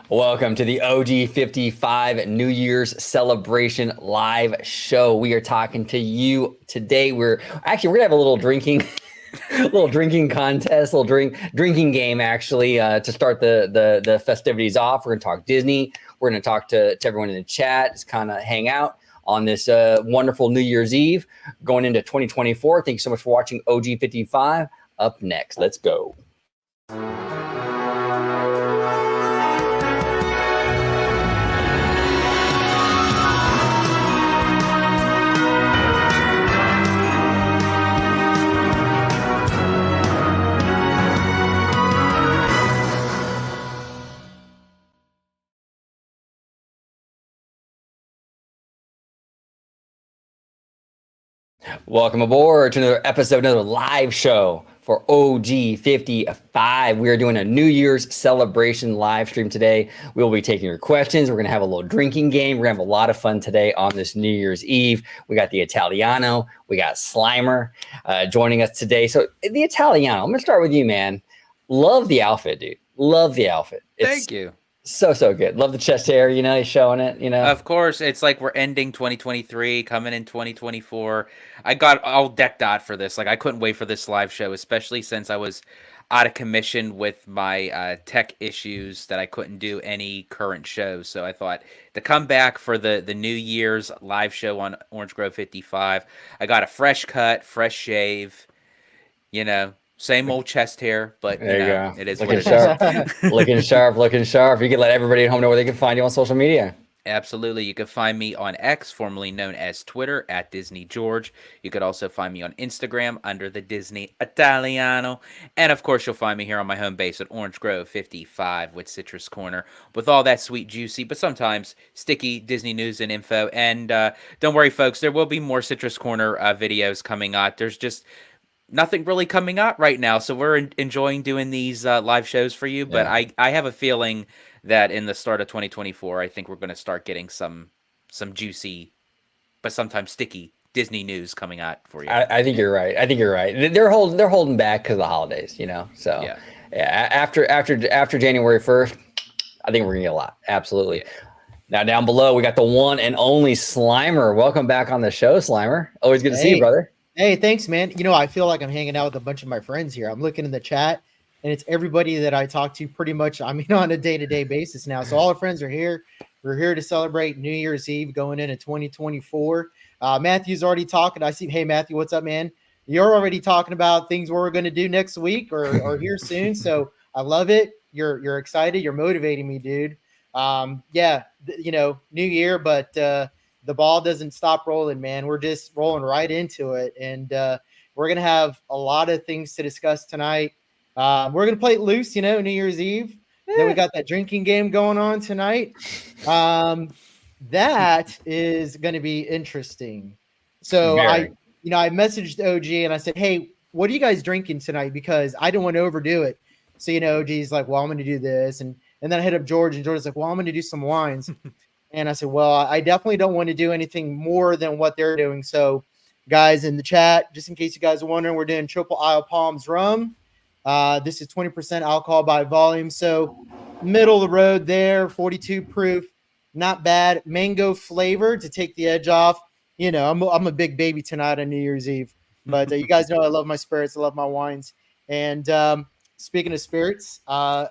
Welcome to the OG55 New Year's celebration live show. We are talking to you today. We're gonna have a little drinking, little drinking contest, little drinking game actually to start the festivities off. We're gonna talk Disney. We're gonna talk to everyone in the chat, just kind of hang out on this wonderful New Year's Eve going into 2024. Thank you so much for watching OG55. Up next, let's go. Welcome aboard to another episode, another live show for OG55. We are doing a New Year's celebration live stream today. We'll be taking your questions. We're going to have a little drinking game. We're going to have a lot of fun today on this New Year's Eve. We got the Italiano. We got Slimer joining us today. So the Italiano, I'm going to start with you, man. Love the outfit, dude. Love the outfit. Thank you. So good. Love the chest hair, he's showing it, Of course, it's like we're ending 2023, coming in 2024. I got all decked out for this. Like, I couldn't wait for this live show, especially since I was out of commission with my tech issues that I couldn't do any current shows. So I thought to come back for the New Year's live show on Orange Grove 55, I got a fresh cut, fresh shave, same old chest hair, but there you go. It is looking what it sharp. is. looking sharp. You can let everybody at home know where they can find you on social media. Absolutely. You can find me on X, formerly known as Twitter, at Disney George. You could also find me on Instagram under the Disney Italiano. And of course, you'll find me here on my home base at Orange Grove 55 with Citrus Corner with all that sweet, juicy, but sometimes sticky Disney news and info. And don't worry, folks, there will be more Citrus Corner videos coming out. There's just nothing really coming out right now, so we're enjoying doing these live shows for you. But I have a feeling that in the start of 2024, I think we're going to start getting some juicy, but sometimes sticky Disney news coming out for you. I think you're right. They're holding back because of the holidays, So yeah, after January 1st, I think we're gonna get a lot. Absolutely. Yeah. Now down below, we got the one and only Slimer. Welcome back on the show, Slimer. Always good to see you, brother. Hey, thanks, man. I feel like I'm hanging out with a bunch of my friends here. I'm looking in the chat, and it's everybody that I talk to pretty much, on a day-to-day basis now. So all our friends are here. We're here to celebrate New Year's Eve going into 2024. Matthew's already talking. I see, hey, Matthew, what's up, man? You're already talking about things we're going to do next week or here soon. So I love it. You're excited. You're motivating me, dude. New year, but the ball doesn't stop rolling, man. We're just rolling right into it. And we're going to have a lot of things to discuss tonight. We're going to play it loose, New Year's Eve. Yeah. Then we got that drinking game going on tonight. That is going to be interesting. So I messaged OG and I said, hey, what are you guys drinking tonight? Because I don't want to overdo it. So, OG's like, well, I'm going to do this. And then I hit up George, and George's like, well, I'm going to do some wines. And I said, well, I definitely don't want to do anything more than what they're doing. So, guys, in the chat, just in case you guys are wondering, we're doing Triple Isle Palms rum. This is 20% alcohol by volume. So, middle of the road there, 42 proof. Not bad. Mango flavor to take the edge off. I'm a big baby tonight on New Year's Eve. But you guys know I love my spirits. I love my wines. And speaking of spirits, I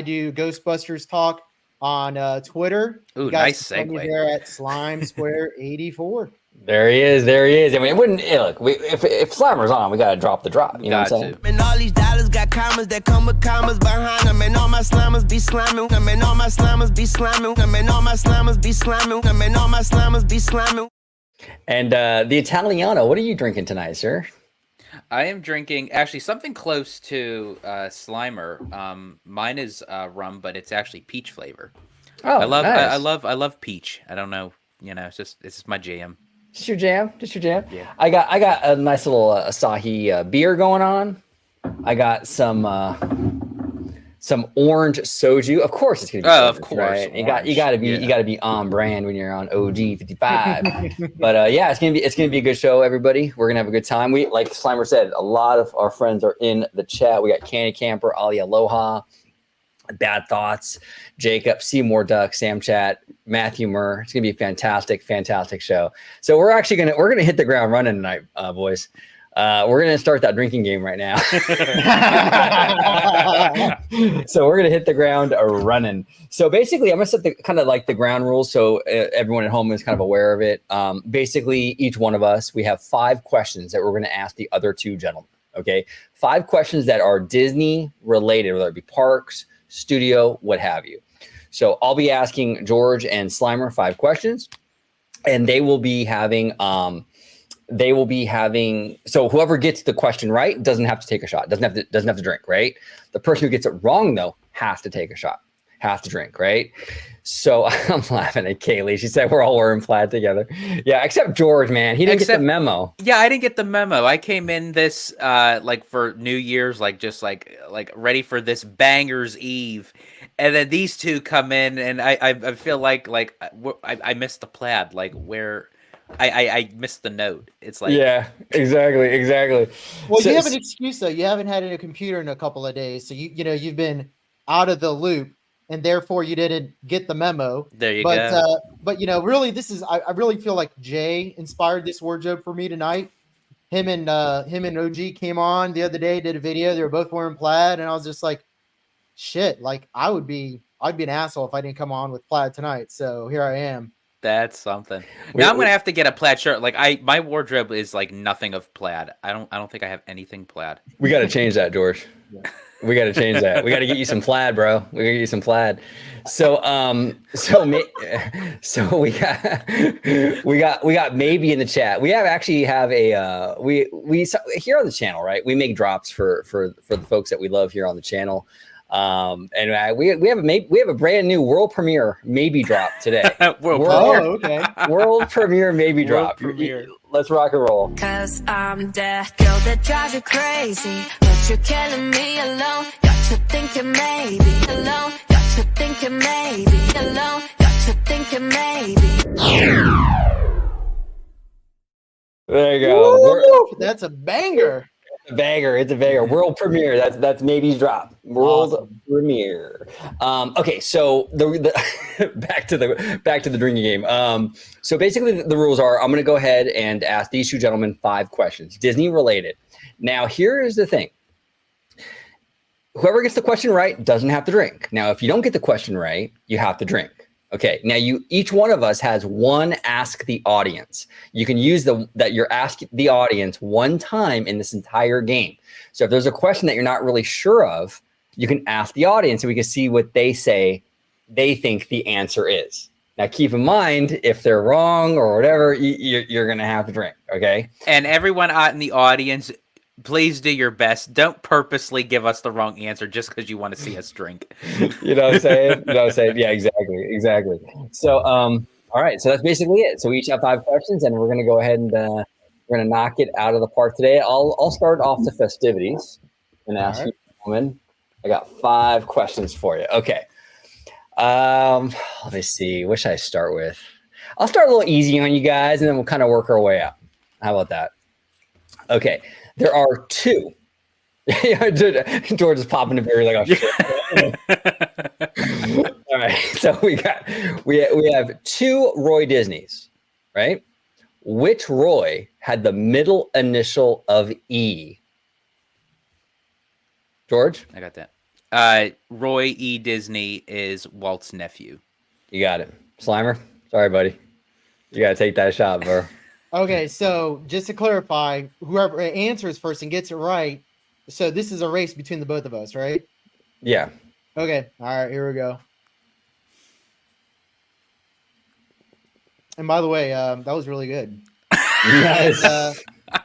do Ghostbusters talk on Twitter. Ooh, nice segue. There at Slime Square 84. There he is. I mean, it wouldn't look. If Slimer's on, we gotta drop the drop. You know what I'm saying? And all these dollars got commas that come with commas behind them, and all my slammers be slamming. And all my slammers be slamming. And all my slammers be slamming. And all my slammers be slamming. And the Italiano, what are you drinking tonight, sir? I am drinking actually something close to Slimer. Mine is rum, but it's actually peach flavor. Oh, nice. I love peach. I don't know, it's just my jam. Just your jam. Yeah. I got a nice little Asahi beer going on. I got some orange soju. Of course, it's gonna be. Oh, of course. Right? You gotta be on brand when you're on OG55. But it's gonna be a good show, everybody. We're gonna have a good time. We, like Slimer said, a lot of our friends are in the chat. We got Candy Camper, Ali Aloha, Bad Thoughts, Jacob, Seymour Duck, Sam Chat, Matthew Murr. It's gonna be a fantastic show. So we're gonna hit the ground running tonight, boys. We're gonna start that drinking game right now. So we're gonna hit the ground running. So basically, I'm gonna set the kind of like the ground rules so everyone at home is kind of aware of it. Basically, each one of us, we have 5 questions that we're gonna ask the other 2 gentlemen. Okay, 5 questions that are Disney related, whether it be parks, studio, what have you. So I'll be asking George and Slimer 5 questions, and they will be having so whoever gets the question right doesn't have to take a shot, doesn't have to drink, right? The person who gets it wrong though has to take a shot, has to drink, right? So I'm laughing at Kaylee. She said we're all wearing plaid together. Yeah, except George, man. He didn't get the memo. Yeah, I didn't get the memo. I came in this like for New Year's, like just like ready for this bangers eve. And then these 2 come in and I feel like I missed the plaid, like where I missed the note. It's like, yeah, exactly. Well, you have an excuse though. You haven't had a computer in a couple of days, so you've been out of the loop, and therefore you didn't get the memo. There you go. But really, this is I really feel like Jay inspired this wardrobe for me tonight. Him and OG came on the other day, did a video. They were both wearing plaid, and I was just like, shit, like I'd be an asshole if I didn't come on with plaid tonight. So here I am. That's something. Now I'm gonna have to get a plaid shirt. Like my wardrobe is like nothing of plaid. I don't think I have anything plaid. We got to change that, George. We got to change that. We got to get you some plaid, bro. We got to get you some plaid. So we got maybe in the chat. We actually have a we here on the channel, right? We make drops for the folks that we love here on the channel. And we have a brand new world premiere maybe drop today. World premiere maybe drop. Premiere. Let's rock and roll. Cause I'm that girl that drives you crazy, but you're killing me alone. Got you thinking maybe alone. Got you thinking maybe alone. Got you thinking maybe. There you go. That's a banger. It's a banger. World premiere. That's maybe's drop. World premiere. Okay, so the back to the drinking game. So basically the rules are I'm going to go ahead and ask these 2 gentlemen 5 questions, Disney related. Now here is the thing. Whoever gets the question right doesn't have to drink. Now if you don't get the question right, you have to drink. Okay, now each one of us has one Ask the Audience. You can use that you're asking the audience one time in this entire game. So if there's a question that you're not really sure of, you can ask the audience and we can see what they say they think the answer is. Now keep in mind, if they're wrong or whatever, you're gonna have to drink, okay? And everyone out in the audience, please do your best. Don't purposely give us the wrong answer just because you want to see us drink. You know what I'm saying? Yeah, exactly. So, all right. So that's basically it. So we each have 5 questions, and we're going to go ahead and we're going to knock it out of the park today. I'll start off the festivities and ask you, gentlemen. I got 5 questions for you. Okay. Let me see. What should I start with? I'll start a little easy on you guys, and then we'll kind of work our way up. How about that? Okay. There are 2. George is popping the berry like, oh shit. All right, so we have 2 Roy Disneys, right? Which Roy had the middle initial of E? George, I got that. Roy E. Disney is Walt's nephew. You got it. Slimer, sorry, buddy. You got to take that shot, bro. Okay, so just to clarify, whoever answers first and gets it right, so this is a race between the both of us, right? Yeah. Okay, all right, here we go. And by the way, that was really good. Nice.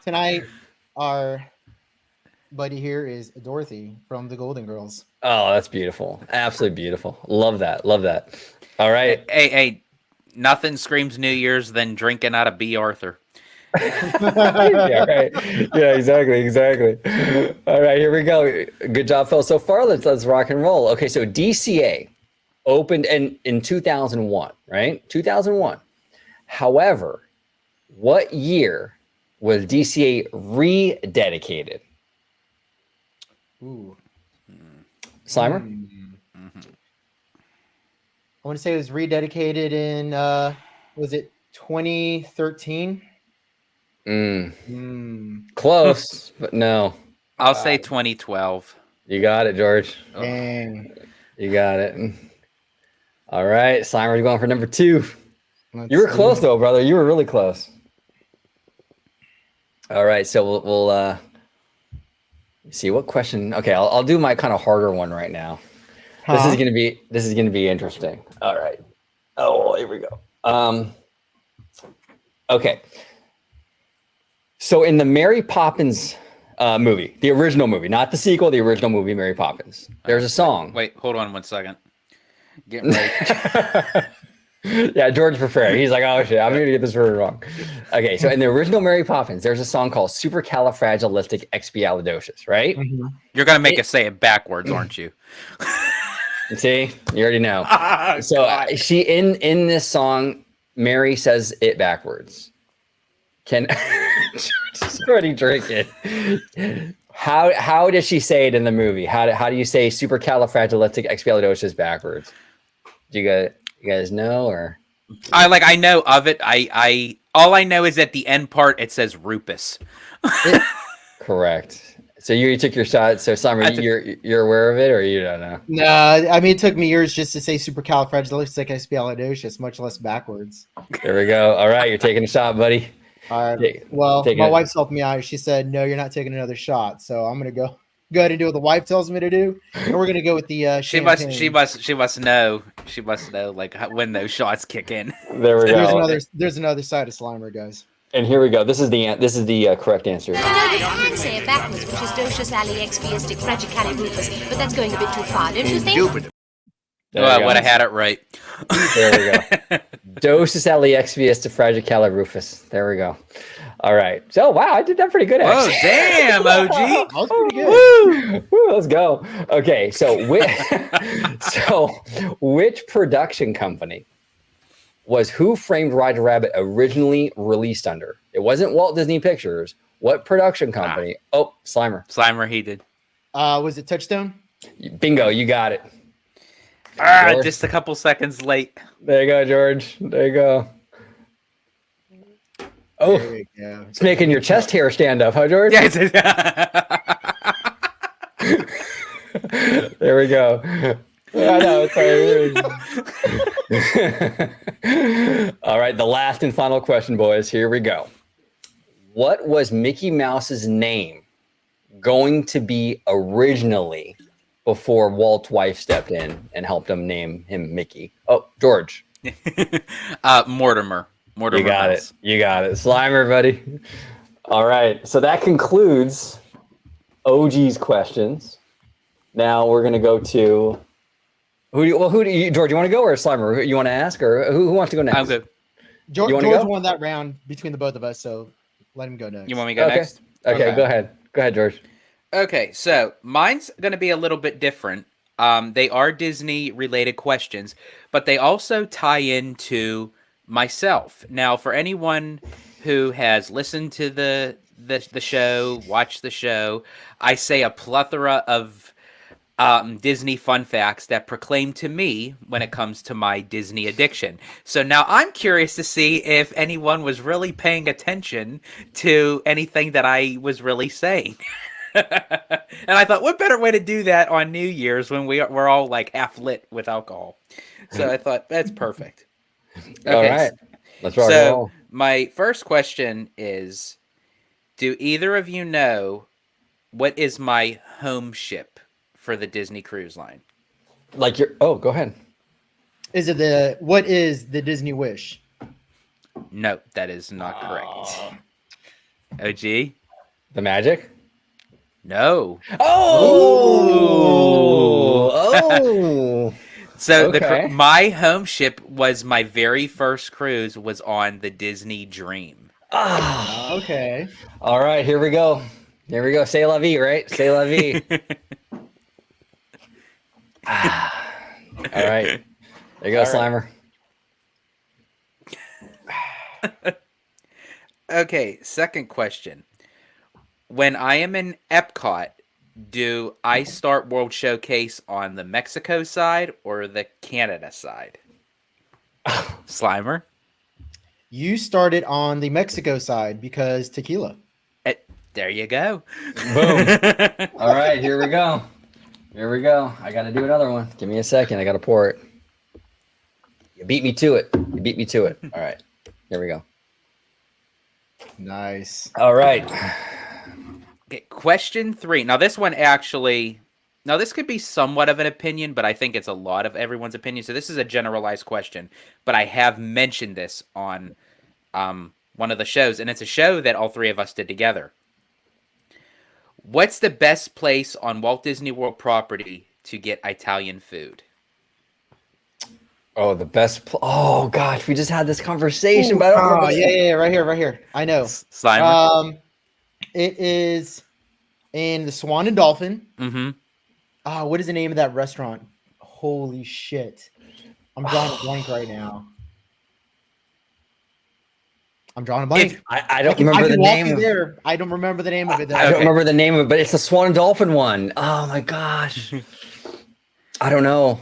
Tonight, our buddy here is Dorothy from the Golden Girls. Oh, that's beautiful. Absolutely beautiful. Love that. All right. Hey, nothing screams New Year's than drinking out of B. Arthur. Yeah, right. Yeah, exactly. All right, here we go. Good job, Phil. So far, let's rock and roll. Okay, so DCA opened in 2001, right? 2001. However, what year was DCA rededicated? Ooh. Slimer? I want to say it was rededicated in was it 2013? Close, but no. I'll say 2012. You got it, George. Dang. You got it. All right, Slimer's going for number 2. Let's You were see. close though, brother. You were really close. All right, so we'll see what question. Okay, I'll do my kind of harder one right now. This is gonna be interesting. All right. Oh, here we go. Okay. So in the Mary Poppins movie, the original movie, not the sequel, the original movie, Mary Poppins, there's a song. Wait, hold on 1 second. Getting ready. Yeah, George prepared. He's like, oh shit, I'm gonna get this word wrong. Okay, so in the original Mary Poppins, there's a song called Supercalifragilisticexpialidocious, right? You're gonna make us say it backwards, aren't you? See, you already know. So she in this song, Mary says it backwards. Can she's already drinking? How does she say it in the movie? How do you say supercalifragilisticexpialidocious backwards? Do you guys know, or I know of it. I all I know is at the end part it says Rupus. correct? So you took your shot. So Summer, you're aware of it, or you don't know? No, I mean it took me years just to say supercalifragilisticexpialidocious, much less backwards. There we go. All right, you're taking a shot, buddy. All right. Well, my wife's helped me out. She said, "No, you're not taking another shot." So I'm gonna go ahead and do what the wife tells me to do, and we're gonna go with the. She must know. She must know like when those shots kick in. There we go. There's another side of Slimer, guys. And here we go. This is the correct answer. You can say it backwards, which is docious alliexpiastic fragicalibupus, but that's going a bit too far, don't you think? There I would have had it right. There we go. Dosis alliexpiastic fragicalibupus. There we go. All right. So wow, I did that pretty good. Oh Actually. damn, OG! That was pretty good. Woo, let's go. Okay, so which production company was Who Framed Roger Rabbit originally released under? It wasn't Walt Disney Pictures. What production company? Oh, Slimer. Slimer, he did. Was it Touchstone? Bingo, you got it. George? Just a couple seconds late. There you go, George. There you go. Oh, There you go. it's making your chest hair stand up, huh, George? Yeah. There we go. I know. All right, the last and final question, boys. Here we go. What was Mickey Mouse's name going to be originally before Walt's wife stepped in and helped him name him Mickey? Oh, George. Mortimer. You got it. You got it. Slimer, buddy. All right. So that concludes OG's questions. Now we're going to go to who do you, George, you want to go, or Slimer? You want to ask, or who wants to go next? I'm good. George go? won that round between the both of us, so let him go next. You want me to go next? Okay, go ahead. Go ahead, George. Okay, so mine's going to be a little bit different. They are Disney related questions, but they also tie into myself. Now, for anyone who has listened to the show, watched the show, I say a plethora of Disney fun facts that proclaim to me when it comes to my Disney addiction. So now I'm curious to see if anyone was really paying attention to anything that I was really saying. And I thought, what better way to do that on New Year's when we're all like half lit with alcohol? So I thought that's perfect. Okay, All right. Let's rock and so roll. my first question is, do either of you know what is my home ship for the Disney Cruise Line? Go ahead. What is the Disney Wish? No, that is not correct. OG? The Magic? No. Oh! So Okay. my home ship was my very first cruise was on the Disney Dream. Okay. All right, here we go. Here we go. C'est la vie, right? C'est la vie. All right. There you go, Slimer. Okay, second question. When I am in Epcot, do I start World Showcase on the Mexico side or the Canada side? Slimer. You started on the Mexico side because tequila. There you go. Boom. All right, here we go. Here we go. I got to do another one. Give me a second. I got to pour it. You beat me to it. You beat me to it. All right. Here we go. Nice. All right. Okay, question 3. Now, this one actually... Now, this could be somewhat of an opinion, but I think it's a lot of everyone's opinion. So this is a generalized question, but I have mentioned this on one of the shows, and it's a show that all 3 of us did together. What's the best place on Walt Disney World property to get Italian food? Oh, the best. Oh gosh, we just had this conversation, but I don't remember. Yeah, right here. I know. Slimer? It is in the Swan and Dolphin. Mm-hmm. What is the name of that restaurant? Holy shit! I'm drawing a blank right now. I'm drawing a blank. I don't remember the name. There. I don't remember the name of it. I don't remember the name of it, but it's the Swan and Dolphin one. Oh my gosh. I don't know.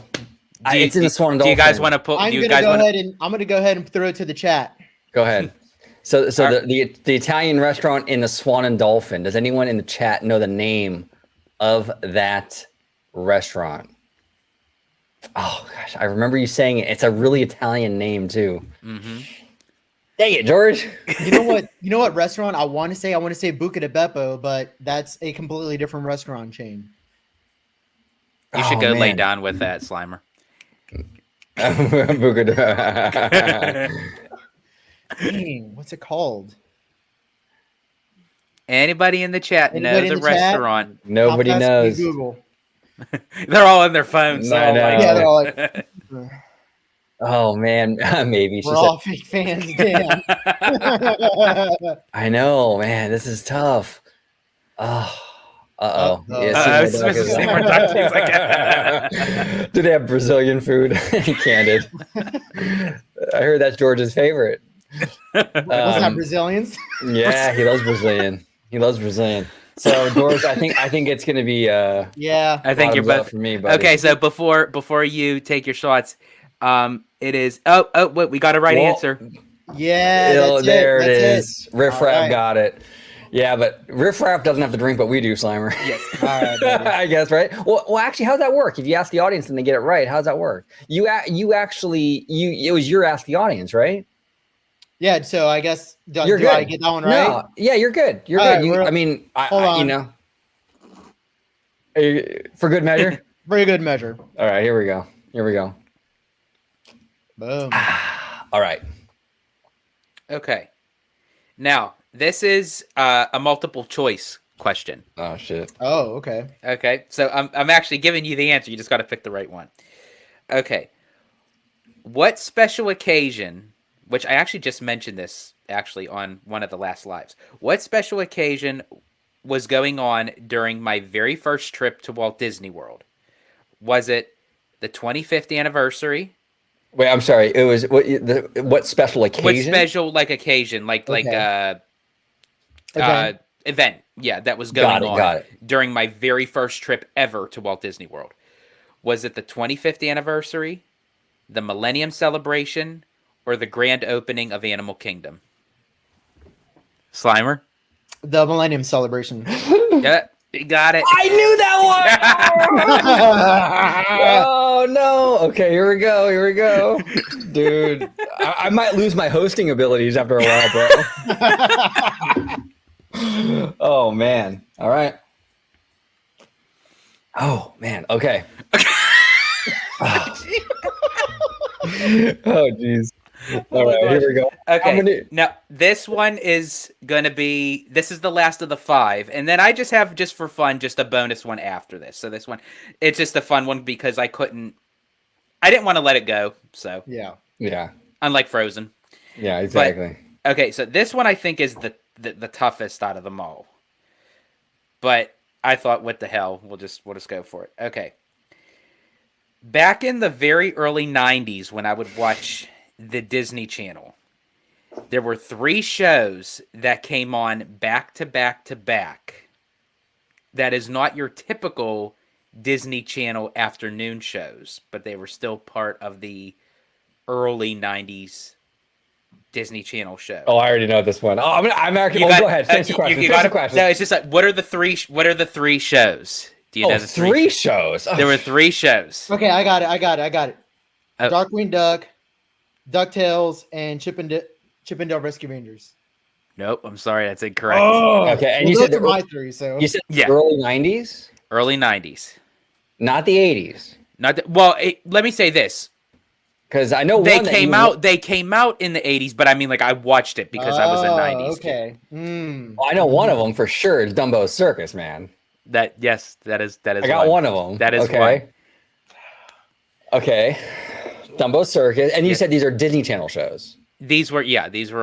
It's in the Swan and Dolphin. Do you guys want to put? I'm gonna go ahead and throw it to the chat. Go ahead. So the Italian restaurant in the Swan and Dolphin. Does anyone in the chat know the name of that restaurant? Oh gosh, I remember you saying it. It's a really Italian name too. Mm-hmm. Dang it, George. You know what restaurant I want to say? I want to say Buca di Beppo, but that's a completely different restaurant chain. You should go lay down with that, Slimer. Buca di Dang, what's it called? Anybody in the chat know the restaurant? Nobody knows. Google. They're all on their phones. I know. Yeah, they're all like. Oh man, maybe We're all fake fans. Damn. I know, man. This is tough. Oh. Uh-oh. Do they have Brazilian food? Candid. I heard that's George's favorite. What's that, Brazilians? Yeah, he loves Brazilian. He loves Brazilian. So George, I think it's gonna be yeah. I think you're both for me, buddy. Okay, so before you take your shots, it is wait, we got a right answer. Yeah, there it is. Riff Raff got it. Yeah, but Riff Raff doesn't have to drink, but we do, Slimer. Yes. All right, I guess, right? Well, actually, how's that work? If you ask the audience and they get it right, how's that work? It was your ask the audience, right? Yeah. So I guess do good. I get that one right? No, yeah, you're good. You're All good. right, hold on. You know, for good measure. Very good measure. All right, here we go. Boom. All right. Okay. Now, this is a multiple choice question. Oh shit. Oh, okay. Okay. So I'm actually giving you the answer. You just got to pick the right one. Okay. What special occasion, which I actually just mentioned this actually on one of the last lives. What special occasion was going on during my very first trip to Walt Disney World? Was it the 25th anniversary? Wait, I'm sorry. It was what special occasion? What special occasion? Event. Yeah, that was going on during my very first trip ever to Walt Disney World. Was it the 25th anniversary, the Millennium Celebration, or the grand opening of Animal Kingdom? Slimer? The Millennium Celebration. Yeah, you got it. I knew that one. Oh no. Okay, here we go. Dude, I might lose my hosting abilities after a while, bro. Oh man. All right. Oh man. Okay. Oh jeez. All right, here we go. Okay, now this one is gonna be. This is the last of the 5, and then I just have just for fun, just a bonus one after this. So this one, it's just a fun one because I didn't want to let it go. So yeah. Unlike Frozen. Yeah, exactly. But, okay, so this one I think is the toughest out of them all. But I thought, what the hell? We'll just go for it. Okay. Back in the very early 90s, when I would watch the Disney Channel, there were 3 shows that came on back to back to back. That is not your typical Disney Channel afternoon shows, but they were still part of the early 90s Disney Channel show. Oh, I already know this one. Oh, I'm actually. Go ahead. Finish the question. Finish the question. No, it's just like, what are the three shows? Do you know the three shows? Oh. There were 3 shows. Okay, I got it. Oh. Darkwing Duck, DuckTales, and Chip and Dale Rescue Rangers. Nope, I'm sorry, that's incorrect. Oh, okay. And well, you said those are my 3. So you said early 90s, early 90s, not the 80s. Let me say this. Because I know they came out. They came out in the 80s, but I mean, like I watched it because I was a 90s. Okay. Well, I know one of them for sure is Dumbo's Circus, man. That is. I got one of them. That is okay. one. Okay. Dumbo's Circus, and you said these are Disney Channel shows. These were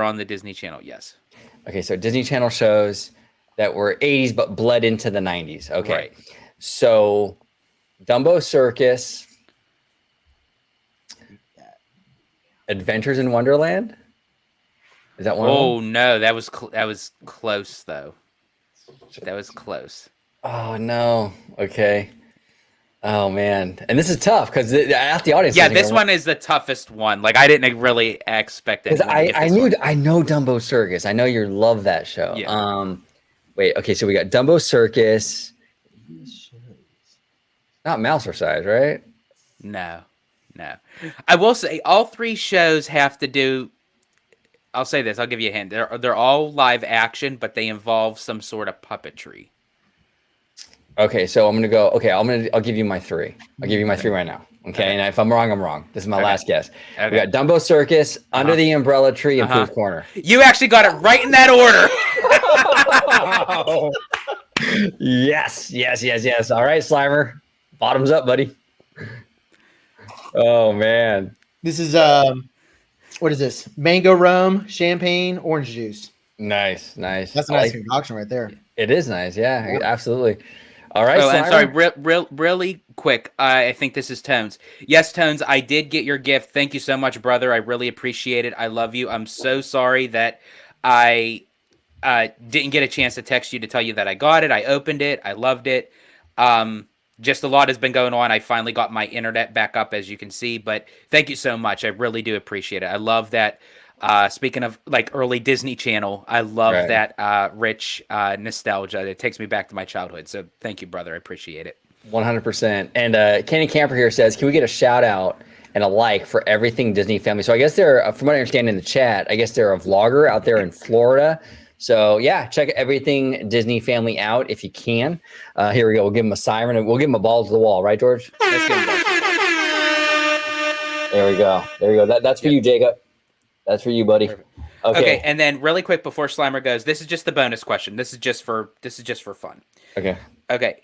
on the Disney Channel. Yes. Okay, so Disney Channel shows that were 80s but bled into the 90s. Okay. Right. So Dumbo's Circus. Adventures in Wonderland? Is that one? Oh no, that was close though. That was close. Oh no. Okay. Oh man, and this is tough because I asked the audience. Yeah, this one is the toughest one. Like I didn't really expect it. Because I know Dumbo Circus. I know you love that show. Yeah. Wait. Okay, so we got Dumbo Circus. Not Mousercise, right? No. I will say all 3 shows have to do. I'll say this. I'll give you a hint. They're all live action, but they involve some sort of puppetry. Okay, so I'm gonna go. Okay, I'll give you my 3. I'll give you my 3 right now. Okay, and if I'm wrong, I'm wrong. This is my last guess. Okay. We got Dumbo Circus, Under the Umbrella Tree, and Pooh's Corner. You actually got it right in that order. Yes. All right, Slimer. Bottoms up, buddy. Oh man. This is what is this? Mango rum, champagne, orange juice. Nice. That's a nice concoction right there. It is nice, yeah, absolutely. All right. Oh, I'm sorry, really quick. I think this is Tones. Yes, Tones, I did get your gift. Thank you so much, brother. I really appreciate it. I love you. I'm so sorry that I didn't get a chance to text you to tell you that I got it. I opened it. I loved it. Just a lot has been going on. I finally got my internet back up, as you can see. But thank you so much. I really do appreciate it. I love that. Speaking of like early Disney Channel, I love that rich nostalgia. It takes me back to my childhood. So thank you, brother. I appreciate it. 100%. And Kenny Camper here says, can we get a shout out and a like for everything Disney family? So I guess they're, from what I understand in the chat, I guess they're a vlogger out there in Florida. So yeah, check everything Disney family out if you can. Here we go. We'll give him a siren and we'll give him a ball to the wall, right, George? Let's give him There we go. That's for you, Jacob. That's for you, buddy. Okay, and then really quick before Slimer goes, this is just the bonus question. This is just for fun. Okay.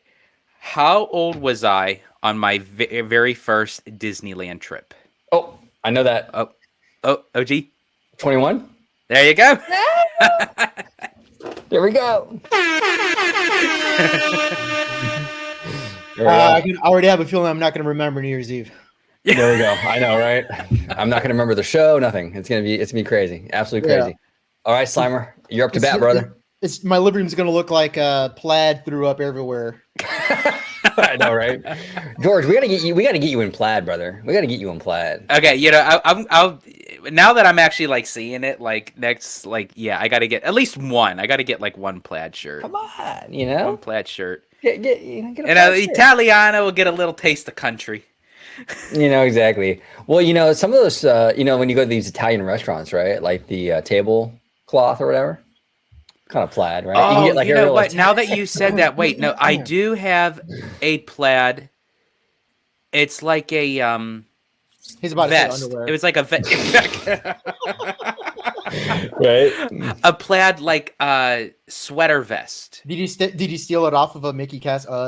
How old was I on my very first Disneyland trip? Oh, I know that. Oh, OG? 21? There you go. There we go. I already have a feeling I'm not going to remember New Year's Eve. There we go. I know, right? I'm not going to remember the show. Nothing. It's gonna be crazy. Absolutely crazy. Yeah. All right, Slimer, you're up to bat, brother. My living room's going to look like plaid threw up everywhere. I know, right? George, we gotta get you in plaid, brother. We gotta get you in plaid. Okay, I'll now that I'm actually like seeing it, like next, like I gotta get at least one. I gotta get like one plaid shirt. Come on, one plaid shirt. Get Italiano will get a little taste of country. Exactly. Well, some of those, when you go to these Italian restaurants, right? Like the tablecloth or whatever. Kind of plaid, right? Oh, you get like what? Now that you said that, wait, no, I do have a plaid. It's like a He's about vest. to say underwear. It was like a vest, right? A plaid like sweater vest. Did you steal it off of a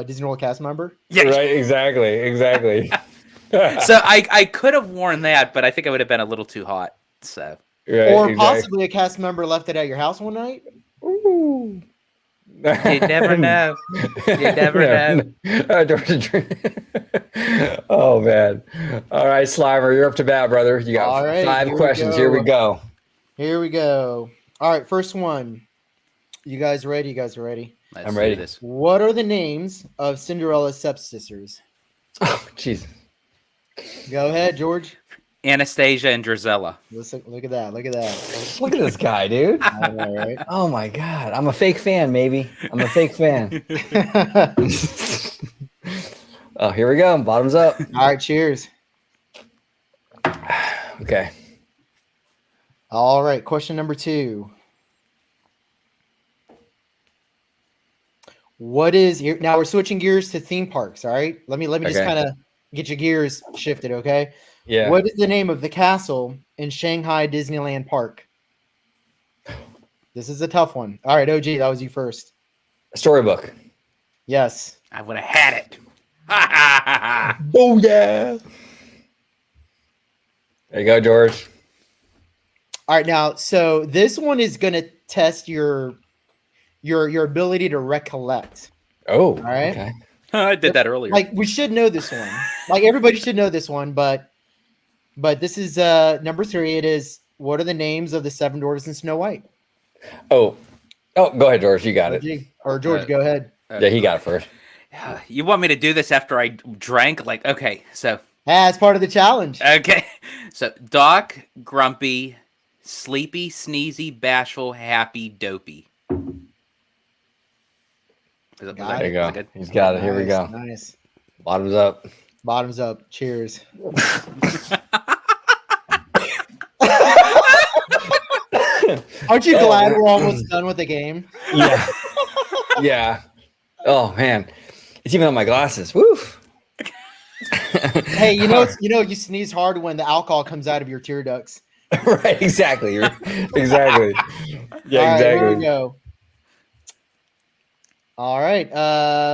Disney World cast member? Yeah, right. Exactly. So I could have worn that, but I think I would have been a little too hot. So Possibly a cast member left it at your house one night. Ooh. You never know. Oh man! All right, Slimer, you're up to bat, brother. You got 5 questions. Here we go. All right, first one. You guys ready? I'm ready. This. What are the names of Cinderella's stepsisters? Oh, jeez. Go ahead, George. Anastasia and Drizella. Look at that. Look at that. Look at this guy, dude. I know, right? Oh my god, I'm a fake fan, maybe. I'm a fake fan. Oh, here we go. Bottoms up. All right, cheers. Okay. All right, question number 2. What is here? Now we're switching gears to theme parks. All right, let me just Okay. kind of get your gears shifted. Okay. Yeah. What is the name of the castle in Shanghai Disneyland Park? This is a tough one. All right, OG, that was you first. Storybook. Yes. I would have had it. Oh yeah. There you go, George. All right, now so this one is going to test your ability to recollect. Oh, All right. Okay. I did that earlier. Like we should know this one. Like everybody should know this one, but this is number 3. It is, what are the names of the 7 dwarfs in Snow White? Oh, go ahead, George. You got it. OG, or George, go ahead. Yeah, he got it first. You want me to do this after I drank? Like, okay, so That's part of the challenge. okay, so Doc, Grumpy, Sleepy, Sneezy, Bashful, Happy, Dopey. Got There it. you go. He's got it. Here we go. Nice. Bottoms up. Bottoms up. Cheers. Aren't you glad we're almost done with the game? Yeah. Yeah. Oh man, it's even on my glasses. Woo. Hey, you sneeze hard when the alcohol comes out of your tear ducts. Right. Exactly. Exactly. Yeah. All right, exactly. here we go. All right.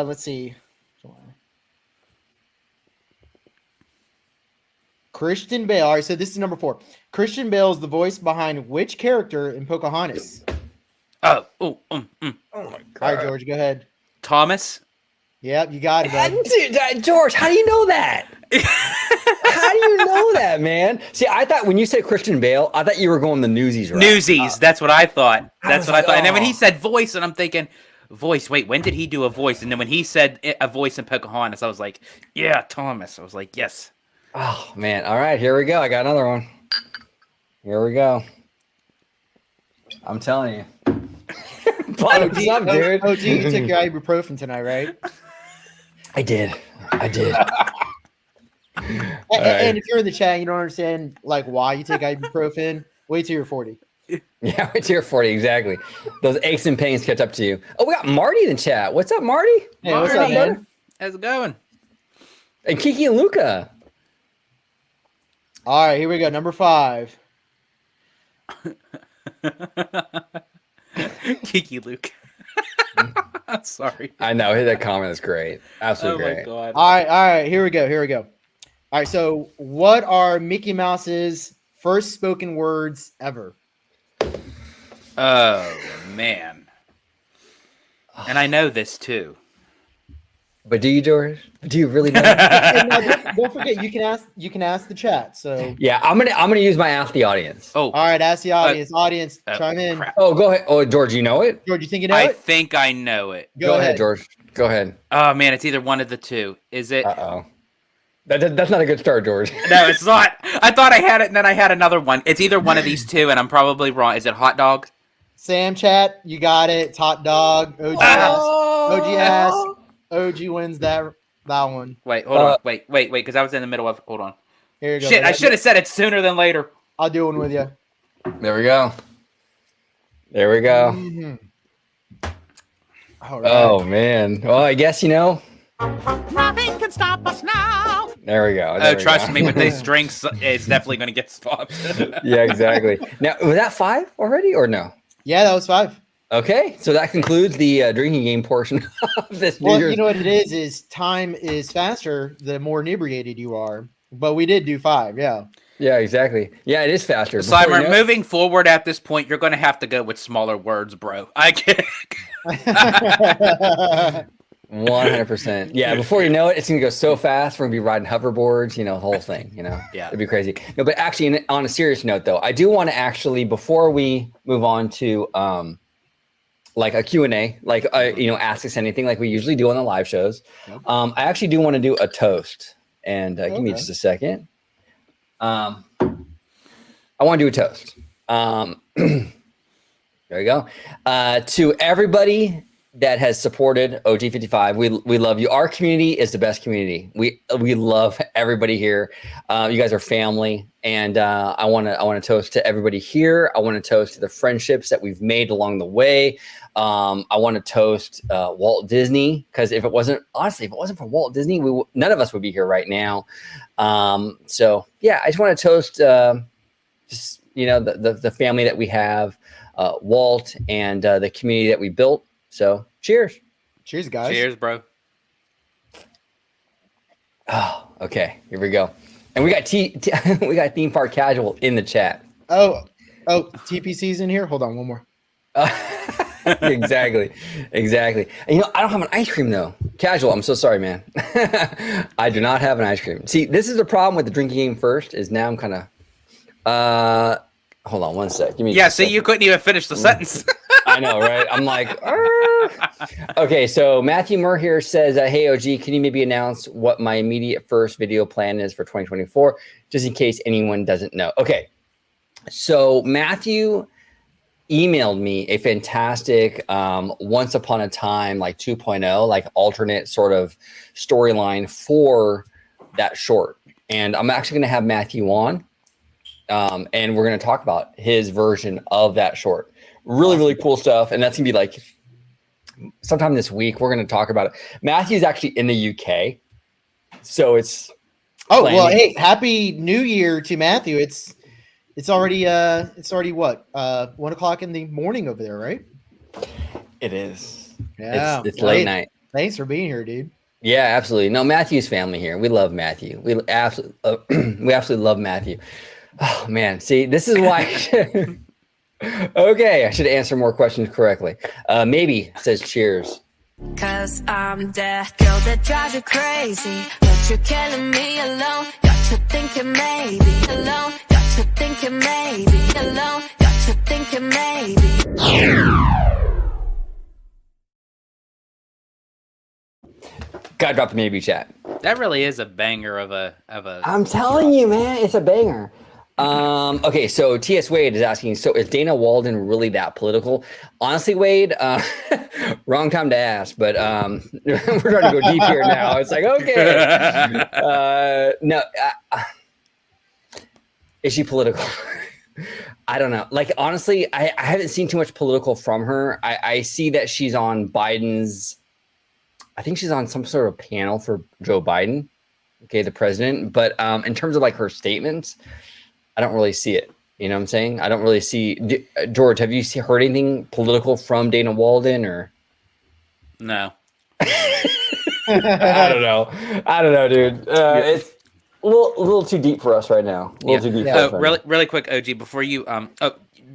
Let's see. Christian Bale. All right, so this is number 4. Christian Bale is the voice behind which character in Pocahontas? Oh Oh my All right, George, go ahead. Thomas. Yep, you got it, bud. Dude, George, how do you know that? How do you know that, man? See, I thought when you said Christian Bale, I thought you were going the Newsies route. Newsies. That's what I thought. That's was what I like, thought. And then when oh. he said voice, and I'm thinking, voice. Wait, when did he do a voice? And then when he said a voice in Pocahontas, I was like, yeah, Thomas. I was like, yes. Oh man! All right, here we go. I got another one. Here we go. I'm telling you. Bottoms up, dude. OG, you took your ibuprofen tonight, right? I did. And if you're in the chat, and you don't understand like why you take ibuprofen. Wait till you're 40. Yeah, right here 40 exactly. Those aches and pains catch up to you. Oh, we got Marty in the chat. What's up, Marty? Hey, what's up, man? How's it going? And Kiki and Luca. All right, here we go. Number 5. Kiki Luke. Sorry. I know that comment is great. Absolutely Oh great. my god. All right. Here we go. All right, so what are Mickey Mouse's first spoken words ever? Oh man. And I know this too. But do you, George? Do you really know? And now, don't forget, you can ask the chat. So Yeah, I'm gonna use my ask the audience. Oh, all right, ask the audience. Audience, chime in. crap. Oh, go ahead. Oh, George, you know it? George, you think you know I it? think I know it. Go ahead, George. Go ahead. Oh man, it's either one of the two. Is it? Uh-oh. That's not a good start, George. No, it's not. I thought I had it, and then I had another one. It's either one of these two, and I'm probably wrong. Is it hot dog? Sam chat, you got it. It's hot dog. OG ass. OG wins that one. Wait, hold on. Wait, because I was in the middle of. Hold on. Here you go. Shit, I should have said it sooner than later. I'll do one with you. There we go. There we go. All right. Oh man. Well, I guess Nothing can stop us now. There we go. Oh, trust me, with these drinks, it's definitely going to get stopped. Yeah, exactly. Now, was that 5 already or no? Yeah, that was 5. Okay, so that concludes the drinking game portion of this. Well, New Year's. you know what it is time is faster the more inebriated you are. But we did do 5, yeah. Yeah, exactly. Yeah, it is faster. Simon, moving forward at this point, you're going to have to go with smaller words, bro. I can't. 100%. Yeah, before you know it, it's gonna go so fast. We're gonna be riding hoverboards, the whole thing. Yeah, it'd be crazy. No, but actually, on a serious note, though, I do want to actually, before we move on to like a Q&A, like ask us anything, like we usually do on the live shows. Yep. I actually do want to do a toast, and give me just a second. I want to do a toast. There you go. To everybody that has supported OG55, we love you. Our community is the best community. We love everybody here. You guys are family, and I want to toast to everybody here. I want to toast to the friendships that we've made along the way. I want to toast Walt Disney, because if it wasn't for Walt Disney, none of us would be here right now. So yeah, I just want to toast just the family that we have. Walt and the community that we built. So cheers. Cheers, guys. Cheers, bro. Oh, okay. Here we go. And we got we got Theme Park Casual in the chat. Oh, TPC's in here. Hold on, one more. Exactly. And, I don't have an ice cream though. Casual. I'm so sorry, man. I do not have an ice cream. See, this is the problem with the drinking game first. Is now I'm kind of. Hold on one sec. Give me. Yeah, see, you couldn't even finish the sentence. I know, right? I'm like, okay. So Matthew Murr here says, "Hey OG, can you maybe announce what my immediate first video plan is for 2024, just in case anyone doesn't know?" Okay. So Matthew emailed me a fantastic Once Upon a Time like 2.0 like alternate sort of storyline for that short, and I'm actually going to have Matthew on. And we're going to talk about his version of that short. Really cool stuff. And that's going to be like sometime this week. We're going to talk about it. Matthew's actually in the UK. So it's. Oh, well, hey, happy New Year to Matthew. It's already what? 1 o'clock in the morning over there, right? It is. Yeah. It's late night. Thanks for being here, dude. Yeah, absolutely. No, Matthew's family here. We love Matthew. We absolutely love Matthew. Oh man, see, this is why. Okay, I should answer more questions correctly. Maybe says cheers. Cause I'm that girl that drives you crazy, but you're killing me alone. Got you thinking maybe alone. Got you thinking maybe alone. Got you thinking maybe. Gotta drop the maybe chat. That really is a banger of a. I'm telling you, man, it's a banger. Okay, so TS Wade is asking, so is Dana Walden really that political? Honestly, Wade, wrong time to ask, but we're trying to go deep here now. It's like, okay. No, is she political? I don't know. Like, honestly, I haven't seen too much political from her. I see that she's on Biden's, I think she's on some sort of panel for Joe Biden, okay, the president. But in terms of like her statements, I don't really see it. You know what I'm saying? I don't really see. George, have you heard anything political from Dana Walden or? No. I don't know, dude. It's a little too deep for us right now. A little too deep. So really quick, OG, before you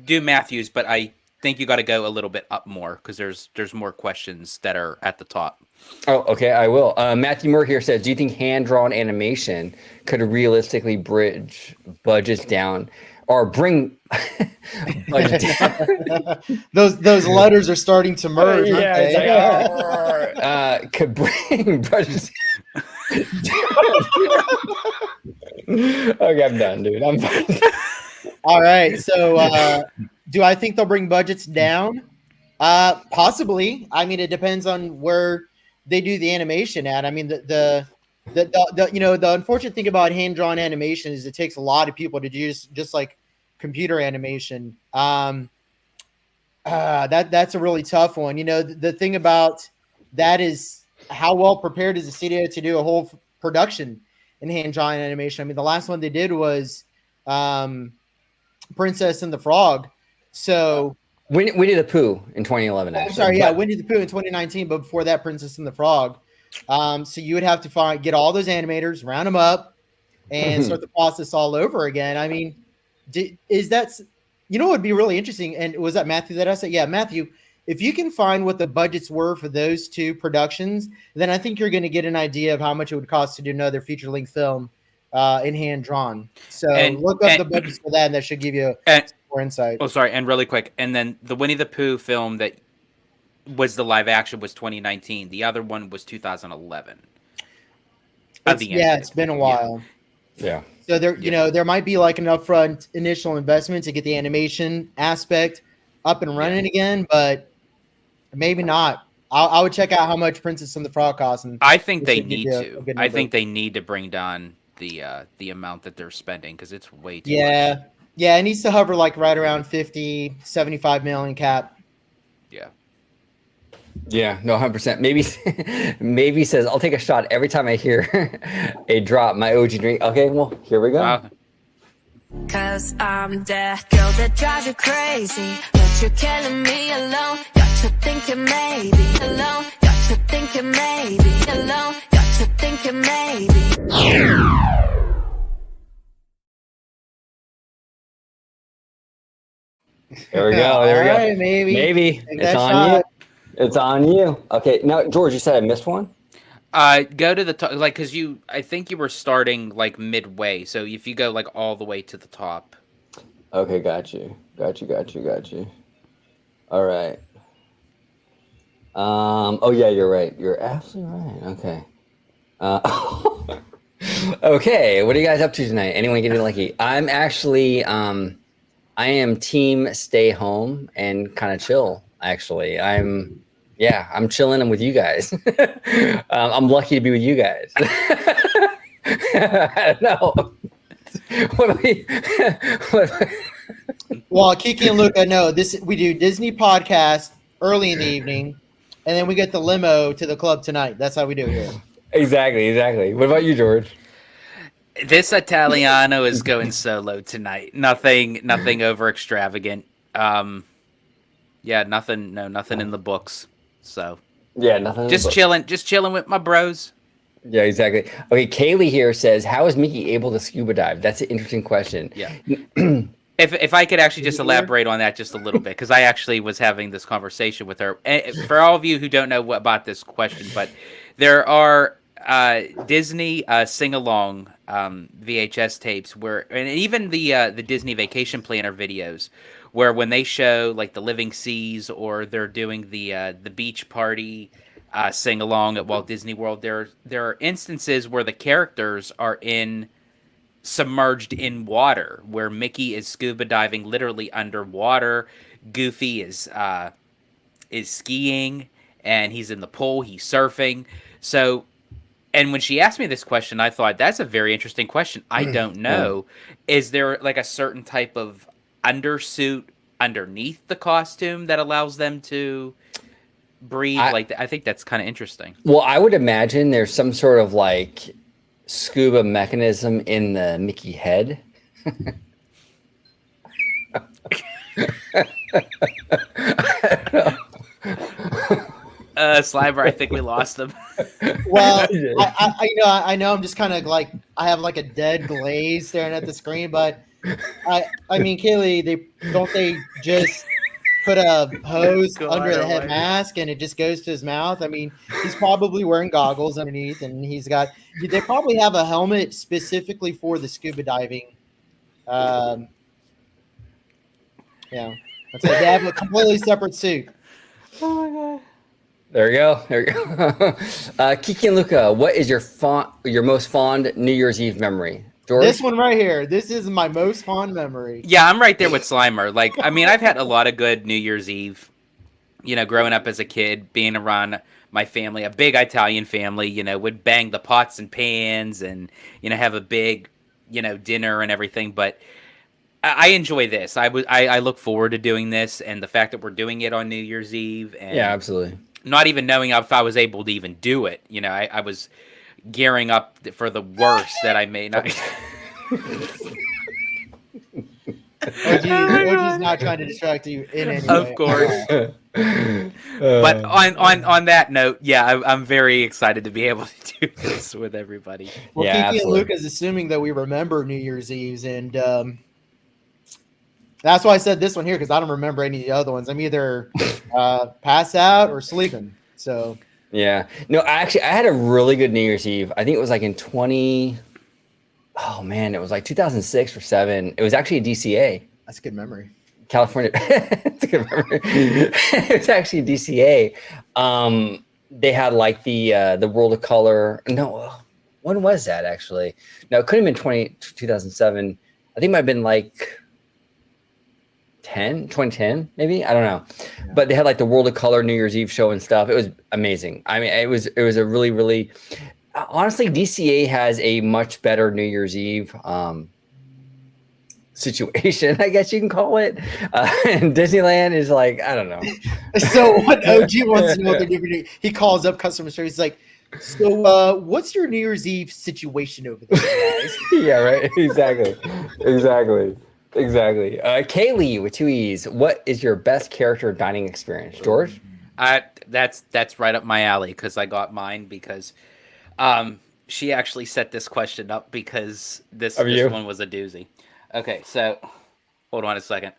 do Matthews, but I think you got to go a little bit up more because there's more questions that are at the top. Oh, okay, I will. Matthew Moore here says, do you think hand-drawn animation could realistically bridge budgets down or bring budgets down? Those letters are starting to merge. Yeah, could bring budgets Okay, I'm done, dude. I'm fine. All right, so do I think they'll bring budgets down? Possibly. I mean, it depends on where they do the animation at. I mean, the unfortunate thing about hand-drawn animation is it takes a lot of people to do just like computer animation. That's a really tough one. You know, the thing about that is how well prepared is the studio to do a whole production in hand-drawn animation. I mean, the last one they did was Princess and the Frog. So Winnie the Pooh in 2011. I'm sorry, Winnie the Pooh in 2019, but before that, Princess and the Frog. So you would have to get all those animators, round them up, and start the process all over again. I mean, is that, you know, what would be really interesting? And was that Matthew that I said? Yeah, Matthew. If you can find what the budgets were for those two productions, then I think you're going to get an idea of how much it would cost to do another feature-length film in hand-drawn. So look up the budgets for that, and that should give you more insight. Oh, sorry, and really quick. And then the Winnie the Pooh film that was the live action was 2019. The other one was 2011. It's been a while. Yeah. So there might be like an upfront initial investment to get the animation aspect up and running again, but maybe not. I would check out how much Princess and the Frog costs. And I think it they should give need you a to. good I number. think they need to bring down the amount that they're spending because it's way too Yeah. much. Yeah, it needs to hover like right around 50, 75 million cap. Yeah. Yeah, no, 100%. Maybe says, I'll take a shot every time I hear a drop, my OG drink. Okay, well, here we go. Cause I'm that girl that drive you crazy, but you're killing me alone. Got you thinking maybe alone. Got you thinking maybe alone. Got you thinking maybe. There we go. There we go. Right, maybe. Take It's that on shot. you. It's on you. Okay, now George, you said I missed one. Go to the top, like, because I think you were starting like midway. So if you go like all the way to the top. Okay, got you. All right. Oh yeah, you're right. You're absolutely right. Okay. Okay, what are you guys up to tonight? Anyone getting lucky? I'm actually, I am team stay home and kind of chill. Actually, I'm chilling. I'm with you guys. I'm lucky to be with you guys. I don't know. Well, Kiki and Luca, no, we do Disney podcast early in the evening, and then we get the limo to the club tonight. That's how we do it here. Exactly. What about you, George? This Italiano is going solo tonight. Nothing over extravagant. Nothing in the books. So yeah, nothing. Just chilling with my bros. Yeah, exactly. Okay, Kaylee here says, "How is Mickey able to scuba dive?" That's an interesting question. Yeah. If I could actually just elaborate on that just a little bit, because I actually was having this conversation with her. For all of you who don't know about this question, but there are Disney sing-along VHS tapes and even the Disney Vacation Planner videos, where when they show like the Living Seas or they're doing the beach party sing-along at Walt Disney World, there are instances where the characters are submerged in water, where Mickey is scuba diving literally underwater. Goofy is skiing, and he's in the pool. He's surfing. So, and when she asked me this question, I thought that's a very interesting question. I don't know. Yeah. Is there like a certain type of undersuit underneath the costume that allows them to breathe? I think that's kind of interesting. Well, I would imagine there's some sort of like scuba mechanism in the Mickey head. Slimer, I think we lost him. Well, I know I'm just kind of like, I have like a dead glaze staring at the screen, but I mean, Kaylee, they just put a hose under the head mask and it just goes to his mouth? I mean, he's probably wearing goggles underneath, and they probably have a helmet specifically for the scuba diving. Yeah, that's it. They have a completely separate suit. Oh my god. There we go. Kiki and Luca, what is your most fond New Year's Eve memory? George? This one right here. This is my most fond memory. Yeah, I'm right there with Slimer. Like, I mean, I've had a lot of good New Year's Eve, growing up as a kid, being around my family, a big Italian family, would bang the pots and pans and, have a big, dinner and everything. But I enjoy this. I look forward to doing this, and the fact that we're doing it on New Year's Eve. And yeah, absolutely. Not even knowing if I was able to even do it. I was gearing up for the worst that I may not. OG's not trying to distract you in any way. Of course. But on that note, yeah, I'm very excited to be able to do this with everybody. Well, yeah, Kiki and Luke is assuming that we remember New Year's Eves, and that's why I said this one here, because I don't remember any of the other ones. I'm either pass out or sleeping. So yeah, no, I had a really good New Year's Eve. I think it was like in it was like 2006 or 7. It was actually a DCA. That's a good memory. California. It's a good memory. It was actually a DCA. They had like the World of Color. No, when was that actually? No, it couldn't have been 2007. I think it might have been like 2010, maybe. I don't know. Yeah. But they had like the World of Color New Year's Eve show and stuff. It was amazing. I mean, it was a really, really, honestly, DCA has a much better New Year's Eve situation, I guess you can call it. And Disneyland is like, I don't know. So what OG wants to know what they're doing, he calls up customer service. He's like, so what's your New Year's Eve situation over there, guys? Yeah, right. Exactly. Kaylee with 2 E's. What is your best character dining experience, George? That's right up my alley because I got mine because she actually set this question up because this one was a doozy. Okay, so hold on a second.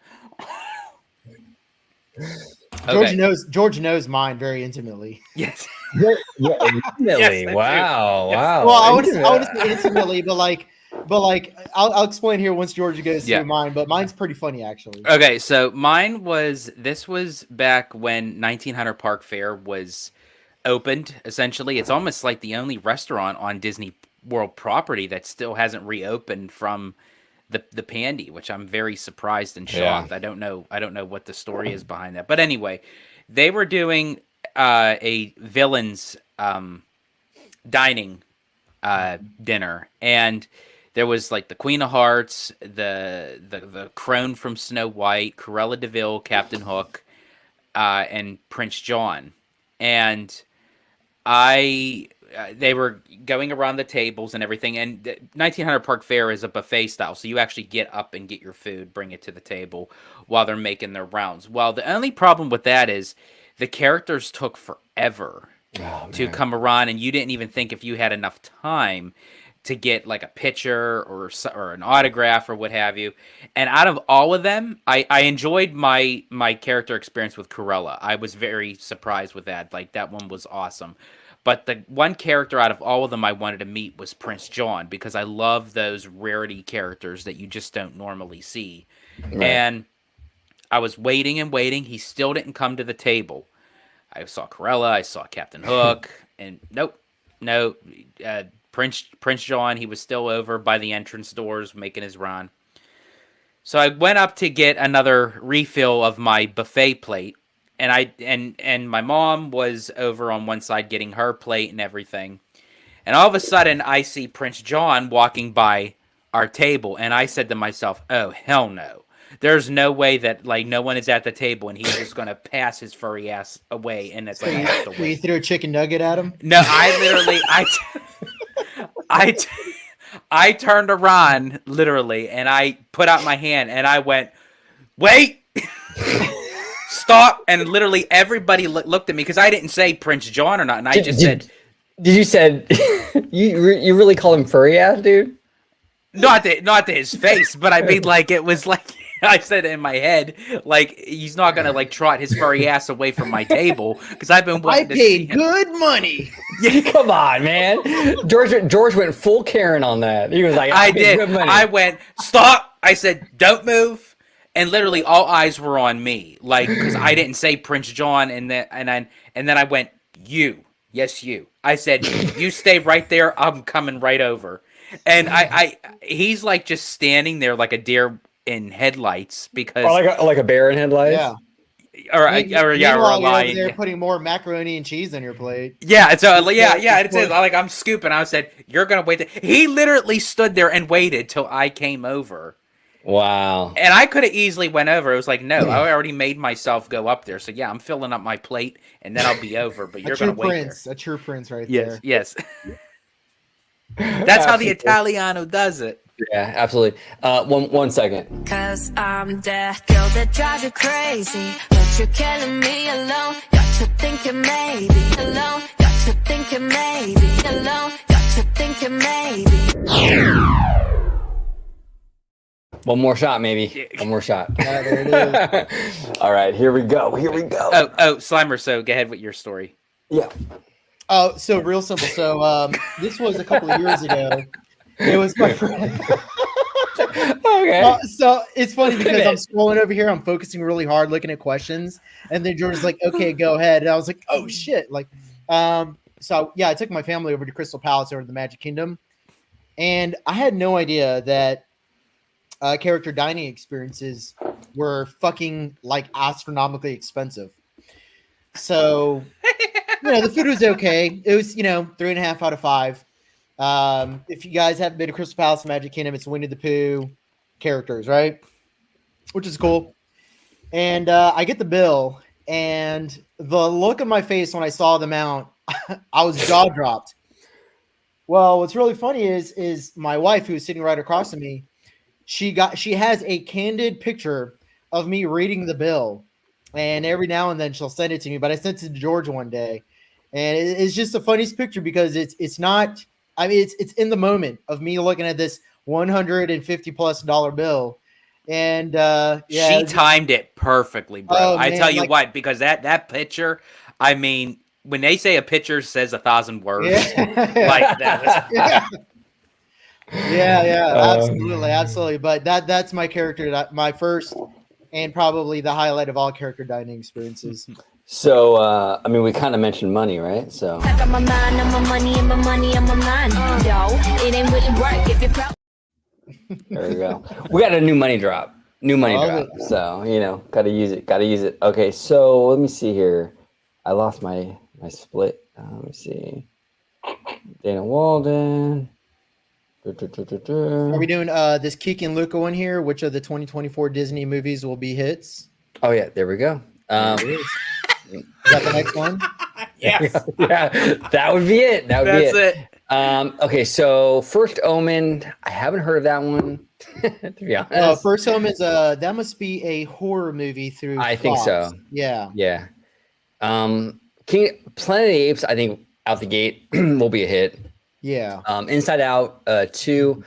George knows mine very intimately. Yes. Yeah, intimately. Yes, wow. Well, I want to say intimately, but I'll explain here once George goes through mine. But mine's pretty funny actually. Okay, so mine was back when 1900 Park Fair was opened. Essentially, it's almost like the only restaurant on Disney World property that still hasn't reopened from the Pandy, which I'm very surprised and shocked. Yeah. I don't know what the story is behind that. But anyway, they were doing a villains dining dinner, and there was like the Queen of Hearts, the crone from Snow White, Cruella de Vil, Captain Hook, and Prince John, and they were going around the tables and everything, and 1900 Park Fair is a buffet style, so you actually get up and get your food, bring it to the table while they're making their rounds. Well, the only problem with that is the characters took forever to come around, and you didn't even think if you had enough time to get like a picture or an autograph or what have you. And out of all of them, I enjoyed my character experience with Cruella. I was very surprised with that. Like, that one was awesome. But the one character out of all of them I wanted to meet was Prince John, because I love those rarity characters that you just don't normally see. Right. And I was waiting and waiting. He still didn't come to the table. I saw Cruella, I saw Captain Hook, and nope. Prince John, he was still over by the entrance doors making his run. So I went up to get another refill of my buffet plate. And my mom was over on one side getting her plate and everything. And all of a sudden, I see Prince John walking by our table. And I said to myself, oh, hell no. There's no way that, like, no one is at the table and he's just going to pass his furry ass away. And it's like, I have to wait. You threw a chicken nugget at him? No, I literally, I turned around, literally, and I put out my hand and I went, wait! Stop! And literally everybody looked at me because I didn't say Prince John or not, and I just said, "Did you said you really call him furry ass, dude?" Not to his face, but I mean, like, it was like I said it in my head, like, he's not gonna like trot his furry ass away from my table because I've been wanting to see him. Good money. Yeah, come on, man. George went full Karen on that. He was like, I did. Good money. I went, stop. I said, don't move. And literally all eyes were on me, like, because I didn't say Prince John, and then I went, you, yes, you. I said, you stay right there. I'm coming right over. And he's like just standing there like a deer in headlights because like a bear in headlights. Yeah. Or a lion. They're putting more macaroni and cheese on your plate. Yeah. So it's like I'm scooping. I said, you're gonna wait. He literally stood there and waited till I came over. Wow. And I could have easily went over. It was like, no, I already made myself go up there. So yeah, I'm filling up my plate and then I'll be over. But you're gonna wait there. A true prince right there. Yes. That's how the Italiano does it. Yeah, absolutely. One second. 'Cause I'm that girl that drives you crazy, but you're killing me alone. Got you thinking maybe alone. Got you thinking maybe alone. Got you thinking maybe. One more shot, maybe. One more shot. There it is. All right, here we go. Oh, Slimer, so go ahead with your story. Yeah. Oh, so real simple. So this was a couple of years ago. It was my friend. Okay. So it's funny because I'm scrolling over here. I'm focusing really hard, looking at questions. And then George's like, okay, go ahead. And I was like, oh, shit. Like, I took my family over to Crystal Palace over to the Magic Kingdom, and I had no idea that character dining experiences were fucking like astronomically expensive. So, the food was okay. It was 3.5 out of 5. If you guys haven't been to Crystal Palace and Magic Kingdom, it's Winnie the Pooh characters, right? Which is cool. And I get the bill, and the look on my face when I saw the amount, I was jaw dropped. Well, what's really funny is my wife, who's sitting right across from me, she has a candid picture of me reading the bill, and every now and then she'll send it to me. But I sent it to George one day, and it's just the funniest picture because it's not. I mean, it's in the moment of me looking at this $150+ bill. And she timed it perftly, bro. Oh, I man, tell you what, because that picture, I mean, when they say a picture says 1,000 words, like that. Absolutely. But that's my character, my first and probably the highlight of all character dining experiences. So, I mean, we kind of mentioned money, right? So. I got my mind on my money and my money on my mind. Yo, it ain't really work if you're proud. There we go. We got a new money drop. So, gotta use it. Okay, so let me see here. I lost my split. Let me see. Dana Walden. Are we doing this Keek and Luca one here? Which of the 2024 Disney movies will be hits? Oh, yeah, there we go. Is that the next one? Yes. Yeah, that would be it. That's it. Okay, so First Omen, I haven't heard of that one, to be honest. First Omen is that must be a horror movie through I Fox. think so. Yeah. Yeah. Planet of the Apes, I think out the gate will be a hit. Yeah. Inside Out 2,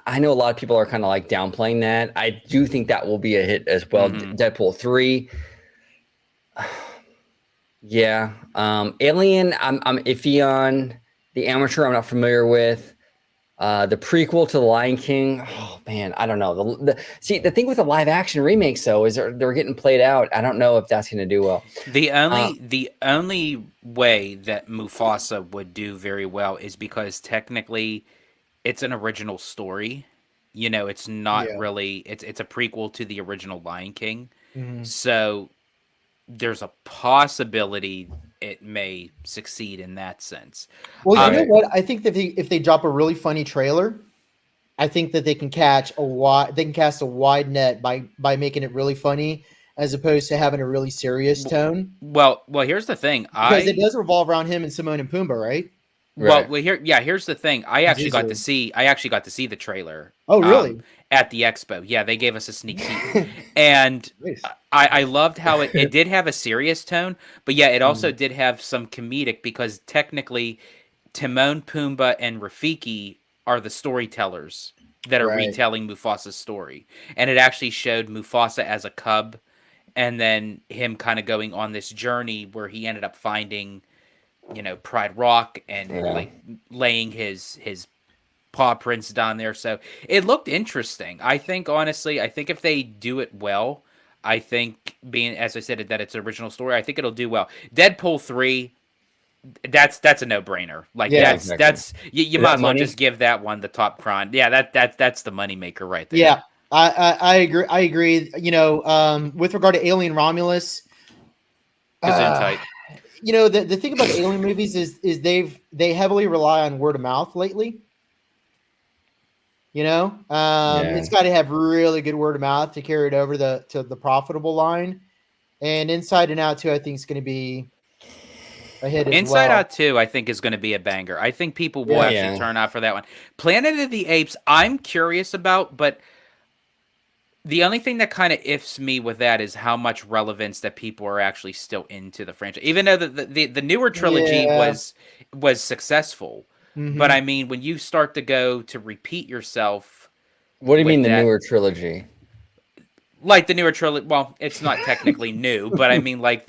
I know a lot of people are kind of like downplaying that. I do think that will be a hit as well. Mm-hmm. Deadpool 3. Yeah. Alien, I'm iffy on. The Amateur, I'm not familiar with. The prequel to The Lion King. Oh man, I don't know. The thing with the live action remakes though is they're getting played out. I don't know if that's going to do well. The only way that Mufasa would do very well is because technically it's an original story. It's not really. It's a prequel to the original Lion King. Mm-hmm. So there's a possibility it may succeed in that sense. Well, you know what? I think that if they drop a really funny trailer, I think that they can cast a wide net by making it really funny as opposed to having a really serious tone. Well, here's the thing. Because it does revolve around him and Timon and Pumbaa, right? Right. Well, here's the thing. I actually got to see the trailer. Oh, really? At the expo. Yeah, they gave us a sneak peek. And Nice. I loved how it did have a serious tone, but yeah, it also did have some comedic because technically Timon, Pumbaa, and Rafiki are the storytellers that are retelling Mufasa's story. And it actually showed Mufasa as a cub and then him kind of going on this journey where he ended up finding, Pride Rock and like laying his paw prints down there. So it looked interesting. I think if they do it well, I think being, as I said, that it's an original story, I think it'll do well. Deadpool 3, that's a no-brainer. Like that's you might as well just give that one the top crown. Yeah, that's the moneymaker right there. Yeah, I agree. With regard to Alien Romulus, Gesundheit. The thing about Alien movies is they heavily rely on word of mouth lately. It's got to have really good word of mouth to carry it over to the profitable line. And Inside and Out 2, I think is going to be a hit as Inside well. Out 2, I think, is going to be a banger. I think people will actually turn out for that one. Planet of the Apes, I'm curious about, but the only thing that kind of ifs me with that is how much relevance that people are actually still into the franchise. Even though the newer trilogy was successful. Mm-hmm. But I mean, when you start to go to repeat yourself. What do you mean the newer trilogy? Like the newer trilogy. Well, it's not technically new, but I mean, like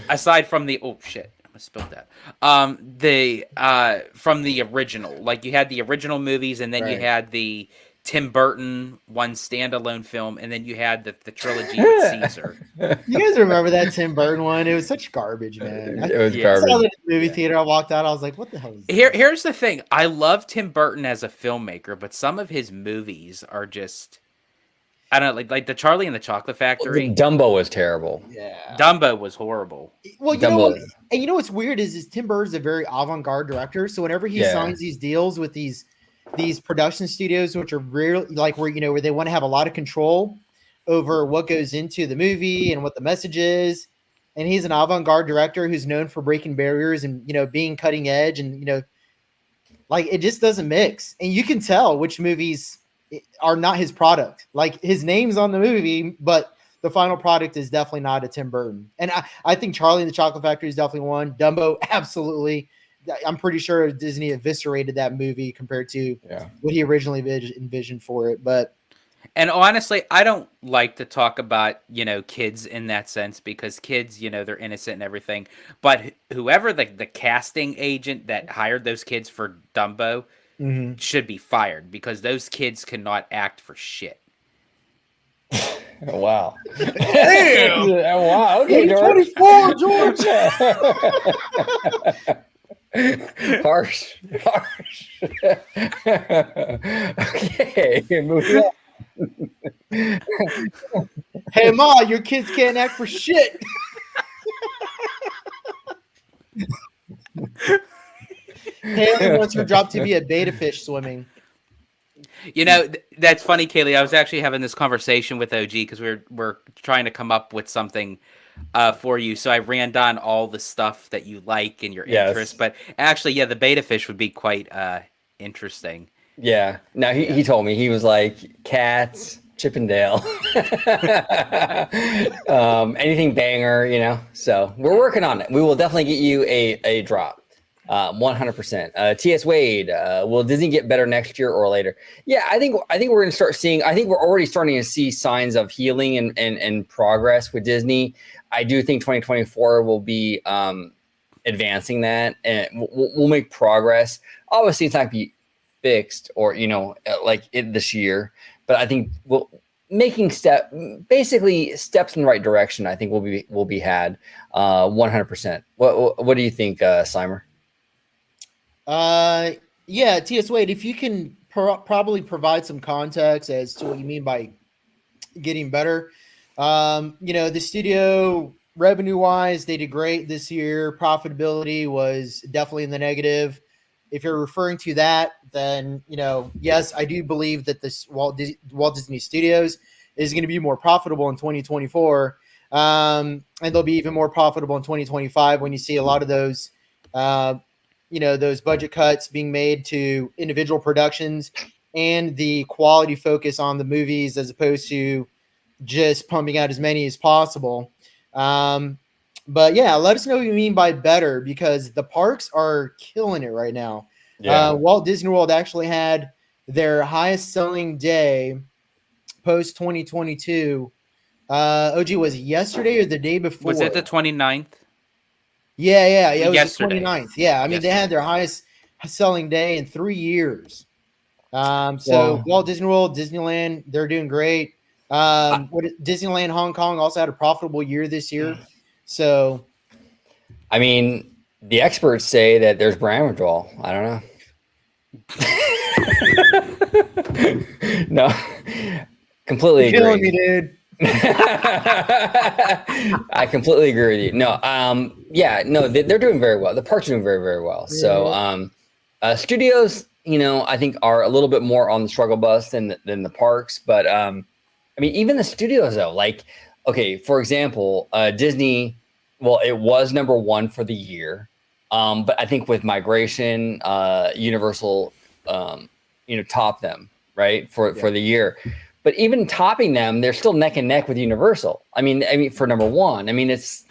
aside from the, oh shit, I spilled that. From the original, like you had the original movies and then you had the Tim Burton one standalone film, and then you had the trilogy with Caesar. You guys remember that Tim Burton one? It was such garbage, man. It was Yeah. I saw garbage. that in the movie theater. I walked out. I was like, "What the hell is this?" Here's the thing. I love Tim Burton as a filmmaker, but some of his movies are just, I don't know, like the Charlie and the Chocolate Factory. Dumbo was terrible. Yeah. Dumbo was horrible. Well, you know what? Dumbo. And you know what's weird is Tim Burton's a very avant-garde director. So whenever he signs these deals with these production studios, which are rarely like where where they want to have a lot of control over what goes into the movie and what the message is, and he's an avant-garde director who's known for breaking barriers and being cutting edge, and like it just doesn't mix, and you can tell which movies are not his product. Like his name's on the movie, but the final product is definitely not a Tim Burton. And I think Charlie and the Chocolate Factory is definitely one. Dumbo, absolutely. I'm pretty sure Disney eviscerated that movie compared to what he originally envisioned for it. And honestly, I don't like to talk about, kids in that sense because kids, they're innocent and everything. But whoever the casting agent that hired those kids for Dumbo should be fired because those kids cannot act for shit. Wow. Damn. Wow. Okay, George. 24, George. Harsh. Okay, moving on. Hey, Ma, your kids can't act for shit. Haley wants her job to be a beta fish swimming. That's funny, Kaylee. I was actually having this conversation with OG because we're trying to come up with something for you. So I ran down all the stuff that you like and your interests. But actually, the beta fish would be quite interesting. Yeah. Now he told me, he was like cats, Chippendale, anything banger, So we're working on it. We will definitely get you a drop. 100%. TS Wade, will Disney get better next year or later? Yeah, I think we're going to start seeing. I think we're already starting to see signs of healing and progress with Disney. I do think 2024 will be advancing that, and we'll make progress. Obviously, it's not going to be fixed or like it this year, but I think we'll making steps in the right direction. I think will be had 100%. What do you think, Slimer? T.S. Wade, if you can probably provide some context as to what you mean by getting better. The studio revenue-wise, they did great this year. Profitability was definitely in the negative. If you're referring to that, then, yes, I do believe that this Walt Disney Studios is going to be more profitable in 2024. And they'll be even more profitable in 2025 when you see a lot of those those budget cuts being made to individual productions and the quality focus on the movies as opposed to just pumping out as many as possible. But yeah, let us know what you mean by better because the parks are killing it right now. Yeah. Walt Disney World actually had their highest selling day post 2022. OG, was it yesterday or the day before? Was it the 29th? Yeah. It was yesterday. The 29th. Yeah, I mean, they had their highest selling day in 3 years. So Walt Disney World, Disneyland, they're doing great. Disneyland Hong Kong also had a profitable year this year. So, I mean, the experts say that there's brand withdrawal. I don't know. No, completely agree. Killing me, dude. I completely agree with you. No, they're doing very well. The parks are doing very, very well. So, studios, I think are a little bit more on the struggle bus than the parks. But I mean, even the studios though, like, okay, for example, Disney. Well, it was number one for the year, but I think with migration, Universal, topped them right for the year. But even topping them, they're still neck and neck with Universal. I mean, for number one, I mean, it's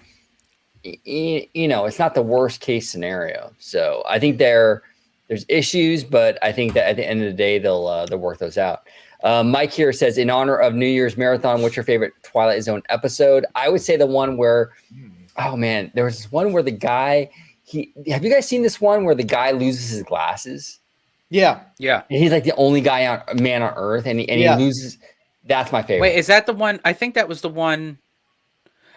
it's not the worst case scenario. So I think there's issues, but I think that at the end of the day, they'll work those out. Mike here says, in honor of New Year's Marathon, what's your favorite Twilight Zone episode? I would say the one where, oh man, there was this one where the guy, have you guys seen this one where the guy loses his glasses? Yeah. Yeah. And he's like the only man on Earth, and he loses. That's my favorite. Wait, is that the one? I think that was the one.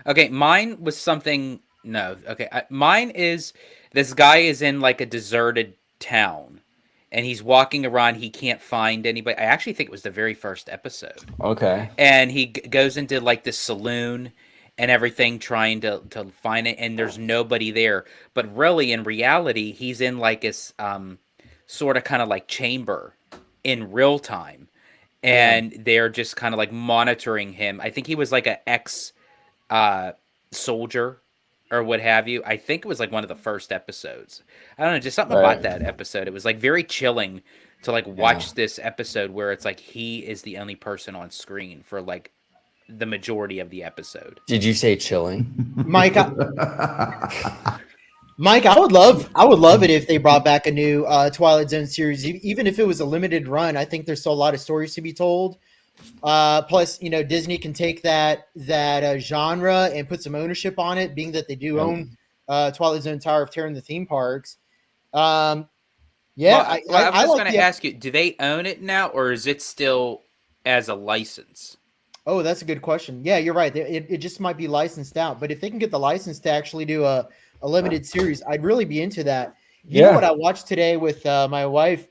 Okay, mine was something. No, okay, mine is this guy is in like a deserted town, and he's walking around. He can't find anybody. I actually think it was the very first episode. Okay. And he goes into like this saloon and everything, trying to find it, and there's nobody there. But really, in reality, he's in like this sort of kind of like chamber in real time, and they're just kind of like monitoring him. I think he was like an ex soldier or what have you. I think it was like one of the first episodes. I don't know, just something about that episode. It was like very chilling to like watch this episode where it's like he is the only person on screen for like the majority of the episode. Did you say chilling? Mike, Mike, I would love it if they brought back a new Twilight Zone series, even if it was a limited run. I think there's still a lot of stories to be told. Plus, you know, Disney can take that genre and put some ownership on it, being that they do own Twilight Zone Tower of Terror in the theme parks. I was going to ask you, do they own it now, or is it still as a license? Oh, that's a good question. Yeah, you're right. It just might be licensed out, but if they can get the license to actually do a limited series, I'd really be into that. You know what I watched today with my wife,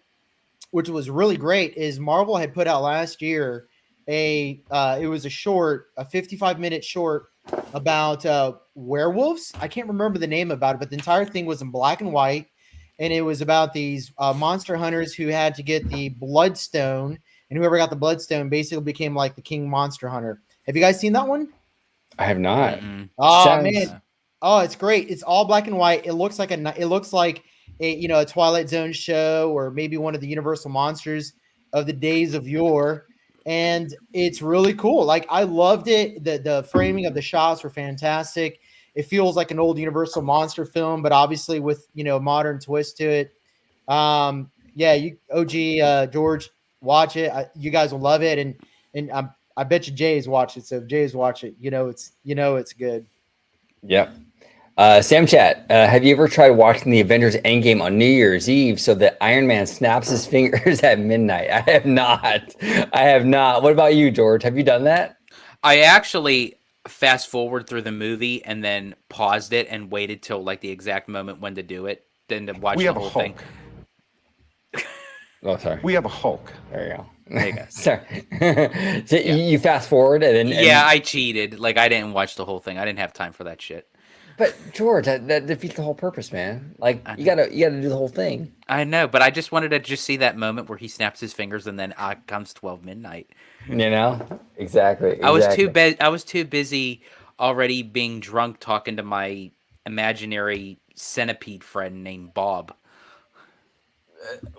which was really great, is Marvel had put out last year it was a 55-minute short about werewolves. I can't remember the name about it, but the entire thing was in black and white, and it was about these monster hunters who had to get the Bloodstone, and whoever got the Bloodstone basically became like the king monster hunter. Have you guys seen that one? I have not. Oh man, it's great. It's all black and white. It looks like a Twilight Zone show, or maybe one of the Universal monsters of the days of yore. And it's really cool. Like, I loved it. The framing of the shots were fantastic. It feels like an old Universal monster film, but obviously with, modern twist to it. George, watch it. You guys will love it. And I bet you Jay's watched it. So if Jay's watched it, it's good. Yep. Sam Chat, have you ever tried watching the Avengers Endgame on New Year's Eve so that Iron Man snaps his fingers at midnight? I have not. What about you, George? Have you done that? I actually fast forward through the movie and then paused it and waited till like the exact moment when to do it, then to watch the whole thing. Oh, sorry. We have a Hulk. There you go. There you go. Sorry. So you fast forward and then... Yeah, I cheated. Like, I didn't watch the whole thing. I didn't have time for that shit. But George, that defeats the whole purpose, man. Like, you gotta do the whole thing. I know, but I just wanted to just see that moment where he snaps his fingers and then comes 12 midnight. Exactly. I was too busy already being drunk talking to my imaginary centipede friend named Bob.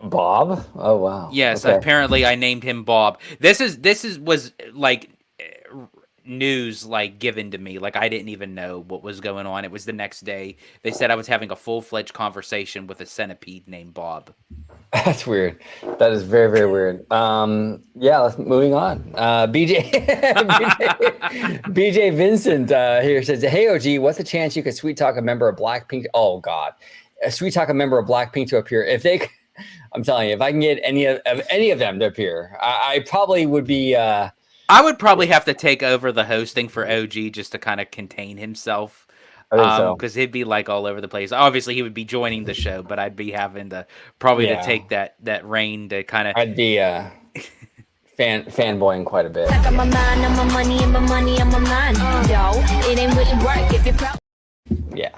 Bob? Oh wow. Yes, okay. Apparently I named him Bob. This was like news like given to me. Like, I didn't even know what was going on. It was the next day. They said I was having a full-fledged conversation with a centipede named Bob. That's weird. That is very, very weird. Let's moving on. BJ Vincent here says, "Hey OG, what's the chance you could sweet talk a member of Blackpink?" Oh God, sweet talk a member of Blackpink to appear. If they, I'm telling you, if I can get any of them to appear, I probably would be. I would probably have to take over the hosting for OG just to kind of contain himself. Because he'd be like all over the place. Obviously, he would be joining the show, but I'd be having to to take that reign to kind of. I'd be fanboying quite a bit. On my mind, on my money, and my money on my mind. No, it ain't really work if you're proud. Yeah.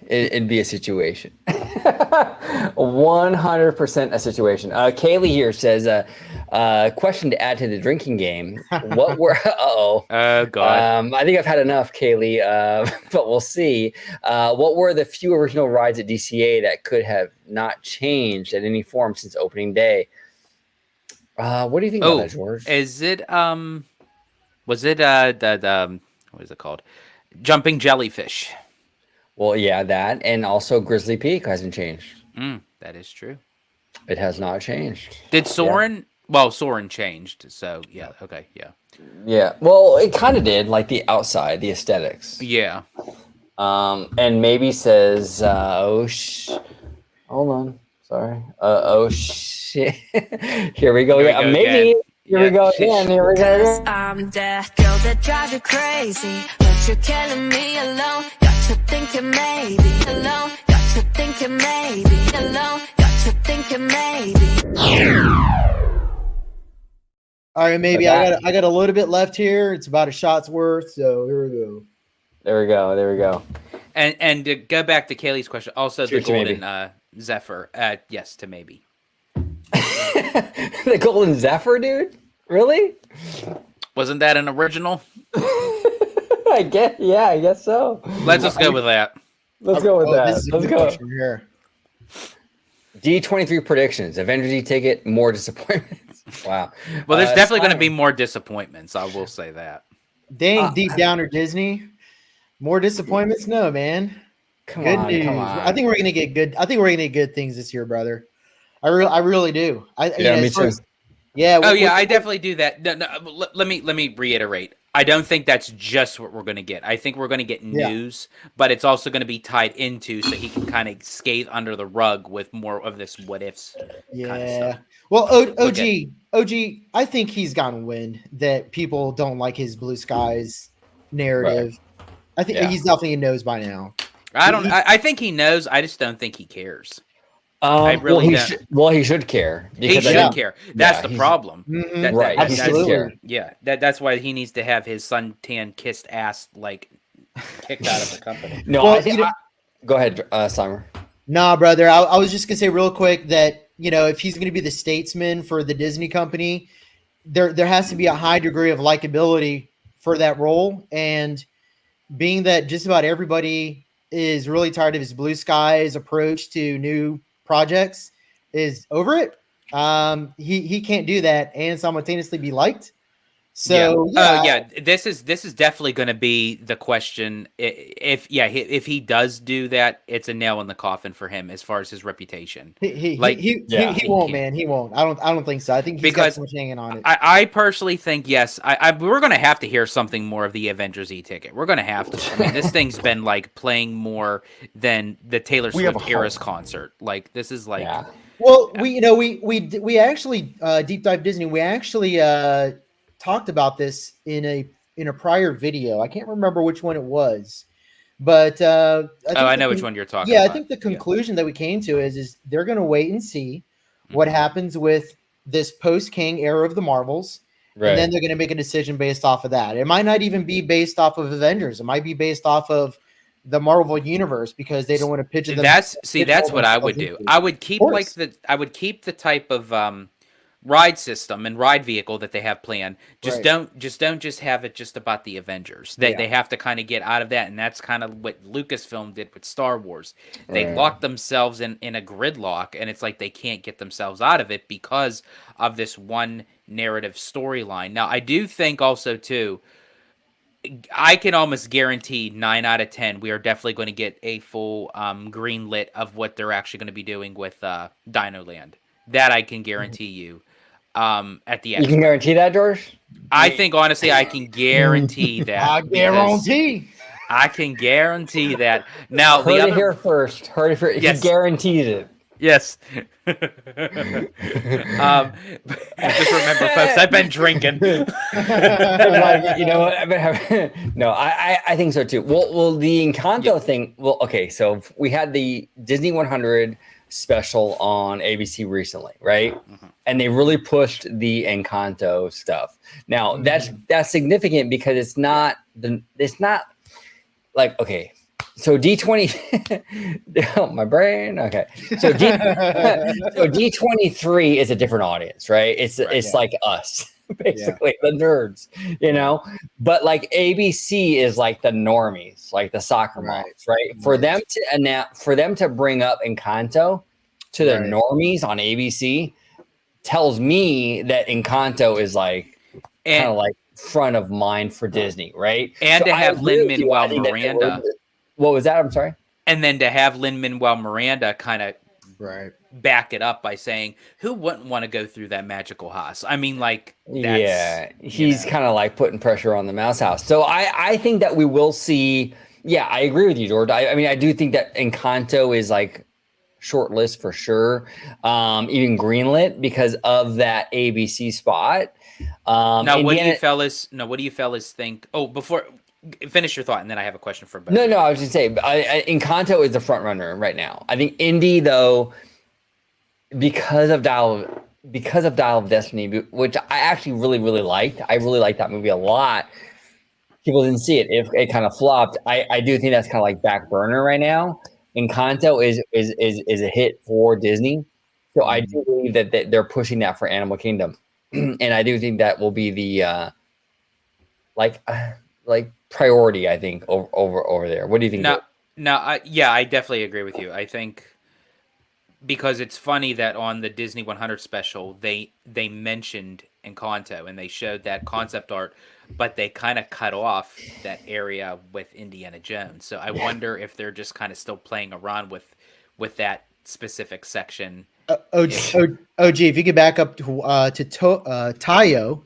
It'd be a situation. 100% a situation. Kaylee here says, question to add to the drinking game. What were... Oh, God. I think I've had enough, Kaylee, but we'll see. What were the few original rides at DCA that could have not changed at any form since opening day? What do you think about that, George? Is it... Was it... what is it called? Jumping Jellyfish. Well, yeah, that, and also Grizzly Peak hasn't changed. That is true. It has not changed. Did Soarin'? Yeah. Well, Soarin' changed, so yeah, okay, yeah. Yeah, well, it kind of did, like the outside, the aesthetics. Yeah. And maybe says, hold on, Sorry. Oh shit. Here we go. Here we Yeah, go maybe. again. Here we go again. Here we go Cause again. I'm that girl that drives you crazy, but you're killing me alone. Got you thinking maybe alone. Got you thinking maybe alone. Got you thinking maybe. All right, maybe I got a little bit left here. It's about a shot's worth, so here we go. There we go. There we go. And to go back to Kaylee's question, also Cheers the to maybe. golden Zephyr. Yes to maybe. The golden Zephyr, dude. Really? Wasn't that an original? I guess so. Let's just go with that. Let's go with This that. is a Let's good go. question here. D23 predictions. Avengers E-ticket, more disappointments. Wow. Well, there's definitely going to Simon. be more disappointments. I will say that. Dang, deep downer Disney. More disappointments? No, man. Come Good on, news. come on. I think we're gonna get good. I think we're gonna get good things this year, brother. I really do. Yeah, me too. Yeah. Oh yeah, I definitely do that. No, let me reiterate. I don't think that's just what we're going to get. I think we're going to get news, but it's also going to be tied into so he can kind of skate under the rug with more of this what ifs. Yeah. Kind of stuff. Well, OG, I think he's gotten wind that people don't like his blue skies narrative. I think he's definitely knows by now. I think he knows. I just don't think he cares. I really don't. He should care. He should care. That's the problem. Mhm. Right. Absolutely. That's why he needs to have his suntan kissed ass like kicked out of the company. No, Well, I think. Go ahead, Summer. Nah, brother. I was just gonna say real quick that if he's gonna be the statesman for the Disney company, there has to be a high degree of likability for that role. And being that just about everybody is really tired of his blue skies approach to new projects, is over it. He can't do that and simultaneously be liked. So this is definitely going to be the question. If he does do that, it's a nail in the coffin for him as far as his reputation. He He won't, can't. man. He won't. I don't think so. I think he's got so much hanging on it. I personally think yes. We're going to have to hear something more of the Avengers E-ticket. We're going to have to. I mean, this thing's been like playing more than the Taylor Swift Eras concert. Like this is like. Yeah. Well, we actually deep dive Disney. We actually talked about this in a prior video. I can't remember which one it was, but I know which one you're talking about. I think the conclusion that we came to is they're going to wait and see what happens with this post-King era of the Marvels, and then they're going to make a decision based off of that. It might not even be based off of Avengers. It might be based off of the Marvel universe because they don't want to pitch them. That's what I would do. I would keep the type of ride system and ride vehicle that they have planned. Don't have it just about the Avengers. They have to kind of get out of that, and that's kind of what Lucasfilm did with Star Wars. They locked themselves in a gridlock, and it's like they can't get themselves out of it because of this one narrative storyline. Now, I do think also too, I can almost guarantee 9 out of 10 we are definitely going to get a full green lit of what they're actually going to be doing with Dino Land. That I can guarantee you. At the end, You can guarantee that, George? I think honestly, I can guarantee that. I can guarantee that. Now Heard it here first. Yes. He guaranteed it. Yes. Just remember, folks, I've been drinking. No, I think so too. Well, the Encanto thing. Well, okay, so we had the Disney 100 special on ABC recently, right? And they really pushed the Encanto stuff. Now that's significant because it's not like, okay, so D20 my brain. Okay. So D23 is a different audience, right? It's like us, basically, the nerds, but like ABC is like the normies, like the soccer moms, right? For them to bring up Encanto to the normies on ABC tells me that Encanto is like kind of like front of mind for Disney, right? And so to have Lin-Manuel Miranda. What was that? I'm sorry. And then to have Lin-Manuel Miranda kind of back it up by saying, who wouldn't want to go through that magical house? I mean, like, he's kind of like putting pressure on the mouse house. So I think that we will see. Yeah, I agree with you, George. I mean, I do think that Encanto is like short list for sure. Even greenlit because of that ABC spot. Now, what do you fellas think? Oh, before finish your thought, and then I have a question for both. No, I was just saying, Encanto is the front runner right now. I think Indy, though, because of Dial of Destiny, which I actually really, really liked. I really liked that movie a lot. People didn't see it. It kind of flopped. I do think that's kind of like back burner right now. Encanto is a hit for Disney. So I do believe that they're pushing that for Animal Kingdom. And I do think that will be the like priority, I think, over there. What do you think? I definitely agree with you. I think because it's funny that on the Disney 100 special, they mentioned Encanto and they showed that concept art, but they kind of cut off that area with Indiana Jones. So I wonder if they're just kind of still playing around with that specific section. OG, if you could back up to Tayo.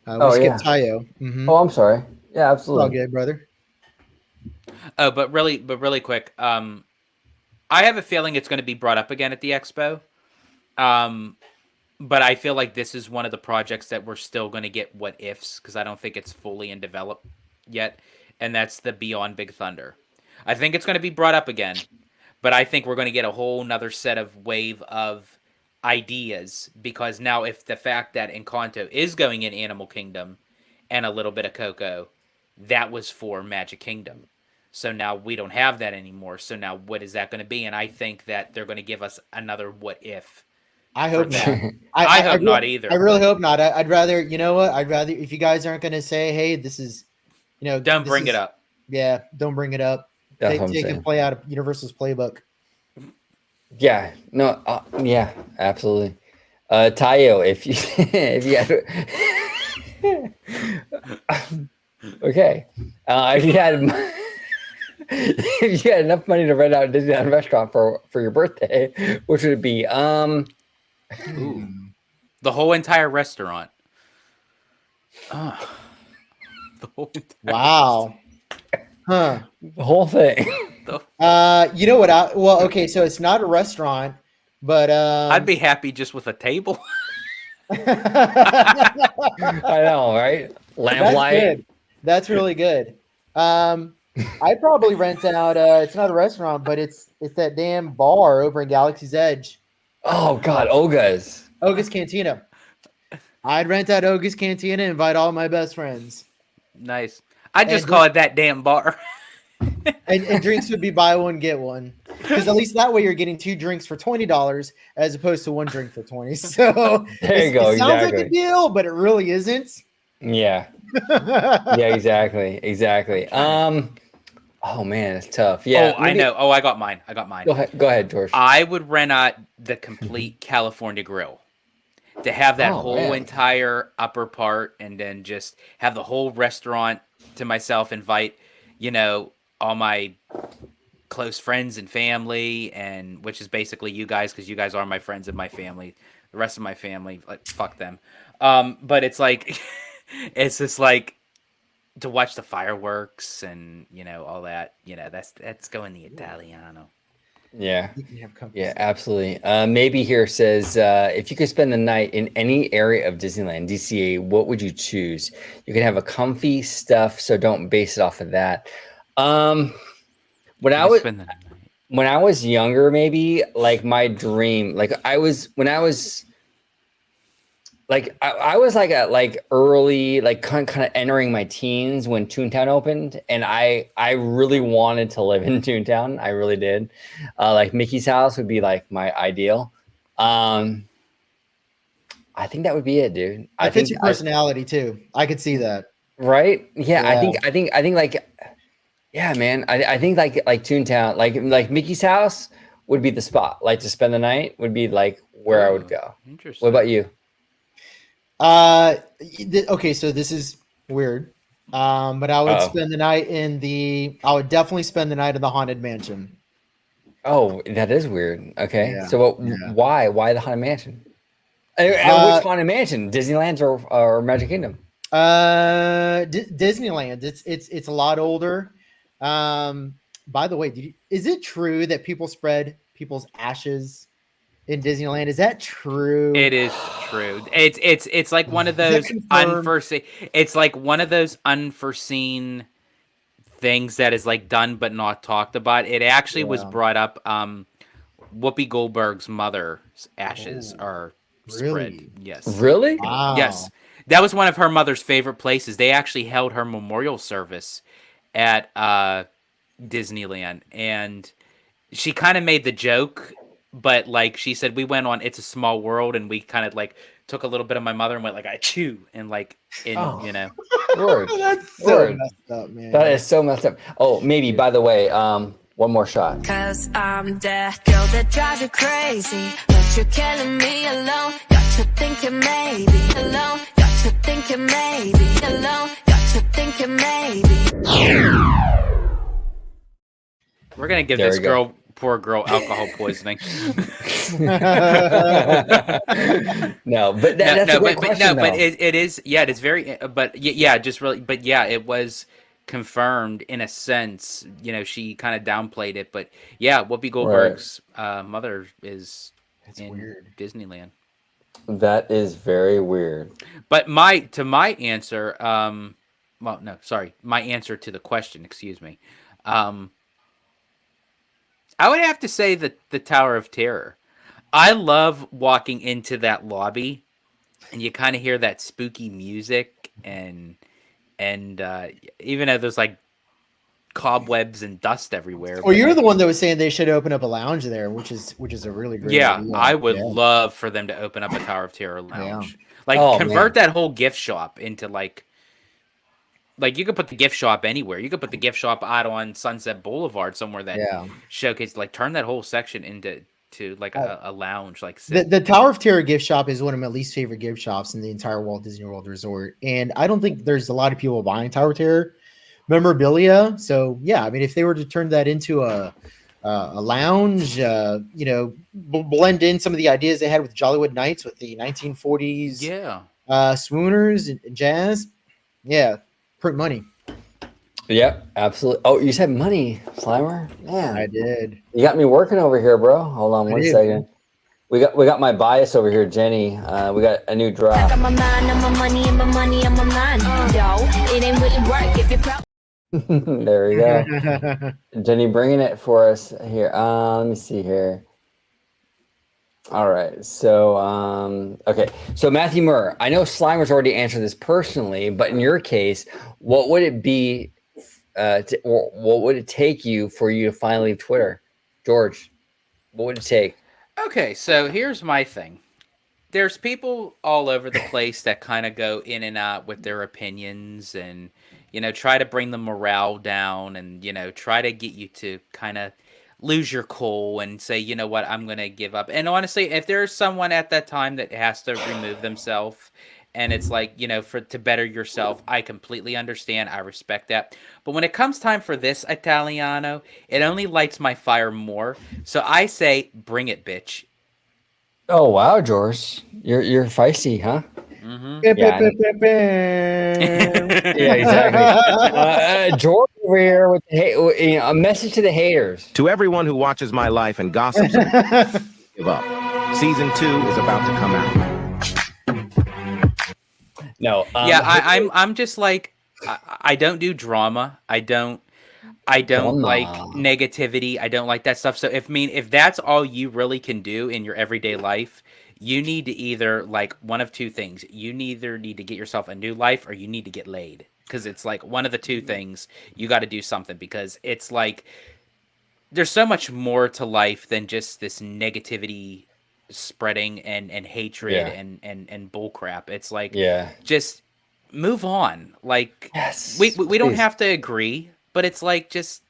We skipped Tayo. Oh, I'm sorry. Yeah, absolutely. All good, brother. Oh, but really quick. I have a feeling it's going to be brought up again at the expo. But I feel like this is one of the projects that we're still going to get what ifs because I don't think it's fully in develop yet. And that's the Beyond Big Thunder. I think it's going to be brought up again, but I think we're going to get a whole nother set of wave of ideas because now if the fact that Encanto is going in Animal Kingdom and a little bit of Coco, that was for Magic Kingdom. So now we don't have that anymore. So now what is that going to be? And I think that they're going to give us another what if. I hope not. I hope not either. I really hope not. I'd rather, if you guys aren't going to say, hey, this is, don't bring it up. Yeah, don't bring it up. Take and play out of Universal's playbook. Yeah, no, yeah, absolutely. Tayo, if you okay, if you had enough money to rent out a Disneyland restaurant for your birthday, which would it be? The whole entire restaurant. Wow. Huh. The whole thing. You know what? Okay, so it's not a restaurant, but I'd be happy just with a table. I know, right? Lamplight. That's really good. I'd probably rent out. It's not a restaurant, but it's that damn bar over in Galaxy's Edge. Oh God, Oga's Cantina. I'd rent out Oga's Cantina and invite all my best friends. Nice. I just call it that damn bar. and drinks would be buy one get one, because at least that way you're getting 2 drinks for $20 as opposed to 1 drink for $20. So there you go. It sounds like a deal, but it really isn't. Yeah. Yeah. Exactly. Oh man, it's tough. Yeah. I know. Oh, I got mine. Go ahead, George. I would rent out the complete California Grill to have that whole entire upper part, and then just have the whole restaurant to myself. Invite, all my close friends and family, and which is basically you guys, because you guys are my friends and my family. The rest of my family, like, fuck them. But it's like, it's just like to watch the fireworks and all that. That's going the Italiano. Yeah, absolutely. Maybe here says, if you could spend the night in any area of Disneyland, DCA, what would you choose? You can have a comfy stuff, so don't base it off of that. When I was younger, maybe like my dream, I was early, kind of entering my teens when Toontown opened, and I really wanted to live in Toontown. I really did. Mickey's house would be like my ideal. I think that would be it, dude. I think your personality too. I could see that. Right? Yeah. I think yeah, man. I think like Toontown, like Mickey's house would be the spot. Like to spend the night would be like where I would go. Interesting. What about you? Okay, so this is weird. But I would spend the night I would definitely spend the night in the Haunted Mansion. Oh, that is weird. Okay. Yeah. So why the Haunted Mansion? Which Haunted Mansion? Disneyland or Magic Kingdom? Disneyland. It's a lot older. By the way, is it true that people spread people's ashes in Disneyland. Is that true? It is true. It's like one of those unforeseen. It's like one of those unforeseen things that is like done but not talked about. It actually was brought up. Whoopi Goldberg's mother's ashes are spread. Yes. Really? Wow. Yes. That was one of her mother's favorite places. They actually held her memorial service at Disneyland, and she kind of made the joke, but like she said, we went on It's a Small World, and we kind of like took a little bit of my mother and went like, I chew, and like you know. Word. That's so messed up, man. That is so messed up. Oh, maybe by the way, one more shot. Cause I'm that girl that drives you crazy, but you're killing me alone. Got you thinking maybe alone. Got you thinking maybe alone. Got you thinking maybe. We're gonna give There this we go. poor girl, alcohol poisoning. No, but that's a great question, but though. it is, yeah, it is very, but yeah, just really, but yeah, it was confirmed in a sense. You know, she kind of downplayed it, but yeah, Whoopi Goldberg's mother is in weird. Disneyland. That is very weird. But my answer, my answer to the question, excuse me, I would have to say that the Tower of Terror. I love walking into that lobby, and you kind of hear that spooky music, and even though there's like cobwebs and dust everywhere. Well, you're the one that was saying they should open up a lounge there, which is a really great idea. I would love for them to open up a Tower of Terror lounge. Yeah. Like convert that whole gift shop into like you could put the gift shop anywhere. You could put the gift shop out on Sunset Boulevard somewhere that showcase, like turn that whole section into like a lounge. Like the Tower of Terror gift shop is one of my least favorite gift shops in the entire Walt Disney World Resort, and I don't think there's a lot of people buying Tower of Terror memorabilia. So yeah, I mean, if they were to turn that into a lounge, blend in some of the ideas they had with Jollywood Nights with the 1940s, swooners and jazz, print money. Yep, absolutely. Oh, you said money, Slimer? Man, I did. You got me working over here, bro. Hold on one second. We got my bias over here, Jenny. We got a new drop. I got my mind on my money and my money on my mind. Yo, it ain't really work if you're proud. There we go. Jenny bringing it for us here. Let me see here. All right. So, okay. So Matthew Murr, I know Slimer's already answered this personally, but in your case, what would it be, what would it take for you to finally leave Twitter? George, what would it take? Okay, so here's my thing. There's people all over the place that kind of go in and out with their opinions and, try to bring the morale down and, try to get you to kind of lose your cool and say, you know what, I'm going to give up. And honestly, if there's someone at that time that has to remove themselves and it's like, to better yourself, I completely understand. I respect that. But when it comes time for this Italiano, it only lights my fire more. So I say, bring it, bitch. Oh, wow, George. You're feisty, huh? Mm-hmm. Yeah, exactly. George over here with a message to the haters. To everyone who watches my life and gossips, give up. Season 2 is about to come out. No. I'm just like, I don't do drama. I don't like negativity. I don't like that stuff. So if that's all you really can do in your everyday life, you need to either like one of two things. You either need to get yourself a new life or you need to get laid. Because it's like one of the two things. You got to do something because it's like there's so much more to life than just this negativity spreading and hatred and bullcrap. It's like just move on. Like we don't have to agree, but it's like just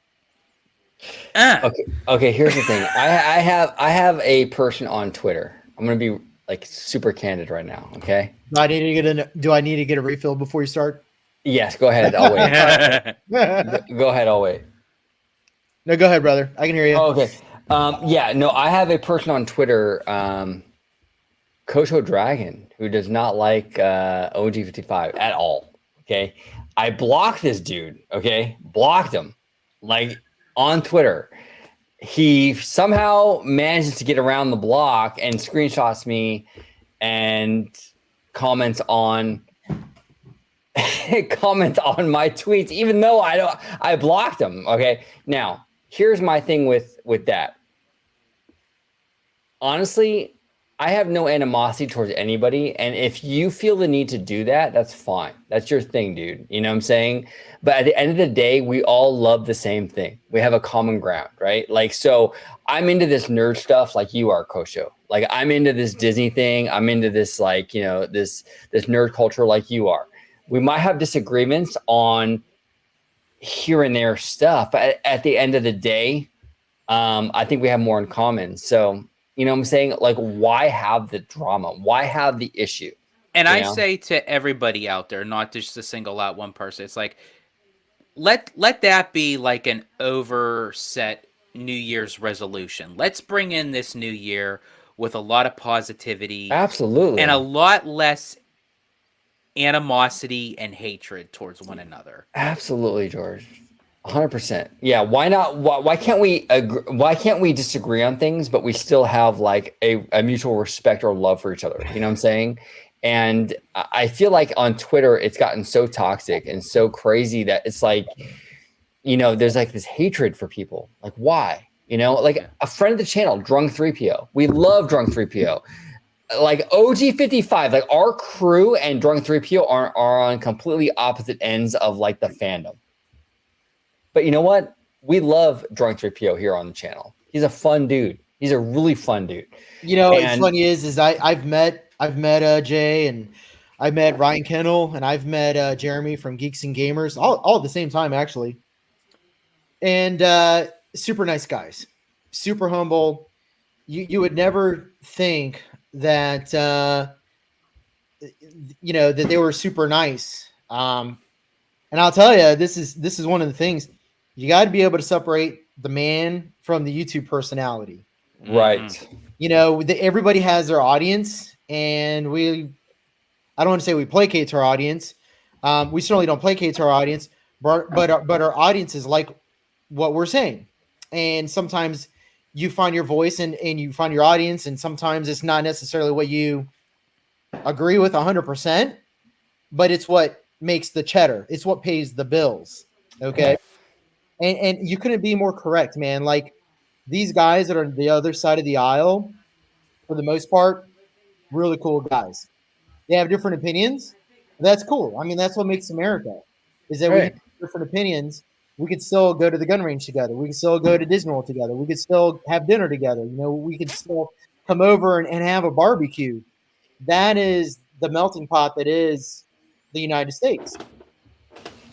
Okay, here's the thing. I have a person on Twitter. I'm gonna be like super candid right now, okay? Do I need to get a refill before you start? Yes, go ahead. I'll wait. Go ahead, I'll wait. No, go ahead, brother. I can hear you. Oh, okay. I have a person on Twitter, Kocho Dragon, who does not like OG55 at all. Okay. I blocked this dude, okay? Blocked him, like on Twitter. he somehow manages to get around the block and screenshots me and comments on my tweets, even though I blocked him. Okay. Now, here's my thing with that. Honestly, I have no animosity towards anybody. And if you feel the need to do that, that's fine. That's your thing, dude. You know what I'm saying? But at the end of the day, we all love the same thing. We have a common ground, right? Like, so I'm into this nerd stuff like you are, Kosho. Like, I'm into this Disney thing. I'm into this, like, you know, this nerd culture like you are. We might have disagreements on here and there stuff, but at the end of the day, I think we have more in common. So, you know what I'm saying? Like, why have the drama? Why have the issue? And I say to everybody out there, not just to single out one person, it's like, let that be like an overset New Year's resolution. Let's bring in this new year with a lot of positivity. Absolutely. And a lot less animosity and hatred towards one another. Absolutely, George. 100%. Yeah. Why not? Why can't we agree? Why can't we disagree on things, but we still have like a mutual respect or love for each other? You know what I'm saying? And I feel like on Twitter, it's gotten so toxic and so crazy that it's like, you know, there's like this hatred for people. Like, why? You know, like a friend of the channel, Drunk 3PO. We love Drunk 3PO. Like OG55, like our crew and Drunk 3PO are on completely opposite ends of like the fandom. But you know what? We love Drunk 3PO here on the channel. He's a fun dude. He's a really fun dude. You know, what's funny is I've met Jay, and I've met Ryan Kennel, and I've met Jeremy from Geeks and Gamers, all at the same time, actually. And super nice guys, super humble. You would never think that you know, that they were super nice. And I'll tell you, this is one of the things. You got to be able to separate the man from the YouTube personality. Right. You know, everybody has their audience, and I don't want to say we placate to our audience. We certainly don't placate to our audience, but our audience is like what we're saying. And sometimes you find your voice and you find your audience, and sometimes it's not necessarily what you agree with 100%, but it's what makes the cheddar. It's what pays the bills. Okay. And you couldn't be more correct, man. Like, these guys that are on the other side of the aisle, for the most part, really cool guys. They have different opinions. That's cool. I mean, that's what makes America, is that we have different opinions. We could still go to the gun range together. We could still go to Disney World together. We could still have dinner together. You know, we could still come over and have a barbecue. That is the melting pot that is the United States.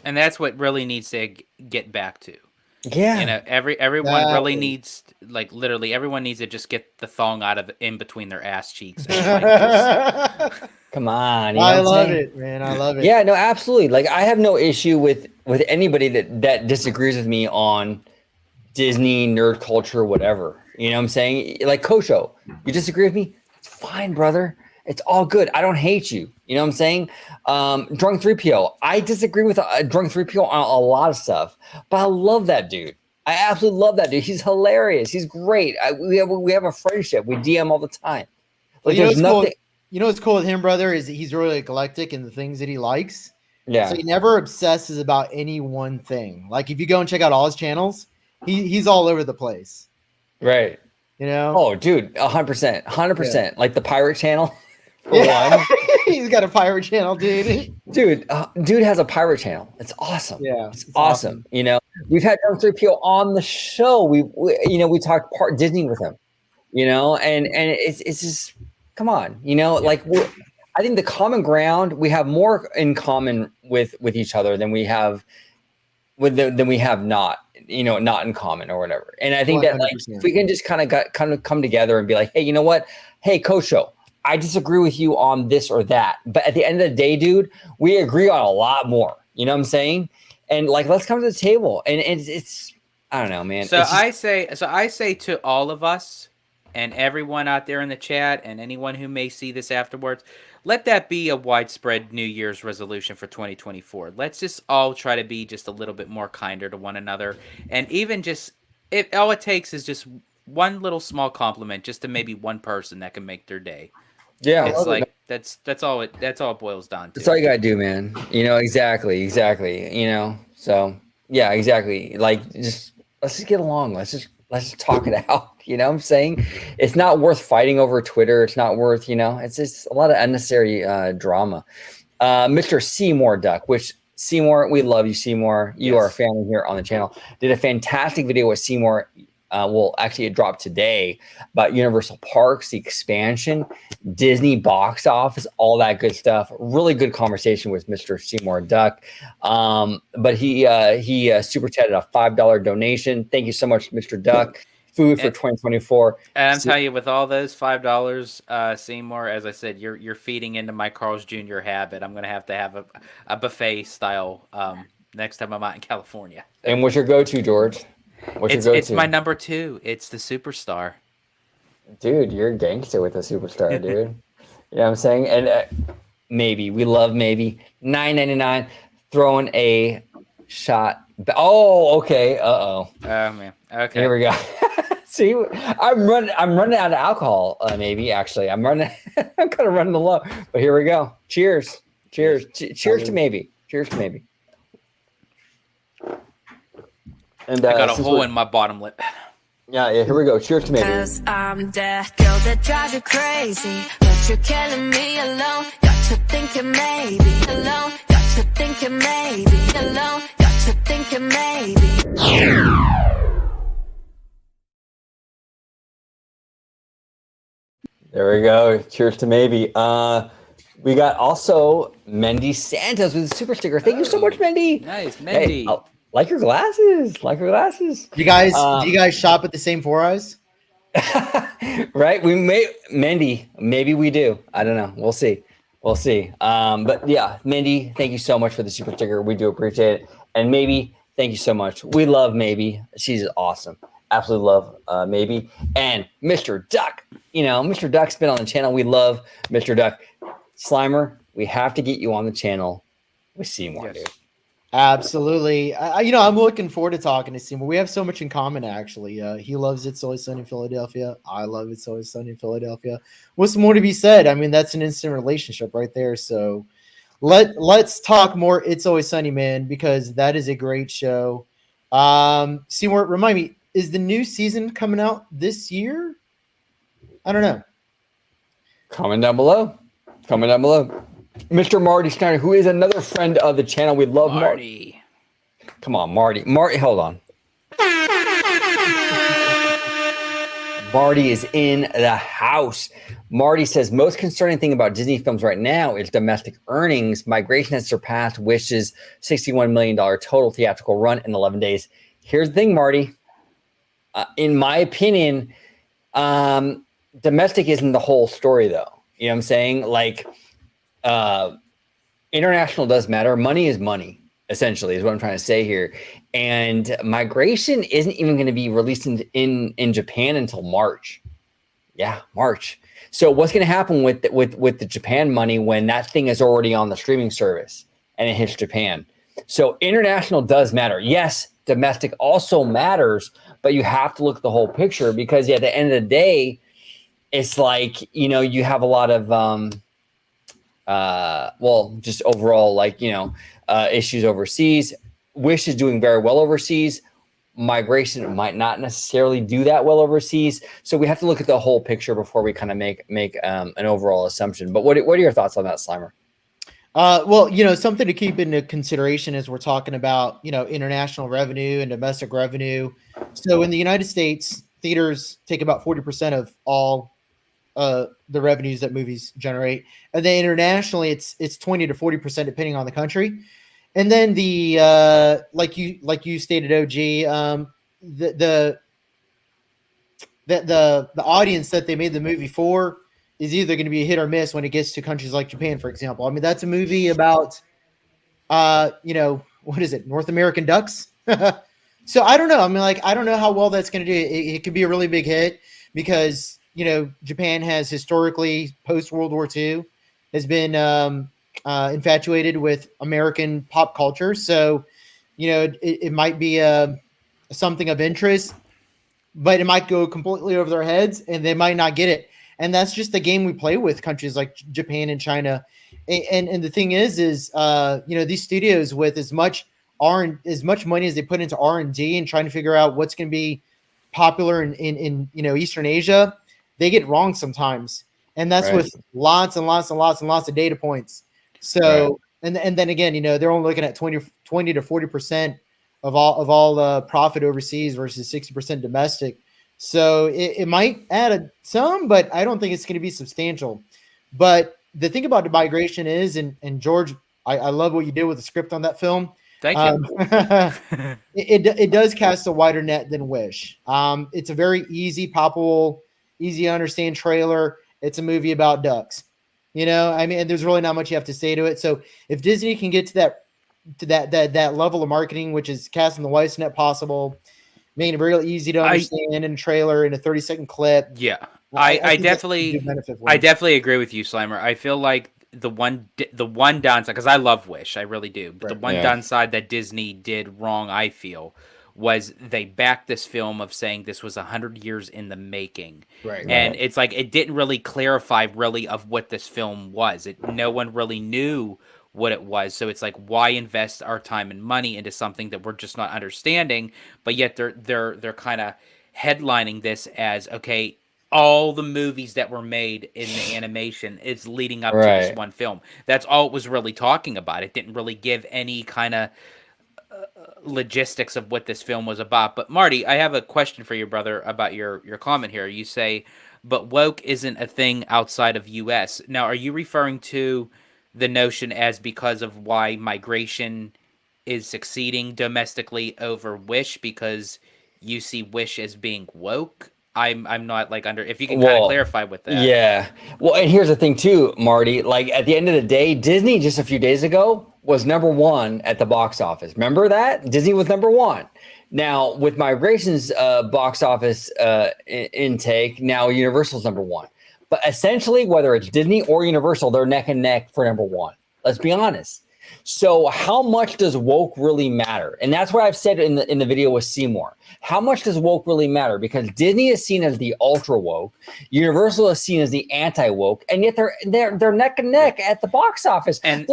And that's what really needs to get back to. Yeah. You know, everyone really needs, like, literally everyone needs to just get the thong out of in between their ass cheeks. And, like, come on. You know I love it, man. I love it. Yeah, no, absolutely. Like, I have no issue with anybody that disagrees with me on Disney, nerd culture, whatever. You know what I'm saying? Like, Kosho, you disagree with me? It's fine, brother. It's all good. I don't hate you. You know what I'm saying? Drunk 3PO. I disagree with Drunk 3PO on a lot of stuff, but I love that dude. I absolutely love that dude. He's hilarious. He's great. We have a friendship. We DM all the time. Like, well, there's nothing. You know what's cool with him, brother, is that he's really eclectic in the things that he likes. Yeah. So he never obsesses about any one thing. Like, if you go and check out all his channels, he's all over the place. Right. You know? Oh, dude, 100%. 100%. Yeah. Like the pirate channel. Yeah. He's got a pirate channel, dude. Dude has a pirate channel. It's awesome. Yeah. It's awesome. You know, we've had Drunk 3PO on the show. We talked part Disney with him, you know, and it's just, come on, you know, like, I think the common ground, we have more in common with each other than we have than we have not, you know, not in common or whatever. And I think 100%. That, like, if we can just kind of come together and be like, hey, you know what? Hey, Kosho, I disagree with you on this or that, but at the end of the day, dude, we agree on a lot more. You know what I'm saying? And, like, let's come to the table. And it's I don't know, man. So I say to all of us and everyone out there in the chat and anyone who may see this afterwards, let that be a widespread New Year's resolution for 2024. Let's just all try to be just a little bit more kinder to one another, and even just all it takes is just one little small compliment, just to maybe one person that can make their day. Yeah, It's like that's all it boils down to. that's all you gotta do, man. Exactly. So yeah, exactly. Like, let's just get along. Let's just talk it out. You know what I'm saying? It's not worth fighting over Twitter. It's not worth, it's just a lot of unnecessary drama. Mr. Seymour Duck, which Seymour, we love you, Seymour. You are a family here on the channel. Did a fantastic video with Seymour. It dropped today about Universal Parks, the expansion, Disney box office, all that good stuff. Really good conversation with Mr. Seymour Duck. But he super chatted a $5 donation. Thank you so much, Mr. Duck. Food for 2024. And I'm telling you, with all those $5, Seymour, as I said, you're feeding into my Carl's Jr. habit. I'm gonna have to have a buffet style next time I'm out in California. And what's your go-to, George? It's my number 2. It's the Superstar. Dude, you're a gangster with a Superstar, dude. You know what I'm saying? And maybe we love maybe $9.99. Throwing a shot. Oh, okay. Oh man. Okay. Here we go. See, I'm running out of alcohol. Maybe actually, I'm kind of running low. But here we go. Cheers. Cheers to maybe. Cheers to maybe. And I got a hole in my bottom lip. Yeah, here we go. Cheers to maybe. 'Cause I'm that girl that drives you crazy, but you're killing me alone. Got you thinking maybe alone. Got you thinking maybe alone. Got you thinking maybe. There we go. Cheers to maybe. We got also Mendy Santos with a super sticker. Thank you so much, Mendy. Nice, Mendy. Hey, like your glasses. Do you guys shop at the same Four Eyes? Right? Mendy. Maybe we do. I don't know. We'll see. But yeah, Mindy, thank you so much for the super sticker. We do appreciate it. And maybe, thank you so much. We love Maybe. She's awesome. Absolutely love Maybe. And Mr. Duck. Mr. Duck's been on the channel. We love Mr. Duck. Slimer, we have to get you on the channel with Seymour, dude. Absolutely. I'm looking forward to talking to Seymour. We have so much in common, actually. He loves It's Always Sunny in Philadelphia. I love It's Always Sunny in Philadelphia. What's more to be said? I mean, that's an instant relationship right there. So let's talk more It's Always Sunny, man, because that is a great show. Seymour, remind me, is the new season coming out this year? I don't know. Comment down below. Mr. Marty Schneider, who is another friend of the channel. We love Marty. Come on, Marty. Hold on. Marty is in the house. Marty says, most concerning thing about Disney films right now is domestic earnings. Migration has surpassed Wish's $61 million total theatrical run in 11 days. Here's the thing, Marty. In my opinion, domestic isn't the whole story, though. You know what I'm saying? Like, international does matter. Money is money, essentially, is what I'm trying to say here. And migration isn't even going to be released in Japan until March. Yeah, March. So what's going to happen with the Japan money when that thing is already on the streaming service and it hits Japan? So international does matter. Yes, domestic also matters, but you have to look at the whole picture, because at the end of the day, it's like, you have a lot of just overall, issues overseas. Wish is doing very well overseas. Migration might not necessarily do that well overseas. So we have to look at the whole picture before we kind of make an overall assumption. But what are your thoughts on that, Slimer? Something to keep into consideration as we're talking about, international revenue and domestic revenue. So in the United States, theaters take about 40% of all the revenues that movies generate, and then internationally it's 20 to 40% depending on the country. And then the like you stated, OG, the audience that they made the movie for is either going to be a hit or miss when it gets to countries like Japan, for example. I mean, that's a movie about what is it, North American ducks. So I don't know. I mean, I don't know how well that's going to do. It could be a really big hit because Japan has historically, post World War II, has been infatuated with American pop culture. So, it might be something of interest. but it might go completely over their heads and they might not get it. And that's just the game we play with countries like Japan and China. And the thing is these studios with as much money as they put into R&D and trying to figure out what's going to be popular in Eastern Asia, they get wrong sometimes. And that's with lots and lots and lots and lots of data points. So, and then again, they're only looking at 20 to 40% of all profit overseas versus 60% domestic. So it might add some, but I don't think it's going to be substantial. But the thing about the migration is, and George, I love what you did with the script on that film. Thank you. It does cast a wider net than Wish. It's a very easy, poppable, easy to understand trailer. It's a movie about ducks. There's really not much you have to say to it. So if Disney can get to that level of marketing, which is casting the widest net possible, making it very easy to understand in a trailer in a 30-second clip. Yeah, I definitely agree with you, Slimer. I feel like the one downside, because I love Wish, I really do. But the one downside that Disney did wrong, I feel, was they backed this film of saying this was 100 years in the making. And it's like it didn't really clarify really of what this film was. No one really knew what it was. So it's like, why invest our time and money into something that we're just not understanding? But yet they're kind of headlining this as, okay, all the movies that were made in the animation is leading up to this one film. That's all it was really talking about. It didn't really give any kind of logistics of what this film was about. But Marty, I have a question for you, brother, about your comment here. You say, but woke isn't a thing outside of US. Now, are you referring to the notion as because of why migration is succeeding domestically over Wish, because you see Wish as being woke? I'm not like under, if you can kind of clarify with that. Yeah. Well, and here's the thing too, Marty, like at the end of the day, Disney just a few days ago was #1 at the box office. Remember that? Disney was #1. Now with migration's box office intake, now Universal's #1. But essentially, whether it's Disney or Universal, they're neck and neck for #1. Let's be honest. So how much does woke really matter? And that's what I've said in the video with Seymour. How much does woke really matter? Because Disney is seen as the ultra woke, Universal is seen as the anti woke, and yet they're neck and neck at the box office, and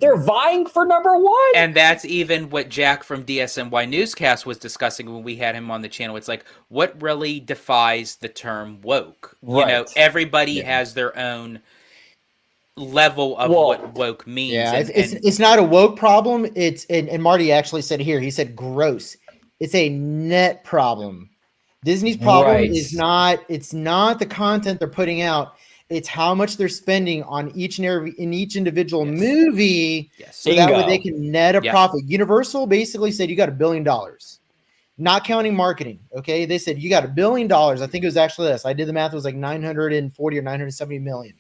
they're vying for #1. And that's even what Jack from DSNY Newscast was discussing when we had him on the channel. It's like, what really defies the term woke? Everybody has their own level of what woke means. Yeah, it's not a woke problem. And Marty actually said here, he said gross. It's a net problem. Disney's problem is not the content they're putting out. It's how much they're spending on each individual movie, so that way they can net a profit. Universal basically said you got $1 billion, not counting marketing. Okay, they said you got $1 billion. I think it was actually this. I did the math. It was like 940 or 970 million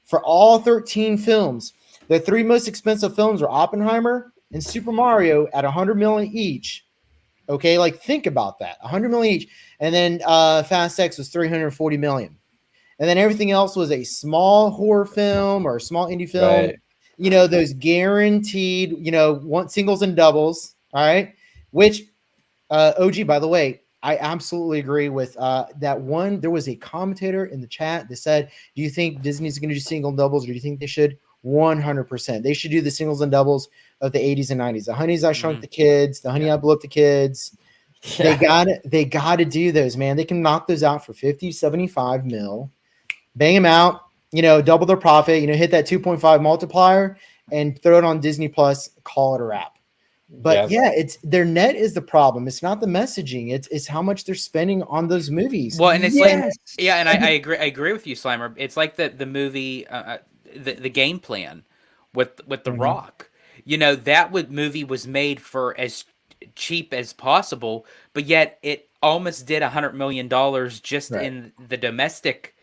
for all 13 films. The 3 most expensive films were Oppenheimer and Super Mario at 100 million each. Okay, like think about that, 100 million each, and then Fast X was 340 million, and then everything else was a small horror film or a small indie film. Those guaranteed, singles and doubles. All right, which OG, by the way, I absolutely agree with that one. There was a commentator in the chat that said, "Do you think Disney's going to do single and doubles, or do you think they should?" 100%. They should do the singles and doubles of the 80s and 90s. The Honeys I Shrunk the Kids, the Honey I Blew Up the Kids. Yeah. They got to do those, man. They can knock those out for 50, 75 mil. Bang them out, double their profit, hit that 2.5 multiplier and throw it on Disney Plus, call it a wrap. But it's their net is the problem. It's not the messaging. It's how much they're spending on those movies. Well, and it's like, and I agree with you, Slimer. It's like the movie, the game plan with the Rock. That movie was made for as cheap as possible, but yet it almost did $100 million just in the domestic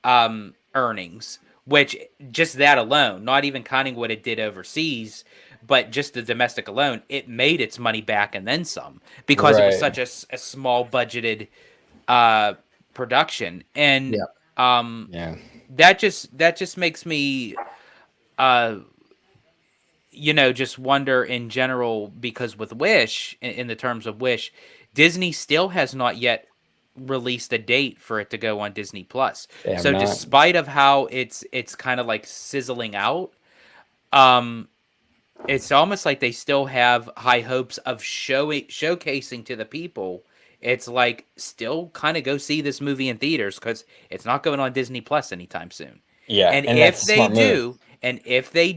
earnings, which just that alone, not even counting what it did overseas, but just the domestic alone, it made its money back and then some, because it was such a small budgeted production. And that just makes me just wonder in general, because with Wish, in the terms of Wish, Disney still has not yet released a date for it to go on Disney Plus. They have So not. despite of how it's kind of like sizzling out, um, it's almost like they still have high hopes of showcasing to the people. It's like still kind of go see this movie in theaters because it's not going on Disney Plus anytime soon. Yeah, And and if that's a they smart move.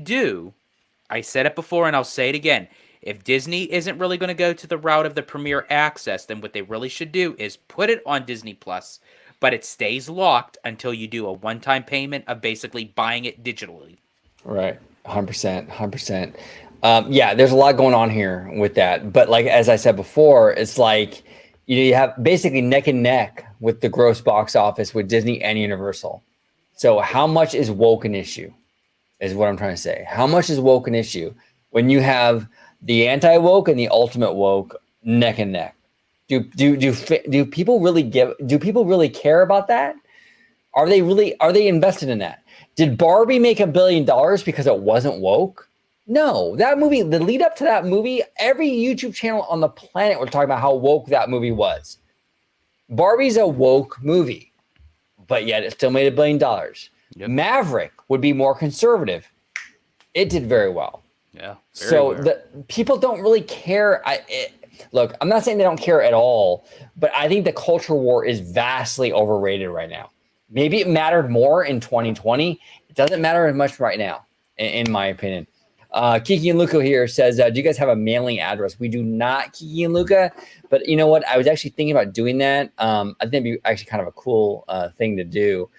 do, I said it before and I'll say it again. If Disney isn't really going to go to the route of the Premier Access, then what they really should do is put it on Disney Plus, but it stays locked until you do a one-time payment of basically buying it digitally. Right. 100%. 100%. Yeah, there's a lot going on here with that. But like, as I said before, it's like, you have basically neck and neck with the gross box office with Disney and Universal. So how much is woke an issue is what I'm trying to say. How much is woke an issue when you have the anti-woke and the ultimate woke neck and neck? Do people really care about that? Are they invested in that? Did Barbie make $1 billion because it wasn't woke? No, that movie, the lead up to that movie, every YouTube channel on the planet was talking about how woke that movie was. Barbie's a woke movie, but yet it still made $1 billion. Yep. Maverick would be more conservative. It did very well. Yeah. The people don't really care. Look, I'm not saying they don't care at all, but I think the culture war is vastly overrated right now. Maybe it mattered more in 2020. It doesn't matter as much right now, in my opinion. Kiki and Luca here says, do you guys have a mailing address? We do not, Kiki and Luca, but you know what? I was actually thinking about doing that. I think it'd be actually kind of a cool thing to do.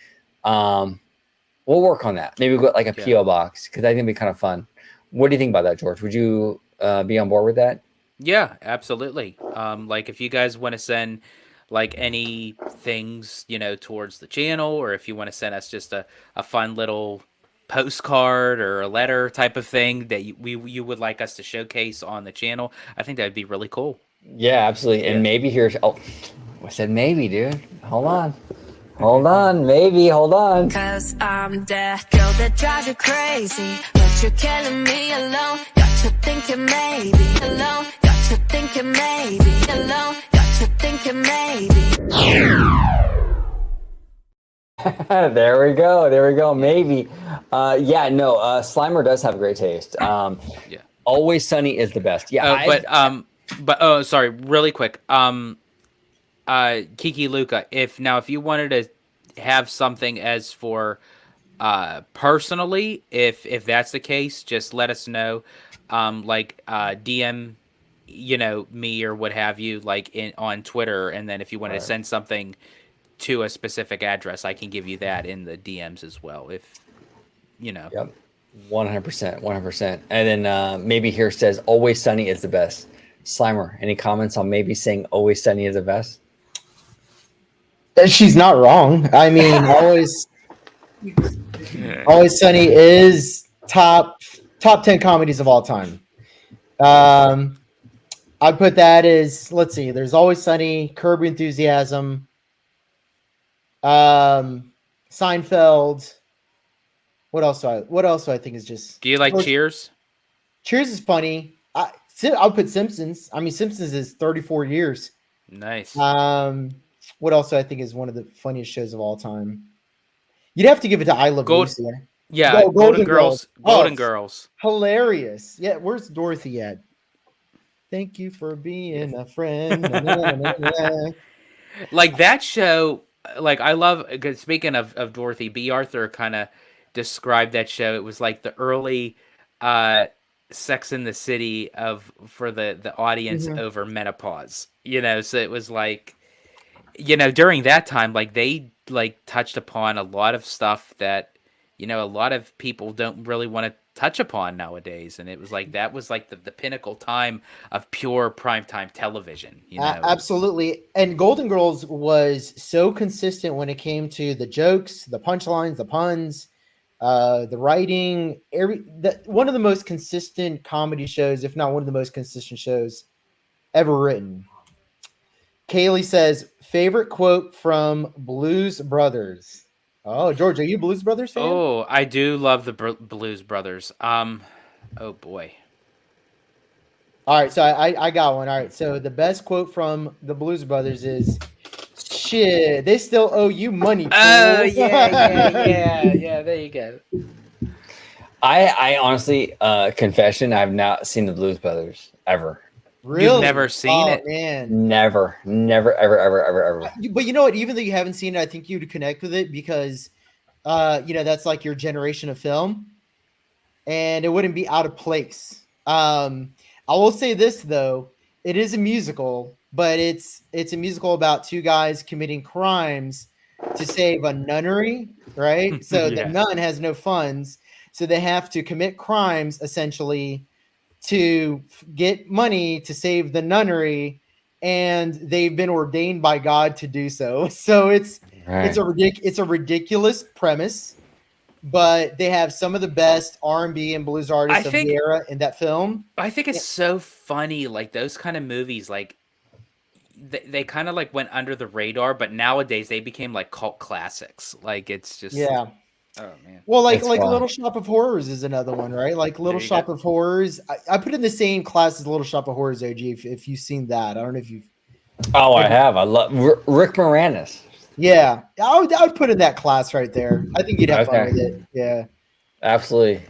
We'll work on that. Maybe we'll get like a P.O. box because I think it'd be kind of fun. What do you think about that, George? Would you be on board with that? Yeah, absolutely. Like if you guys want to send like any things, towards the channel, or if you want to send us just a fun little postcard or a letter type of thing that you would like us to showcase on the channel, I think that'd be really cool. Yeah, absolutely. And maybe here's, I said maybe, dude. Hold on, maybe, hold on. Cause I'm that girl that drives you crazy, but you're killing me alone. Got you thinking maybe alone. Got you thinking maybe alone. Got you thinking maybe. There we go. Maybe. Slimer does have great taste. Yeah. Always Sunny is the best. Yeah. Sorry, really quick. Kiki Luca, if you wanted to have something as for personally, if that's the case, just let us know. DM me or what have you, like on Twitter, and then if you want to send something to a specific address, I can give you that in the DMs as well. If Yep. 100%. And then maybe here says Always Sunny is the best. Slimer, any comments on maybe saying Always Sunny is the best? She's not wrong. I mean, Always Sunny is top 10 comedies of all time. I put that as, let's see, there's Always Sunny, Curb Your Enthusiasm, Seinfeld. What else do I think is just? Do you like Cheers? Cheers is funny. I'll put Simpsons. I mean, Simpsons is 34 years. Nice. What else do I think is one of the funniest shows of all time? You'd have to give it to I Love Lucy. Yeah, Golden Girls. Golden Girls. Hilarious. Yeah, where's Dorothy at? Thank you for being a friend. Like that show, like I love, because speaking of Dorothy, B. Arthur kind of described that show. It was like the early Sex in the City for the audience over menopause. So it was like, during that time, like they like touched upon a lot of stuff that, a lot of people don't really want to touch upon nowadays. And it was like, that was like the pinnacle time of pure primetime television. Absolutely. And Golden Girls was so consistent when it came to the jokes, the punchlines, the puns, the writing, one of the most consistent comedy shows, if not one of the most consistent shows ever written. Kaylee says, favorite quote from Blues Brothers. Oh, George, are you a Blues Brothers fan? Oh, I do love the Blues Brothers. Oh boy. All right, so I got one. All right, so the best quote from the Blues Brothers is, Shit, they still owe you money. Fool. Oh yeah. There you go. I honestly, confession, I've not seen the Blues Brothers ever. Really? You've never seen it? Man. Never, ever. But you know what? Even though you haven't seen it, I think you'd connect with it because, that's like your generation of film, and it wouldn't be out of place. I will say this though, it is a musical, but it's a musical about two guys committing crimes to save a nunnery, right? So the nun has no funds, so they have to commit crimes essentially to get money to save the nunnery, and they've been ordained by God to do so. So it's a ridiculous premise, but they have some of the best R&B and blues artists of the era in that film. I think it's so funny, like those kind of movies, like they kind of like went under the radar, but nowadays they became like cult classics. Like it's just oh man. Well, like Little Shop of Horrors is another one, right? Like Little Shop of Horrors, I put in the same class as Little Shop of Horrors. OG, if you've seen that, I don't know if you've. Oh, I have. I love Rick Moranis. Yeah, I would put in that class right there. I think you'd have fun with it. Yeah, absolutely.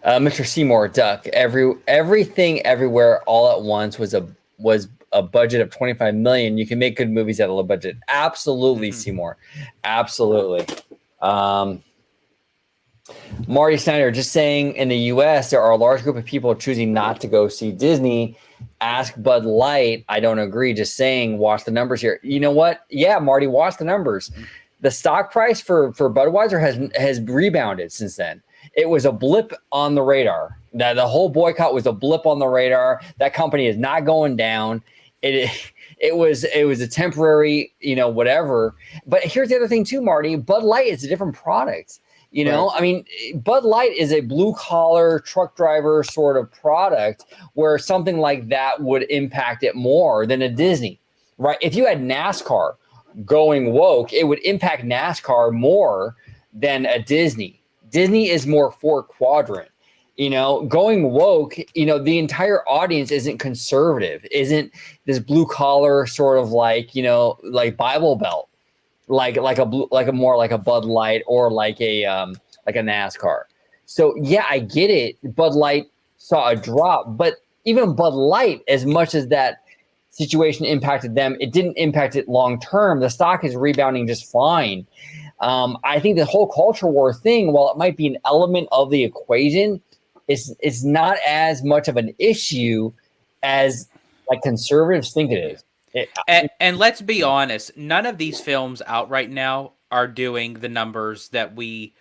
Mr. Seymour Duck. Everything, everywhere, all at once was a budget of 25 million. You can make good movies at a low budget. Absolutely, Seymour. Absolutely. Marty Snyder just saying, in the U.S. there are a large group of people choosing not to go see Disney. Ask Bud Light. I don't agree. Just saying, watch the numbers here. You know what? Yeah, Marty, watch the numbers. The stock price for Budweiser has rebounded since then. It was a blip on the radar. The whole boycott was a blip on the radar. That company is not going down. It was a temporary, whatever. But here's the other thing too, Marty. Bud Light is a different product. Right. I mean, Bud Light is a blue collar truck driver sort of product where something like that would impact it more than a Disney, right? If you had NASCAR going woke, it would impact NASCAR more than a Disney. Disney is more four quadrant. Going woke, the entire audience isn't conservative, isn't this blue collar sort of like Bible Belt, like a more like a Bud Light or like a NASCAR. So yeah, I get it. Bud Light saw a drop, but even Bud Light, as much as that situation impacted them, it didn't impact it long term. The stock is rebounding just fine. I think the whole culture war thing, while it might be an element of the equation, it's not as much of an issue as like conservatives think it is. And let's be honest, none of these films out right now are doing the numbers that we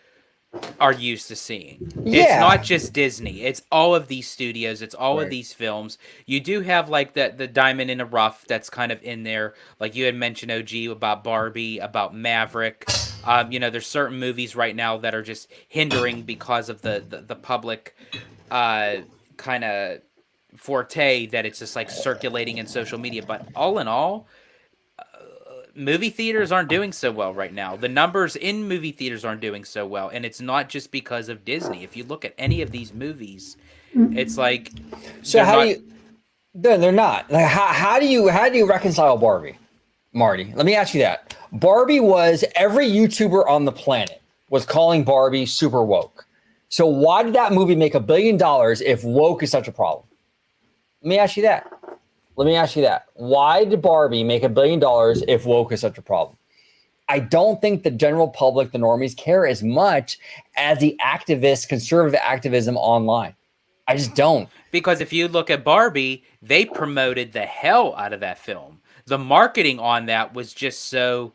are used to seeing. Yeah. It's not just Disney. It's all of these studios. It's all of these films. You do have like the diamond in the rough that's kind of in there. Like you had mentioned, OG, about Barbie, about Maverick. There's certain movies right now that are just hindering because of the public kind of forte that it's just like circulating in social media. But all in all, movie theaters aren't doing so well right now. The numbers in movie theaters aren't doing so well, and it's not just because of Disney. If you look at any of these movies, it's like they're not. Like how do you reconcile Barbie, Marty? Let me ask you that. Barbie was, every YouTuber on the planet was calling Barbie super woke. So why did that movie make $1 billion if woke is such a problem? Let me ask you that. Why did Barbie make $1 billion if woke is such a problem? I don't think the general public, the normies, care as much as the activists, conservative activism online. I just don't. Because if you look at Barbie, they promoted the hell out of that film. The marketing on that was just so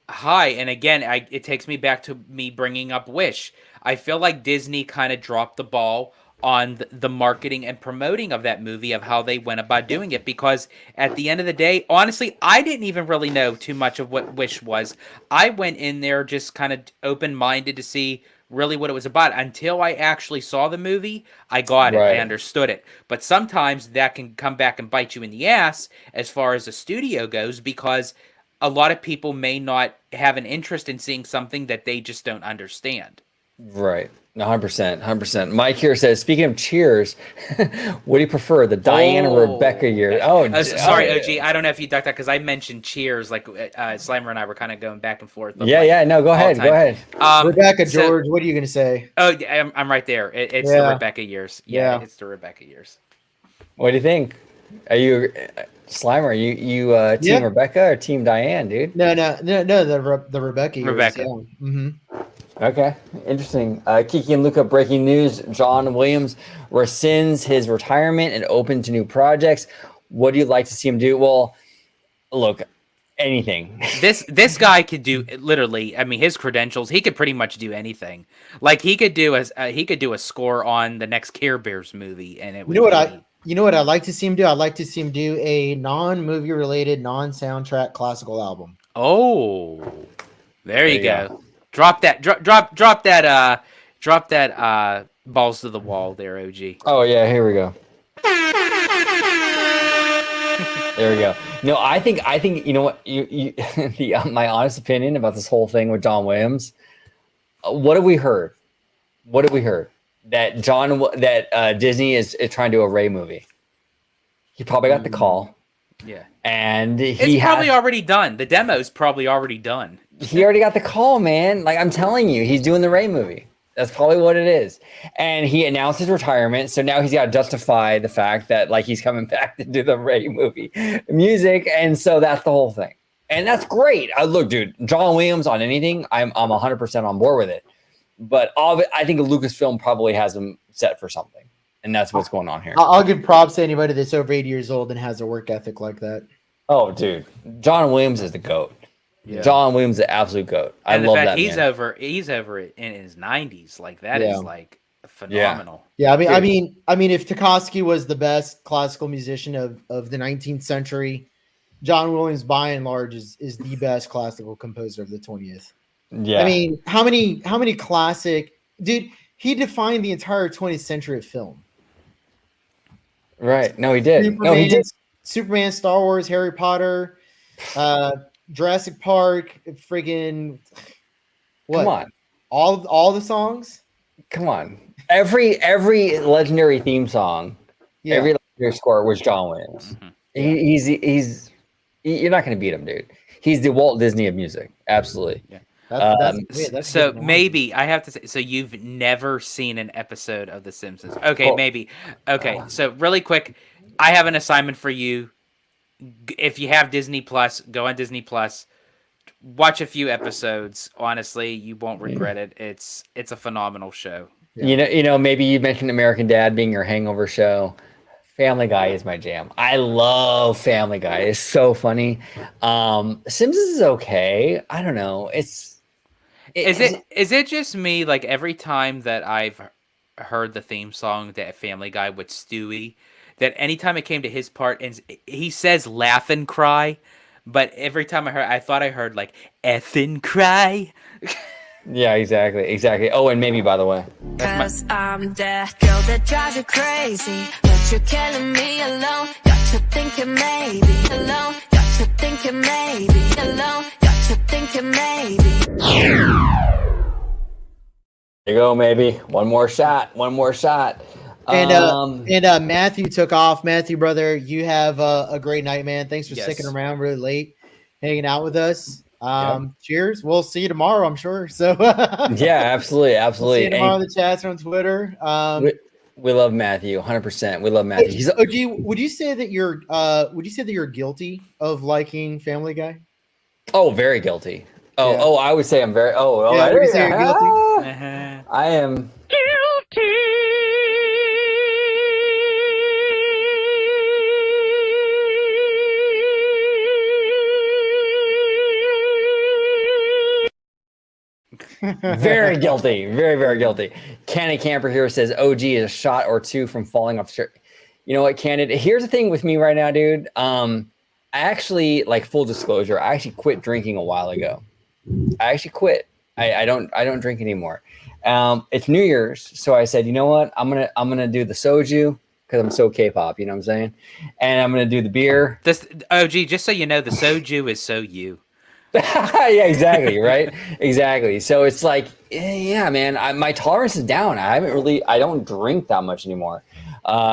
high. And again, it takes me back to me bringing up Wish. I feel like Disney kind of dropped the ball on the marketing and promoting of that movie, of how they went about doing it, because at the end of the day, honestly, I didn't even really know too much of what Wish was. I went in there just kind of open-minded to see really what it was about. Until I actually saw the movie, I got it. I understood it. But sometimes that can come back and bite you in the ass as far as the studio goes, because a lot of people may not have an interest in seeing something that they just don't understand. Right. 100%, 100%. Mike here says, speaking of Cheers, what do you prefer, the Diane or Rebecca years? Sorry, OG. I don't know if you ducked that because I mentioned Cheers. Like Slimer and I were kind of going back and forth. Yeah. No, go ahead. Rebecca, George, what are you going to say? Oh, I'm right there. It's the Rebecca years. Yeah, it's the Rebecca years. What do you think? Are you Slimer? Are you team Rebecca or team Diane, dude? No. The Rebecca years. Rebecca. Yeah. Mm-hmm. Okay, interesting. Kiki and Luca, breaking news. John Williams rescinds his retirement and open to new projects. What do you like to see him do? Well, look, anything. This guy could do literally. I mean, his credentials. He could pretty much do anything. Like he could do a score on the next Care Bears movie, and it would. You know what I'd like to see him do? I'd like to see him do a non-movie related, non-soundtrack classical album. Oh, there you go. Drop that balls to the wall there, OG. Oh yeah, here we go. There we go. No, I think you know what my honest opinion about this whole thing with John Williams. What have we heard? That Disney is trying to do a Ray movie. He probably got the call. Yeah. And it's probably already done. The demo's probably already done. He already got the call, man. Like I'm telling you, he's doing the Ray movie. That's probably what it is. And he announced his retirement, so now he's got to justify the fact that like he's coming back to do the Ray movie music, and so that's the whole thing. And that's great. Look, dude, John Williams on anything, I'm 100% on board with it. But I think Lucasfilm probably has him set for something, and that's what's going on here. I'll give props to anybody that's over 80 years old and has a work ethic like that. Oh, dude, John Williams is the GOAT. Yeah. John Williams, the absolute GOAT. I love that. He's over it in his 90s. Like that is like phenomenal. Yeah, I mean, if Tchaikovsky was the best classical musician of the 19th century, John Williams, by and large, is the best classical composer of the 20th. Yeah. I mean, how many classic dude? He defined the entire 20th century of film. Right. No, he did. He did. Superman, Star Wars, Harry Potter, Jurassic Park, friggin' what? Come on. All the songs? Come on. Every legendary theme song, every legendary score was John Williams. Mm-hmm. He's you're not going to beat him, dude. He's the Walt Disney of music. Absolutely. Yeah. So maybe I have to say, so you've never seen an episode of The Simpsons. Okay, maybe. Okay, so really quick, I have an assignment for you. If you have Disney Plus, go on Disney Plus, watch a few episodes. Honestly, you won't regret it. It's a phenomenal show. Yeah. You know, maybe you mentioned American Dad being your hangover show. Family Guy is my jam. I love Family Guy. It's so funny. Simpsons is okay. I don't know. Is it just me? Like every time that I've heard the theme song to Family Guy with Stewie, that anytime it came to his part, and he says "laugh and cry," but every time I thought I heard like "effing cry." Yeah, exactly. Oh, and maybe by the way, cause I'm that girl that drives you crazy, but you're killing me alone. Got you thinking maybe alone. Got you thinking maybe alone. Got you thinking maybe. There you go, maybe one more shot. And Matthew took off. Matthew, brother, you have a great night, man. Thanks for sticking around really late, hanging out with us. Cheers. We'll see you tomorrow, I'm sure. So yeah, absolutely. We'll see you tomorrow in the chats on Twitter. We love Matthew 100%. We love Matthew. He's OG, would you say that you're guilty of liking Family Guy? Oh, very guilty. I would say I'm very would you say you're guilty? I am guilty. very guilty. Very guilty. Candy Camper here says OG is a shot or two from falling off the shirt. You know what, Candid? Here's the thing with me right now, dude. I actually, like, full disclosure, I actually quit drinking a while ago. I actually quit. I don't drink anymore. It's New Year's, so I said, you know what? I'm gonna do the soju because I'm so K-pop. You know what I'm saying? And I'm gonna do the beer. This OG, just so you know, the soju is so you. Yeah, exactly. Right. Exactly. So it's like, yeah, man, my tolerance is down. I don't drink that much anymore.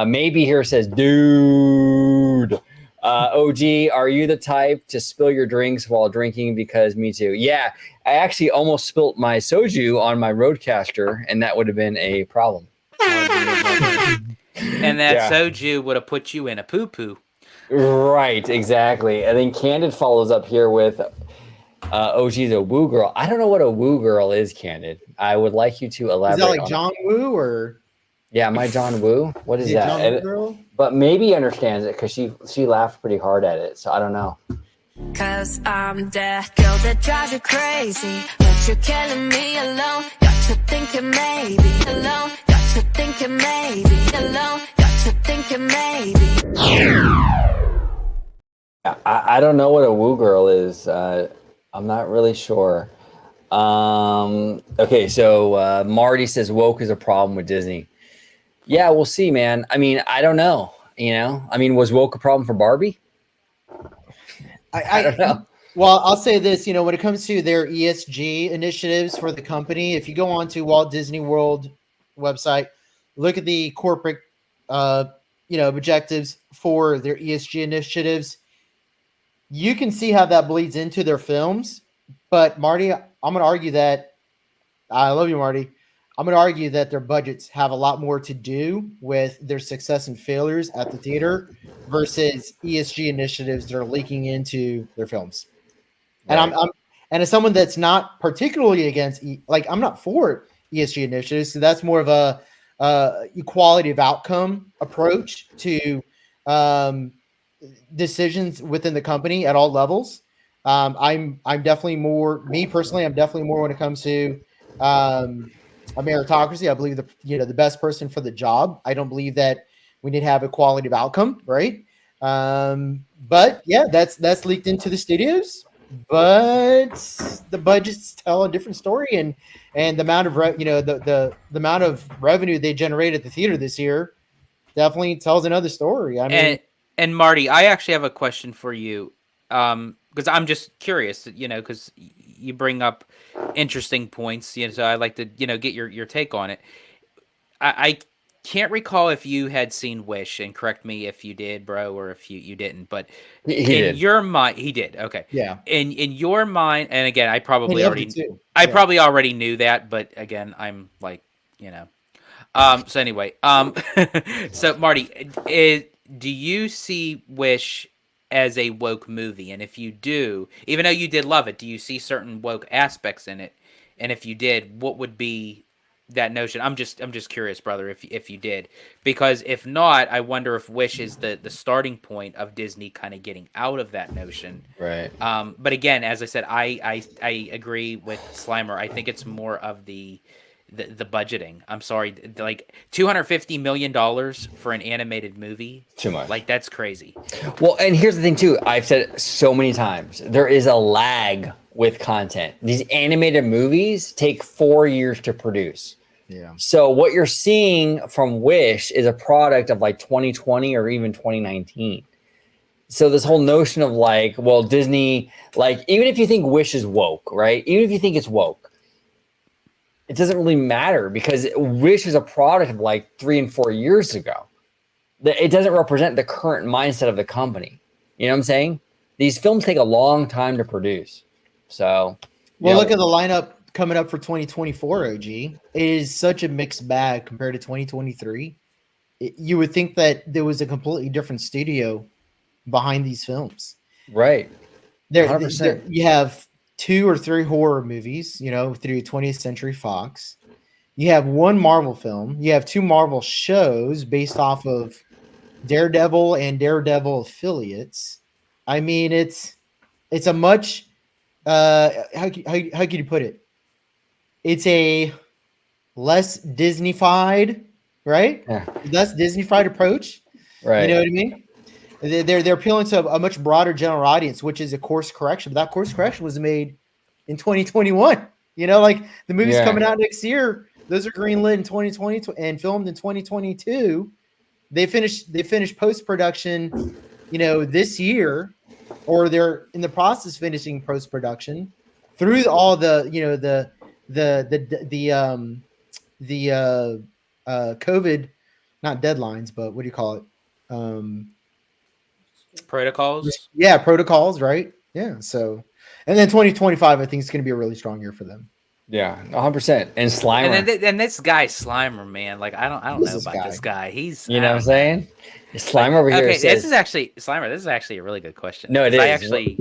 Maybe here says, dude, OG, are you the type to spill your drinks while drinking? Because me too. Yeah, I actually almost spilt my soju on my Roadcaster, and that would have been a problem. And that Yeah. soju would have put you in a poo poo. Right, exactly. And then Candid follows up here with OG's a woo girl. I don't know what a woo girl is, Candid. I would like you to elaborate. Is that like on John Woo or? Yeah, my John Woo. What is that? John Woo girl? But maybe he understands it because she laughed pretty hard at it. So I don't know. Cause I'm that girl that drives you crazy, but you're killing me alone. Got you thinking maybe alone. Got you thinking maybe alone. Got you thinking maybe. I don't know what a woo girl is. I'm not really sure. Okay, so Marty says woke is a problem with Disney. Yeah, we'll see, man. I mean, I don't know. Was woke a problem for Barbie? I don't know. Well, I'll say this, when it comes to their ESG initiatives for the company, if you go on to Walt Disney World website, look at the corporate, objectives for their ESG initiatives, you can see how that bleeds into their films. But Marty, I'm going to argue that, I love you, Marty. I'm going to argue that their budgets have a lot more to do with their success and failures at the theater versus ESG initiatives that are leaking into their films. Right. And and as someone that's not particularly against, I'm not for ESG initiatives. So that's more of a equality of outcome approach to decisions within the company at all levels. I'm definitely more, me personally, I'm definitely more when it comes to a meritocracy. I believe the best person for the job. I don't believe that we need to have equality of outcome, right? But yeah, that's leaked into the studios. But the budgets tell a different story, and the amount of the amount of revenue they generated at the theater this year definitely tells another story. I mean, and Marty, I actually have a question for you, because I'm just curious, because you bring up interesting points, so I like to get your take on it. I can't recall if you had seen Wish, and correct me if you did, bro, or if you didn't, but he did. Your mind, he did. Okay. Yeah. In your mind, and again, I probably already knew that, but again, I'm like, so anyway, so Marty, do you see Wish as a woke movie? And if you do, even though you did love it, do you see certain woke aspects in it? And if you did, what would be that notion? I'm just curious, brother, if you did, because if not, I wonder if Wish is the starting point of Disney kind of getting out of that notion. Right. But again, as I said, I agree with Slimer. I think it's more of the budgeting. I'm sorry, like $250 million for an animated movie. Too much. Like, that's crazy. Well, and here's the thing too. I've said it so many times. There is a lag with content. These animated movies take 4 years to produce. Yeah. So what you're seeing from Wish is a product of like 2020 or even 2019. So this whole notion of Disney, even if you think Wish is woke, right? Even if you think it's woke, it doesn't really matter because Wish is a product of 3 and 4 years ago. It doesn't represent the current mindset of the company. You know what I'm saying? These films take a long time to produce. So, look at the lineup coming up for 2024, OG. It is such a mixed bag compared to 2023. You would think that there was a completely different studio behind these films. Right. 100%. You have 2 or 3 horror movies, through 20th Century Fox. You have 1 Marvel film. You have 2 Marvel shows based off of Daredevil and Daredevil affiliates. I mean, it's a much how could you put it? It's a less Disney-fied, right? Yeah. Less Disney-fied approach. Right. You know what I mean? They're appealing to a much broader general audience, which is a course correction. But that course correction was made in 2021. The movies coming out next year, those are greenlit in 2020 and filmed in 2022. They finished post-production, this year. or they're in the process of finishing post-production through all the, you know, the COVID, not deadlines, but what do you call it? Protocols. Yeah, protocols, right? Yeah. So, and then 2025, I think is going to be a really strong year for them. Yeah, 100%. And Slimer. And this guy Slimer, man, like I don't Who's know this about guy? this guy. He's You know what I'm saying? Slimer over here okay, says, this is actually Slimer. This is actually a really good question. No, it 'cause I is. actually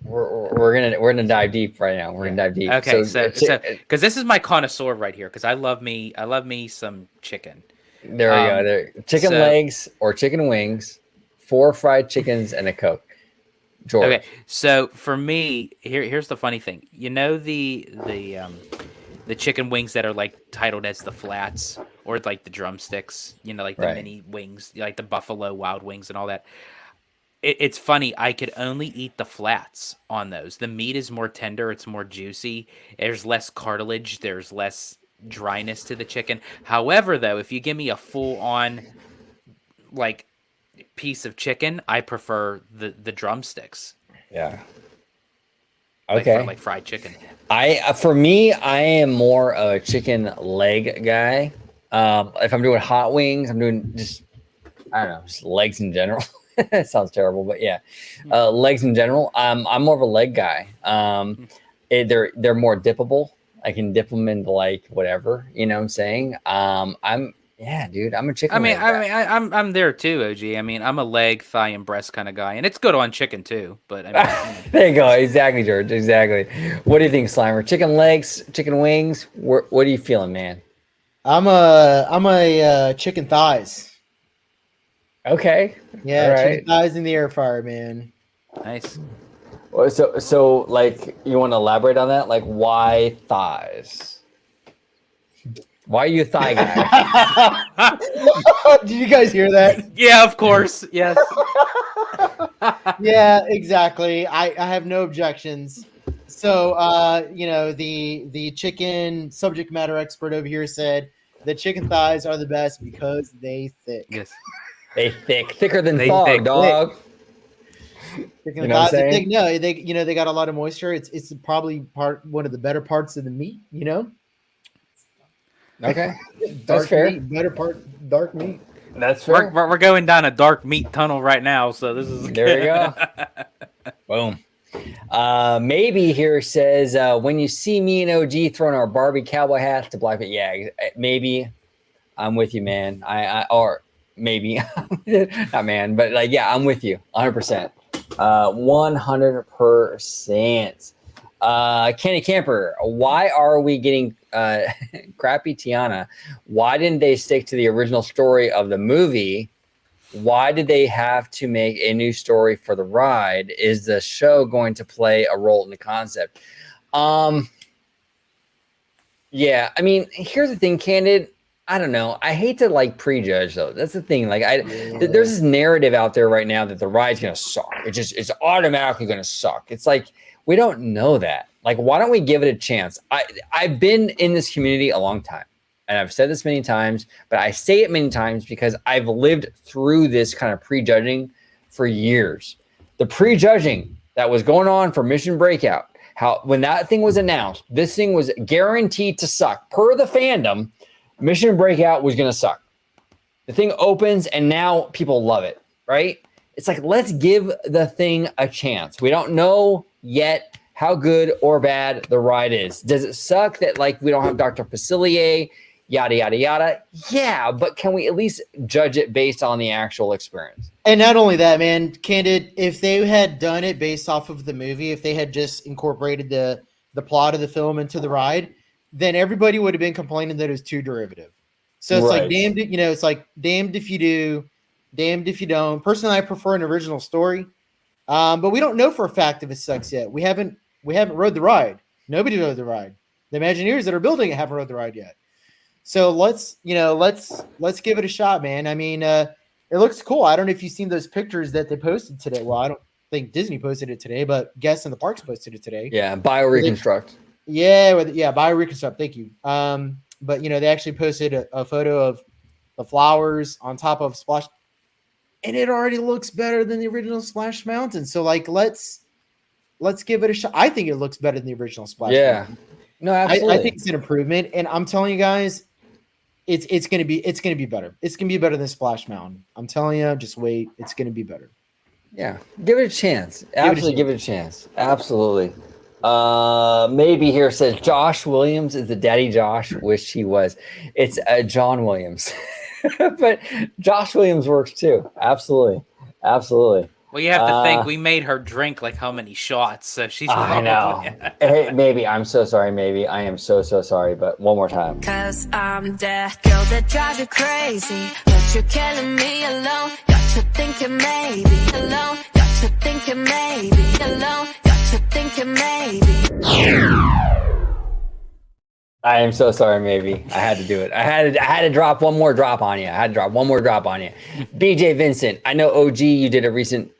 we're gonna dive deep right now. We're gonna dive deep. Okay, so because this is my connoisseur right here, because I love me some chicken. There we go. There, chicken legs or chicken wings, 4 fried chickens, and a Coke. George. Okay, so for me, here's the funny thing. You know the chicken wings that are like titled as the flats or like the drumsticks. You know, like the mini wings, like the Buffalo Wild Wings and all that. It's funny. I could only eat the flats on those. The meat is more tender. It's more juicy. There's less cartilage. There's less dryness to the chicken. However, though, if you give me a full-on like piece of chicken, I prefer the drumsticks. Yeah. Okay. Like fried chicken. For me, I am more of a chicken leg guy. If I'm doing hot wings, I'm doing just legs in general. It sounds terrible, but yeah, legs in general. I'm more of a leg guy. They're more dippable. I can dip them into like whatever, you know what I'm saying? I'm a chicken. I'm there too, OG. I mean, I'm a leg, thigh, and breast kind of guy, and it's good on chicken too. But I mean, there you go. Exactly, George. Exactly. What do you think, Slimer? Chicken legs, chicken wings. What are you feeling, man? I'm a chicken thighs. Okay. Yeah, chicken thighs in the air fryer, man. Nice. So like, you want to elaborate on that? Like, why thighs? Why are you a thigh guy? Did you guys hear that? Yeah, of course. Yes. Yeah, exactly. I have no objections. So, the chicken subject matter expert over here said the chicken thighs are the best because they thick. Yes. They thicker than fog, dog. Chicken thighs are thick. No, they got a lot of moisture. It's probably one of the better parts of the meat. You know. Okay, that's fair. Dark meat. That's fair. We're going down a dark meat tunnel right now, so this is there. You go. Boom. Maybe here says when you see me and OG throwing our Barbie cowboy hats to black, yeah, maybe I'm with you, man. Or maybe not, man, but like, yeah, I'm with you 100%. 100%. Kenny Camper, why are we getting crappy Tiana? Why didn't they stick to the original story of the movie? Why did they have to make a new story for the ride? Is the show going to play a role in the concept? Yeah, I mean, here's the thing, Candid. I don't know. I hate to like prejudge though. That's the thing. Like there's this narrative out there right now that the ride's gonna suck. It's automatically gonna suck. It's like, we don't know that. Like, why don't we give it a chance? I've been in this community a long time, and I've said this many times, but I say it many times because I've lived through this kind of prejudging for years. The prejudging that was going on for Mission Breakout, when that thing was announced, this thing was guaranteed to suck. Per the fandom, Mission Breakout was going to suck. The thing opens, and now people love it, right? It's like, let's give the thing a chance. We don't know yet how good or bad the ride is. Does it suck that like we don't have Dr. Facilier, yada, yada, yada? Yeah, but can we at least judge it based on the actual experience? And not only that, man, Candid, if they had done it based off of the movie, if they had just incorporated the plot of the film into the ride, then everybody would have been complaining that it was too derivative. So it's like, damned, it's like damned if you do, damned if you don't. Personally, I prefer an original story. But we don't know for a fact if it sucks yet. We haven't rode the ride. Nobody rode the ride. The Imagineers that are building it haven't rode the ride yet. So let's give it a shot, man. I mean, it looks cool. I don't know if you've seen those pictures that they posted today. Well, I don't think Disney posted it today, but Guests in the Parks posted it today. Yeah, BioReconstruct. BioReconstruct. Thank you. But they actually posted a photo of the flowers on top of Splash and it already looks better than the original Splash Mountain. So like, let's give it a shot. I think it looks better than the original Splash Mountain. No, absolutely. I think it's an improvement, and I'm telling you guys, it's gonna be better. It's gonna be better than Splash Mountain. I'm telling you, just wait. It's gonna be better. Yeah, give it a chance. Absolutely, give it a chance. Absolutely. Maybe here says Josh Williams is the daddy Josh wish he was. It's John Williams, but Josh Williams works too. Absolutely. Well, you have to think we made her drink like how many shots, so she's. I know. Hey, maybe I'm so sorry. Maybe I am so sorry. But one more time. 'Cause I'm that girl that drives you crazy, but you're killing me alone. Got you thinking maybe alone. Got you thinking maybe alone. Got you thinking maybe. I am so sorry, maybe. I had to do it. I had to drop one more drop on you. BJ Vincent, I know OG, you did a recent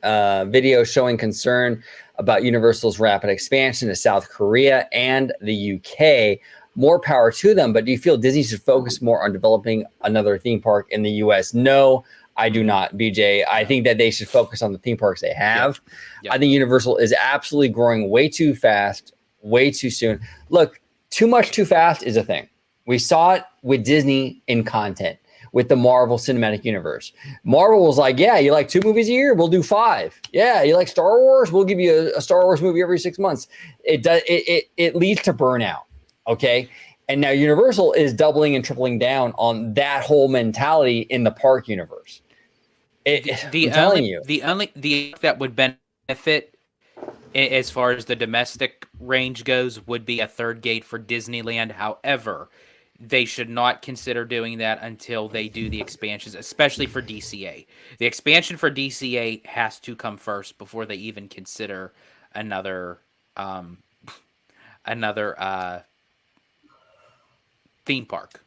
video showing concern about Universal's rapid expansion to South Korea and the UK. More power to them, but do you feel Disney should focus more on developing another theme park in the US? No, I do not, BJ. I think that they should focus on the theme parks they have. I think Universal is absolutely growing way too fast, way too soon. Look, too much too fast is a thing. We saw it with Disney in content, with the Marvel Cinematic Universe. Marvel was like, yeah, you like 2 movies a year? We'll do 5. Yeah, you like Star Wars? We'll give you a Star Wars movie every 6 months. It leads to burnout, okay? And now Universal is doubling and tripling down on that whole mentality in the park universe. I'm telling you. The only that would benefit as far as the domestic range goes would be a third gate for Disneyland. However, they should not consider doing that until they do the expansions, especially for DCA. The expansion for DCA has to come first before they even consider another theme park.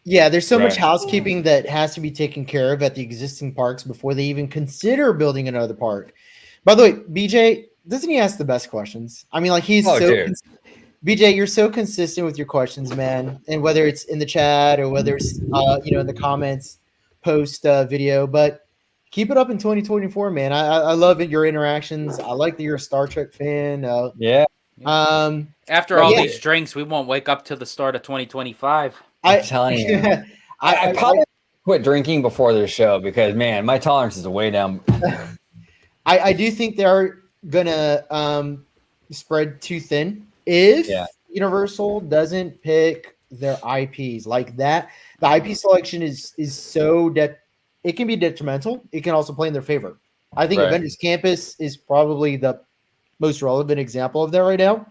Yeah, there's so much housekeeping that has to be taken care of at the existing parks before they even consider building another park. By the way, BJ, doesn't he ask the best questions? I mean, like BJ, you're so consistent with your questions, man. And whether it's in the chat or whether it's in the comments, post video, but keep it up in 2024, man. I love your interactions. I like that you're a Star Trek fan. After all these drinks, we won't wake up till the start of 2025. I'm telling you. I probably quit drinking before the show because, man, my tolerance is way down. I do think they are gonna spread too thin if Universal doesn't pick their IPs like that. The IP selection is so that it can be detrimental. It can also play in their favor. I think Avengers Campus is probably the most relevant example of that right now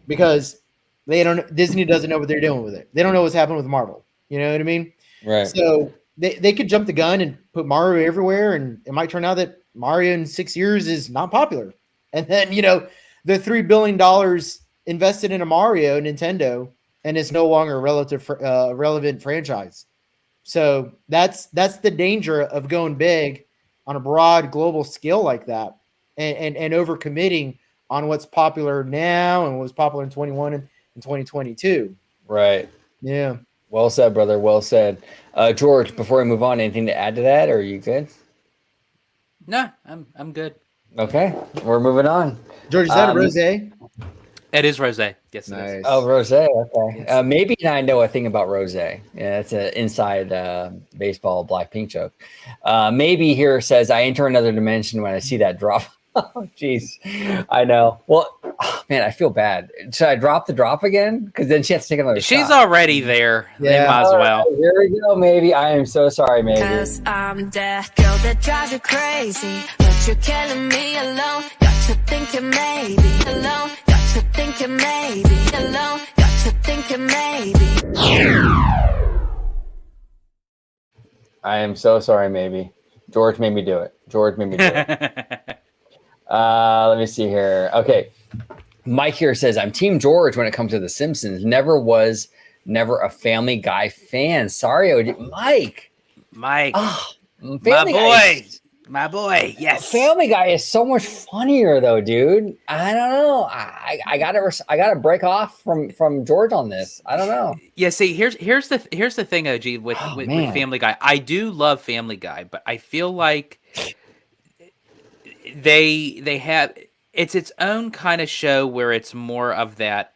because Disney doesn't know what they're doing with it. They don't know what's happening with Marvel. You know what I mean? Right. So they could jump the gun and put Mario everywhere, and it might turn out that Mario in 6 years is not popular. And then, the $3 billion invested in a Mario, Nintendo, and it's no longer a relevant franchise. So that's the danger of going big on a broad global scale like that and overcommitting on what's popular now and what's popular in 21 and 2022. Right. Yeah. Well said, brother. Well said. George, before we move on, anything to add to that, or are you good? No, I'm good. Okay, we're moving on. George, is that a rosé? It is rosé. Yes, it is. Oh, rosé. Okay. Yes. Maybe I know a thing about rosé. Yeah, it's an inside baseball Blackpink joke. Maybe here says I enter another dimension when I see that drop. Oh, jeez. I know. Well, man, I feel bad. Should I drop the drop again? Because then she has to take another She's shot. already there. Yeah. They might as well. Right, here we go, maybe. I am so sorry, maybe. Cause I'm that girl that drives you crazy, but you're killing me alone. Got you thinking maybe alone. Got you thinking maybe alone. Got you thinking maybe. I am so sorry, maybe. George made me do it. Let me see here. Okay. Mike here says, I'm Team George when it comes to The Simpsons. Never a Family Guy fan. Sorry, Mike. Oh, Family my boy. My boy, yes. Family Guy is so much funnier though, dude. I don't know. I gotta break off from George on this. I don't know. Yeah, see, here's the thing, OG, with Family Guy. I do love Family Guy, but I feel like they have it's its own kind of show where it's more of that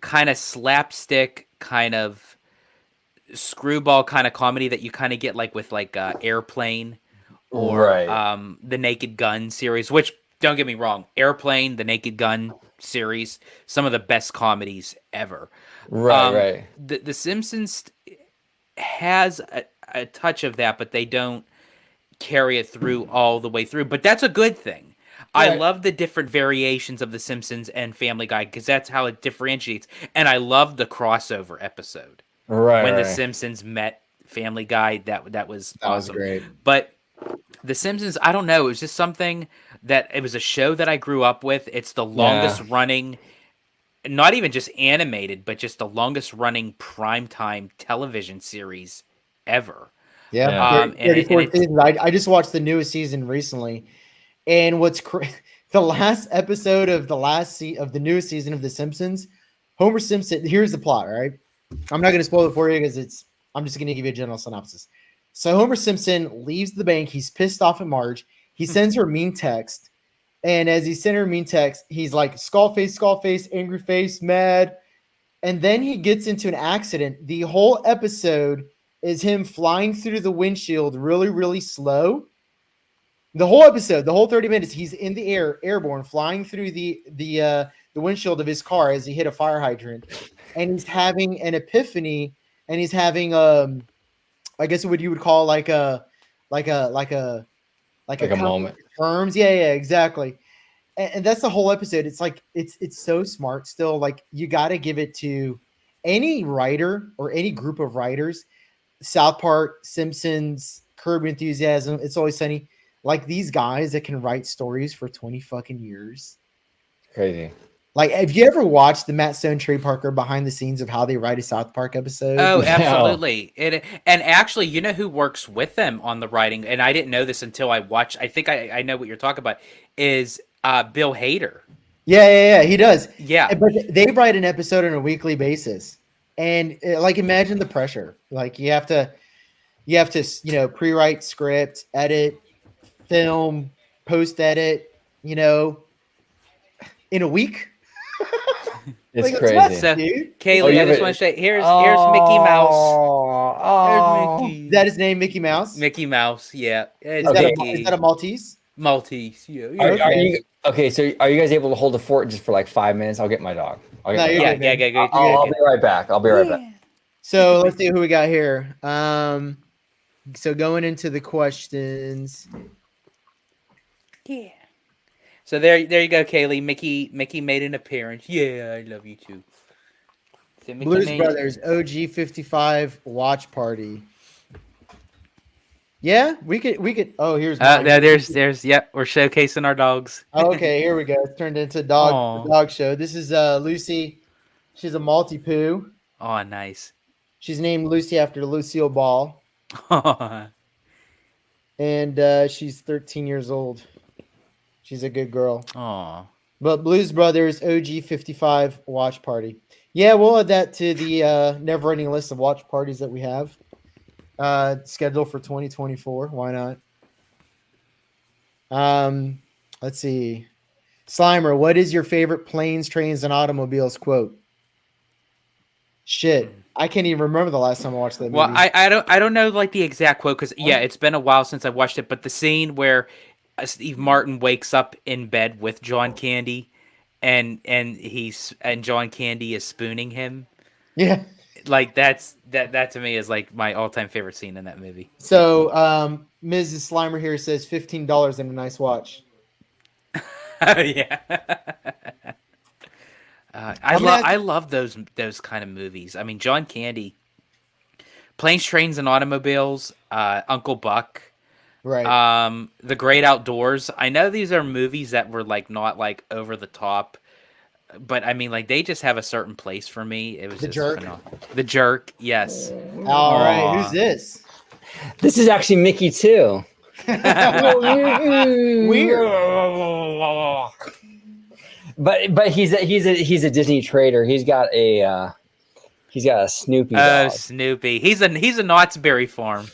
kind of slapstick, kind of screwball kind of comedy that you kind of get like with like Airplane or the Naked Gun series, which don't get me wrong, Airplane, the Naked Gun series, some of the best comedies ever. Right. The Simpsons has a touch of that, but they don't carry it through all the way through. But that's a good thing. I love the different variations of The Simpsons and Family Guy because that's how it differentiates. And I love the crossover episode. When The Simpsons met Family Guy, that was awesome. Was great. But The Simpsons, I don't know. It was just something that it was a show that I grew up with. It's the longest running, not even just animated, but just the longest running primetime television series ever. Yeah, 34 seasons. I just watched the newest season recently, and the last episode of the newest season of The Simpsons, Homer Simpson. Here's the plot, right? I'm not going to spoil it for you because I'm just going to give you a general synopsis. So Homer Simpson leaves the bank. He's pissed off at Marge. He sends her a mean text. And as he sent her a mean text, he's like, skull face, angry face, mad. And then he gets into an accident. The whole episode is him flying through the windshield really, really slow. The whole episode, the whole 30 minutes, he's in the air, airborne, flying through the windshield of his car as he hit a fire hydrant. And he's having an epiphany, and he's having I guess what you would call like a moment. Terms. Yeah, exactly. And that's the whole episode. It's like it's so smart still. Like you got to give it to any writer or any group of writers. South Park, Simpsons, Curb Your Enthusiasm, It's Always Sunny. Like these guys that can write stories for 20 fucking years. Crazy. Like, have you ever watched the Matt Stone, Trey Parker behind the scenes of how they write a South Park episode? Oh, absolutely. And actually, you know who works with them on the writing, and I didn't know this until I watched, I think I know what you're talking about, is Bill Hader. Yeah, he does. Yeah. But they write an episode on a weekly basis. And like, imagine the pressure. Like you have to, pre-write script, edit, film, post-edit, in a week. It's like, crazy. So, Kaylee, I just want to say, here's Mickey Mouse. Oh, Is that his name, Mickey Mouse? Mickey Mouse, yeah. Is that a Maltese? Maltese, yeah. So are you guys able to hold the fort just for like 5 minutes? I'll get my dog. Go. I'll be right back. So let's see who we got here. So going into the questions. Yeah. So there you go, Kaylee. Mickey made an appearance. Yeah, I love you too. So Blues Brothers, OG55 watch party. Yeah, we could. Oh, here's. There's. Yep, we're showcasing our dogs. Okay, here we go. It's turned into a dog show. This is Lucy. She's a Maltipoo. Oh, nice. She's named Lucy after Lucille Ball. And she's 13 years old. She's a good girl. Aw. But Blues Brothers OG55 watch party. Yeah, we'll add that to the never-ending list of watch parties that we have scheduled for 2024. Why not? Let's see. Slimer, what is your favorite planes, trains, and automobiles quote? Shit. I can't even remember the last time I watched that movie. Well, I don't know like the exact quote because it's been a while since I watched it. But the scene where Steve Martin wakes up in bed with John Candy, and John Candy is spooning him. Yeah, like that to me is like my all-time favorite scene in that movie. So, Mrs. Slimer here says $15 and a nice watch. Yeah. I love those kind of movies. I mean, John Candy, Planes, Trains, and Automobiles, Uncle Buck, right? The Great Outdoors. I know these are movies that were like not like over the top, but I mean, like they just have a certain place for me. It was The just Jerk. phenomenal. The Jerk, yes. All right, who's this? This is actually Mickey too. Weird. But he's a Disney trader. He's got a Snoopy Oh, dog. Snoopy. He's a Knott's Berry Farm.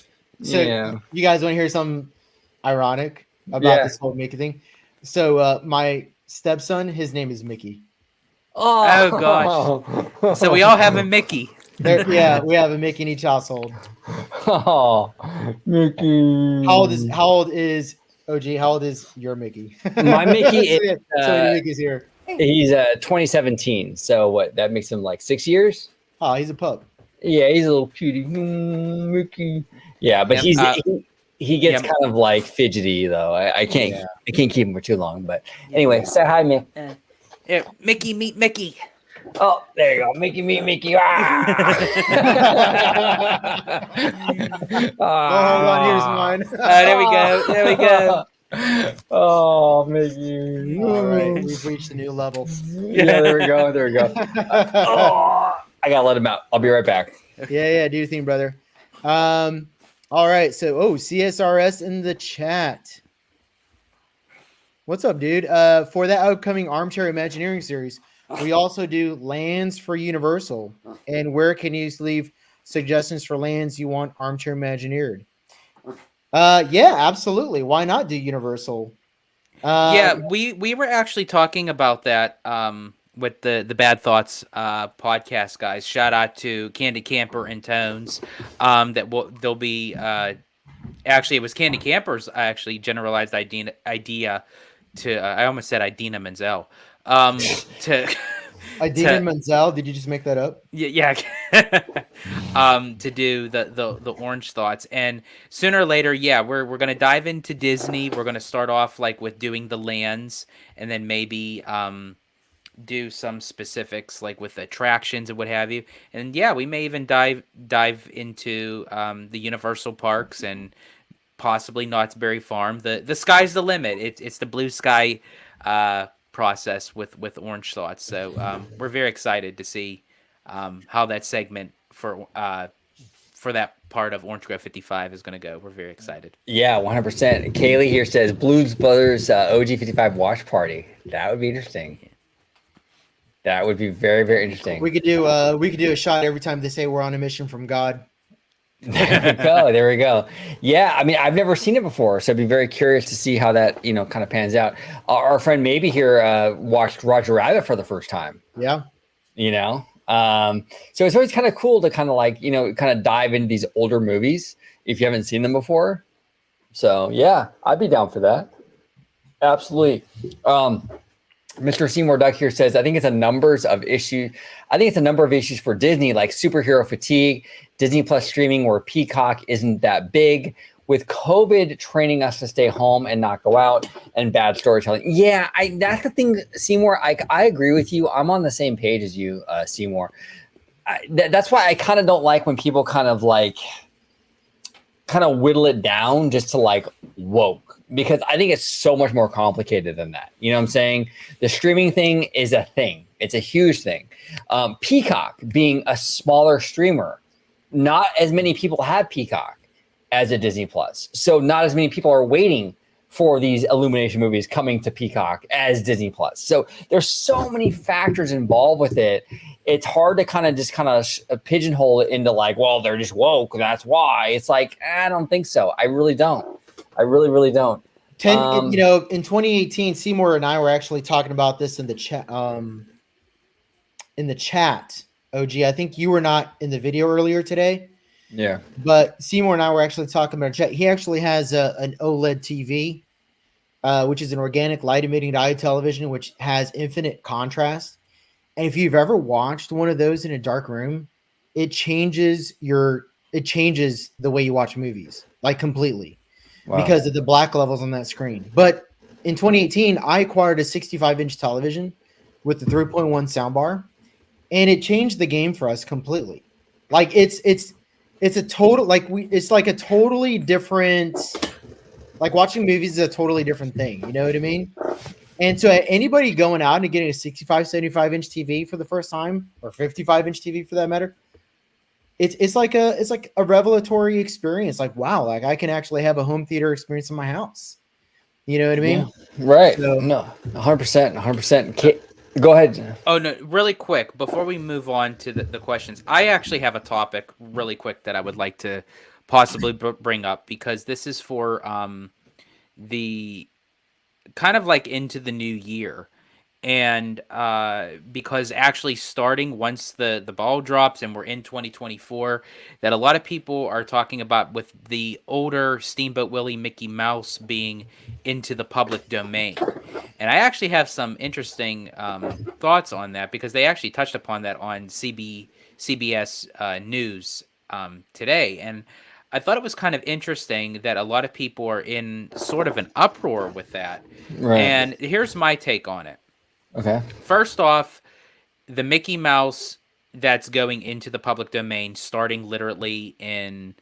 So Yeah. you guys want to hear something ironic about Yeah. this whole Mickey thing? So my stepson, his name is Mickey. Oh, gosh. So we all have a Mickey. Yeah, we have a Mickey in each household. Oh, Mickey. How old is OG? How old is your Mickey? My Mickey is so many Mickeys here. he's 2017. So what? That makes him like 6 years. Oh, he's a pup. Yeah, he's a little cutie, Mickey. Yeah, but Yep, he gets yep. kind of like fidgety though. I can't keep him for too long. But anyway, say hi, Mick. Yeah, Mickey meet Mickey. Oh, there you go, Mickey meet Mickey. Ah! Oh, hold on, here's mine. There we go. There we go. Oh, Mickey. All right, we've reached a new level. Yeah, there we go. There we go. Oh, I gotta let him out. I'll be right back. Yeah, do your thing, brother. All right, so CSRS in the chat. What's up, dude? For that upcoming Armchair Imagineering series, we also do lands for Universal. And where can you leave suggestions for lands you want Armchair Imagineered? Yeah, absolutely. Why not do Universal? Yeah, we were actually talking about that with the Bad Thoughts podcast guys. Shout out to Candy Camper and Tones. They'll be actually it was Candy Camper's actually generalized idea to I almost said Idina Menzel to Idina Menzel, did you just make that up? Yeah. To do the orange thoughts, and sooner or later, we're gonna dive into Disney. We're gonna start off like with doing the lands, and then maybe do some specifics like with attractions and what have you. And we may even dive into the Universal parks and possibly Knott's Berry Farm. The sky's the limit. It's the blue sky process with Orange Thoughts. So we're very excited to see how that segment for that part of Orange Grove 55 is going to go. We're very excited. Yeah, 100%. Kaylee here says Blues Brothers OG55 watch party. That would be interesting. That would be very, very interesting. We could do a shot every time they say we're on a mission from God. There we go. Yeah, I mean, I've never seen it before, so I'd be very curious to see how that kind of pans out. Our friend maybe here watched Roger Rabbit for the first time. Yeah. So it's always kind of cool to kind of like kind of dive into these older movies if you haven't seen them before. So yeah, I'd be down for that. Absolutely. Mr. Seymour Duck here says, I think it's a number of issues for Disney, like superhero fatigue, Disney Plus streaming where Peacock isn't that big, with COVID training us to stay home and not go out, and bad storytelling. Yeah, that's the thing, Seymour. I agree with you. I'm on the same page as you, Seymour. That's why I kind of don't like when people kind of whittle it down just to like woke, because I think it's so much more complicated than that. You know what I'm saying? The streaming thing is a thing. It's a huge thing. Peacock being a smaller streamer, not as many people have Peacock as a Disney Plus. So not as many people are waiting for these Illumination movies coming to Peacock as Disney Plus. So there's so many factors involved with it. It's hard to kind of pigeonhole it into like, well, they're just woke, that's why. It's like, I don't think so. I really don't. I really, really don't. In 2018, Seymour and I were actually talking about this in the chat. OG, I think you were not in the video earlier today. Yeah. But Seymour and I were actually talking about chat. He actually has an OLED TV, which is an organic light emitting diode television, which has infinite contrast. And if you've ever watched one of those in a dark room, it changes the way you watch movies, like completely. Wow. Because of the black levels on that screen. But in 2018, I acquired a 65-inch television with the 3.1 soundbar, and it changed the game for us completely. Like it's a total it's like a totally different, like watching movies is a totally different thing. You know what I mean? And so anybody going out and getting a 65, 75-inch TV for the first time, or 55-inch TV for that matter, it's like a revelatory experience. Like, wow, like I can actually have a home theater experience in my house. You know what I mean? Yeah. Right. So, No, 100%, 100%. Go ahead. Oh no, really quick before we move on to the questions, I actually have a topic really quick that I would like to possibly bring up, because this is for the kind of like into the new year. And because actually starting once the ball drops and we're in 2024, that a lot of people are talking about with the older Steamboat Willie Mickey Mouse being into the public domain. And I actually have some interesting thoughts on that, because they actually touched upon that on CBS News today. And I thought it was kind of interesting that a lot of people are in sort of an uproar with that. Right. And here's my take on it. Okay. First off, the Mickey Mouse that's going into the public domain starting literally in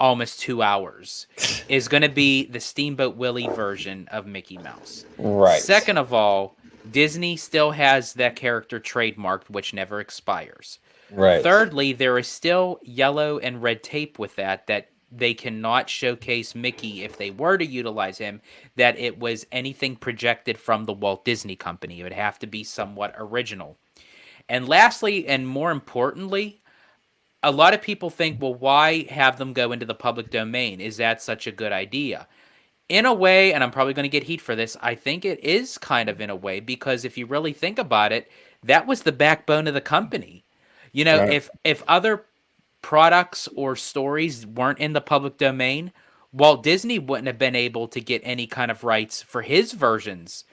almost 2 hours is going to be the Steamboat Willie version of Mickey Mouse. Right. Second of all, Disney still has that character trademarked, which never expires. Right. Thirdly, there is still yellow and red tape with that they cannot showcase Mickey, if they were to utilize him, that it was anything projected from the Walt Disney Company. It would have to be somewhat original. And lastly, and more importantly, a lot of people think, well, why have them go into the public domain? Is that such a good idea? In a way, and I'm probably going to get heat for this, I think it is kind of in a way, because if you really think about it, that was the backbone of the company. You know, Right. if other products or stories weren't in the public domain, Walt Disney wouldn't have been able to get any kind of rights for his versions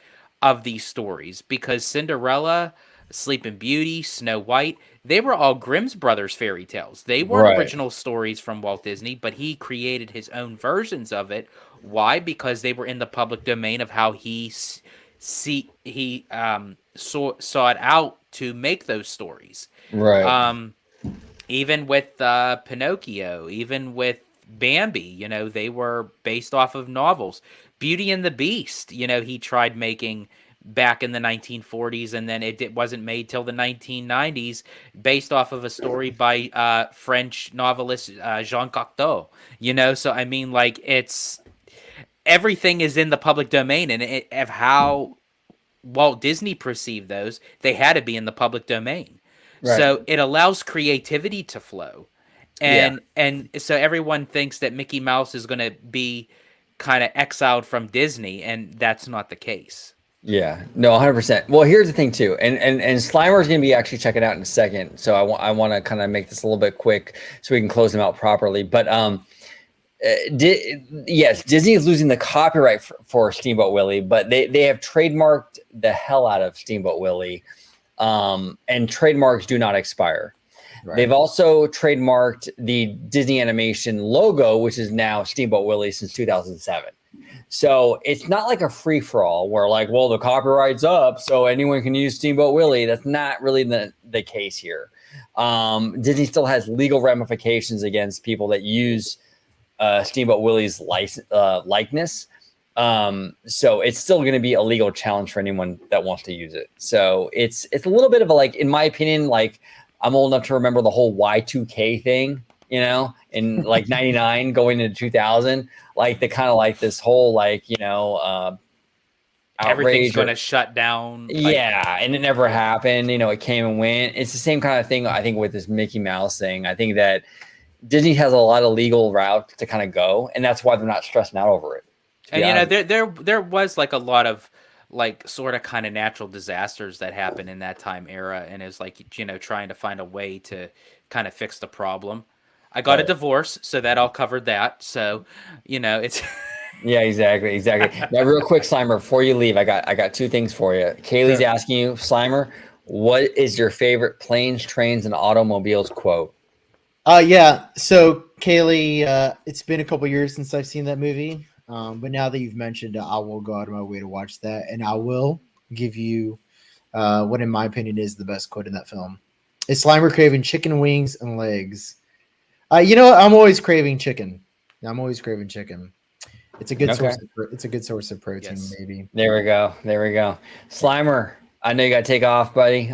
of these stories, because Cinderella, Sleeping Beauty, Snow White, they were all Grimm's Brothers fairy tales. They weren't Right. original stories from Walt Disney, but he created his own versions of it. Why? Because they were in the public domain of how he sought out to make those stories. Right. Even with Pinocchio, even with Bambi, you know, they were based off of novels. Beauty and the Beast, you know, he tried making back in the 1940s, and then it wasn't made till the 1990s, based off of a story by French novelist Jean Cocteau. You know, so I mean, like, it's everything is in the public domain, and of how Walt Disney perceived those, they had to be in the public domain. Right. So it allows creativity to flow. And so everyone thinks that Mickey Mouse is going to be kind of exiled from Disney, and that's not the case. Yeah, no, 100%. Well, here's the thing too, and Slimer's gonna be actually checking out in a second, so I want to kind of make this a little bit quick so we can close them out properly. But yes, Disney is losing the copyright for Steamboat Willie, but they have trademarked the hell out of Steamboat Willie, and trademarks do not expire. Right. They've also trademarked the Disney Animation logo, which is now Steamboat Willie since 2007. So it's not like a free-for-all where, like, well, the copyright's up, so anyone can use Steamboat Willie. That's not really the case here. Disney still has legal ramifications against people that use Steamboat Willie's likeness. So it's still going to be a legal challenge for anyone that wants to use it. So it's a little bit of a, like, in my opinion, like, I'm old enough to remember the whole Y2K thing, you know, in like 99 going into 2000, like the kind of like this whole, like, you know, everything's going to shut down. Yeah. And it never happened. You know, it came and went. It's the same kind of thing, I think, with this Mickey Mouse thing. I think that Disney has a lot of legal route to kind of go, and that's why they're not stressing out over it. And, you know, there was like a lot of like sort of kind of natural disasters that happened in that time era. And it was like, you know, trying to find a way to kind of fix the problem. I got a divorce, so that all covered that. So, you know, it's yeah, exactly. Now, real quick, Slimer, before you leave, I got two things for you. Kaylee's asking you, Slimer, what is your favorite planes, trains, and automobiles quote? Yeah. So Kaylee, it's been a couple years since I've seen that movie. But now that you've mentioned it, I will go out of my way to watch that, and I will give you what, in my opinion, is the best quote in that film. It's Slimer craving chicken wings and legs. You know, I'm always craving chicken. It's a good source. It's a good source of protein, maybe. There we go. Slimer, I know you got to take off, buddy.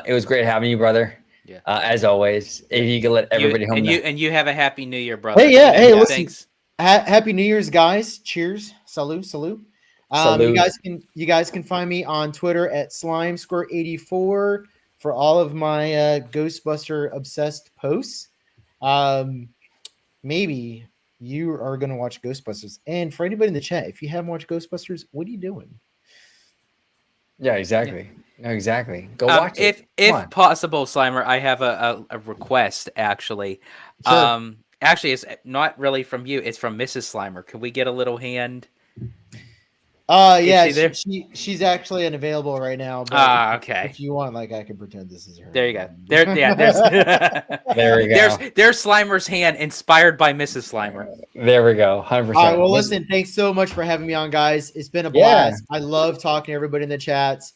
It was great having you, brother. Yeah. As always, if you can let everybody home. And you have a happy New Year, brother. Hey, yeah. Hey, listen. Thanks. Happy New Year's, guys. Cheers. Salute. Salute. You guys can find me on Twitter at SlimeScore84 for all of my Ghostbuster obsessed posts. Maybe you are going to watch Ghostbusters. And for anybody in the chat, if you haven't watched Ghostbusters, what are you doing? Yeah, exactly. Yeah. No, exactly. Go watch it. If possible, Slimer, I have a request actually. Sure. Actually, it's not really from you. It's from Mrs. Slimer. Could we get a little hand? Yeah, she she's actually unavailable right now. But okay. If you want, like, I can pretend this is her. There you go. There's there we go. There's Slimer's hand, inspired by Mrs. Slimer. There we go. 100%. All right. Well, listen. Thanks so much for having me on, guys. It's been a blast. I love talking to everybody in the chats.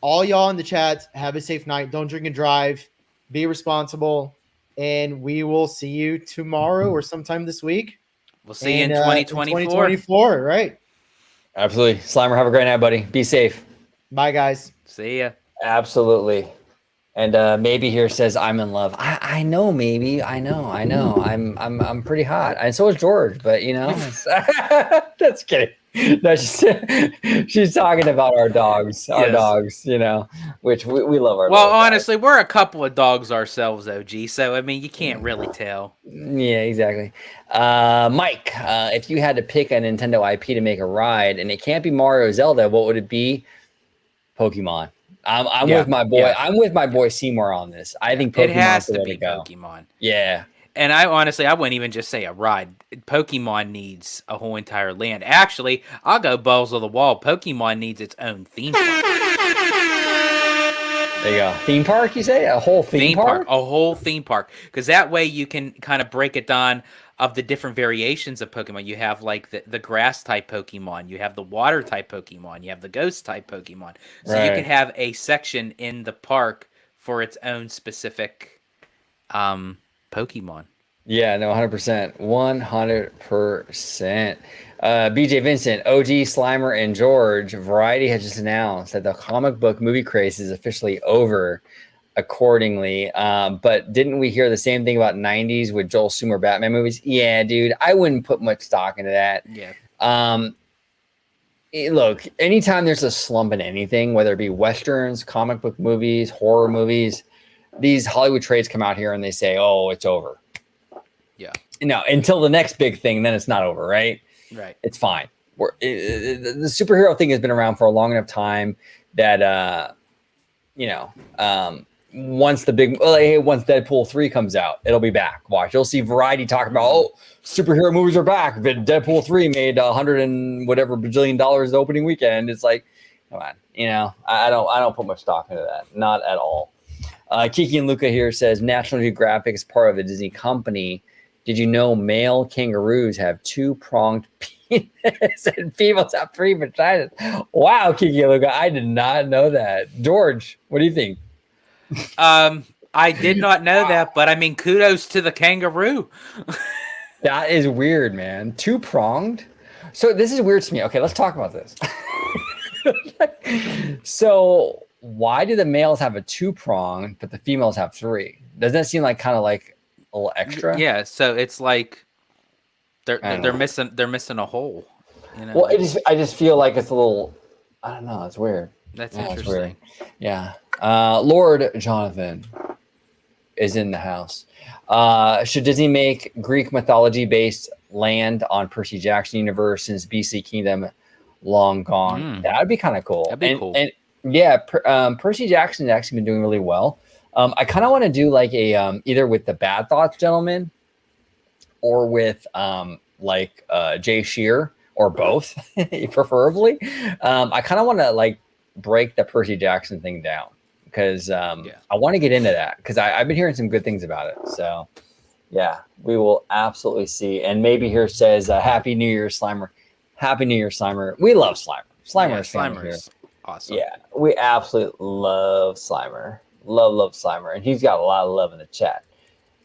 All y'all in the chats, have a safe night. Don't drink and drive. Be responsible. And we will see you tomorrow or sometime this week. We'll see you in 2024. 2024, right? Absolutely. Slimer, have a great night, buddy. Be safe. Bye, guys. See ya. Absolutely. And maybe here says I'm in love. I know, maybe. I know. I'm pretty hot. And so is George, but that's kidding. No, she's talking about our dogs, which we love our dogs. Well, honestly, we're a couple of dogs ourselves, OG. So, I mean, you can't really tell. Yeah, exactly. Mike, if you had to pick a Nintendo IP to make a ride and it can't be Mario or Zelda, what would it be? Pokemon. I'm with my boy. Yeah. I'm with my boy Seymour on this. I think Pokemon it has to be Pokemon. Yeah. And I wouldn't even just say a ride. Pokemon needs a whole entire land. Actually, I'll go balls of the wall. Pokemon needs its own theme park. There you go. Theme park, you say? A whole theme park? A whole theme park. Because that way you can kind of break it down of the different variations of Pokemon. You have like the grass type Pokemon. You have the water type Pokemon. You have the ghost type Pokemon. So you can have a section in the park for its own specific Pokemon. Yeah, no, 100%. 100%. BJ Vincent, OG, Slimer, and George, Variety has just announced that the comic book movie craze is officially over accordingly. But didn't we hear the same thing about 90s with Joel Schumer Batman movies? Yeah, dude, I wouldn't put much stock into that. Yeah. Look, anytime there's a slump in anything, whether it be Westerns, comic book movies, horror movies, these Hollywood trades come out here and they say, oh, it's over. Yeah. No, until the next big thing, then it's not over, right? Right. It's fine. The superhero thing has been around for a long enough time that, once Deadpool 3 comes out, it'll be back. Watch. You'll see Variety talking about, superhero movies are back. Deadpool 3 made $100 and whatever bajillion the opening weekend. It's like, come on, I don't put much stock into that. Not at all. Kiki and Luca here says National Geographic is part of the Disney company. Did you know male kangaroos have 2-pronged penis and females have 3 vaginas? Wow, Kiki and Luca, I did not know that. George, what do you think? I did not know that, but I mean, kudos to the kangaroo. That is weird, man. 2-pronged. So this is weird to me. Okay, let's talk about this. So why do the males have a 2-prong, but the females have 3? Doesn't that seem like kind of like a little extra? Yeah. So it's like they're missing a hole. Well, I just feel like it's a little. I don't know. It's weird. That's interesting. Yeah. Lord Jonathan is in the house. Should Disney make Greek mythology based land on Percy Jackson universe since BC Kingdom long gone? That would be kind of cool. That'd be cool. And yeah, Percy Jackson has actually been doing really well. I kind of want to do like a either with the Bad Thoughts Gentlemen or with Jay Shear or both, preferably. I kind of want to like break the Percy Jackson thing down because I want to get into that because I've been hearing some good things about it. So yeah, we will absolutely see. And maybe here says Happy New Year, Slimer. Happy New Year, Slimer. We love Slimer. Slimer is awesome. Yeah, we absolutely love Slimer. Love Slimer. And he's got a lot of love in the chat.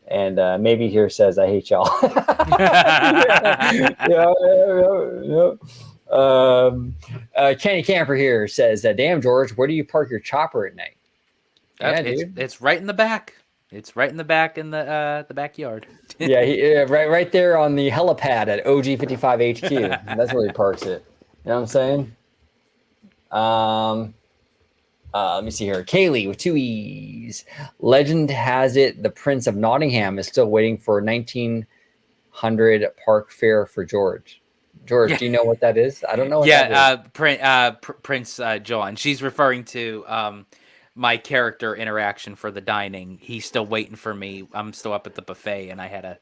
And maybe here says, I hate y'all. Kenny Camper here says, damn, George, where do you park your chopper at night? It's right in the back. It's right in the back in the backyard. Yeah, right there on the helipad at OG55 HQ. That's where he parks it. You know what I'm saying? Let me see here. Kaylee with 2 E's. Legend has it the Prince of Nottingham is still waiting for 1900 Park Fair for George. George, do you know what that is? I don't know what that is. Prince John. She's referring to my character interaction for the dining. He's still waiting for me. I'm still up at the buffet, and I had to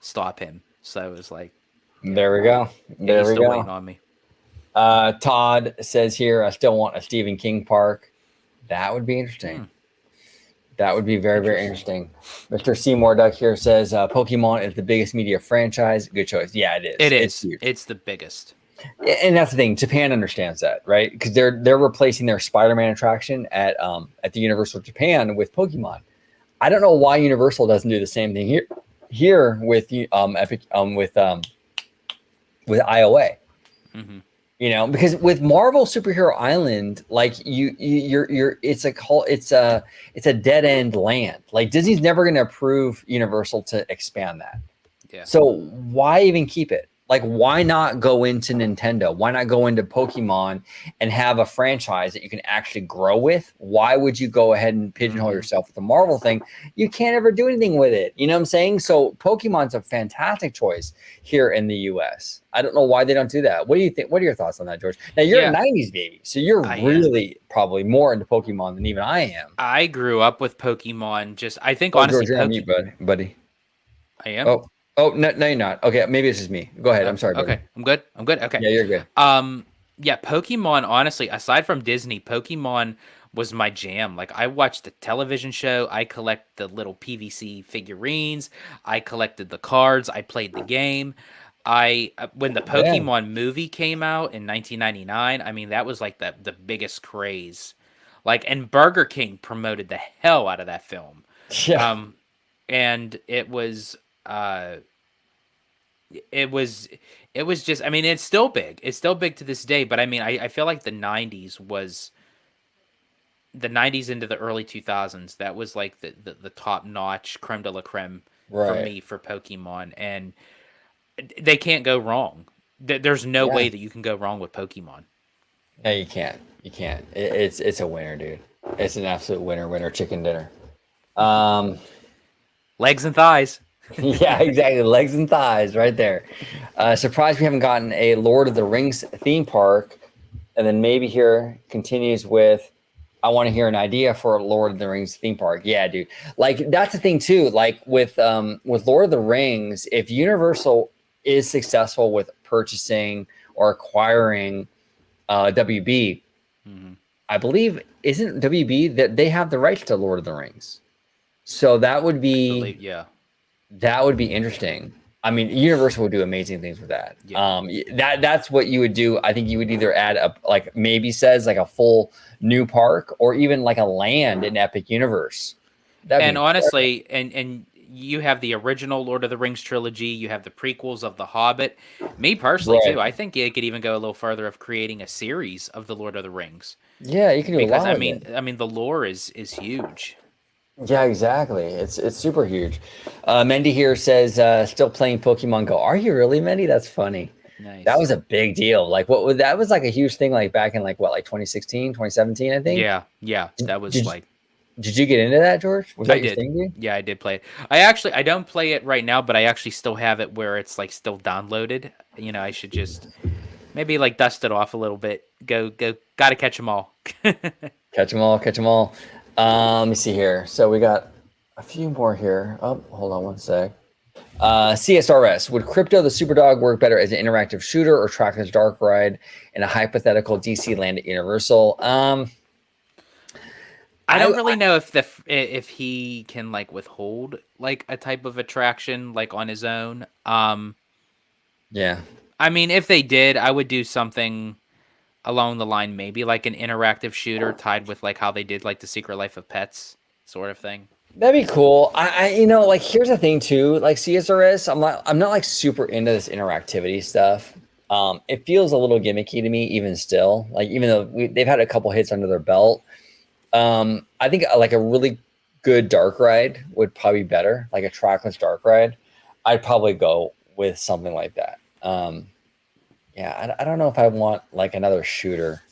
stop him. So it was like, there we go. There he's we still go. waiting on me. Todd says here, I still want a Stephen King park. That would be interesting. That would be very, very interesting. Mr. Seymour Duck here says Pokemon is the biggest media franchise. Good choice. Yeah, it is. It is. It's huge. It's the biggest. And that's the thing. Japan understands that, right? Because they're replacing their Spider-Man attraction at the Universal Japan with Pokemon. I don't know why Universal doesn't do the same thing here with Epic with IOA. Mm-hmm. You know, because with Marvel Superhero Island, like it's a dead end land. Like Disney's never going to approve Universal to expand that. Yeah. So why even keep it? Like, why not go into Nintendo? Why not go into Pokemon and have a franchise that you can actually grow with? Why would you go ahead and pigeonhole yourself with the Marvel thing? You can't ever do anything with it. You know what I'm saying? So Pokemon's a fantastic choice here in the US. I don't know why they don't do that. What do you think? What are your thoughts on that, George? Now, you're a 90s baby, so you're really probably more into Pokemon than even I am. I grew up with Pokemon. I think George, honestly, you're on mute, buddy. I am. Oh, no, you're not. Okay, maybe it's just me. Go ahead. I'm sorry. Buddy. Okay, I'm good. Okay. Yeah, you're good. Yeah, Pokemon, honestly, aside from Disney, Pokemon was my jam. Like, I watched the television show. I collect the little PVC figurines. I collected the cards. I played the game. When the Pokemon movie came out in 1999, I mean, that was like the biggest craze. Like, and Burger King promoted the hell out of that film. Yeah. And it was just, I mean, it's still big. It's still big to this day, but I mean, I feel like the 90s into the early 2000s. That was like the top notch creme de la creme for me for Pokemon, and they can't go wrong. There's no way that you can go wrong with Pokemon. No, you can't. You can't. It's a winner, dude. It's an absolute winner chicken dinner. Legs and thighs. Yeah, exactly. Legs and thighs right there. Surprised we haven't gotten a Lord of the Rings theme park. And then maybe here continues with, I want to hear an idea for a Lord of the Rings theme park. Yeah, dude. Like, that's the thing too. Like with Lord of the Rings, if Universal is successful with purchasing or acquiring WB, I believe, isn't WB that they have the rights to Lord of the Rings? So that would be, that would be interesting. I mean, Universal would do amazing things with that. Yeah. That's what you would do. I think you would either add a full new park or even like a land in Epic Universe. And honestly, and you have the original Lord of the Rings trilogy. You have the prequels of The Hobbit. Me personally, too, I think it could even go a little further of creating a series of the Lord of the Rings. Yeah, you can do a lot. I mean, the lore is huge. Yeah, exactly. It's super huge. Mendy here says still playing Pokemon Go. Are you really, Mendy? That's funny. Nice. That was a big deal. Like that was like a huge thing like back in like 2016, 2017, I think. Yeah. That was Did you get into that, George? Was that your thing, dude? Yeah, I did play it. I don't play it right now, but I actually still have it where it's like still downloaded. You know, I should just maybe like dust it off a little bit. Go gotta catch them all. Catch them all. Let me see here. So we got a few more here. Oh, hold on one sec. CSRS, would Crypto the Superdog work better as an interactive shooter or Tractor's Dark Ride in a hypothetical DC land at Universal? I don't really know if he can like withhold like a type of attraction like on his own. Yeah. I mean, if they did, I would do something along the line, maybe like an interactive shooter tied with like how they did like the Secret Life of Pets sort of thing. That'd be cool. I like here's the thing too, like CSRS, I'm not like super into this interactivity stuff. It feels a little gimmicky to me even still, like even though they've had a couple hits under their belt. I think like a really good dark ride would probably be better, like a trackless dark ride, I'd probably go with something like that. Yeah, I don't know if I want like another shooter.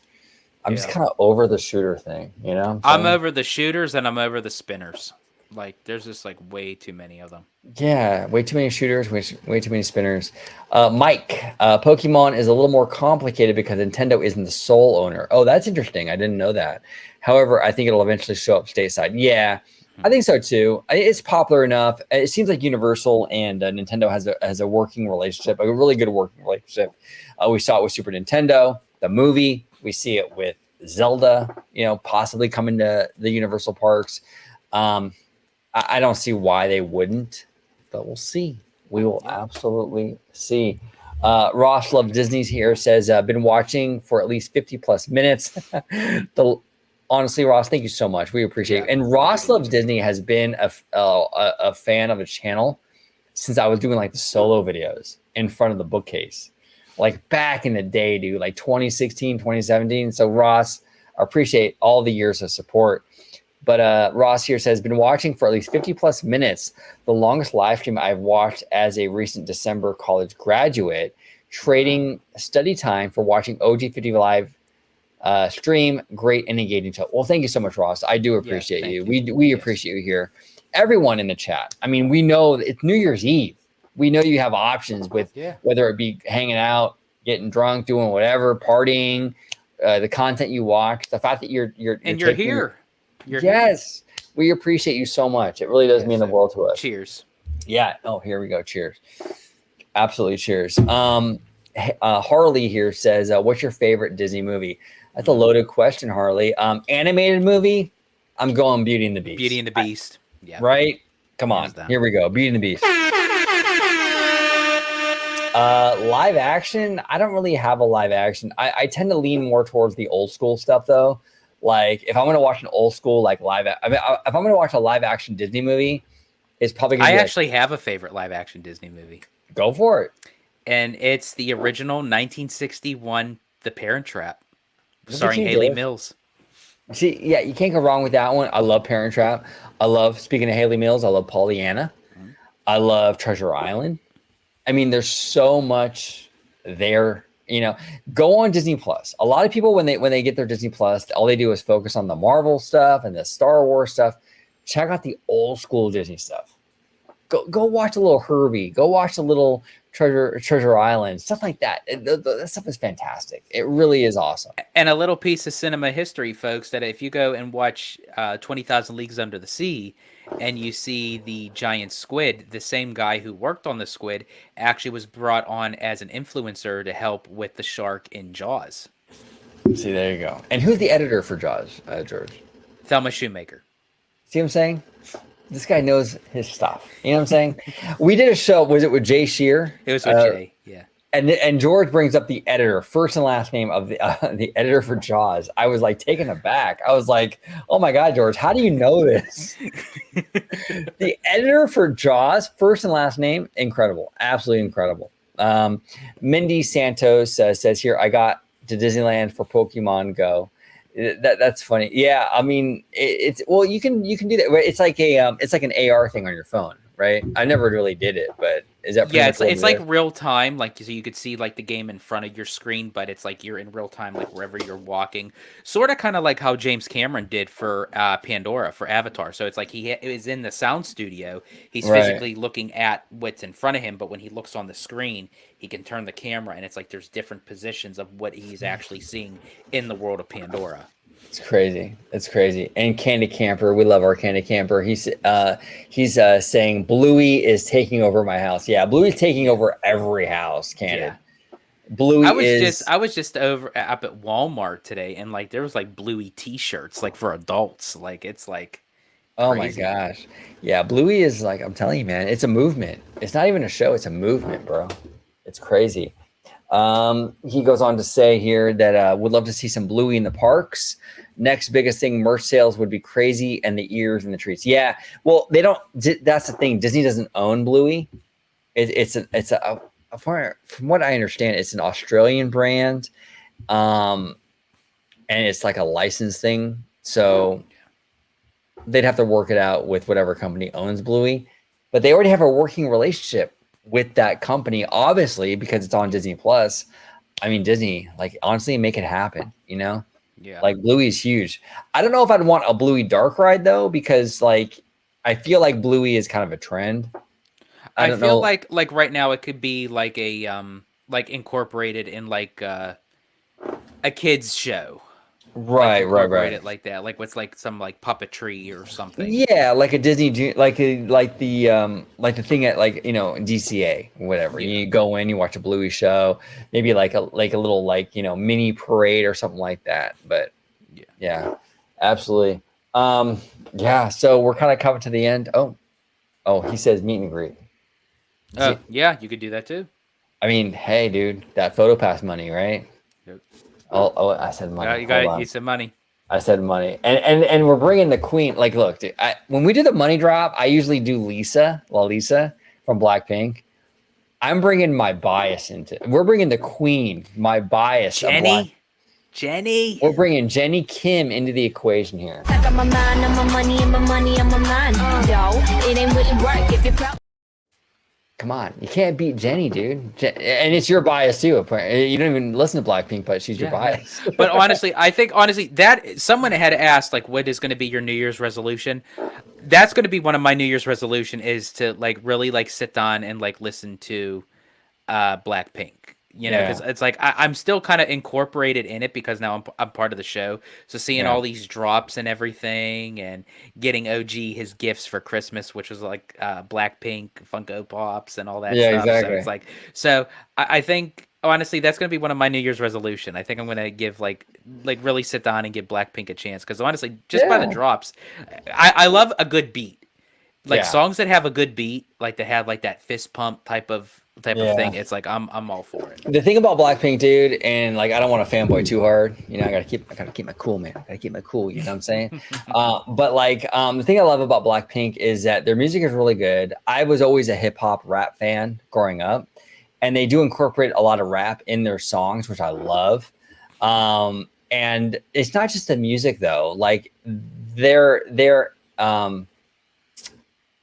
I'm just kind of over the shooter thing, you know? I'm over the shooters and I'm over the spinners. Like, there's just like way too many of them. Yeah, way too many shooters, way too many spinners. Mike, Pokemon is a little more complicated because Nintendo isn't the sole owner. Oh, that's interesting. I didn't know that. However, I think it'll eventually show up stateside. Yeah, I think so too. It's popular enough. It seems like Universal and Nintendo has a working relationship, a really good working relationship. We saw it with Super Nintendo, the movie. We see it with Zelda, possibly coming to the Universal parks. I don't see why they wouldn't, but we'll see. We will absolutely see. Ross Love Disney's here says, been watching for at least 50 plus minutes. Honestly, Ross, thank you so much. We appreciate it. And Ross Loves Disney has been a fan of the channel since I was doing like the solo videos in front of the bookcase, like back in the day, dude, like 2016, 2017. So Ross, I appreciate all the years of support. But Ross here says, been watching for at least 50 plus minutes. The longest live stream I've watched as a recent December college graduate, trading study time for watching OG55 stream. Great and engaging. Well, thank you so much, Ross. I do appreciate you. We appreciate you here. Everyone in the chat. I mean, we know it's New Year's Eve. We know you have options with whether it be hanging out, getting drunk, doing whatever, partying, the content you watch, the fact that you're here. Yes, we appreciate you so much. It really does mean the world to us. Cheers. Yeah. Oh, here we go. Cheers. Absolutely. Cheers. Harley here says, what's your favorite Disney movie? That's a loaded question, Harley. Animated movie? I'm going Beauty and the Beast. Beauty and the Beast. Yeah. Right? Come on. Here we go. Beauty and the Beast. Live action? I don't really have a live action. I tend to lean more towards the old school stuff, though. Like, if I'm going to watch an old school, like, if I'm going to watch a live action Disney movie, it's probably going to be. I actually have a favorite live action Disney movie. Go for it. And it's the original 1961 The Parent Trap, starring Haley Mills. See, yeah, you can't go wrong with that one. I love Parent Trap. Speaking of Haley Mills, I love Pollyanna. I love Treasure Island. I mean, there's so much there. Go on Disney Plus. A lot of people, when they get their Disney Plus, all they do is focus on the Marvel stuff and the Star Wars stuff. Check out the old school Disney stuff. Go watch a little Herbie. Go watch a little Treasure Island, stuff like that. That stuff is fantastic. It really is awesome. And a little piece of cinema history, folks, that if you go and watch 20,000 Leagues Under the Sea, and you see the giant squid, the same guy who worked on the squid actually was brought on as an influencer to help with the shark in Jaws. See, there you go. And who's the editor for Jaws, George? Thelma Shoemaker. See what I'm saying? This guy knows his stuff. You know what I'm saying? We did a show. Was it with Jay Shear? It was with Jay. Yeah. And George brings up the editor, first and last name of the editor for Jaws. I was like taken aback. I was like, oh my God, George, how do you know this? The editor for Jaws, first and last name, incredible. Absolutely incredible. Mindy Santos says here, I got to Disneyland for Pokemon Go. That's funny. Yeah, I mean, it's you can do that. It's like an AR thing on your phone, right? I never really did it, but is that it's like real time, like so you could see like the game in front of your screen, but it's like you're in real time, like wherever you're walking. Sort of kind of like how James Cameron did for Pandora for Avatar. So it's like he is in the sound studio. He's physically looking at what's in front of him, but when he looks on the screen, he can turn the camera, and it's like there's different positions of what he's actually seeing in the world of Pandora. It's crazy. It's crazy. And Candy Camper, we love our Candy Camper. He's saying Bluey is taking over my house. Yeah, Bluey's taking over every house. Candy. Yeah. Bluey I was just up at Walmart today, and like there was like Bluey T-shirts like for adults. Like it's like. Oh my gosh. Yeah, Bluey is like, I'm telling you, man, it's a movement. It's not even a show. It's a movement, bro. It's crazy. He goes on to say here that would love to see some Bluey in the parks. Next biggest thing, merch sales would be crazy, and the ears and the treats. Yeah, well, they don't. That's the thing. Disney doesn't own Bluey. From what I understand, it's an Australian brand, and it's like a licensed thing. So they'd have to work it out with whatever company owns Bluey, but they already have a working relationship with that company, obviously, because it's on Disney Plus. I mean, Disney, like, honestly, make it happen, you know? Yeah. Like, Bluey's huge. I don't know if I'd want a Bluey dark ride, though, because, like, I feel like Bluey is kind of a trend. I don't feel know. like right now it could be like a like incorporated in like a kids show. Like Right. incorporate it like that, like what's like some like puppetry or something. Yeah, like a Disney, like the thing at, like, you know, DCA, whatever. Yeah. You go in, you watch a Bluey show, maybe like a little, like, you know, mini parade or something like that. But yeah, absolutely. Yeah. So we're kind of coming to the end. Oh, he says meet and greet. Oh, yeah, you could do that too. I mean, hey, dude, that PhotoPass money, right? Yep. Oh, I said money. You said money. I said money, and we're bringing the queen. Like, look, dude, when we do the money drop, I usually do Lisa from Blackpink. I'm bringing my bias into. We're bringing the queen, my bias. Jenny. We're bringing Jenny Kim into the equation here. I got my mind on my money and my money on my mind. Yo, it ain't really work if you're proud. Come on, you can't beat Jenny, dude. And it's your bias too. Apparently, you don't even listen to Blackpink, but she's your bias. But honestly, I think that someone had asked, like, what is going to be your New Year's resolution? That's going to be one of my New Year's resolution, is to like really like sit down and like listen to Blackpink. You know, because it's like I'm still kind of incorporated in it because now I'm part of the show. So seeing all these drops and everything, and getting OG his gifts for Christmas, which was like Blackpink Funko Pops and all that stuff. Exactly. So I think honestly that's going to be one of my New Year's resolution. I think I'm going to give like really sit down and give Blackpink a chance, because honestly, just by the drops, I love a good beat. Like songs that have a good beat, like that have like that fist pump type of thing. It's like I'm all for it. The thing about Blackpink, dude, and like I don't want to fanboy too hard. You know, I gotta keep my cool, man. I gotta keep my cool. You know what I'm saying? But like the thing I love about Blackpink is that their music is really good. I was always a hip hop rap fan growing up, and they do incorporate a lot of rap in their songs, which I love. And it's not just the music though. Like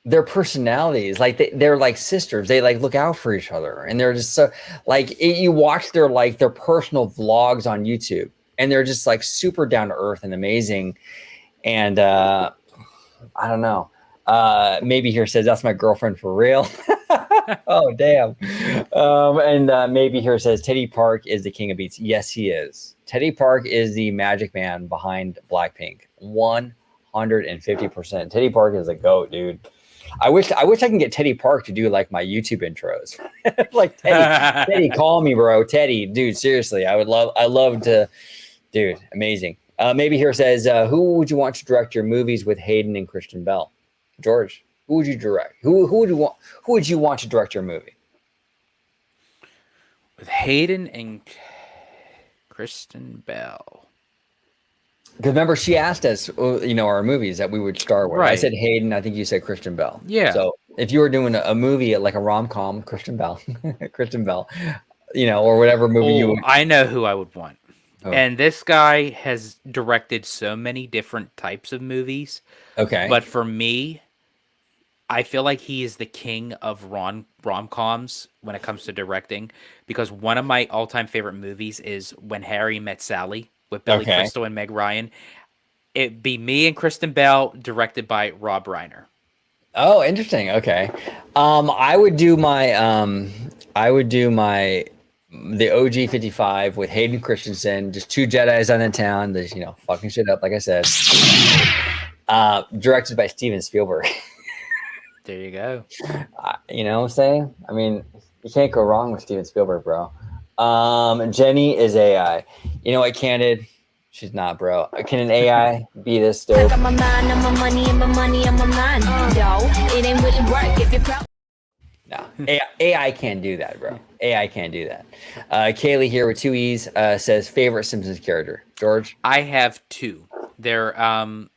their personalities, like they're like sisters. They like look out for each other, and they're just so like you watch their personal vlogs on YouTube, and they're just like super down to earth and amazing. And I don't know. Maybe here says that's my girlfriend for real. Oh damn. And maybe here says Teddy Park is the king of beats. Yes, he is. Teddy Park is the magic man behind Blackpink. 150%. Teddy Park is a goat, dude. I wish I can get Teddy Park to do like my YouTube intros. Like Teddy, call me, bro. Teddy, dude, seriously, I love to, dude, amazing. Maybe here says, who would you want to direct your movies with Hayden and Kristen Bell? George, who would you direct? Who would you want to direct your movie? With Hayden and Kristen Bell. Because remember, she asked us, you know, our movies that we would star with. Right. I said Hayden. I think you said Kristen Bell. Yeah. So if you were doing a movie like a rom-com, Kristen Bell, you know, or whatever movie you would. I know who I would want. Oh. And this guy has directed so many different types of movies. Okay. But for me, I feel like he is the king of rom-coms when it comes to directing, because one of my all-time favorite movies is When Harry Met Sally with Billy Crystal and Meg Ryan. It'd be me and Kristen Bell, directed by Rob Reiner. Oh, interesting. Okay. I would do my the OG55 with Hayden Christensen, just two Jedis on the town, just, you know, fucking shit up, like I said. Directed by Steven Spielberg. There you go. You know what I'm saying? I mean, you can't go wrong with Steven Spielberg, bro. Jenny is AI. You know what, Candid? She's not, bro. Can an AI be this dope? I got my mind on my money and my money on my mind. Yo, it ain't really work if you're proud. No, AI can't do that, bro. AI can't do that. Kaylee here with two E's says favorite Simpsons character. George? I have two. They're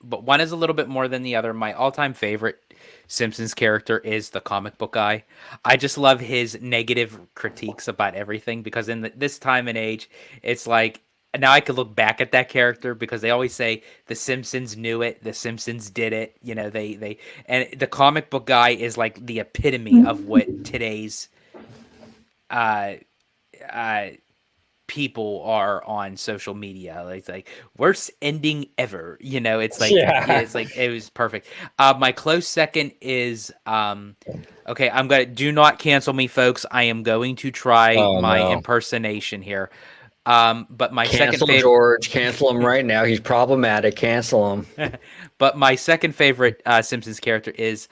but one is a little bit more than the other. My all-time favorite Simpsons character is the comic book guy. I just love his negative critiques about everything, because in this time and age, it's like now I could look back at that character because they always say the Simpsons knew it, the Simpsons did it. You know, they and the comic book guy is like the epitome of what today's uh people are on social media. Like worst ending ever. You know, it's like it's like it was perfect. My close second is okay, do not cancel me, folks. I am going to try my impersonation here. But my second favorite, George, cancel him right now. He's problematic. Cancel him. But my second favorite Simpsons character is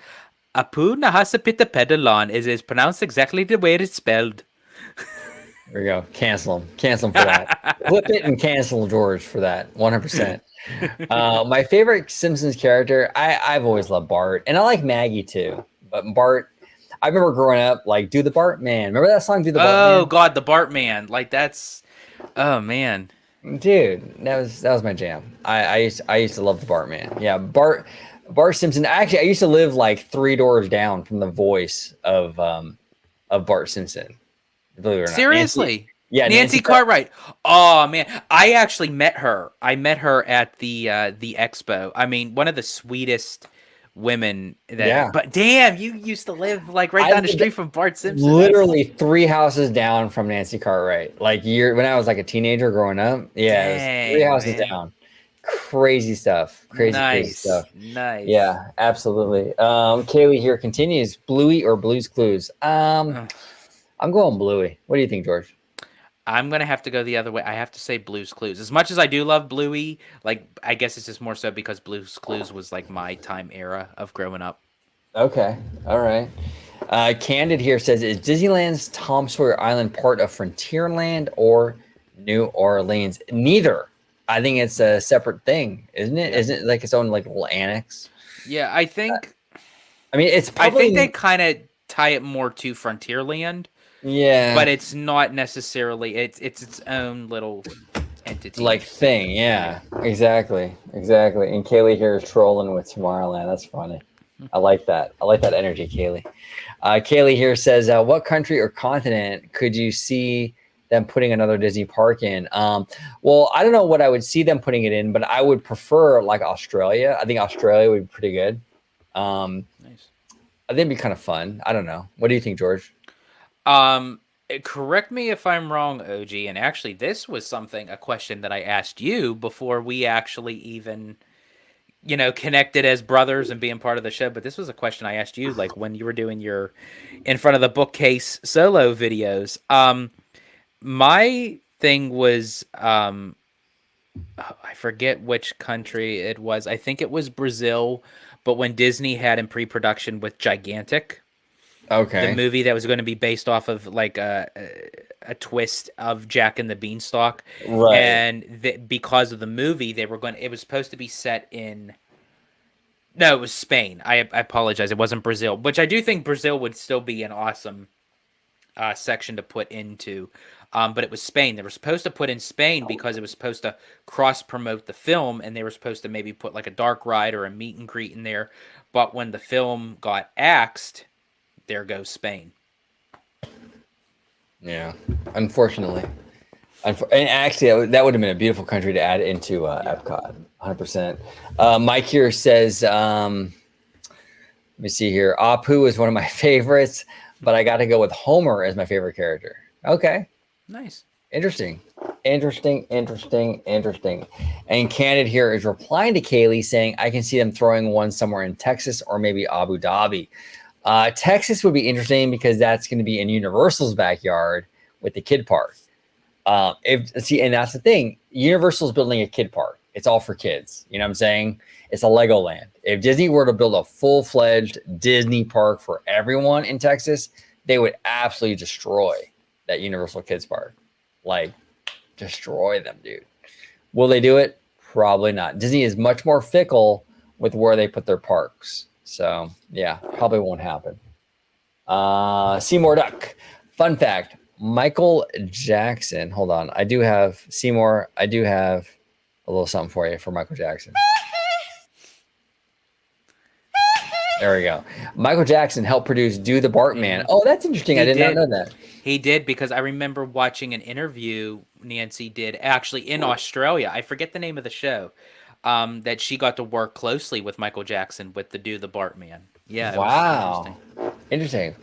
Apu Nahasapita Pedalon. Is pronounced exactly the way it's spelled. There we go. Cancel him. Cancel him for that. Flip it and cancel George for that. 100%. My favorite Simpsons character, I've always loved Bart, and I like Maggie too. But Bart, I remember growing up, like, do the Bart Man. Remember that song, Do the Bart Man? Oh God, the Bart Man. Like that's, oh man, dude, that was my jam. I used to love the Bart Man. Yeah, Bart Simpson. Actually, I used to live like 3 doors down from the voice of Bart Simpson. Believe it or not. Seriously? Nancy Cartwright. Oh man, I actually met her. I met her at the expo. I mean, one of the sweetest women. But damn, you used to live like right down the street from Bart Simpson. Literally 3 houses down from Nancy Cartwright. Like when I was like a teenager growing up. Yeah, it was 3 houses down. Crazy stuff. Crazy stuff. Nice. Yeah, absolutely. Kaylee here continues. Bluey or Blue's Clues? I'm going Bluey. What do you think, George? I'm going to have to go the other way. I have to say Blue's Clues. As much as I do love Bluey, like, I guess it's just more so because Blue's Clues was like my time era of growing up. Okay. All right. Candid here says, is Disneyland's Tom Sawyer Island part of Frontierland or New Orleans? Neither. I think it's a separate thing, isn't it? Yeah. Isn't it like its own like little annex? Yeah, I think. I mean, it's probably... I think they kind of tie it more to Frontierland. Yeah, but it's not necessarily. It's its own little entity, like thing. Yeah, exactly. And Kaylee here is trolling with Tomorrowland. That's funny. I like that. I like that energy, Kaylee. Kaylee here says, "What country or continent could you see them putting another Disney park in?" Well, I don't know what I would see them putting it in, but I would prefer like Australia. I think Australia would be pretty good. Nice. I think it'd be kind of fun. I don't know. What do you think, George? Correct me if I'm wrong, OG, and actually this was a question that I asked you before we actually even, connected as brothers and being part of the show, but this was a question I asked you, like, when you were doing your In Front of the Bookcase solo videos. My thing was, I forget which country it was. I think it was Brazil, but when Disney had in pre-production with Gigantic, the movie that was going to be based off of like a twist of Jack and the Beanstalk, right? And because of the movie, it was supposed to be set in. No, it was Spain. I apologize. It wasn't Brazil, which I do think Brazil would still be an awesome section to put into. But it was Spain. They were supposed to put in Spain because it was supposed to cross promote the film, and they were supposed to maybe put like a dark ride or a meet and greet in there. But when the film got axed, there goes Spain. Yeah, unfortunately. And actually, that would have been a beautiful country to add into Epcot, 100%. Mike here says, let me see here. Apu is one of my favorites, but I got to go with Homer as my favorite character. Okay. Nice. Interesting. And Candid here is replying to Kaylee saying, I can see them throwing one somewhere in Texas or maybe Abu Dhabi. Texas would be interesting because that's going to be in Universal's backyard with the kid park. And that's the thing. Universal's building a kid park. It's all for kids. You know what I'm saying? It's a Legoland. If Disney were to build a full-fledged Disney park for everyone in Texas, they would absolutely destroy that Universal Kids Park. Like, destroy them, dude. Will they do it? Probably not. Disney is much more fickle with where they put their parks. So, yeah, probably won't happen. Seymour Duck. Fun fact, Michael Jackson. Hold on. I do have a little something for you for Michael Jackson. There we go. Michael Jackson helped produce "Do the Bartman." Oh, that's interesting. I did not know that. He did, because I remember watching an interview Nancy did actually in Australia. I forget the name of the show. That she got to work closely with Michael Jackson with the "Do the Bartman." Yeah. Wow. Interesting.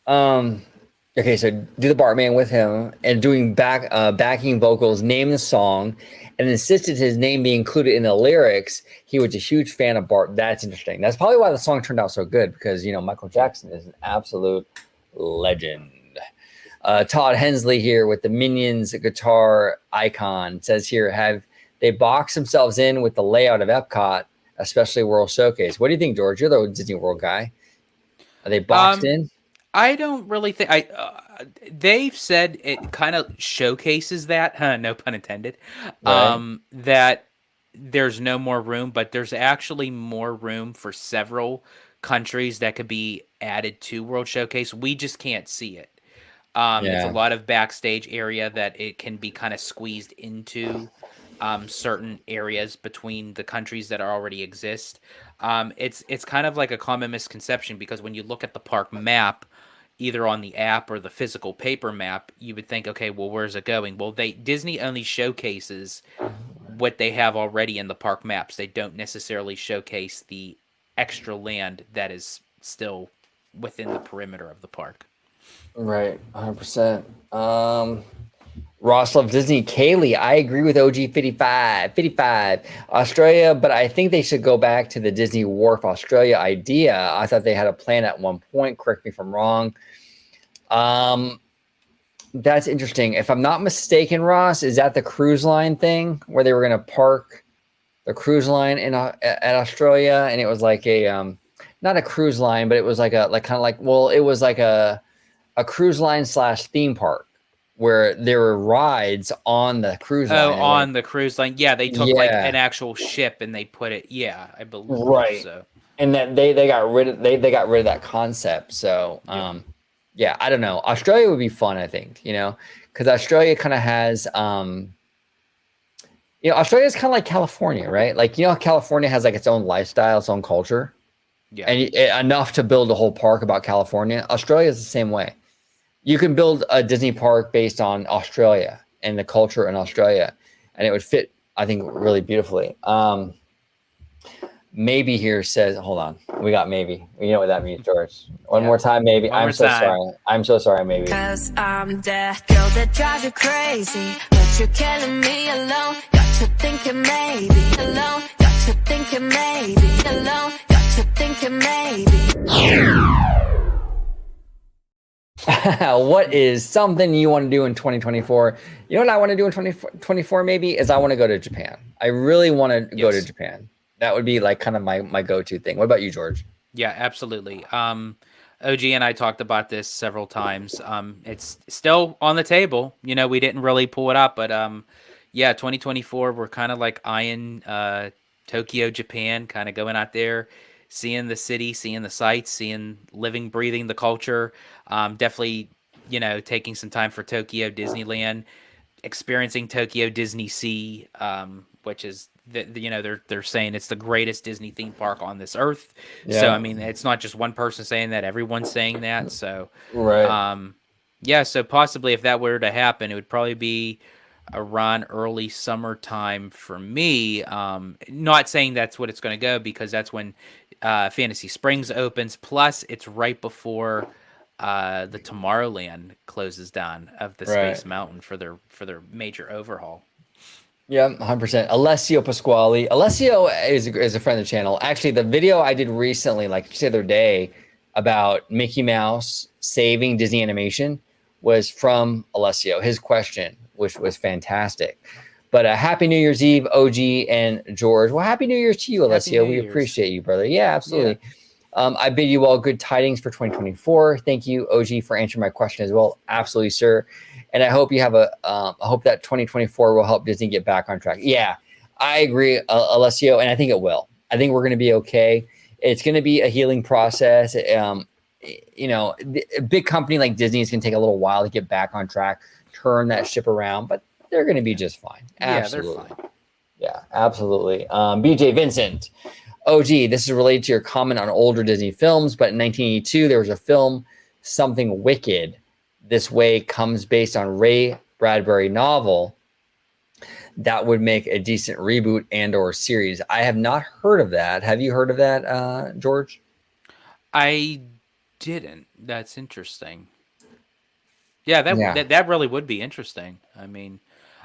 Okay, so "Do the Bartman" with him and doing backing vocals, named the song, and insisted his name be included in the lyrics. He was a huge fan of Bart. That's interesting. That's probably why the song turned out so good, because Michael Jackson is an absolute legend. Todd Hensley here with the Minions guitar icon says here, have they boxed themselves in with the layout of Epcot, especially World Showcase? What do you think, George? You're the Disney World guy. Are they boxed in? I don't really think they've said it kind of showcases that, no pun intended, Right. that there's no more room, but there's actually more room for several countries that could be added to World Showcase. We just can't see it. It's a lot of backstage area that it can be kind of squeezed into certain areas between the countries that already exist. It's kind of like a common misconception, because when you look at the park map, either on the app or the physical paper map, you would think, okay, well, where's it going? Well, Disney only showcases what they have already in the park maps. They don't necessarily showcase the extra land that is still within the perimeter of the park. Right, 100%. Ross loves Disney. Kaylee, I agree with OG55. Australia, but I think they should go back to the Disney Wharf Australia idea. I thought they had a plan at one point. Correct me if I'm wrong. That's interesting. If I'm not mistaken, Ross, is that the cruise line thing where they were going to park the cruise line at Australia, and it was like a not a cruise line, but it was like it was like a cruise line / theme park, where there were rides on the cruise line. Oh, on the cruise line. Yeah, they took like an actual ship and they put it. Yeah, I believe so. And then they got rid of that concept. So yeah, I don't know. Australia would be fun, I think, because Australia kind of has Australia is kind of like California, right? Like, California has like its own lifestyle, its own culture. Yeah. And enough to build a whole park about California. Australia is the same way. You can build a Disney park based on Australia and the culture in Australia, and it would fit, I think, really beautifully. Maybe here says, hold on, we got maybe. You know what that means, George. One more time, maybe. I'm so sorry. I'm so sorry, maybe. 'Cause I'm that girl that drives you crazy, but you're killing me alone. Got you thinking maybe alone. Got you thinking maybe alone. Got you thinking maybe. What is something you want to do in 2024? You know what I want to do in 2024 maybe is I want to go to Japan. I really want to go to Japan. That would be like kind of my go-to thing. What about you, George? Yeah, absolutely. OG and I talked about this several times. It's still on the table. We didn't really pull it up, but 2024, we're kind of like eyeing Tokyo, Japan, kind of going out there, seeing the city, seeing the sights, living, breathing the culture. Definitely, taking some time for Tokyo Disneyland, experiencing Tokyo Disney Sea, which is they're saying it's the greatest Disney theme park on this earth. Yeah. So I mean, it's not just one person saying that; everyone's saying that. So right, so possibly if that were to happen, it would probably be around early summertime for me. Not saying that's what it's going to go, because that's when Fantasy Springs opens. Plus, it's right before the Tomorrowland closes down of the Space Mountain for their major overhaul. Yeah, 100%. Alessio Pasquale. Alessio is a friend of the channel. Actually, the video I did recently, like just the other day, about Mickey Mouse saving Disney Animation was from Alessio. His question, which was fantastic. But Happy New Year's Eve, OG and George. Well, Happy New Year's to you, Alessio. We appreciate you, brother. Yeah, absolutely. Yeah. I bid you all good tidings for 2024. Thank you, OG, for answering my question as well. Absolutely, sir. And I hope you have I hope that 2024 will help Disney get back on track. Yeah, I agree, Alessio, and I think it will. I think we're going to be okay. It's going to be a healing process. A big company like Disney is going to take a little while to get back on track, turn that ship around, but they're going to be just fine. Absolutely. Yeah, they're fine. Yeah, absolutely. BJ Vincent. Oh, gee, this is related to your comment on older Disney films, but in 1982, there was a film, Something Wicked. This Way Comes based on Ray Bradbury novel that would make a decent reboot and or series. I have not heard of that. Have you heard of that, George? I didn't. That's interesting. Yeah, that really would be interesting. I mean,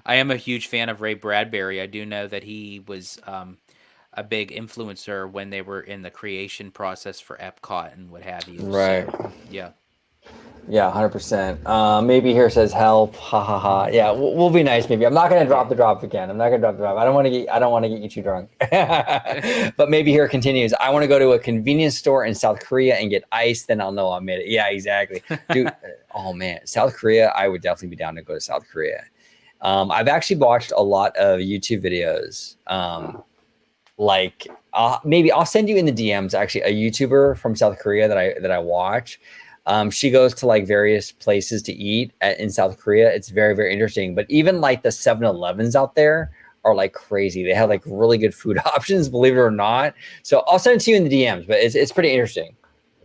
I am a huge fan of Ray Bradbury. I do know that he was a big influencer when they were in the creation process for Epcot and what have you. Right. So, yeah. Yeah, 100%. Maybe here says help. Ha ha ha. Yeah, we'll be nice. Maybe I'm not gonna drop the drop again. I don't want to get you too drunk. But maybe here continues. I want to go to a convenience store in South Korea and get ice. Then I'll know I made it. Yeah, exactly, dude. Oh man, South Korea. I would definitely be down to go to South Korea. I've actually watched a lot of YouTube videos. Maybe I'll send you in the DMs. Actually, a YouTuber from South Korea that I watch. She goes to like various places to eat in South Korea. It's very, very interesting. But even like the 7-Elevens out there are like crazy. They have like really good food options, believe it or not. So I'll send it to you in the DMs, but it's pretty interesting.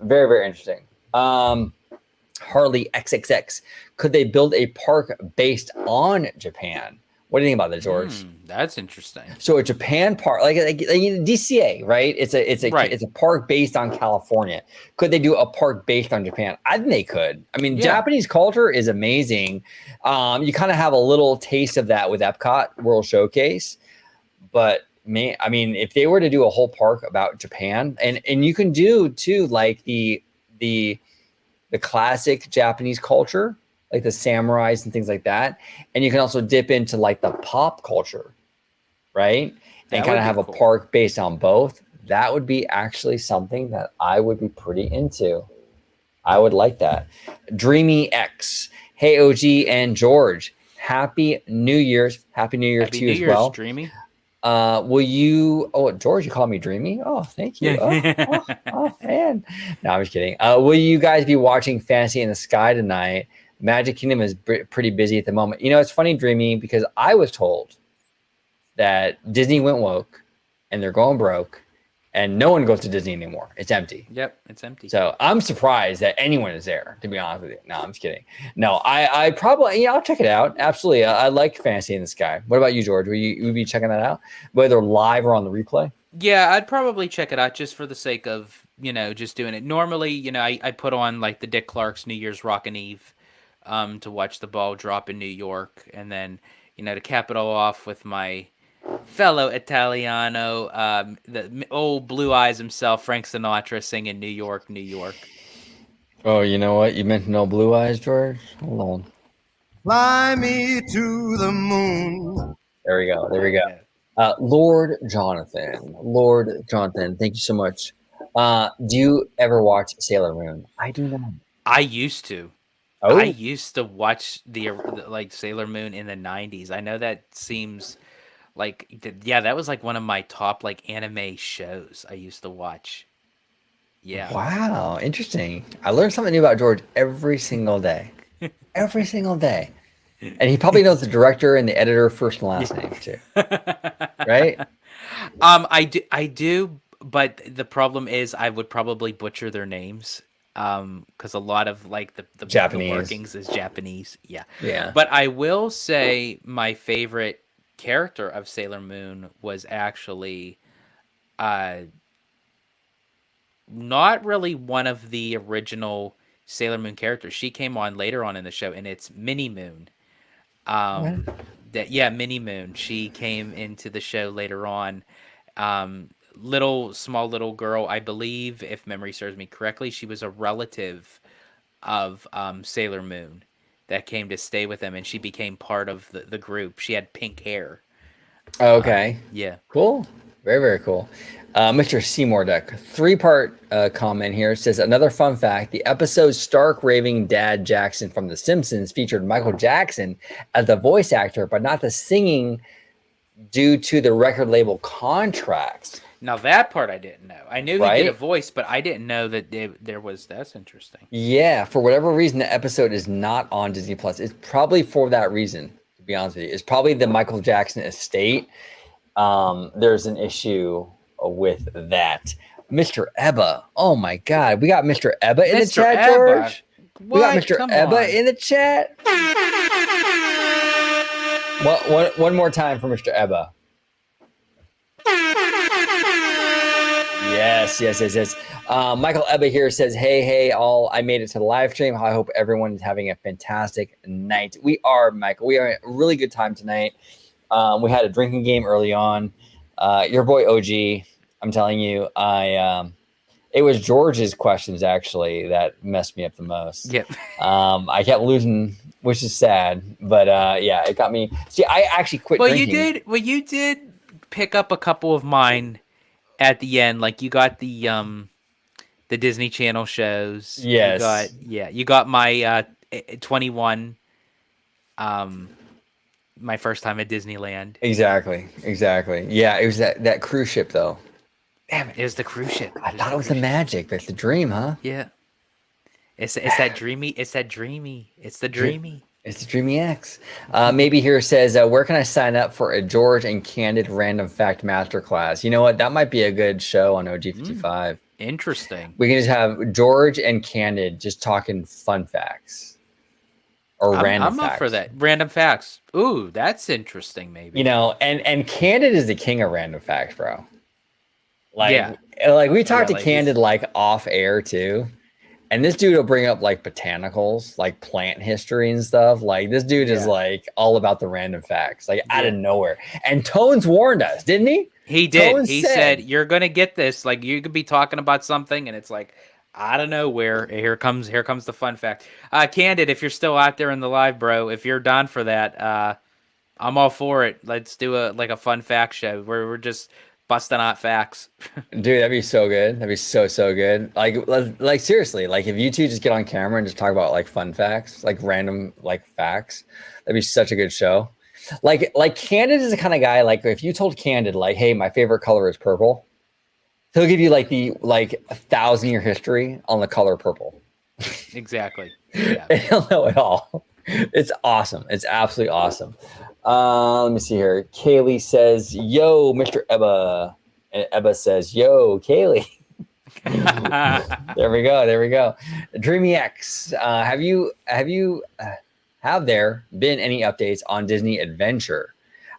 Very, very interesting. Harley XXX. Could they build a park based on Japan? What do you think about that, George? That's interesting. So a Japan park, like DCA, right? It's a park based on California. Could they do a park based on Japan? I think they could. I mean, Japanese culture is amazing. You kind of have a little taste of that with Epcot World Showcase, but I mean, if they were to do a whole park about Japan, and you can do too, like the classic Japanese culture, like the samurais and things like that. And you can also dip into like the pop culture, right? And kind of have a park based on both. That would be actually something that I would be pretty into. I would like that. Dreamy X. Hey, OG and George. Happy New Year's. Happy New Year to you as well. Dreamy. Will you? Oh, George, you call me Dreamy? Oh, thank you. Oh, man. No, I'm just kidding. Will you guys be watching Fantasy in the Sky tonight? Magic Kingdom is pretty busy at the moment. You know, it's funny, Dreamy, because I was told that Disney went woke and they're going broke and no one goes to Disney anymore. It's empty. Yep, it's empty. So I'm surprised that anyone is there, to be honest with you. No, I'm just kidding. No, I probably, I'll check it out. Absolutely. I like Fantasy in the Sky. What about you, George? Will you be checking that out, whether live or on the replay? Yeah, I'd probably check it out just for the sake of, just doing it. Normally, I put on like the Dick Clark's New Year's Rockin' Eve to watch the ball drop in New York. And then, to cap it all off with my fellow Italiano, the old Blue Eyes himself, Frank Sinatra, singing New York, New York. Oh, you know what? You mentioned no Blue Eyes, George? Hold on. Fly me to the moon. There we go. Lord Jonathan, thank you so much. Do you ever watch Sailor Moon? I do not. I used to. Oh. I used to watch the Sailor Moon in the 90s. I know that seems like, that was like one of my top like anime shows I used to watch. Yeah. Wow, interesting. I learned something new about George every single day. Every single day. And he probably knows the director and the editor first and last name too. Right? I do, but the problem is I would probably butcher their names. Because a lot of like the Japanese markings is Japanese. Yeah. But I will say my favorite character of Sailor Moon was actually not really one of the original Sailor Moon characters. She came on later on in the show, and it's Minnie Moon. Minnie Moon. She came into the show later on. Small little girl, I believe, if memory serves me correctly, she was a relative of Sailor Moon that came to stay with them, and she became part of the group. She had pink hair. Okay. Yeah. Cool. Very, very cool. Mr. Seymour Duck, 3-part comment here. It says, another fun fact, the episode Stark Raving Dad Jackson from The Simpsons featured Michael Jackson as the voice actor, but not the singing due to the record label contracts. Now that part I didn't know. I knew he did a voice, but I didn't know that there was. That's interesting. Yeah, for whatever reason, the episode is not on Disney Plus. It's probably for that reason. To be honest with you, it's probably the Michael Jackson estate. There's an issue with that. Mr. Ebba. Oh my God. We got Mr. Ebba in the Mr. chat, Ebba. George. We got What? Mr. Come Ebba on. in the chat. One more time for Mr. Ebba. Yes. Michael Ebba here says, hey, all. I made it to the live stream. I hope everyone is having a fantastic night. We are, Michael. We are having a really good time tonight. We had a drinking game early on. Your boy OG, I'm telling you, it was George's questions actually that messed me up the most. Yep. I kept losing, which is sad, but yeah, it got me. See, I actually quit drinking. You did pick up a couple of mine at the end. Like you got the Disney Channel shows. Yes. You got my 21. My first time at Disneyland. Exactly. Yeah, it was that cruise ship though. Damn it. It was the cruise ship. I thought it was the magic, but it's the dream, huh? Yeah. It's that dreamy. It's the dreamy. It's the Dreamy X. Maybe here says, where can I sign up for a George and Candid Random Fact Masterclass? You know what? That might be a good show on OG55. Interesting. We can just have George and Candid just talking fun facts. Or random facts. I'm up for that. Random facts. Ooh, that's interesting, maybe. You know, and Candid is the king of random facts, bro. Like we talked to Candid like off air too. And this dude will bring up like botanicals, like plant history and stuff. Like this dude is like all about the random facts, like out of nowhere. And Tones warned us, didn't he? He did. Tones he said, "You're gonna get this. Like you could be talking about something, and it's like out of nowhere. Here comes the fun fact." Candid, if you're still out there in the live, bro, if you're down for that, I'm all for it. Let's do a fun fact show where we're just busting out facts. Dude, that'd be so good. That'd be so good. Like seriously, like if you two just get on camera and just talk about like fun facts, like random like facts, that'd be such a good show. Like Candid is the kind of guy, like if you told Candid like, hey, my favorite color is purple, he'll give you like the 1,000-year history on the color purple. Exactly. Yeah. He'll know it all. It's awesome. It's absolutely awesome. Let me see here. Kaylee says, yo, Mr. Ebba. And Ebba says, yo, Kaylee. There we go. Dreamy X. Have there been any updates on Disney Adventure?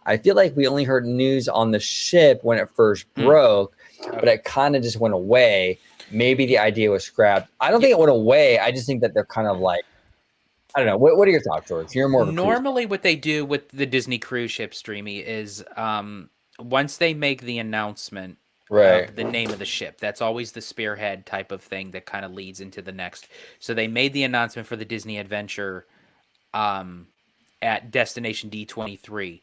I feel like we only heard news on the ship when it first broke, but it kind of just went away. Maybe the idea was scrapped. I don't think it went away. I just think that they're kind of like, I don't know. What are your thoughts, George? You're more of a normally what they do with the Disney cruise ship, Streamy, is once they make the announcement of the name of the ship, that's always the spearhead type of thing that kind of leads into the next. So they made the announcement for the Disney Adventure at Destination D23.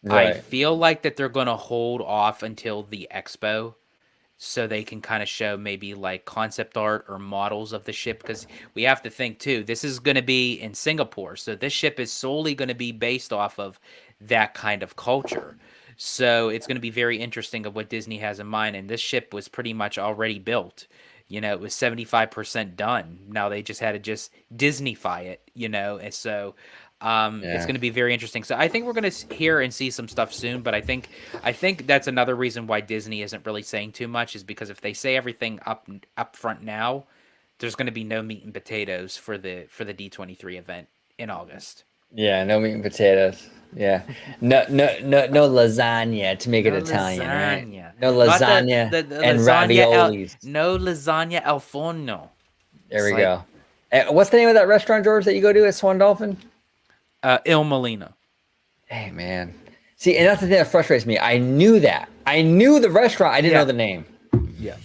I feel like that they're going to hold off until the expo, so they can kind of show maybe like concept art or models of the ship, because we have to think too, this is going to be in Singapore. So this ship is solely going to be based off of that kind of culture. So it's going to be very interesting of what Disney has in mind. And this ship was pretty much already built. You know, it was 75% done. Now they just had to just Disneyfy it, you know. And so it's going to be very interesting. So I think we're going to hear and see some stuff soon. But I think that's another reason why Disney isn't really saying too much, is because if they say everything up front now, there's going to be no meat and potatoes for the D23 event in August. Yeah, no meat and potatoes. Yeah, no lasagna to make it Italian, right? No lasagna and raviolis. No lasagna al forno. There we go. And what's the name of that restaurant, George, that you go to at Swan Dolphin? Il Molino. Hey, man. See, and that's the thing that frustrates me. I knew that. I knew the restaurant. I didn't know the name. Yeah.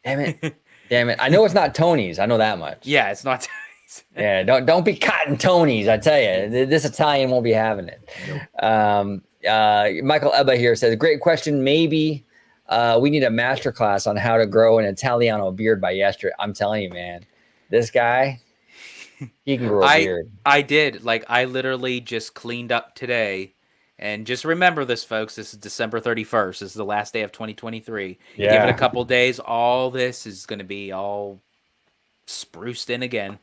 Damn it. I know it's not Tony's. I know that much. Yeah, it's not Tony's. Yeah, don't be cotton Tony's. I tell you, this Italian won't be having it. Nope. Michael Ebba here says, great question. Maybe we need a masterclass on how to grow an Italiano beard by yesterday. I'm telling you, man, this guy, he can grow a beard. I did. Like, I literally just cleaned up today. And just remember this, folks. This is December 31st. This is the last day of 2023. Yeah. Give it a couple days. All this is going to be all spruced in again.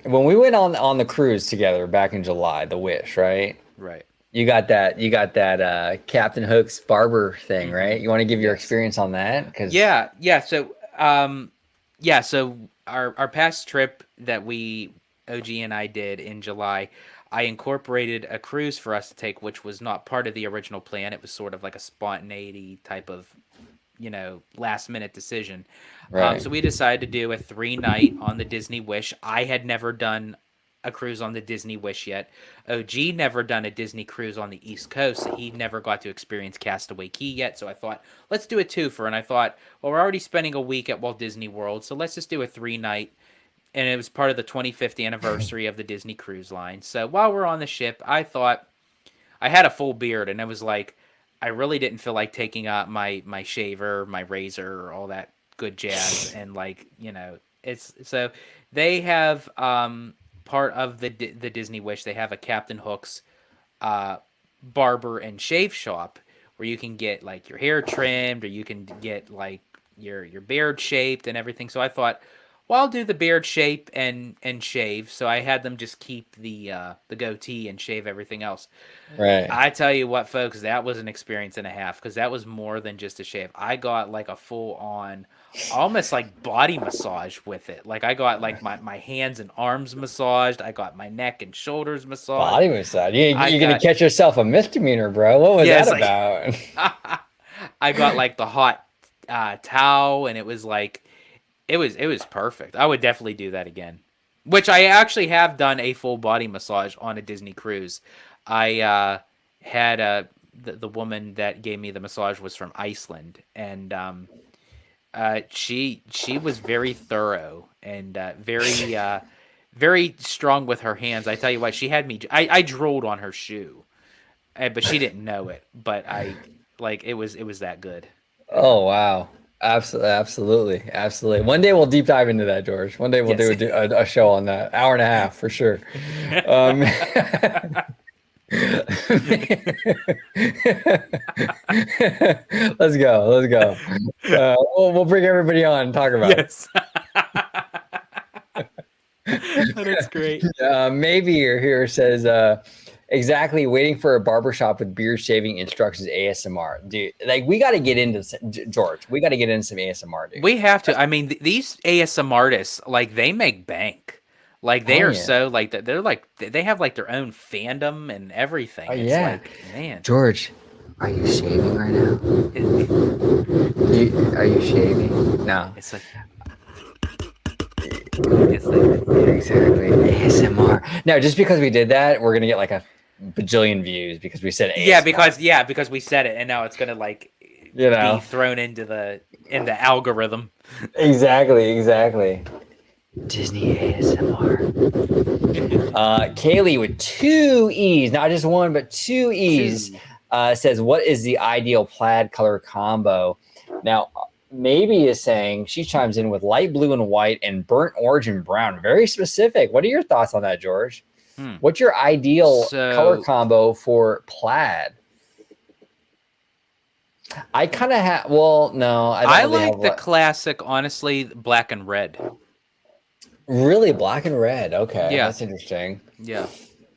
When we went on the cruise together back in July, the Wish, right? Right. You got that Captain Hook's barber thing, right? You want to give your experience on that? Yeah. So our past trip that OG and I did in July, I incorporated a cruise for us to take, which was not part of the original plan. It was sort of like a spontaneity type of, last minute decision. Right. So we decided to do a 3-night on the Disney Wish. I had never done a cruise on the Disney Wish yet. OG never done a Disney cruise on the East Coast, so he never got to experience Castaway Cay yet. So I thought, let's do a twofer. And I thought, well, we're already spending a week at Walt Disney World, so let's just do a 3-night. And it was part of the 25th anniversary of the Disney Cruise Line. So while we're on the ship, I thought, I had a full beard, and I was like, I really didn't feel like taking out my shaver, my razor, or all that good jazz. And it's so they have part of the Disney Wish. They have a Captain Hook's barber and shave shop where you can get like your hair trimmed, or you can get like your beard shaped and everything. So I thought, well, I'll do the beard shape and shave. So I had them just keep the goatee and shave everything else. Right. I tell you what, folks, that was an experience and a half, because that was more than just a shave. I got like a full on, almost like body massage with it. Like I got like my hands and arms massaged. I got my neck and shoulders massaged. Body massage. You're gonna catch yourself a misdemeanor, bro. What was that about? I got like the hot towel, and it was like, it was perfect. I would definitely do that again. Which I actually have done a full body massage on a Disney cruise. I had the woman that gave me the massage was from Iceland, and she was very thorough and very strong with her hands. I tell you what, she had me. I drooled on her shoe, but she didn't know it. But it was that good. Oh wow. Absolutely. One day we'll deep dive into that, George. One day we'll do a show on that, hour and a half for sure. Let's go. We'll bring everybody on and talk about it. That's great. Maybe here says exactly, waiting for a barbershop with beard shaving instructions ASMR. Dude, like we got to get into George. We got to get into some ASMR, dude. We have to. I mean, these ASMR artists, like they make bank. Like they are so like that. They're like they have like their own fandom and everything. It's like, man, George, are you shaving right now? Are you shaving? No. It's like exactly ASMR. No, just because we did that, we're gonna get like a bajillion views because we said ASMR. because we said it, and now it's gonna like be thrown into the algorithm. Exactly. Disney ASMR. Kaylee with 2 E's, not just one, but 2 E's, says, what is the ideal plaid color combo? Now, Maybe is saying, she chimes in with light blue and white and burnt orange and brown. Very specific. What are your thoughts on that, George? What's your ideal color combo for plaid? I kind of have, well, no. I like the classic, honestly, black and red. Really? Black and red. Okay. Yeah. That's interesting. Yeah.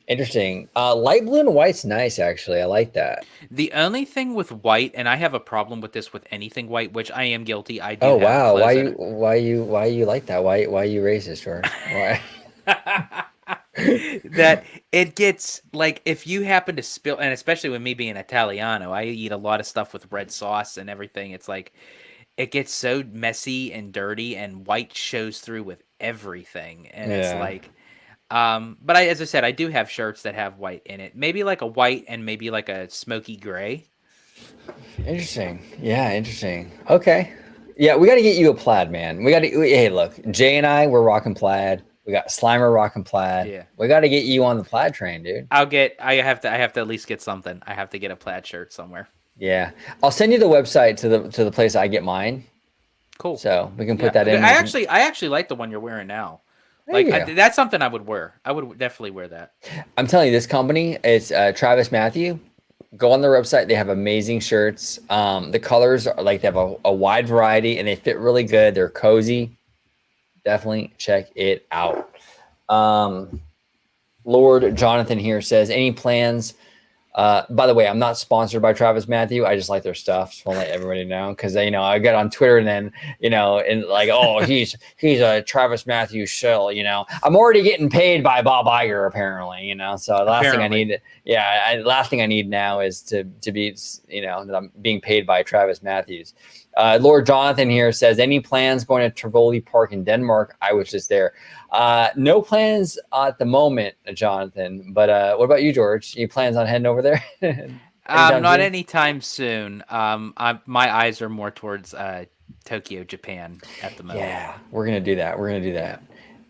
Interesting. Light blue and white's nice, actually. I like that. The only thing with white, and I have a problem with this with anything white, which I am guilty. I do. Oh wow! Why you like that? Why you racist, George? Why? That it gets like, if you happen to spill, and especially with me being Italiano, I eat a lot of stuff with red sauce and everything. It's like it gets so messy and dirty, and white shows through with everything, and it's like. But as I said, I do have shirts that have white in it. Maybe like a white and maybe like a smoky gray. Interesting. Yeah, interesting. Okay. Yeah, we got to get you a plaid, man. Hey, look, Jay and I, we're rocking plaid. We got Slimer rocking plaid. Yeah. We got to get you on the plaid train, dude. I have to at least get something. I have to get a plaid shirt somewhere. Yeah. I'll send you the website to the place I get mine. Cool. So we can put that in. I actually like the one you're wearing now. Like that's something I would wear. I would definitely wear that. I'm telling you, this company, it's Travis Matthew. Go on their website. They have amazing shirts. The colors are like, they have a wide variety and they fit really good. They're cozy. Definitely check it out. Lord Jonathan here says, any plans By the way, I'm not sponsored by Travis Matthew. I just like their stuff. Just want to let everybody know because I got on Twitter and then and like, oh, he's a Travis Matthew shill. I'm already getting paid by Bob Iger apparently. So the last thing I need, last thing I need now is to be, that I'm being paid by Travis Matthews. Lord Jonathan here says, any plans going to Tivoli Park in Denmark? I was just there. No plans at the moment, Jonathan. But what about you, George? Any plans on heading over there? Not anytime soon. My eyes are more towards Tokyo, Japan at the moment. Yeah, we're gonna do that.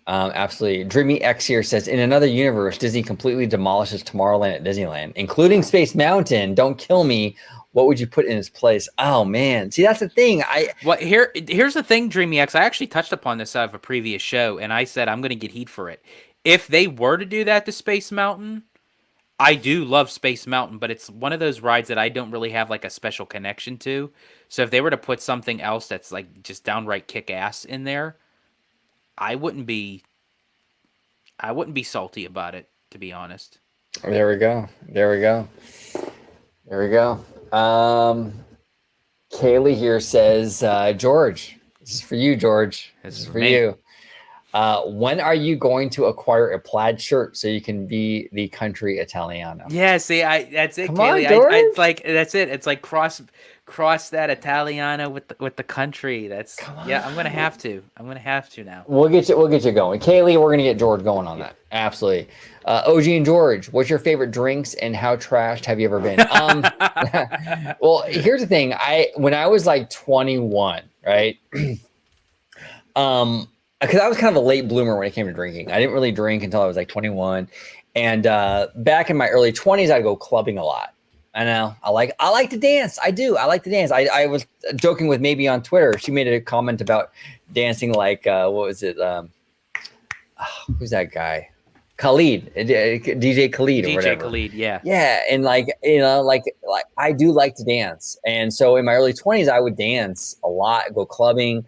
Absolutely. Dreamy X here says, in another universe, Disney completely demolishes Tomorrowland at Disneyland, including Space Mountain. Don't kill me. What would you put in its place? Oh man, see that's the thing. Here's the thing, Dreamy X. I actually touched upon this out of a previous show, and I said I'm going to get heat for it. If they were to do that to Space Mountain, I do love Space Mountain, but it's one of those rides that I don't really have like a special connection to. So if they were to put something else that's like just downright kick ass in there, I wouldn't be salty about it, to be honest. There we go. Kaylee here says, George, this is for you, George. This is for you. When are you going to acquire a plaid shirt so you can be the country Italiano? Yeah, see, that's it, Come Kaylee. on, It's like that's it. It's like cross that Italiano with the country. I'm gonna have to now. We'll get you going. Kaylee, we're gonna get George going on that. Absolutely. OG and George, what's your favorite drinks and how trashed have you ever been? Well, here's the thing. When I was like 21, right? Because I was kind of a late bloomer when it came to drinking. I didn't really drink until I was like 21. And back in my early 20s, I'd go clubbing a lot. I know. I like to dance. I do. I like to dance. I was joking with maybe on Twitter. She made a comment about dancing like, what was it? Who's that guy? Khalid, DJ Khalid or whatever. DJ Khalid, yeah. Yeah, and like I do like to dance. And so in my early 20s, I would dance a lot, go clubbing.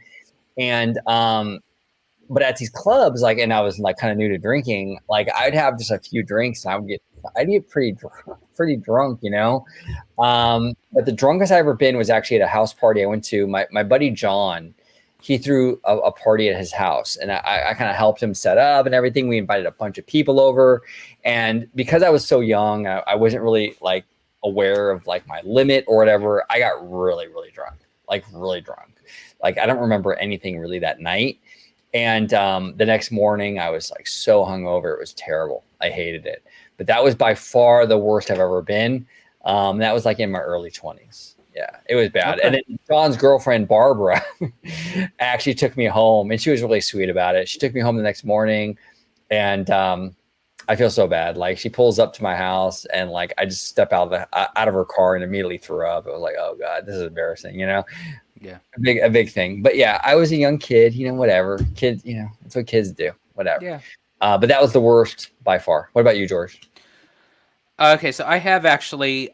And but at these clubs, and I was like kind of new to drinking, I'd have just a few drinks and I'd get pretty drunk, But the drunkest I ever been was actually at a house party I went to. My buddy John, he threw a party at his house, and I kind of helped him set up and everything. We invited a bunch of people over, and because I was so young, I wasn't really aware of my limit or whatever. I got really, really drunk, really drunk. I don't remember anything really that night. And the next morning I was so hungover. It was terrible. I hated it. But that was by far the worst I've ever been. That was in my early 20s. Yeah, it was bad. Okay. And then John's girlfriend, Barbara, actually took me home, and she was really sweet about it. She took me home the next morning, and I feel so bad. She pulls up to my house, and I just step out of her car and immediately threw up. It was like, oh God, this is embarrassing, Yeah. A big thing. But yeah, I was a young kid, whatever. Kids, that's what kids do. Whatever. Yeah. But that was the worst by far. What about you, George? Okay, so I have actually,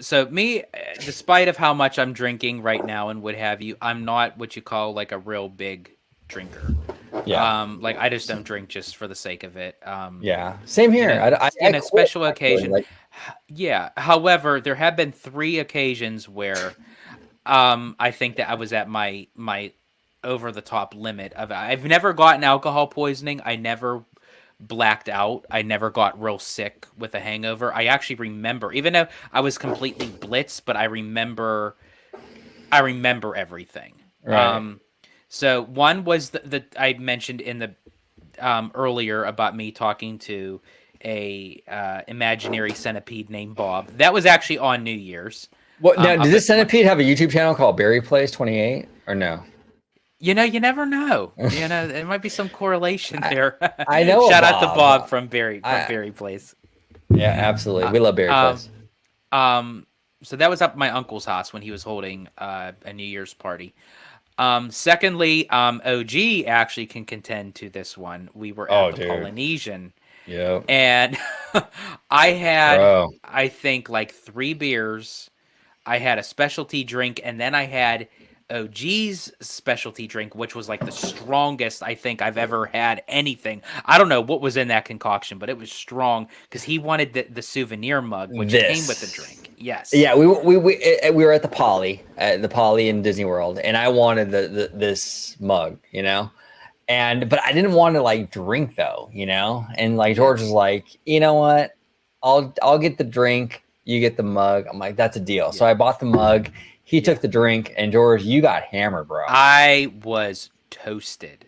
so me, despite of how much I'm drinking right now and what have you, I'm not what you call a real big drinker. Yeah. I just don't drink just for the sake of it. Yeah. Same here. In a special occasion. Yeah. However, there have been 3 occasions where, I think that I was at my over the top limit of. I've never gotten alcohol poisoning. I never blacked out. I never got real sick with a hangover. I actually remember, even though I was completely blitzed, but I remember everything. Right. So one was the I mentioned in the earlier about me talking to a imaginary centipede named Bob. That was actually on New Year's. What now? Does this centipede have a YouTube channel called Berry Place 28 or no? You never know. There might be some correlation there. I know. Shout out to Bob from Berry Place. Yeah, absolutely. We love Berry Place. So that was up at my uncle's house when he was holding a New Year's party. Secondly, OG actually can contend to this one. We were at the Polynesian. Yeah. And I had, I think, 3 beers. I had a specialty drink, and then I had OG's specialty drink, which was like the strongest I think I've ever had anything. I don't know what was in that concoction, but it was strong because he wanted the souvenir mug, which came with the drink. Yes. Yeah, we were at the Poly in Disney World, and I wanted this mug, you know, but I didn't want to like drink though, you know, and like George was like, you know what, I'll get the drink, you get the mug. I'm like, that's a deal. So I bought the mug. He took the drink, and George, you got hammered, bro. I was toasted.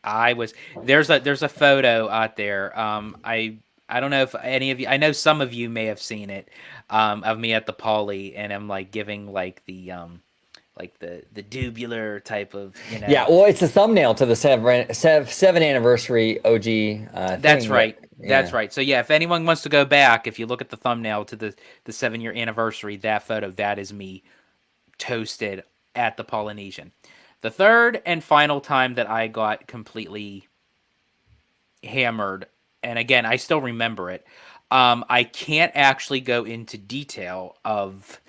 There's a photo out there. I don't know if any of you, I know some of you may have seen it, of me at the Poly, and I'm like giving like the dubular type of, you know. Yeah, well, it's a thumbnail to the 7th anniversary OG. That's thing, right. Yeah. That's right. So yeah, if anyone wants to go back, if you look at the thumbnail to the 7-year anniversary, that photo, that is me toasted at the Polynesian. The third and final time that I got completely hammered, and again, I still remember it. I can't actually go into detail of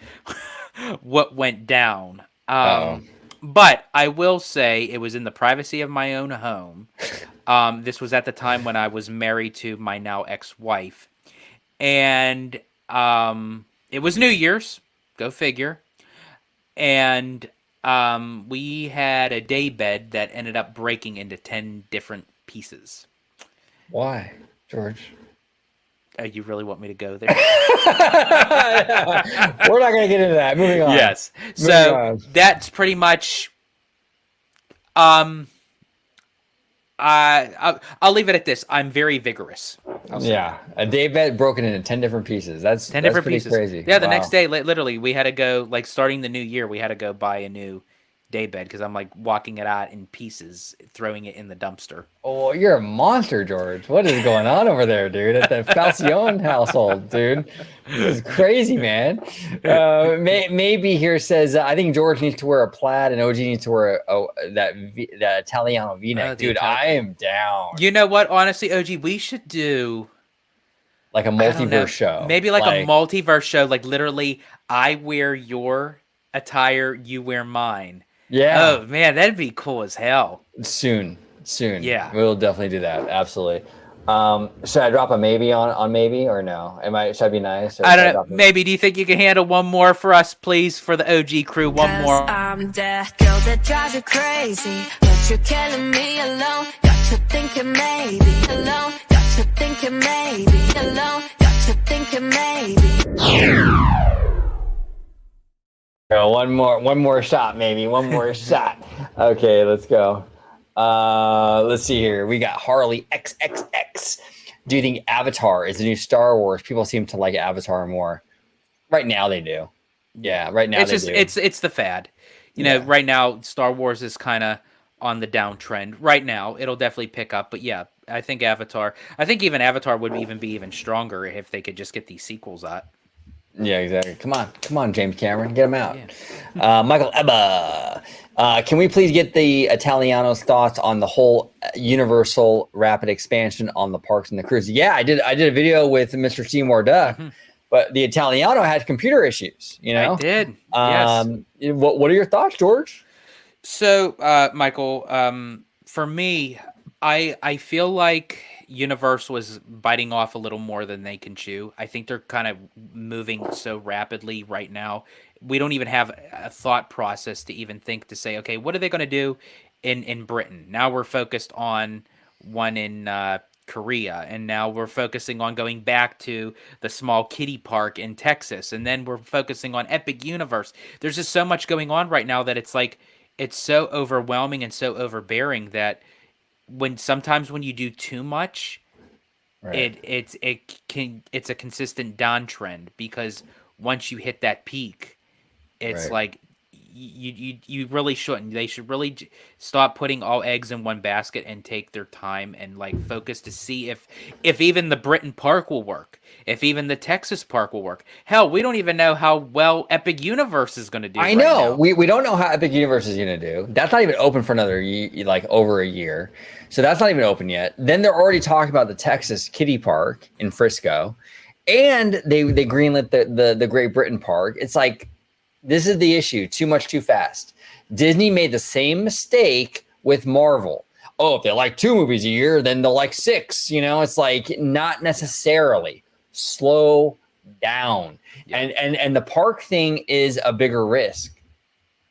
what went down. But I will say it was in the privacy of my own home. This was at the time when I was married to my now ex-wife. And it was New Year's. Go figure. And we had a day bed that ended up breaking into 10 different pieces. Why, George? You really want me to go there? We're not going to get into that. Moving on. Yes. So that's pretty much. I'll leave it at this. I'm very vigorous. Yeah, a day bed broken into 10 different pieces. That's 10 different pretty pieces. Crazy. Yeah, the next day, literally, we had to go, like, starting the new year, we had to go buy a new day bed because I'm, like, walking it out in pieces, throwing it in the dumpster. Oh, you're a monster, George. What is going on over there, dude? At the Falcione household, dude. This is crazy, man. Maybe here says, I think George needs to wear a plaid and OG needs to wear that Italiano V-neck. Dude, I am down. You know what? Honestly, OG, we should do like a multiverse show. Maybe like a multiverse show. Like literally, I wear your attire, you wear mine. Yeah. Oh man, that'd be cool as hell. Soon. Yeah. We'll definitely do that. Absolutely. Should I drop a maybe on maybe or no? Should I be nice? I don't know. Maybe. Do you think you can handle one more for us, please, for the OG crew? One more. I'm that girl that drives you crazy, but you're killing me alone. Got you thinking maybe alone. Got you thinking maybe alone. Got you thinking maybe. One more shot, maybe. One more shot. Okay, let's go. Let's see here. We got Harley XXX. Do you think Avatar is the new Star Wars? People seem to like Avatar more. Right now they do. Yeah, right now do. It's the fad. You know, right now Star Wars is kind of on the downtrend. Right now, it'll definitely pick up. But yeah, I think even Avatar would be even stronger if they could just get these sequels out. Yeah, exactly. Come on, James Cameron, get him out. Yeah. Michael Ebba, can we please get the Italiano's thoughts on the whole Universal rapid expansion on the parks and the cruise? Yeah, I did a video with Mr. Seymour Duck, but the Italiano had computer issues. You know, I did. Yes. What are your thoughts, George? So, Michael, for me, I feel like Universal is biting off a little more than they can chew. I think they're kind of moving so rapidly right now. We don't even have a thought process to even think to say, okay, what are they going to do in Britain? Now we're focused on one in Korea, and now we're focusing on going back to the small kiddie park in Texas, and then we're focusing on Epic Universe. There's just so much going on right now that it's like it's so overwhelming and so overbearing that sometimes when you do too much, it's a consistent downtrend, because once you hit that peak, it's like you really shouldn't. They should really stop putting all eggs in one basket and take their time and like focus to see if even the Britain Park will work, if even the Texas Park will work. Hell, we don't even know how well Epic Universe is going to do. I know we don't know how Epic Universe is going to do. That's not even open for another over a year, so that's not even open yet. Then they're already talking about the Texas Kiddie Park in Frisco, and they greenlit the Great Britain Park. It's like, this is the issue. Too much, too fast. Disney made the same mistake with Marvel. Oh, if they like 2 movies a year, then they'll like 6. You know, it's like not necessarily. Slow down. Yeah. And the park thing is a bigger risk,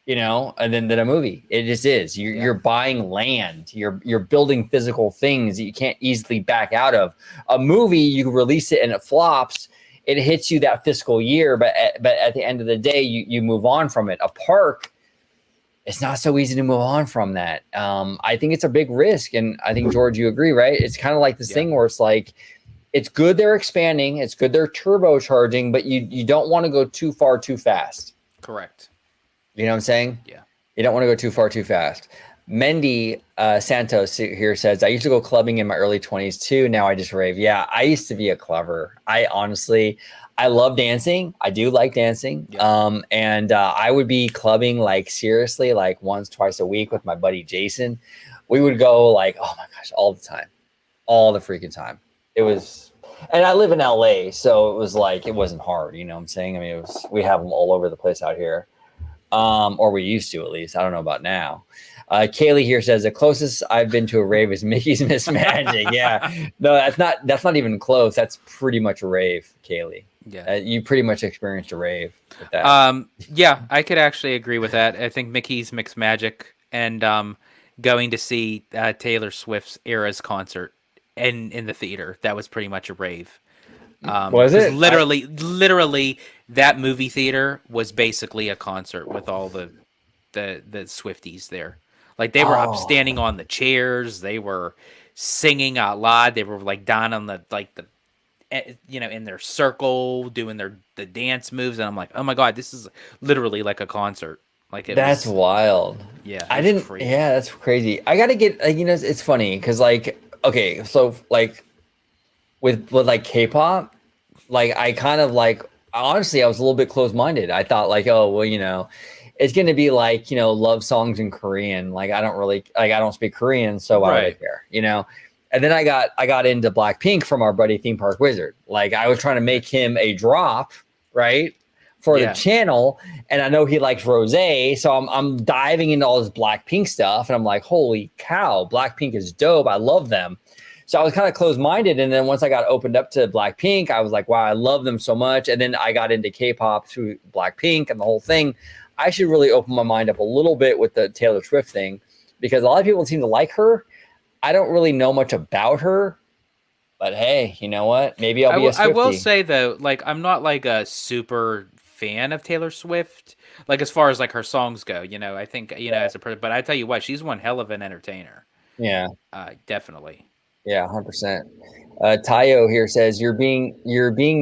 you know, than a movie. It just is. You're buying land. You're building physical things that you can't easily back out of. A movie, you release it and it flops. It hits you that fiscal year, but at the end of the day, you move on from it. A park, it's not so easy to move on from that. I think it's a big risk, and I think, George, you agree, right? It's kind of like this thing where it's like, it's good they're expanding, it's good they're turbocharging, but you don't want to go too far too fast. Correct. You know what I'm saying? Yeah. You don't want to go too far too fast. Mendy Santos here says, I used to go clubbing in my early 20s too. Now I just rave. Yeah, I used to be a clubber. I love dancing. I do like dancing. Yeah. And I would be clubbing like seriously, like once, twice a week with my buddy Jason. We would go like, oh my gosh, all the time, all the freaking time. It was, and I live in LA, so it was like, it wasn't hard. You know what I'm saying? I mean, we have them all over the place out here. Or we used to, at least. I don't know about now. Kaylee here says the closest I've been to a rave is Mickey's Miss Magic. Yeah, no, that's not even close. That's pretty much a rave, Kaylee. Yeah, you pretty much experienced a rave with that. Yeah, I could actually agree with that. I think Mickey's Mixed Magic and going to see Taylor Swift's Eras concert in the theater, that was pretty much a rave. Was it? Literally, that movie theater was basically a concert with all the Swifties there. Like they were up standing on the chairs, they were singing out loud, they were like down on the in their circle doing the dance moves, and I'm like, oh my god, this is literally like a concert. Like that's wild. Yeah, I didn't. Crazy. Yeah, that's crazy. I gotta get. It's funny because okay, so with like K-pop, like I kind of honestly, I was a little bit closed-minded. I thought oh well, it's gonna be love songs in Korean. Like I don't speak Korean, so why would I care, And then I got into Blackpink from our buddy Theme Park Wizard. Like I was trying to make him a drop, right, for the channel, and I know he likes Rosé, so I'm diving into all this Blackpink stuff, and I'm like, holy cow, Blackpink is dope. I love them. So I was kind of closed-minded, and then once I got opened up to Blackpink, I was like, wow, I love them so much. And then I got into K-pop through Blackpink and the whole thing. I should really open my mind up a little bit with the Taylor Swift thing, because a lot of people seem to like her. I don't really know much about her, but hey, you know what? Maybe I'll be a Swiftie. I will say though, I'm not a super fan of Taylor Swift, as far as her songs go. I think as a person, but I tell you what, she's one hell of an entertainer. Yeah, definitely. Yeah, 100%. Tayo here says you're being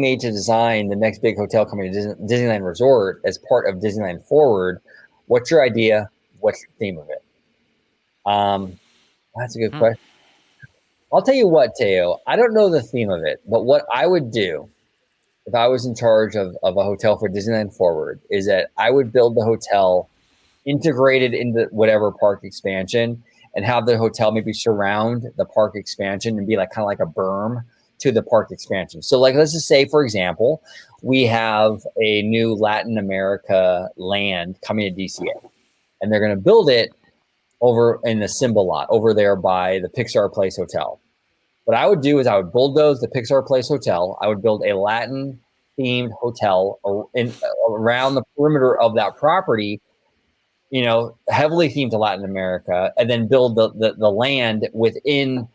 made to design the next big hotel company, Disneyland Resort, as part of Disneyland Forward. What's your idea? What's the theme of it? That's a good question. I'll tell you what, Tayo. I don't know the theme of it, but what I would do if I was in charge of a hotel for Disneyland Forward is that I would build the hotel integrated into whatever park expansion, and have the hotel maybe surround the park expansion and be kind of like a berm to the park expansion. So let's just say, for example, we have a new Latin America land coming to DCA, and they're going to build it over in the Simba lot over there by the Pixar Place Hotel. What I would do is I would bulldoze the Pixar Place Hotel. I would build a Latin themed hotel around the perimeter of that property, heavily themed to Latin America, and then build the land in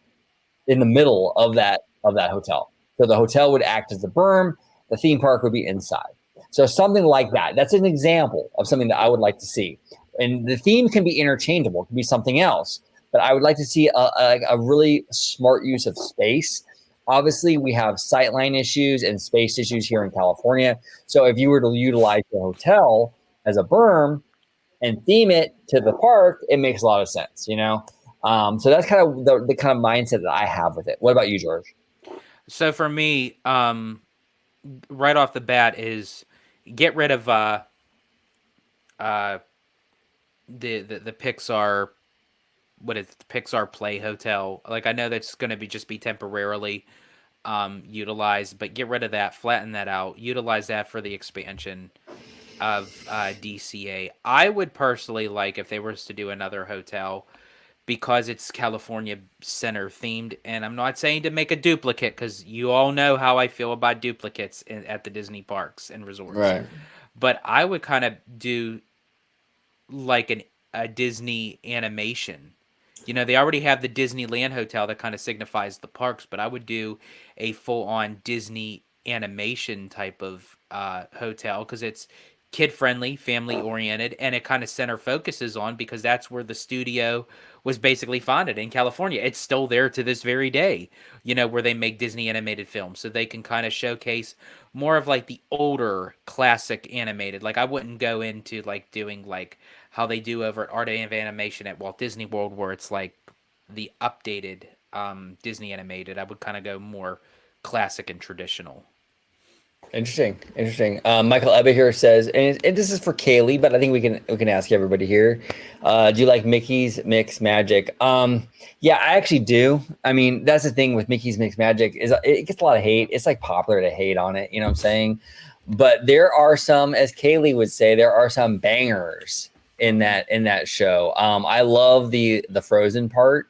the middle of that hotel. So the hotel would act as the berm, the theme park would be inside. So something like that. That's an example of something that I would like to see. And the theme can be interchangeable, it can be something else. But I would like to see a really smart use of space. Obviously, we have sightline issues and space issues here in California. So if you were to utilize the hotel as a berm and theme it to the park, it makes a lot of sense, So that's kind of the kind of mindset that I have with it. What about you, George? So for me, right off the bat is get rid of the Pixar. What is it, the Pixar Play Hotel? I know that's going to be temporarily utilized, but get rid of that, flatten that out, utilize that for the expansion. DCA. I would personally like if they were to do another hotel because it's California center themed. And I'm not saying to make a duplicate because you all know how I feel about duplicates at the Disney parks and resorts. Right. But I would kind of do like a Disney animation. You know, they already have the Disneyland hotel that kind of signifies the parks, but I would do a full-on Disney animation type of hotel because it's kid-friendly, family-oriented, and it kind of center focuses on because that's where the studio was basically founded in California. It's still there to this very day, you know, where they make Disney animated films. So they can kind of showcase more of like the older classic animated. Like I wouldn't go into like doing like how they do over at Art of Animation at Walt Disney World, where it's like the updated Disney animated. I would kind of go more classic and traditional. Interesting. Michael Ebba here says, and this is for Kaylee, but I think we can ask everybody here. Do you like Mickey's Mix Magic? Yeah, I actually do. I mean, that's the thing with Mickey's Mix Magic is it gets a lot of hate. It's like popular to hate on it. You know what I'm saying? But there are some, as Kaylee would say, there are some bangers in that show. I love the Frozen part.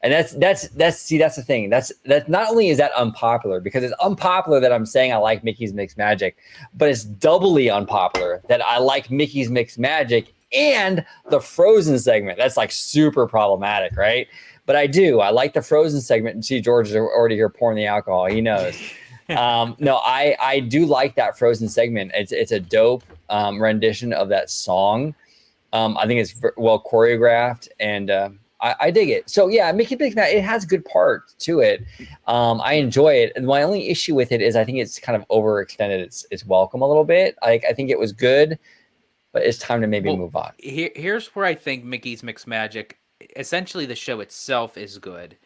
And that's the thing. That's not only is that unpopular because it's unpopular that I'm saying I like Mickey's Mixed Magic, but it's doubly unpopular that I like Mickey's Mixed Magic and the Frozen segment. That's like super problematic, right? But I like the Frozen segment. And see, George is already here pouring the alcohol. He knows. No, I do like that Frozen segment. It's a dope rendition of that song. I think it's well choreographed and I dig it. So yeah, Mickey Big Mac, it has good parts to it. I enjoy it. And my only issue with it is I think it's kind of overextended its welcome a little bit. I think it was good, but it's time to maybe move on. Here's where I think Mickey's Mixed Magic, essentially the show itself is good.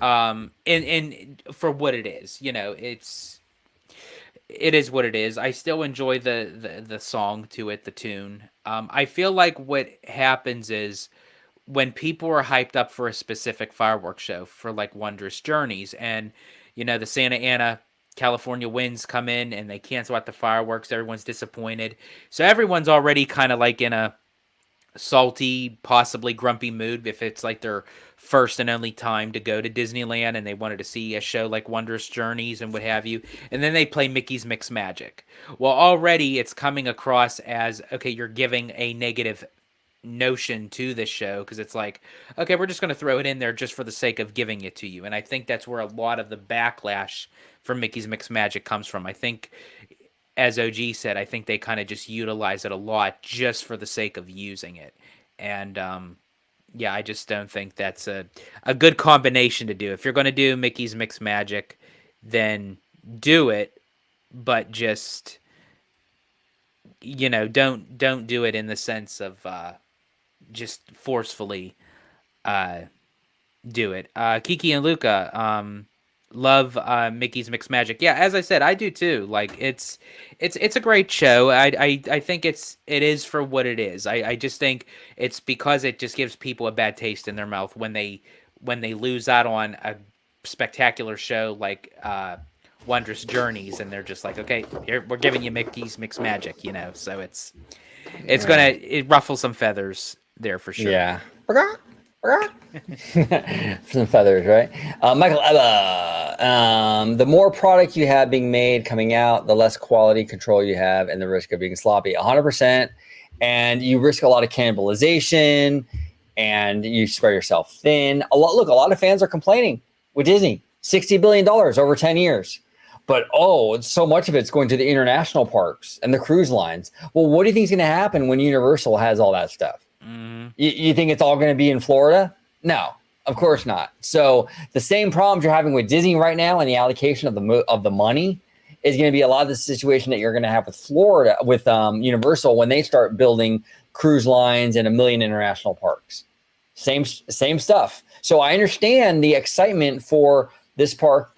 And for what it is, you know, it is what it is. I still enjoy the song to it, the tune. I feel like what happens is when people are hyped up for a specific fireworks show for like Wondrous Journeys and, you know, the Santa Ana California winds come in and they cancel out the fireworks, everyone's disappointed. So everyone's already kind of like in a salty, possibly grumpy mood if it's like their first and only time to go to Disneyland and they wanted to see a show like Wondrous Journeys and what have you. And then they play Mickey's Mixed Magic. Well, already it's coming across as, okay, you're giving a negative notion to this show because it's like, okay, we're just going to throw it in there just for the sake of giving it to you. And I think that's where a lot of the backlash from Mickey's Mixed Magic comes from. I think, as OG said, I think they kind of just utilize it a lot just for the sake of using it. And yeah, I just don't think that's a good combination to do. If you're going to do Mickey's Mixed Magic, then do it, but just, you know, don't do it in the sense of just forcefully do it. Kiki and Luca love Mickey's Mixed Magic. Yeah, as I said, I do too. Like it's a great show. I think it is for what it is. I just think it's because it just gives people a bad taste in their mouth when they lose out on a spectacular show like Wondrous Journeys, and they're just like, okay, here, we're giving you Mickey's Mixed Magic, you know. So it ruffles some feathers there for sure. Yeah. Some feathers, right? Michael Ebba, the more product you have being made coming out, the less quality control you have and the risk of being sloppy. 100%. And you risk a lot of cannibalization and you spread yourself thin. A lot of fans are complaining with Disney. $60 billion over 10 years. But, so much of it's going to the international parks and the cruise lines. Well, what do you think is going to happen when Universal has all that stuff? Mm-hmm. You think it's all going to be in Florida? No, of course not. So the same problems you're having with Disney right now and the allocation of the money is going to be a lot of the situation that you're going to have with Florida, with Universal when they start building cruise lines and 1 million international parks. Same stuff. So I understand the excitement for this park,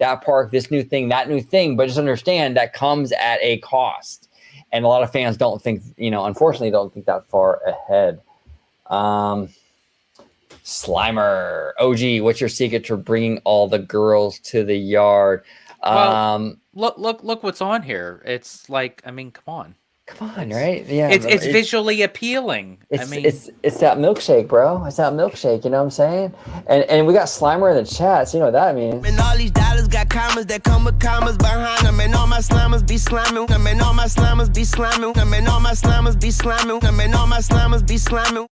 this new thing, that new thing, but just understand that comes at a cost. And a lot of fans don't think, unfortunately, don't think that far ahead. Slimer, OG, what's your secret to bringing all the girls to the yard? Well, look what's on here. It's like, I mean, come on. Come on, right? Yeah, It's visually appealing. It's, I mean, it's that milkshake, bro. It's that milkshake. You know what I'm saying? And we got Slimer in the chat. So you know what that means. And all these dollars got commas that come with commas behind them. And all my slammers be slamming. And all my slammers be slamming. And all my slammers be slamming. And all my slammers be slamming.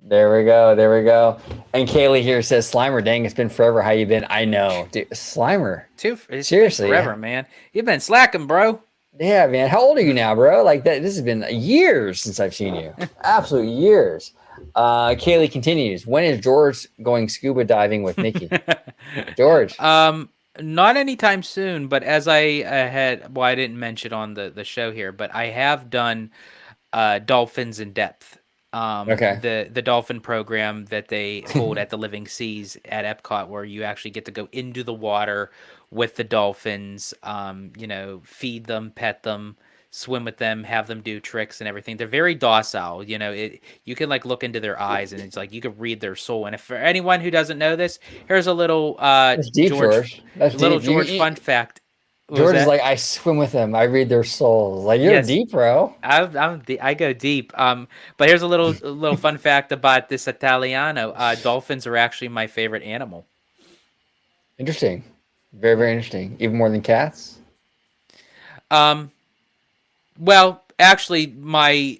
There we go. There we go. And Kaylee here says, Slimer, dang, it's been forever. How you been? I know. Dude, Slimer. It's Seriously. been forever, man. You've been slacking, bro. Yeah, man. How old are you now, bro? Like that. This has been years since I've seen you. Absolute years. Kaylee continues. When is George going scuba diving with Nikki? George. Not anytime soon, but as I I didn't mention on the show here, but I have done Dolphins in Depth. Okay. The dolphin program that they hold at the Living Seas at Epcot, where you actually get to go into the water with the dolphins, feed them, pet them, swim with them, have them do tricks and everything. They're very docile. You can like look into their eyes and it's like you can read their soul. And if for anyone who doesn't know this, here's a little That's deep, George. That's little deep. George fun fact. George is like, I swim with them. I read their souls. Like, you're deep, bro. I go deep. But here's a little fun fact about this Italiano. Dolphins are actually my favorite animal. Interesting. Very, very interesting. Even more than cats? Well, actually, my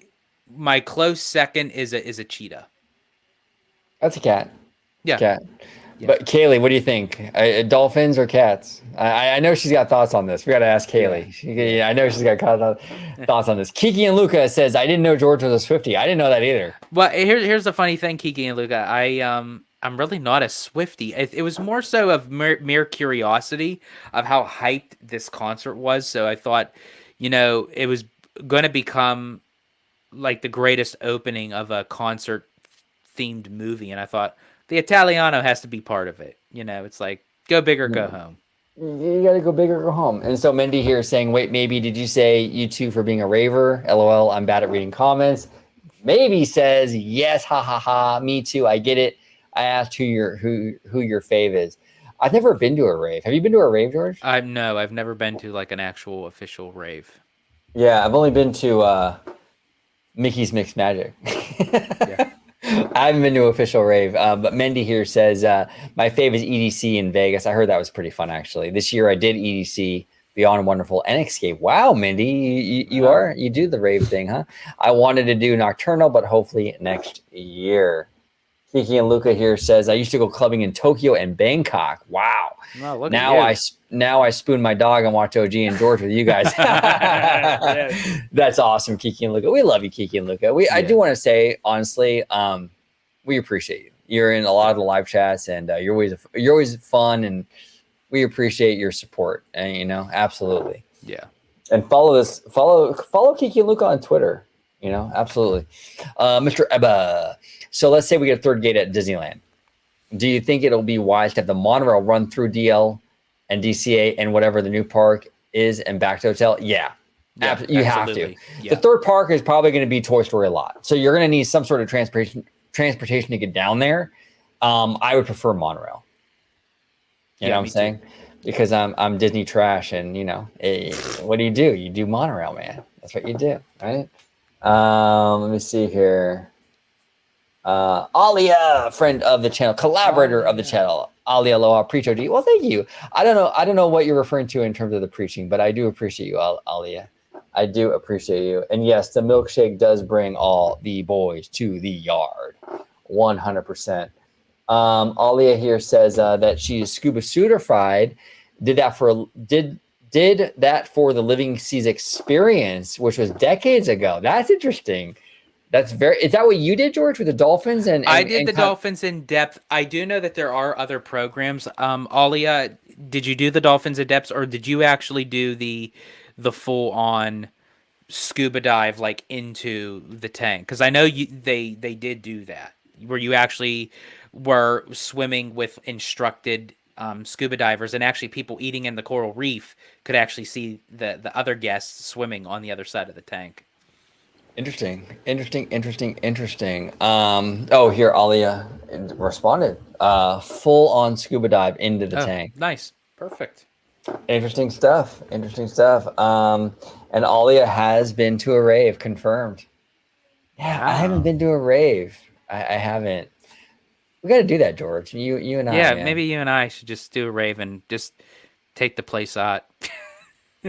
close second is a cheetah. That's a cat. Yeah. Cat. Yeah. But Kaylee, what do you think? Dolphins or cats? I know she's got thoughts on this. We got to ask Kaylee. I know she's got thoughts on this. Kiki and Luca says, I didn't know George was a Swiftie. I didn't know that either. Well, here's the funny thing, Kiki and Luca. I'm really not a Swiftie. It was more so of mere curiosity of how hyped this concert was. So I thought, it was going to become like the greatest opening of a concert themed movie. And I thought the Italiano has to be part of it. It's like go big or go home. You got to go big or go home. And so Mindy here is saying, wait, maybe did you say you two for being a raver? LOL, I'm bad at reading comments. Maybe says, yes, ha ha ha, me too, I get it. I asked who your fave is. I've never been to a rave. Have you been to a rave, George? No, I've never been to like an actual official rave. Yeah, I've only been to Mickey's Mixed Magic. Yeah. I haven't been to an official rave, but Mendy here says, my fave is EDC in Vegas. I heard that was pretty fun, actually. This year I did EDC, Beyond Wonderful, and Escape. Wow, Mindy, you do the rave thing, huh? I wanted to do Nocturnal, but hopefully next year. Kiki and Luca here says, I used to go clubbing in Tokyo and Bangkok. Wow. Oh, look now at you. I spoon my dog and watch OG and George with you guys. That's awesome, Kiki and Luca. We love you, Kiki and Luca. I do want to say, honestly, we appreciate you. You're in a lot of the live chats, and you're always fun, and we appreciate your support. And absolutely. Yeah. And follow Kiki and Luca on Twitter. Absolutely. Mr. Ebba. So let's say we get a third gate at Disneyland. Do you think it'll be wise to have the monorail run through DL and DCA and whatever the new park is and back to hotel? Yeah, you have to. Yeah. The third park is probably going to be Toy Story a lot. So you're going to need some sort of transportation to get down there. I would prefer monorail. You know what I'm saying? Too. Because I'm Disney trash, and what do? You do monorail, man. That's what you do, right? Let me see here. Alia, friend of the channel, collaborator of the channel. Alia Aloha, preach OG. Well, thank you. I don't know what you're referring to in terms of the preaching, but I do appreciate you, Alia. I do appreciate you. And yes, the milkshake does bring all the boys to the yard. 100%. Alia here says that she's scuba certified. Did that for the Living Seas experience, which was decades ago. That's interesting. Is that what you did, George, with the dolphins? And I did the dolphins in depth. I do know that there are other programs. Alia, did you do the dolphins in depth, or did you actually do the full on scuba dive like into the tank? Because I know they did do that, where you actually were swimming with instructed scuba divers, and actually people eating in the coral reef could actually see the other guests swimming on the other side of the tank. Interesting. Here Alia responded. Full on scuba dive into the tank. Nice. Perfect. Interesting stuff. Interesting stuff. And Alia has been to a rave, confirmed. Yeah, I haven't been to a rave. I haven't. We got to do that, George. You and I. Yeah, Man. maybe you and I should just do a rave and just take the place out.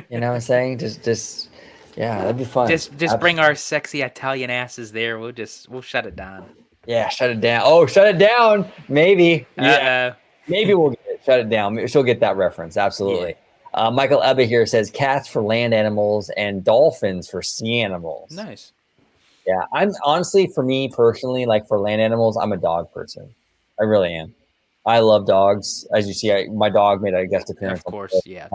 You know what I'm saying? Just yeah, that'd be fun. Just bring our sexy Italian asses there. We'll shut it down. Yeah, shut it down. Oh, shut it down. Maybe. Yeah. Maybe we'll get it. Shut it down. She'll get that reference. Absolutely. Yeah. Michael Ebba here says cats for land animals and dolphins for sea animals. Nice. Yeah, I'm honestly, for me personally, like for land animals, I'm a dog person. I really am. I love dogs. As you see, my dog made a guest appearance. Of course, yeah.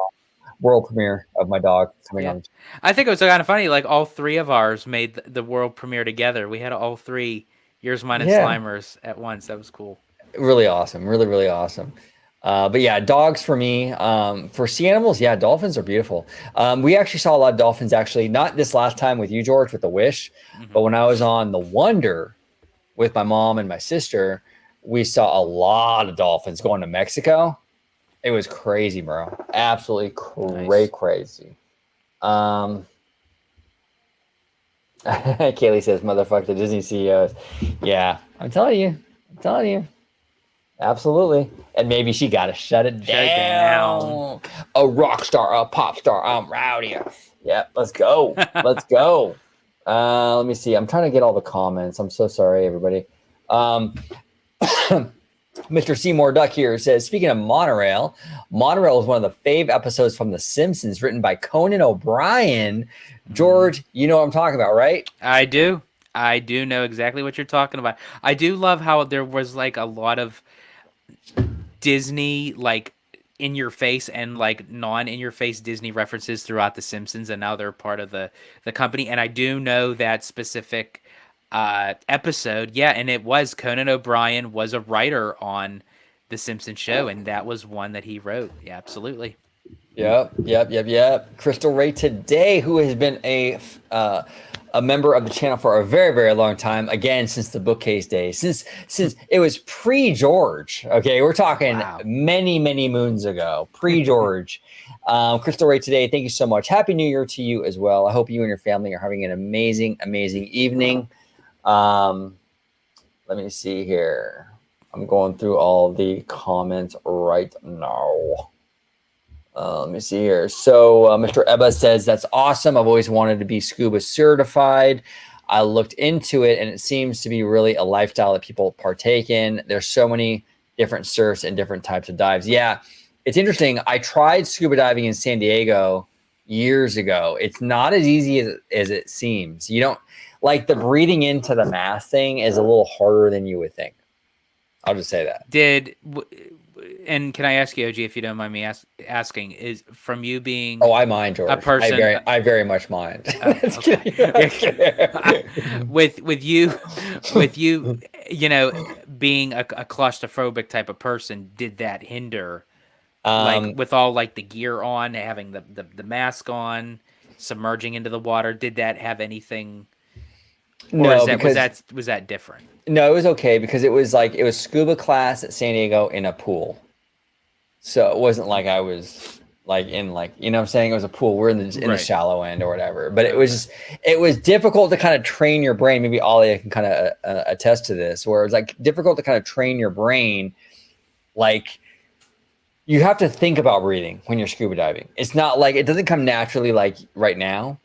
World premiere of my dog coming on. I think it was kind of funny. Like all three of ours made the world premiere together. We had all three Yours, Mine, and Slimers at once. That was cool. Really awesome. Really, really awesome. But yeah, dogs for me. For sea animals, yeah, dolphins are beautiful. We actually saw a lot of dolphins, actually, not this last time with you, George, with the Wish, but when I was on the Wonder with my mom and my sister, we saw a lot of dolphins going to Mexico. It was crazy, bro. Absolutely crazy. Kaylee says, motherfuck the Disney CEOs. Yeah, I'm telling you. Absolutely. And maybe she got to shut it down. A rock star, a pop star, I'm rowdy. Yep, let's go. Let's go. Let me see. I'm trying to get all the comments. I'm so sorry, everybody. Mr. Seymour Duck here says, speaking of Monorail is one of the fave episodes from The Simpsons written by Conan O'Brien. George, you know what I'm talking about, right? I do know exactly what you're talking about. I do love how there was like a lot of Disney, like in your face and like non in your face Disney references throughout The Simpsons, and now they're part of the company. And I do know that specific episode, and it was Conan O'Brien was a writer on The Simpsons show, and that was one that he wrote. Yeah, absolutely. Yep. Crystal Ray today, who has been a member of the channel for a very, very long time. Again, since the bookcase days, since it was pre-George. Okay, we're talking many, many moons ago, pre-George. Crystal Ray today, thank you so much. Happy New Year to you as well. I hope you and your family are having an amazing, amazing evening. Let me see here. I'm going through all the comments right now. Let me see here. So Mr. Ebba says, that's awesome. I've always wanted to be scuba certified. I looked into it, and it seems to be really a lifestyle that people partake in. There's so many different surfs and different types of dives. Yeah, it's interesting. I tried scuba diving in San Diego years ago. It's not as easy as it seems. You don't, like, the breathing into the mask thing is a little harder than you would think. I'll just say that. And can I ask you, OG, if you don't mind me asking, is from you being I mind, George. A person, I very much mind. with you, you know, being a claustrophobic type of person, did that hinder, like with all like the gear on, having the mask on, submerging into the water? Did that have anything? No, was that different? No, it was okay because it was scuba class at San Diego in a pool. So it wasn't like I was like in like, you know what I'm saying? It was a pool. We're in the shallow end or whatever. But it was difficult to kind of train your brain. Maybe Alia can kind of attest to this, where it's like difficult to kind of train your brain. Like, you have to think about breathing when you're scuba diving. It's not like, it doesn't come naturally like right now.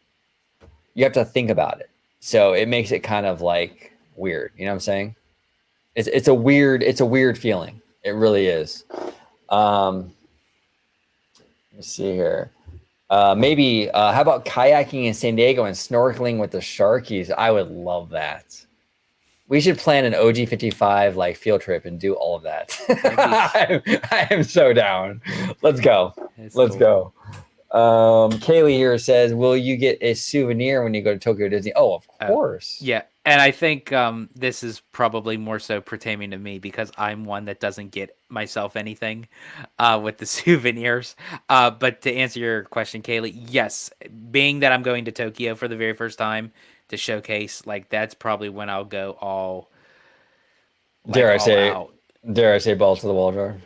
You have to think about it. So it makes it kind of like weird. You know what I'm saying? It's a weird feeling. It really is. Let me see here. Maybe how about kayaking in San Diego and snorkeling with the sharkies? I would love that. We should plan an OG55 like field trip and do all of that. I am so down. Let's go. Let's go. Kaylee here says, will you get a souvenir when you go to Tokyo Disney? Oh, of course. Yeah. And I think this is probably more so pertaining to me because I'm one that doesn't get myself anything with the souvenirs. But to answer your question, Kaylee, yes, being that I'm going to Tokyo for the very first time to showcase, like, that's probably when I'll go all. Like, dare I say balls to the wall, Jordan?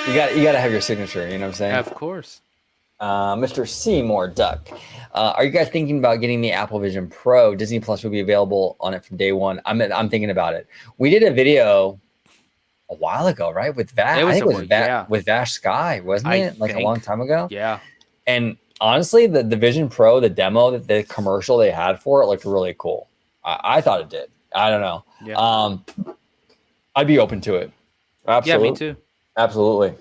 You got to have your signature. You know what I'm saying? Of course. Mr. Seymour Duck, are you guys thinking about getting the Apple Vision Pro? Disney Plus will be available on it from day one. I'm thinking about it. We did a video a while ago, right? With Vash. I think it was with VashSky, wasn't it? Like a long time ago. Yeah. And honestly, the Vision Pro, the demo, the commercial they had for it looked really cool. I thought it did. I don't know. Yeah. I'd be open to it. Absolutely. Yeah, me too. Absolutely.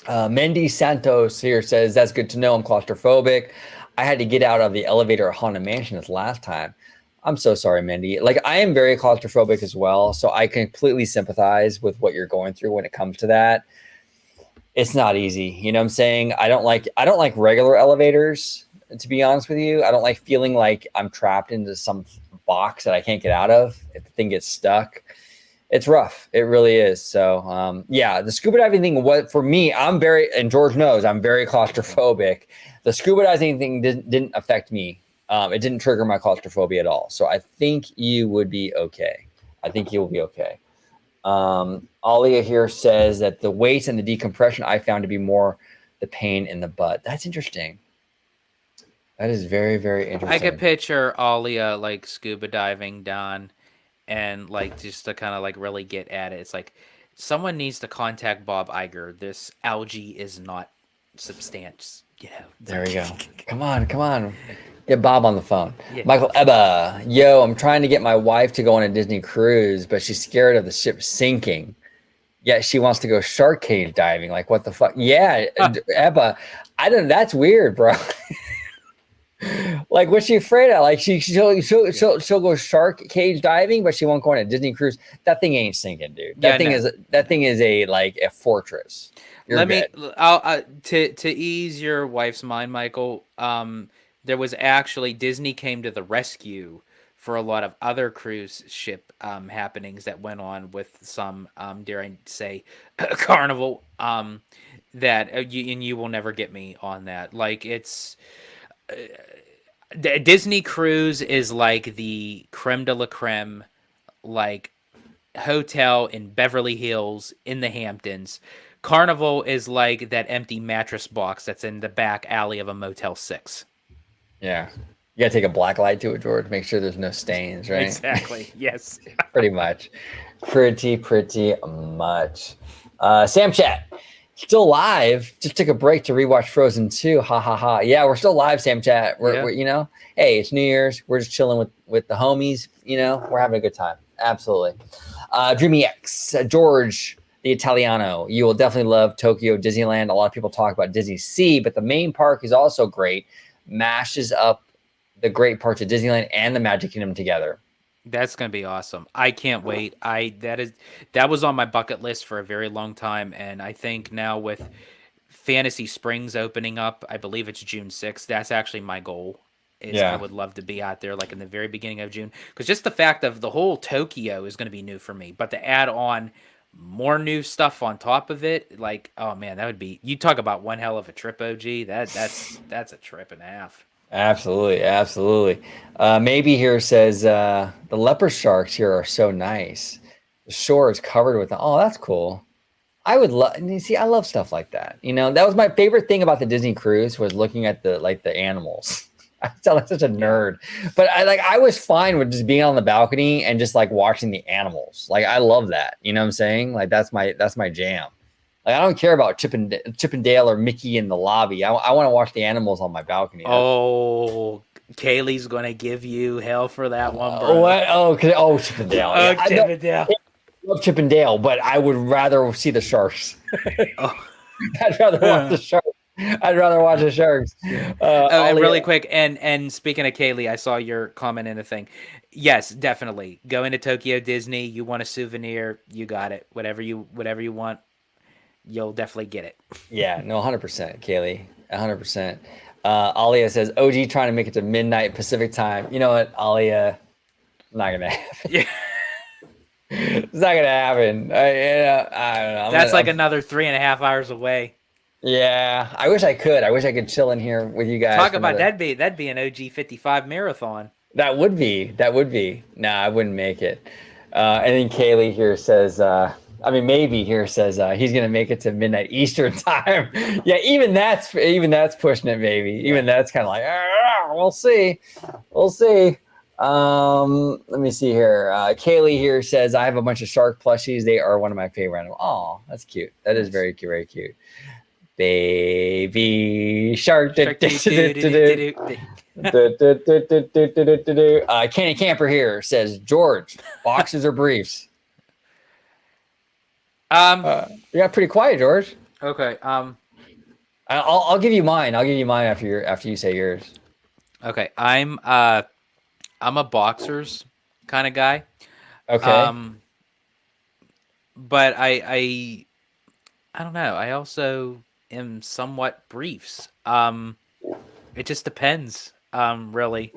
Mendy Santos here says, that's good to know. I'm claustrophobic. I had to get out of the elevator at Haunted Mansion this last time. I'm so sorry, Mendy. Like, I am very claustrophobic as well. So I completely sympathize with what you're going through when it comes to that. It's not easy. You know what I'm saying? I don't like regular elevators, to be honest with you. I don't like feeling like I'm trapped into some box that I can't get out of if the thing gets stuck. It's rough. It really is. So, yeah, the scuba diving thing, for me, and George knows, I'm very claustrophobic. The scuba diving thing didn't affect me. It didn't trigger my claustrophobia at all. So I think you would be okay. I think you'll be okay. Alia here says that the weights and the decompression I found to be more the pain in the butt. That's interesting. That is very, very interesting. I could picture Alia like scuba diving, Don. And like just to kind of like really get at it, it's like someone needs to contact Bob Iger. This algae is not substance. There we go. Come on. Get Bob on the phone. Yeah. Michael Ebba, yo, I'm trying to get my wife to go on a Disney cruise, but she's scared of the ship sinking. Yet she wants to go shark cage diving. Like, what the fuck? Yeah, Ebba, that's weird, bro. Like, what's she afraid of? Like, she'll go shark cage diving, but she won't go on a Disney cruise. That thing ain't sinking, dude. That thing is a fortress. To ease your wife's mind, Michael. There was actually Disney came to the rescue for a lot of other cruise ship happenings that went on with some, dare I say, Carnival. That you will never get me on that. Like it's. Disney Cruise is like the creme de la creme, like hotel in Beverly Hills in the Hamptons. Carnival is like that empty mattress box that's in the back alley of a Motel 6. Yeah. You got to take a black light to it, George. Make sure there's no stains, right? Exactly. Yes. Pretty much. Pretty much. Sam Chat. Still live. Just took a break to rewatch Frozen 2. Ha ha ha. Yeah, we're still live, Sam Chat. We're hey, it's New Year's. We're just chilling with the homies. We're having a good time. Absolutely. Dreamy X, George the Italiano. You will definitely love Tokyo Disneyland. A lot of people talk about Disney Sea, but the main park is also great. Mashes up the great parts of Disneyland and the Magic Kingdom together. That's gonna be awesome. I can't wait. That was on my bucket list for a very long time, and I think now with Fantasy Springs opening up, I believe it's June 6th. That's actually my goal. I would love to be out there like in the very beginning of June, because just the fact of the whole Tokyo is going to be new for me. But to add on more new stuff on top of it, like, oh man, that would be. You talk about one hell of a trip, OG. That's a trip and a half. Absolutely. Maybe here says the leopard sharks here are so nice. The shore is covered with them. Oh, that's cool. I would love. You see, I love stuff like that. That was my favorite thing about the Disney cruise was looking at the animals. I sound like such a nerd, but I was fine with just being on the balcony and just like watching the animals. Like I love that. You know what I'm saying? Like that's my jam. Like I don't care about Chip and Dale or Mickey in the lobby. I want to watch the animals on my balcony. Oh, Kaylee's gonna give you hell for that one, bro. What? Oh, Chip and Dale. Yeah. Chip and Dale. I love Chip and Dale, but I would rather see the sharks. I'd rather watch the sharks. And really quick, and speaking of Kaylee, I saw your comment in the thing. Yes, definitely. Go into Tokyo Disney. You want a souvenir? You got it. Whatever you want. You'll definitely get it. Yeah, no, 100%, Kaylee, 100%. Alia says, OG trying to make it to midnight Pacific time. You know what, Alia? Not gonna happen. Yeah. It's not gonna happen. I don't know. That's another 3.5 hours away. Yeah, I wish I could. I wish I could chill in here with you guys. Talk about that'd be an OG55 marathon. That would be. No, I wouldn't make it. And then Kaylee here says, I mean, maybe here says he's gonna make it to midnight Eastern time. Yeah, even that's pushing it. Maybe even that's kind of like we'll see. Let me see here. Kaylee here says I have a bunch of shark plushies. They are one of my favorite animals. Oh, that's cute. That is very cute. Very cute. Baby shark. Kenny Camper here says George, boxers or briefs? You got pretty quiet, George. Okay. I'll give you mine. I'll give you mine after you say yours. Okay. I'm a boxers kind of guy. Okay. But I don't know. I also am somewhat briefs. It just depends. Really.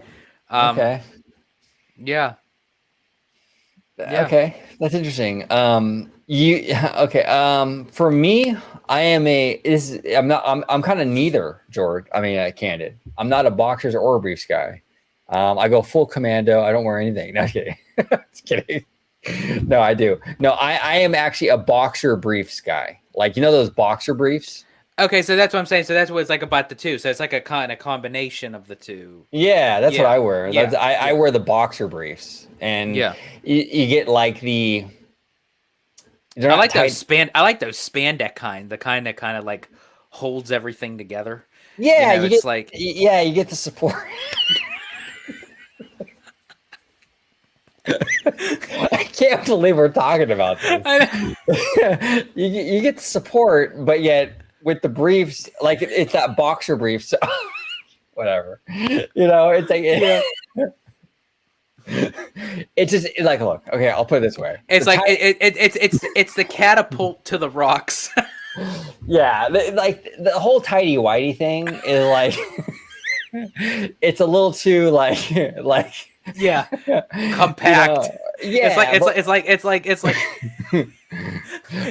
Okay. Yeah. Okay, that's interesting. For me, I'm kind of neither, George. I mean, candid. I'm not a boxers or a briefs guy. I go full commando. I don't wear anything. No, kidding. Just kidding. No, I do. No, I am actually a boxer briefs guy. Like, those boxer briefs? Okay, so that's what I'm saying. So that's what it's like about the two. So it's like a kind of combination of the two. Yeah, that's what I wear. Yeah. I wear the boxer briefs, and you get like the. I like those spandex kind, the kind that kind of like holds everything together. Yeah, you get the support. I can't believe we're talking about this. you get the support, but yet with the briefs, like it's that boxer brief. So whatever, it's like it's just like, look, okay, I'll put it this way. It's like it's the catapult to the rocks. Yeah, like the whole tidy whitey thing is like it's a little too like compact. Yeah,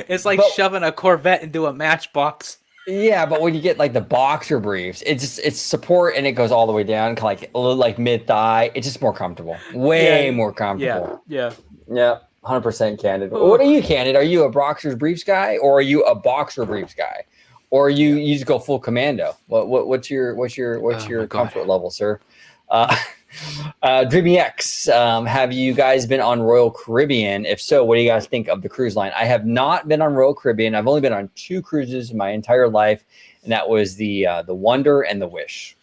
it's like shoving a Corvette into a matchbox. Yeah, but when you get like the boxer briefs, it's support and it goes all the way down, like a little like mid thigh. It's just more comfortable, way more comfortable. Yeah. 100% candid. What are you, candid? Are you a boxer's briefs guy, or are you a boxer briefs guy, or you just go full commando? What's your comfort level, sir? Dreamy X, have you guys been on Royal Caribbean? If so, what do you guys think of the cruise line? I have not been on Royal Caribbean. I've only been on 2 cruises in my entire life, and that was the Wonder and the Wish.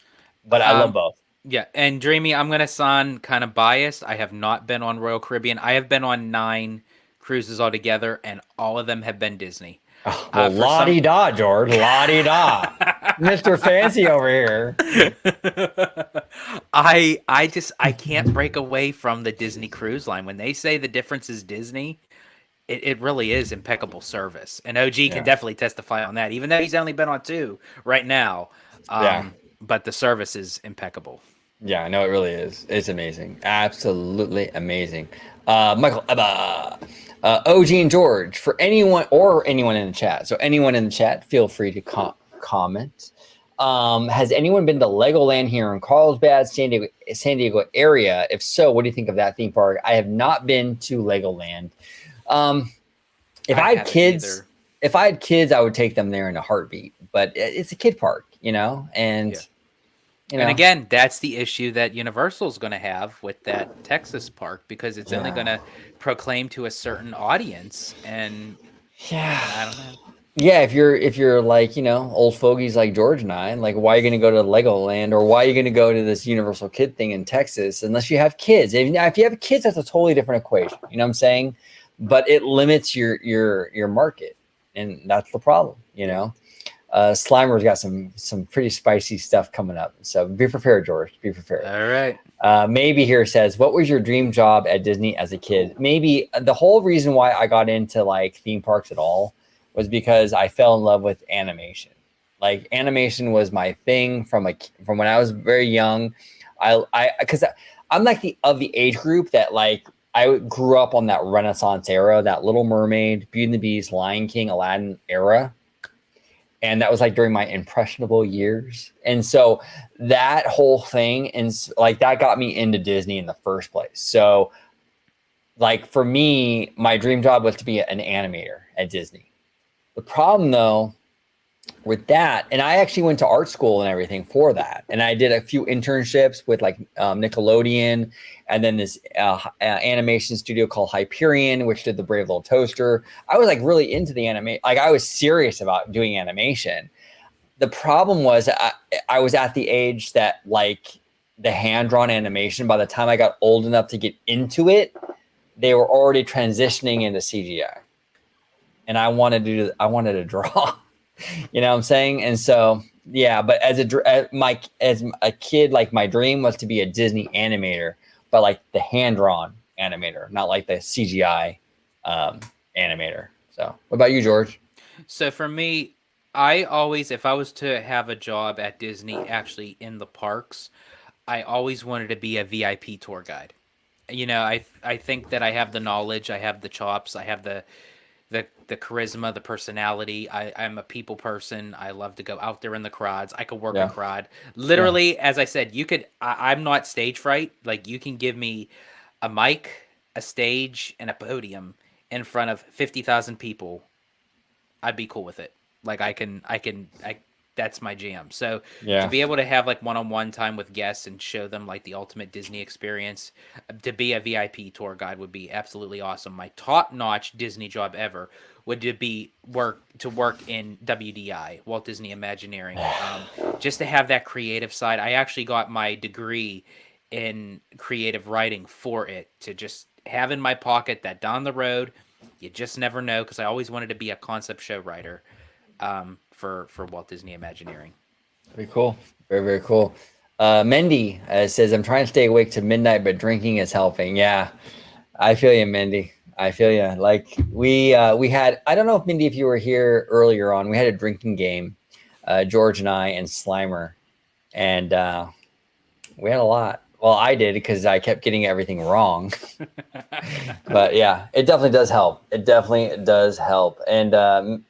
But I love both. Yeah, and Dreamy, I'm gonna sound kind of biased. I have not been on Royal Caribbean. I have been on 9 cruises altogether, and all of them have been Disney. Well, la-di-da, George. La-di-da. Mr. Fancy over here. I can't break away from the Disney Cruise Line. When they say the difference is Disney, it really is impeccable service. And OG can definitely testify on that, even though he's only been on 2 right now. But the service is impeccable. Yeah, no, it really is. It's amazing. Absolutely amazing. Michael, OG and George, for anyone in the chat. So anyone in the chat, feel free to comment. Has anyone been to Legoland here in Carlsbad, San Diego area? If so, what do you think of that theme park? I have not been to Legoland. If I had kids, I would take them there in a heartbeat. But it's a kid park, and. And again, that's the issue that Universal is going to have with that Texas park, because it's only going to proclaim to a certain audience. And I don't know. Yeah, if you're like, old fogies like George and I, like, why are you going to go to Legoland, or why are you going to go to this Universal Kid thing in Texas unless you have kids? If you have kids, that's a totally different equation. You know what I'm saying? But it limits your market, and that's the problem. Slimer's got some pretty spicy stuff coming up, so be prepared, George. Be prepared. All right. Maybe here says, what was your dream job at Disney as a kid? Maybe the whole reason why I got into like theme parks at all was because I fell in love with animation. Like, animation was my thing from when I was very young. Because I'm like the age group that, like, I grew up on that Renaissance era, that Little Mermaid, Beauty and the Beast, Lion King, Aladdin era. And that was like during my impressionable years. And so that whole thing, and like, that got me into Disney in the first place. So like for me, my dream job was to be an animator at Disney. The problem though with that, and I actually went to art school and everything for that, and I did a few internships with like Nickelodeon, and then this animation studio called Hyperion, which did the Brave Little Toaster. I was like really into the anime, like I was serious about doing animation. The problem was I was at the age that like the hand-drawn animation, by the time I got old enough to get into it, they were already transitioning into CGI, and I wanted to draw. You know what I'm saying? And so, yeah, but as a kid, like my dream was to be a Disney animator, but like the hand-drawn animator, not like the CGI animator. So what about you, George? So for me, I always, if I was to have a job at Disney, actually in the parks, I always wanted to be a VIP tour guide. You know, I think that I have the knowledge, I have the chops, I have the charisma, the personality. I'm a people person. I love to go out there in the crowds. I could work a crowd. Literally, as I said, I'm not stage fright. Like you can give me a mic, a stage, and a podium in front of 50,000 people. I'd be cool with it. Like that's my jam. So to be able to have like one-on-one time with guests and show them like the ultimate Disney experience, to be a VIP tour guide would be absolutely awesome. My top-notch Disney job ever would be work in WDI, Walt Disney Imagineering, just to have that creative side. I actually got my degree in creative writing for it, to just have in my pocket that down the road, you just never know, because I always wanted to be a concept show writer. For Walt Disney Imagineering. Very cool. Very, very cool. Mendy says, I'm trying to stay awake to midnight, but drinking is helping. Yeah, I feel you, Mendy. I feel you. Like we had, I don't know if Mindy, if you were here earlier on, we had a drinking game, George and I and Slimer, and we had a lot. Well, I did, because I kept getting everything wrong. But yeah, it definitely does help. It definitely does help. And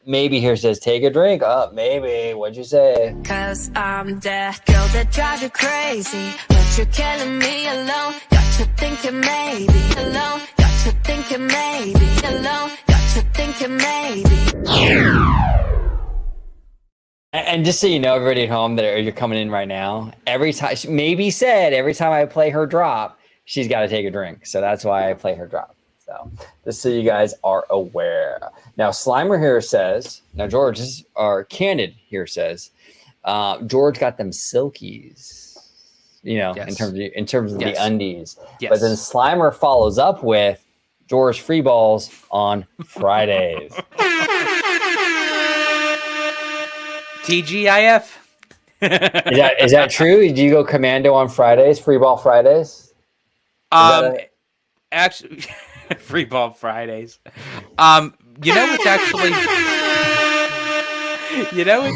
maybe here says, take a drink. Maybe. What'd you say? 'Cause I'm that girl that drive you crazy, but you're killing me alone. Got you thinking maybe alone. Got you thinking maybe alone. Got you thinking maybe. And just so you know, everybody at home that you're coming in right now, every time, maybe said every time I play her drop, she's got to take a drink. So that's why I play her drop. So just so you guys are aware. Now, Slimer here says, now George, or Candid here says, George got them silkies, you know, Yes. in terms of the undies. Yes. But then Slimer follows up with George free balls on Fridays. TGIF. Is that true? Do you go commando on Fridays, free ball Fridays? Actually, free ball Fridays. You know what's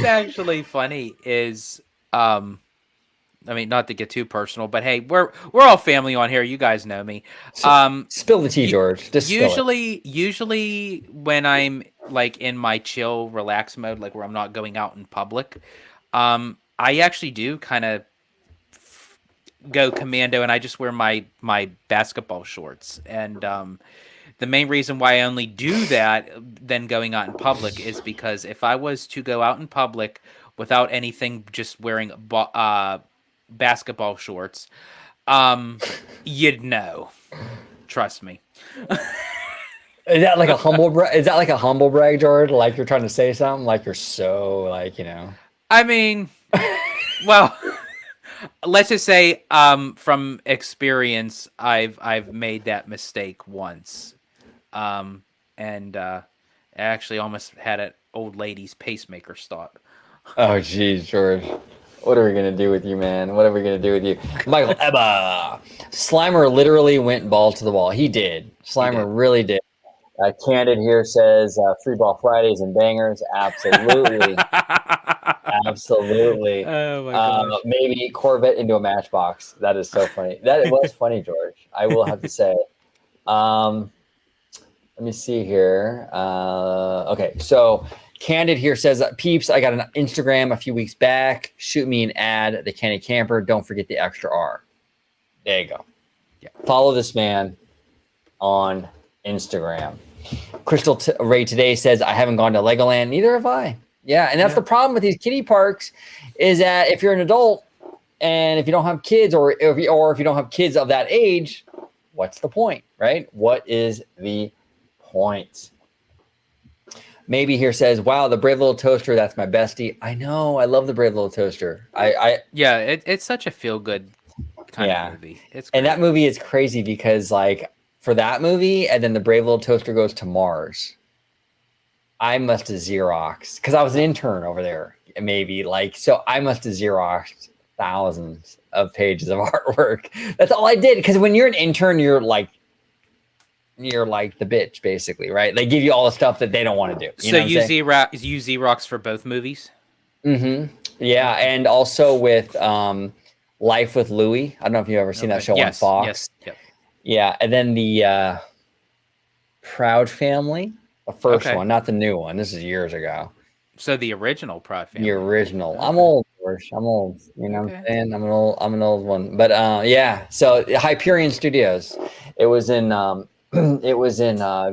actually funny is, I mean, not to get too personal, but hey, we're all family on here. You guys know me. Spill the tea, George. Just usually when I'm like in my chill, relax mode, like where I'm not going out in public, I actually do kind of go commando, and I just wear my basketball shorts. And the main reason why I only do that than going out in public is because if I was to go out in public without anything, just wearing basketball shorts, you'd know. Trust me. Is that like a humble brag? Is that like a humble brag, George? Like you're trying to say something? Like you're so like, you know? I mean, well, let's just say from experience, I've made that mistake once, and I actually almost had an old lady's pacemaker stop. Oh, geez, George. What are we going to do with you, man? What are we going to do with you? Michael Ebba. Slimer literally went ball to the wall. He did. Slimer really did. Candid here says free ball Fridays and bangers. Absolutely. Absolutely. Oh my gosh. Maybe Corvette into a matchbox. That is so funny. That was funny, George. I will have to say. Let me see here. Okay, so Candid here says, peeps, I got an Instagram a few weeks back. Shoot me an ad, the Candy Camper. Don't forget the extra R. There you go. Yeah. Follow this man. on Instagram. Crystal Ray today says, I haven't gone to Legoland. Neither have I. Yeah, and that's the problem with these kiddie parks is that if you're an adult and if you don't have kids or if you don't have kids of that age, what's the point, right? What is the point? Maybe here says, wow, the Brave Little Toaster, that's my bestie. I know, I love the Brave Little Toaster. It's such a feel-good kind of movie. It's great. And that movie is crazy because like for that movie and then the Brave Little Toaster goes to Mars. I must have Xeroxed because I was an intern over there, maybe so I must have Xeroxed thousands of pages of artwork. That's all I did. Because when you're an intern, you're like the bitch, basically, right? They give you all the stuff that they don't want to do. So you Xerox for both movies? Mm-hmm. Yeah, and also with Life with Louie. I don't know if you've ever seen that show on Fox. Yes. Yep. Yeah, and then the Proud Family, the first one, not the new one. This is years ago. So the original Proud Family. The original. Okay. I'm old, George. I'm old. You know what I'm saying? I'm an old one. But yeah. So Hyperion Studios. It was in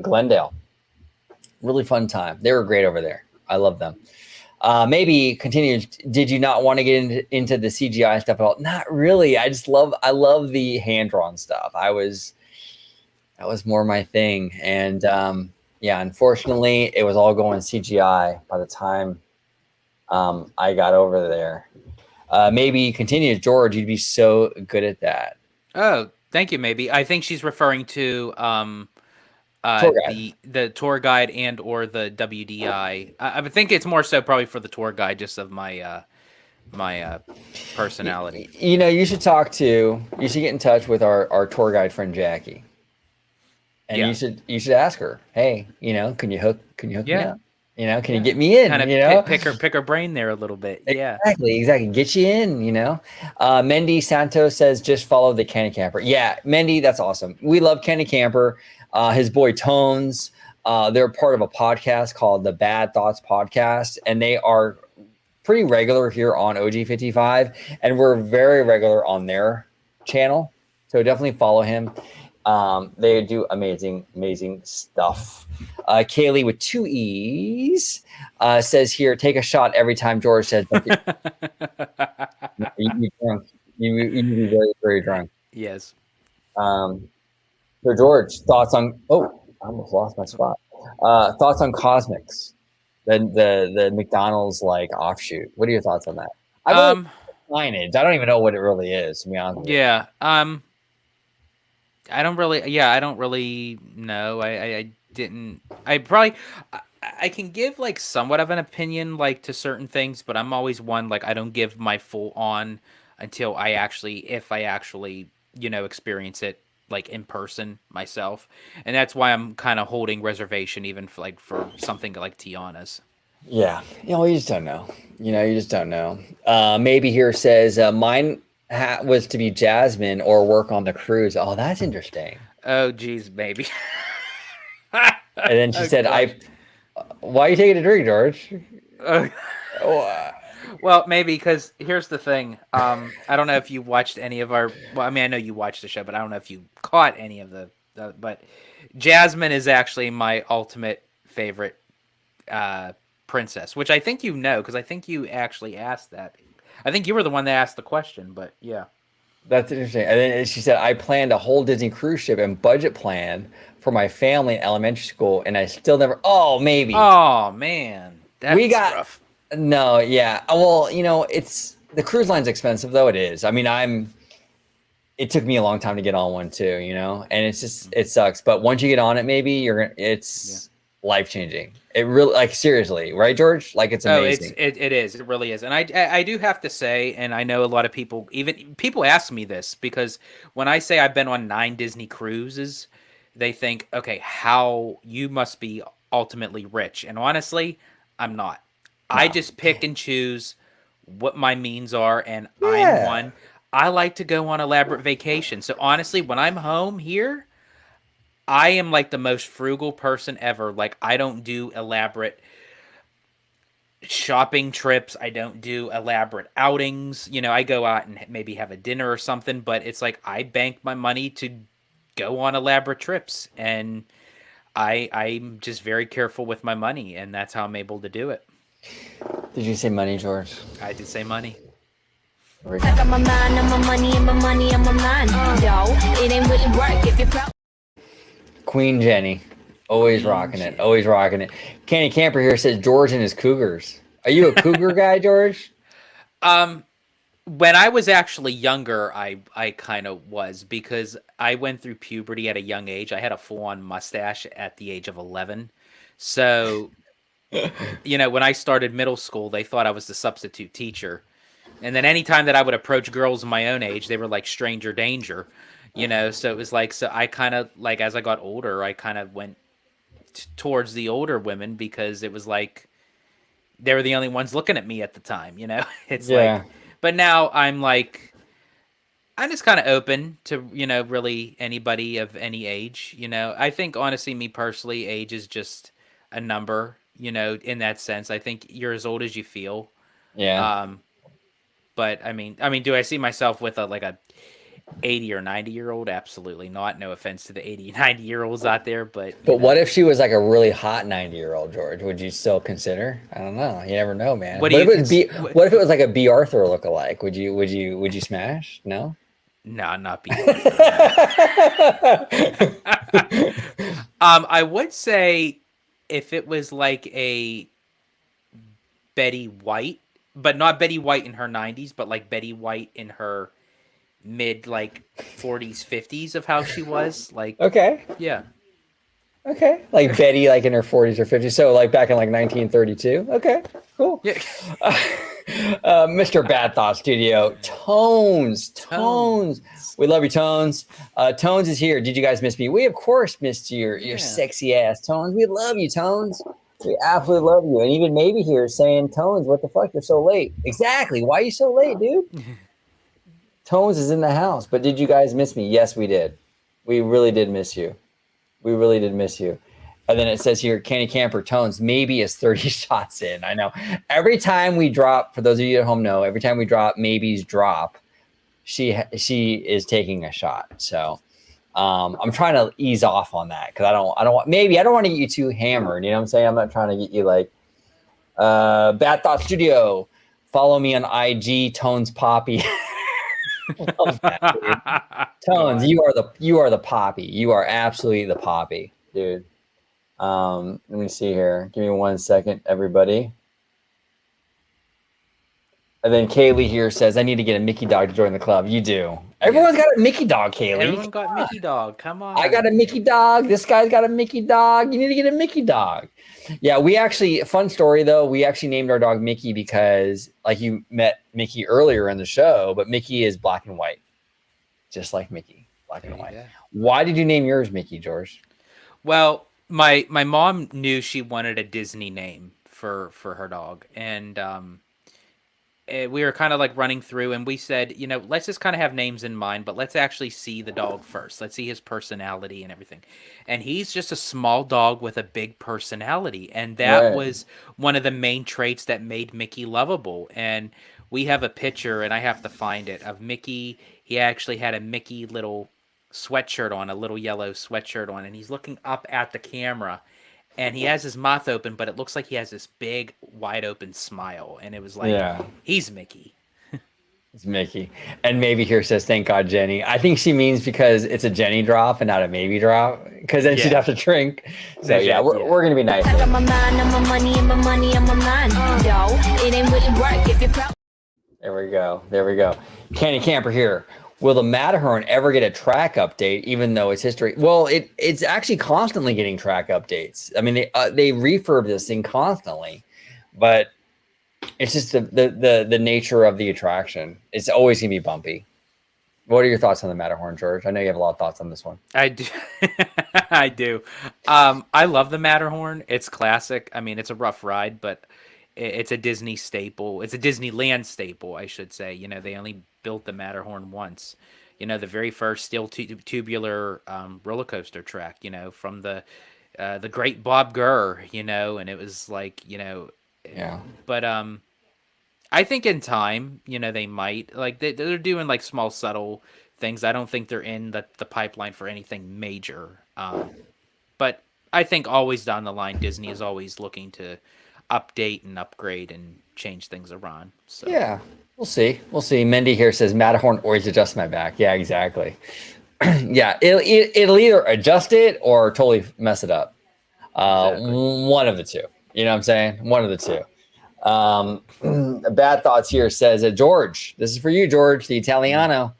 Glendale. Really fun time. They were great over there. I love them. Maybe continue. Did you not want to get into the CGI stuff at all? Not really. I love the hand-drawn stuff. That was more my thing. And unfortunately, it was all going CGI by the time I got over there. Maybe continue, George. You'd be so good at that. Oh, thank you. Maybe I think she's referring to the tour guide and or the WDI. I would think it's more so probably for the tour guide, just of my my personality. You should get in touch with our tour guide friend Jackie. And you should ask her, hey, can you hook me up? Can you get me in? Kind of pick her brain there a little bit. Yeah, exactly. Get you in. Mendy Santos says just follow the Candy Camper. Yeah, Mendy, that's awesome. We love Candy Camper. His boy Tones. They're part of a podcast called the Bad Thoughts Podcast, and they are pretty regular here on OG55, and we're very regular on their channel. So definitely follow him. They do amazing stuff. Kaylee with 2 E's says here, take a shot every time George says something. You drunk. You need to be very, very drunk. Yes. So George, thoughts on? Oh, I almost lost my spot. Thoughts on Cosmics, the McDonald's offshoot. What are your thoughts on that? Signage. I don't even know what it really is, to be honest with you. Yeah. I don't really know. I can give somewhat of an opinion to certain things, but I'm always one I don't give my full on until if I actually experience it in person myself, and that's why I'm kind of holding reservation even for something like Tiana's. Yeah, you just don't know. You just don't know. Maybe here says mine was to be Jasmine or work on the cruise. Oh, that's interesting. Oh, geez, baby. And then she said, why are you taking a drink, George? Well, maybe because here's the thing. I don't know if you watched any of our. Well, I mean, I know you watched the show, but I don't know if you caught any of the. But Jasmine is actually my ultimate favorite princess, which I think because I think you actually asked that. I think you were the one that asked the question, but yeah. That's interesting. And then she said, I planned a whole Disney cruise ship and budget plan for my family in elementary school, and I still never. Oh, maybe. Oh man, that's rough. No, yeah. Well, it's the cruise line's expensive though. It is. I mean, it took me a long time to get on one too, and it's just, it sucks. But once you get on it, maybe it's life changing. It really, seriously, right, George? It's amazing. It is. It really is. And I do have to say, and I know a lot of people, even people ask me this because when I say I've been on 9 Disney cruises, they think, okay, how you must be ultimately rich. And honestly, I'm not. No. I just pick and choose what my means are, and I'm one. I like to go on elaborate vacation. So honestly, when I'm home here, I am the most frugal person ever. I don't do elaborate shopping trips. I don't do elaborate outings. I go out and maybe have a dinner or something, but it's I bank my money to go on elaborate trips, and I'm just very careful with my money, and that's how I'm able to do it. Did you say money, George? I did say money. I got my mind on my money and my money on my mind. Yo, it ain't really work if you're proud. Queen Jenny, always rocking it. Always rocking it. Candy Camper here says George and his cougars. Are you a cougar guy, George? When I was actually younger, I kind of was, because I went through puberty at a young age. I had a full-on mustache at the age of 11. So, when I started middle school, they thought I was the substitute teacher. And then anytime that I would approach girls my own age, they were like stranger danger, So it was like, so I kind of, like, as I got older, I kind of went towards the older women, because it was like they were the only ones looking at me at the time, It's like, but now I'm just kind of open to, really anybody of any age, I think, honestly, me personally, age is just a number, in that sense. I think you're as old as you feel. Yeah. But I mean, do I see myself with a 80 or 90-year-old? Absolutely not. No offense to the 80, 90-year-olds out there, but what if she was like a really hot 90-year-old, George? Would you still consider? I don't know. You never know, man. What if it was like a B. Arthur lookalike? Would you smash? No. No, not B. Arthur. I would say if it was like a Betty White, but not Betty White in her 90s, but like Betty White in her mid 40s, 50s of how she was. Like, okay. Yeah. Okay. Like Betty, like in her 40s or 50s. So like back in like 1932. Okay, cool. Yeah. Mr. Bad Thought Studio. Tones. We love you, Tones. Tones is here. Did you guys miss me? We of course missed your sexy ass, Tones. We love you, Tones. We absolutely love you. And even maybe here saying, Tones, what the fuck? You're so late. Exactly. Why are you so late, dude? Tones is in the house. But did you guys miss me? Yes, we did. We really did miss you. We really did miss you. And then it says here, Candy Camper, Tones maybe is 30 shots in. I know. Every time we drop, for those of you at home know, every time we drop maybe's drop, she is taking a shot. So I'm trying to ease off on that, because I don't want to get you too hammered. You know what I'm saying? I'm not trying to get you like Bad Thought Studio. Follow me on IG, Tones Poppy. Love that, dude. Tones, you are the poppy. You are absolutely the poppy, dude. Let me see here. Give me 1 second, everybody. And then Kaylee here says, I need to get a Mickey dog to join the club. You do. Everyone's got a Mickey dog, Kaylee. Everyone got Mickey dog. Come on. I got a Mickey dog. This guy's got a Mickey dog. You need to get a Mickey dog. Yeah, we actually, fun story though, we actually named our dog Mickey because, like, you met Mickey earlier in the show, but Mickey is black and white. Just like Mickey, black and white. Why did you name yours Mickey, George? Well, my mom knew she wanted a Disney name for her dog, and we were kind of like running through, and we said, let's just kind of have names in mind, but let's actually see the dog first. Let's see his personality and everything. And he's just a small dog with a big personality, and that was one of the main traits that made Mickey lovable. And we have a picture, and I have to find it, of Mickey. He actually had a Mickey little sweatshirt on, a little yellow sweatshirt on, and he's looking up at the camera, and he has his mouth open, but it looks like he has this big, wide open smile. And it was like, he's Mickey. It's Mickey. And Maybe here says, thank God, Jenny. I think she means because it's a Jenny drop and not a Maybe drop, because then she'd have to drink. So we're going to be nice. I got my mind on my money and my money on my mind. Yo, it ain't really work if you're proud. There we go. Candy Camper here. Will the Matterhorn ever get a track update, even though it's history? Well, it's actually constantly getting track updates. I mean, they refurb this thing constantly, but it's just the nature of the attraction. It's always gonna be bumpy. What are your thoughts on the Matterhorn, George? I know you have a lot of thoughts on this one. I do. I do. I love the Matterhorn. It's classic. I mean, it's a rough ride, but it's a Disney staple. It's a Disneyland staple, I should say. They only built the Matterhorn once. The very first steel tubular roller coaster track, from the great Bob Gurr, and it was like, But I think in time, they might, like, they're doing like small subtle things. I don't think they're in the pipeline for anything major. But I think always down the line, Disney is always looking to update and upgrade and change things around. So Yeah, we'll see. We'll see. Mendy here says Matterhorn always adjusts my back. Yeah, exactly. Yeah, it'll either adjust it or totally mess it up. Exactly. One of the two. You know what I'm saying? One of the two. Bad Thoughts here says, George, this is for you, George, the Italiano.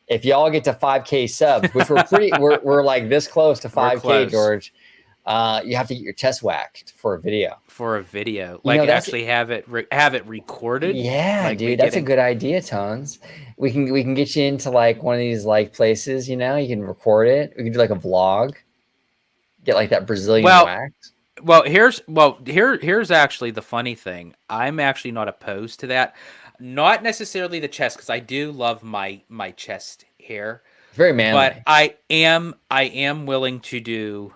If y'all get to 5K subs, which we're like this close to 5K, close. George, you have to get your chest waxed for a video. Like actually have it recorded. Yeah, like dude, that's a good idea, Tones. We can get you into like one of these like places, you know, you can record it. We can do like a vlog. Get like that Brazilian wax. Well, here's actually the funny thing. I'm actually not opposed to that. Not necessarily the chest, because I do love my chest hair. Very manly. But I am willing to do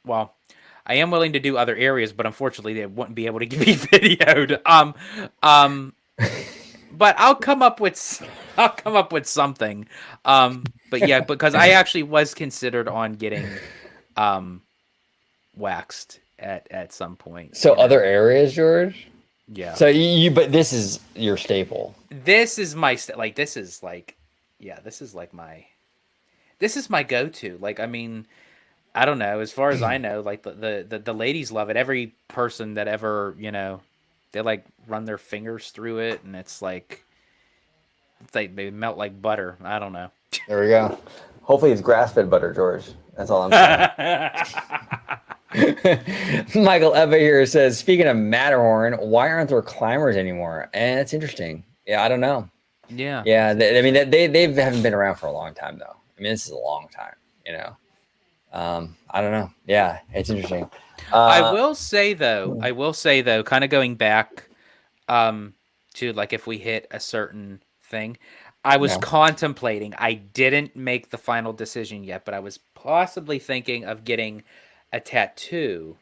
I am willing to do other areas, but unfortunately they wouldn't be able to be videoed. But I'll come up with something. But yeah, because I actually was considered on getting waxed at some point. So other areas, George? Yeah. So but this is your staple. This is my this is my go-to. Like, I mean, I don't know. As far as I know, like the ladies love it. Every person that ever, you know, they like run their fingers through it, and it's like they melt like butter. I don't know. There we go. Hopefully it's grass-fed butter, George. That's all I'm saying. Michael Eva here says, speaking of Matterhorn, why aren't there climbers anymore? And it's interesting. Yeah, I don't know. Yeah. Yeah, they haven't been around for a long time though. I mean, this is a long time, you know. I don't know. Yeah, it's interesting. I will say though, kind of going back to like if we hit a certain thing, I was contemplating. I didn't make the final decision yet, but I was possibly thinking of getting a tattoo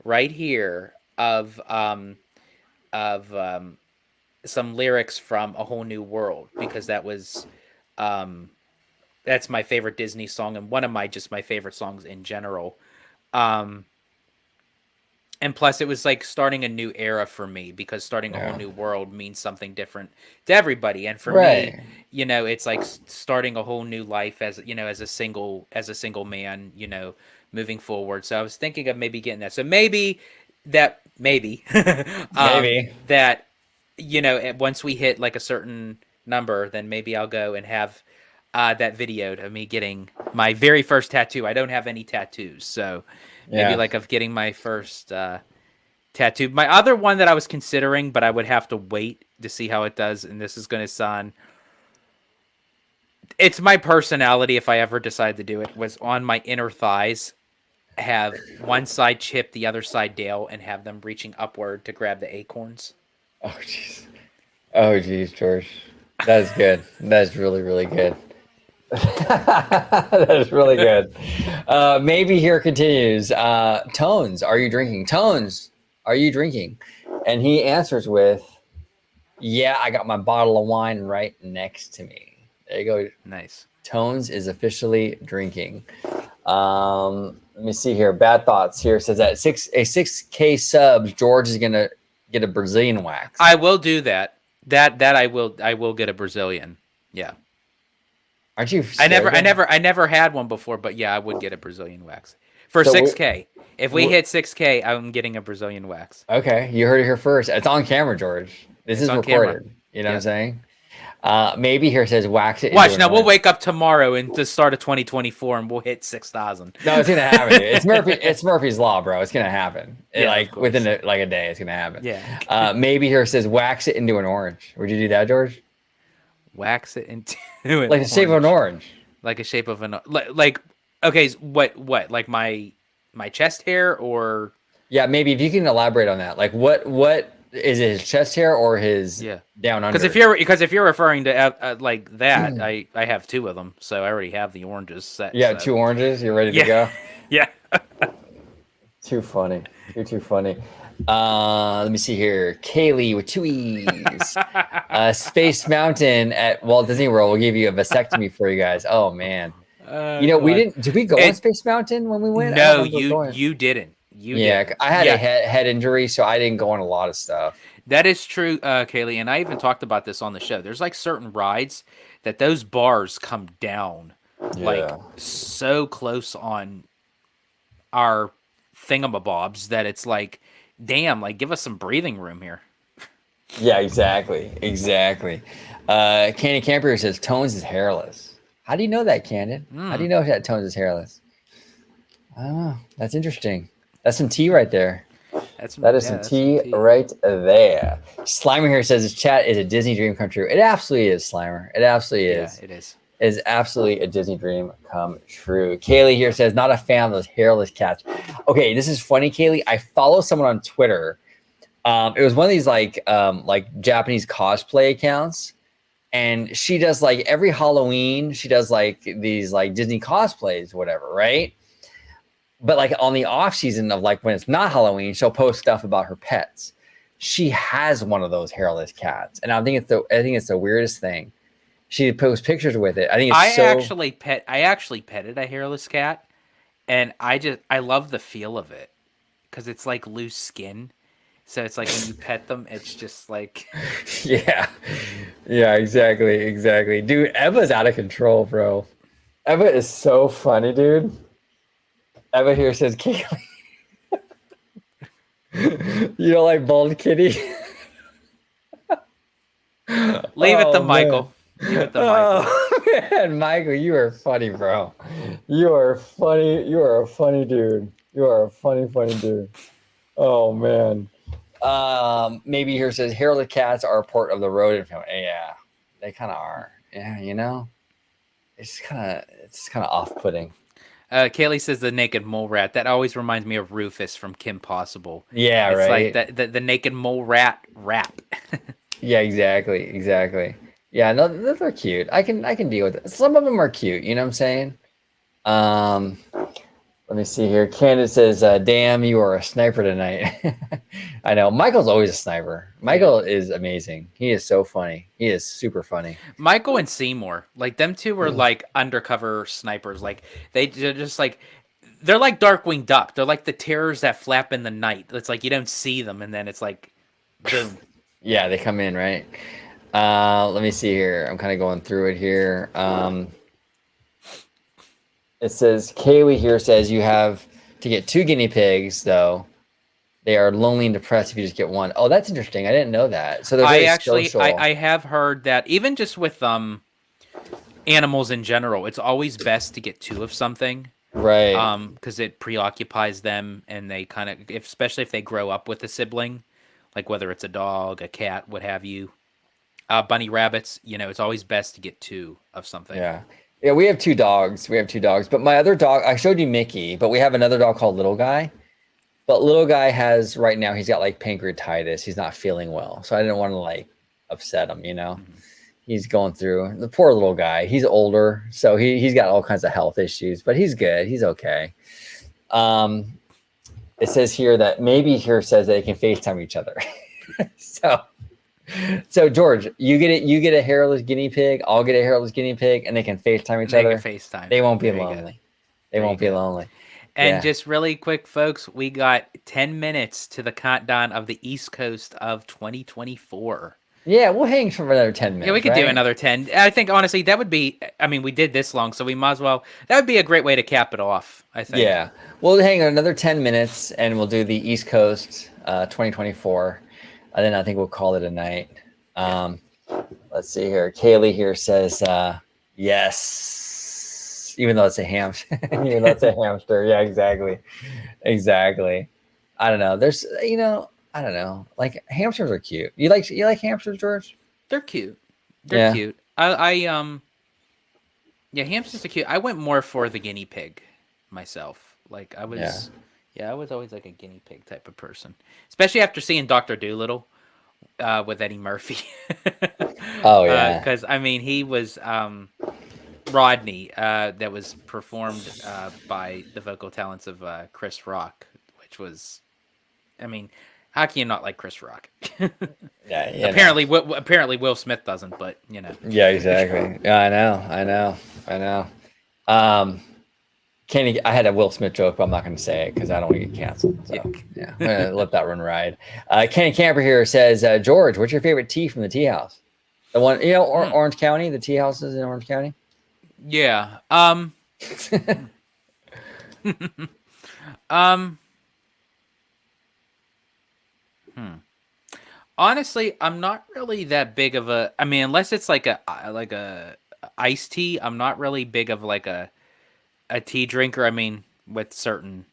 right here of some lyrics from A Whole New World, because that was that's my favorite Disney song and one of my favorite songs in general. And plus it was like starting a new era for me, because starting a whole new world means something different to everybody. And for me, you know, it's like starting a whole new life as, you know, as a single man, you know, moving forward. So I was thinking of maybe getting that. So maybe, that, you know, once we hit like a certain number, then maybe I'll go and have that videoed of me getting my very first tattoo. I don't have any tattoos, so maybe like of getting my first tattoo. My other one that I was considering, but I would have to wait to see how it does, and this is going to sound... It's my personality if I ever decide to do it, was on my inner thighs, have one side chip, the other side dale, and have them reaching upward to grab the acorns. Oh, jeez. Oh, jeez, George. That is good. That is really, really good. That is really good. Maybe here continues. Tones, are you drinking? Tones, are you drinking? And he answers with, yeah, I got my bottle of wine right next to me. There you go. Nice. Tones is officially drinking. Let me see here. Bad Thoughts here says that 6K subs, George is gonna get a Brazilian wax. I will do that. That I will get a Brazilian. Yeah. Aren't you? I never had one before, but yeah, I would get a Brazilian wax for 6K. If we hit 6K, I'm getting a Brazilian wax. Okay, you heard it here first. It's on camera, George. This is recorded. Camera. You know what I'm saying? Maybe here says wax it. Watch now. We'll wake up tomorrow and the start of 2024, and we'll hit 6,000. No, it's gonna happen. It's Murphy's law, bro. It's gonna happen. Like within a day, it's gonna happen. Yeah. Maybe here says wax it into an orange. Would you do that, George? Wax it into like the shape of an orange. Like a shape of an like. Okay, what like my chest hair, or yeah, maybe if you can elaborate on that. Like what is it, his chest hair or his down under? Because if you're referring to like that, I have two of them, so I already have the oranges set. Yeah, so. 2 oranges. You're ready to go. Yeah. Too funny. You're too funny. Let me see here. Kaylee with 2 E's. Space Mountain at Walt Disney World will give you a vasectomy for you guys. Oh man. We didn't. Did we go on Space Mountain when we went? No, you didn't. Didn't. I had a head injury, so I didn't go on a lot of stuff. That is true, Kaylee, and I even talked about this on the show. There's like certain rides that those bars come down like so close on our thingamabobs that it's like, damn, like give us some breathing room here. Yeah, exactly. Candy Camper says Tones is hairless. How do you know that, Candid? How do you know that Tones is hairless? I don't know. That's interesting. That's some tea right there. That is some tea right there. Slimer here says his chat is a Disney dream come true. It absolutely is, Slimer. It absolutely is. Yeah, it is. It is absolutely a Disney dream come true. Kaylee here says, not a fan of those hairless cats. Okay, this is funny, Kaylee. I follow someone on Twitter. It was one of these like Japanese cosplay accounts. And she does like every Halloween, she does like these like Disney cosplays, whatever, right? But like on the off season of like when it's not Halloween, she'll post stuff about her pets. She has one of those hairless cats, and I think it's the weirdest thing. She posts pictures with it. I think it's I actually petted a hairless cat, and I love the feel of it because it's like loose skin. So it's like when you pet them, it's just like yeah, exactly. Dude, Eva's out of control, bro. Eva is so funny, dude. Eva here says, Kaylee, you don't like bald kitty? Leave it to Michael. Leave it to Michael. Oh, man, Michael, you are funny, bro. You are funny. You are a funny dude. You are a funny dude. Oh, man. Maybe here says hairless cats are a part of the rodent family. Yeah, they kind of are. Yeah, it's kind of off-putting. Kaylee says the naked mole rat. That always reminds me of Rufus from Kim Possible. Yeah, it's right. Like the naked mole rat rap. Yeah, exactly. Yeah, no, those are cute. I can deal with it. Some of them are cute. You know what I'm saying? Let me see here. Candace says, damn, you are a sniper tonight. I know. Michael's always a sniper. Michael is amazing. He is so funny. He is super funny. Michael and Seymour, like them two were like undercover snipers. Like they're just like, they're like Darkwing Duck. They're like the terrors that flap in the night. It's like you don't see them and then it's like, boom. Yeah, they come in, right? Let me see here. I'm kind of going through it here. It says, Kaylee here says you have to get 2 guinea pigs, though. They are lonely and depressed if you just get one. Oh, that's interesting. I didn't know that. So they're very social. I have heard that even just with animals in general, it's always best to get 2 of something. Right. Because it preoccupies them and they kind of, especially if they grow up with a sibling, like whether it's a dog, a cat, what have you. Bunny rabbits, it's always best to get 2 of something. Yeah, we have 2 dogs. But my other dog, I showed you Mickey, but we have another dog called Little Guy. But Little Guy has, right now, he's got like pancreatitis. He's not feeling well. So I didn't want to like upset him, Mm-hmm. He's going through, the poor little guy. He's older, so he's got all kinds of health issues, but he's good. He's okay. It says here that maybe here says they can FaceTime each other. So George, you get a hairless guinea pig. I'll get a hairless guinea pig, and they can FaceTime each other. They won't be lonely. They won't be lonely. And just really quick, folks, we got 10 minutes to the countdown of the East Coast of 2024. Yeah, we'll hang for another 10 minutes. Yeah, we could do another 10. I think, honestly, that would be, we did this long, so we might as well, that would be a great way to cap it off, I think. Yeah, we'll hang another 10 minutes, and we'll do the East Coast 2024. And then I think we'll call it a night. Let's see here. Kaylee here says, yes, even though it's a hamster. Yeah, exactly. I don't know. There's, I don't know. Like hamsters are cute. You like hamsters, George? They're cute. They're cute. Yeah, hamsters are cute. I went more for the guinea pig myself. Like I was always like a guinea pig type of person, especially after seeing Dr. Dolittle with Eddie Murphy. Oh yeah, because he was Rodney that was performed by the vocal talents of Chris Rock, which was, How can you not like Chris Rock? Yeah, apparently Will Smith doesn't, but Yeah, exactly. Yeah, I know. Kenny, I had a Will Smith joke, but I'm not going to say it because I don't want to get canceled. So yeah, I'm going to let that run ride. Kenny Camper here says, George, what's your favorite tea from the tea house? The one, Orange County, the tea houses in Orange County. Yeah. Honestly, I'm not really that big of a. I mean, unless it's like a iced tea, I'm not really big of like a tea drinker. I mean, with certain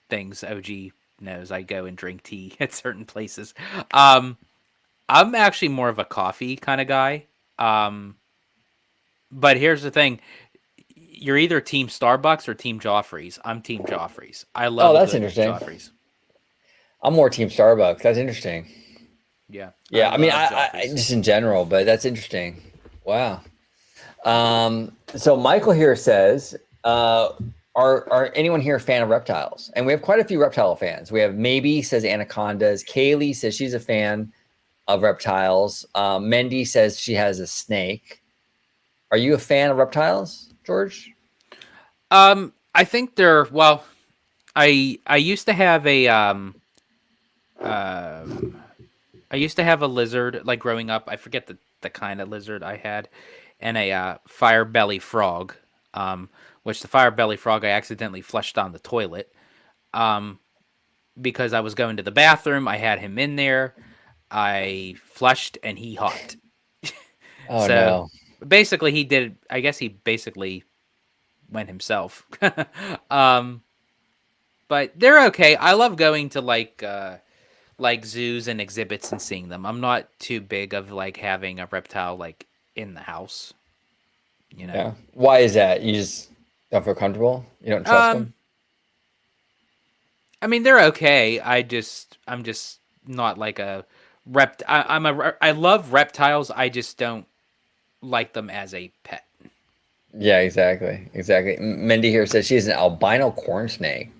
things, OG knows I go and drink tea at certain places. I'm actually more of a coffee kind of guy. But here's the thing. You're either Team Starbucks or Team Joffrey's. I'm Team Joffrey's. I love that's interesting. Joffrey's. I'm more Team Starbucks. That's interesting. Yeah. Yeah. I mean, I just in general, but that's interesting. Wow. So Michael here says, are anyone here a fan of reptiles? And we have quite a few reptile fans. We have Maybe says anacondas. Kaylee says she's a fan of reptiles. Mendy says she has a snake. Are you a fan of reptiles, George? I think they're I used to have a lizard like growing up. I forget the kind of lizard I had, and a fire belly frog. Which the fire belly frog I accidentally flushed down the toilet. Because I was going to the bathroom, I had him in there. I flushed and he hopped. Oh no. Basically, he did. I guess he basically went himself. But they're okay. I love going to like zoos and exhibits and seeing them. I'm not too big of like having a reptile like in the house. Yeah. Why is that? You just don't feel comfortable? You don't trust them? I mean, they're okay. I'm just not like a I love reptiles. I just don't like them as a pet. Yeah, exactly. Mindy here says she's an albino corn snake.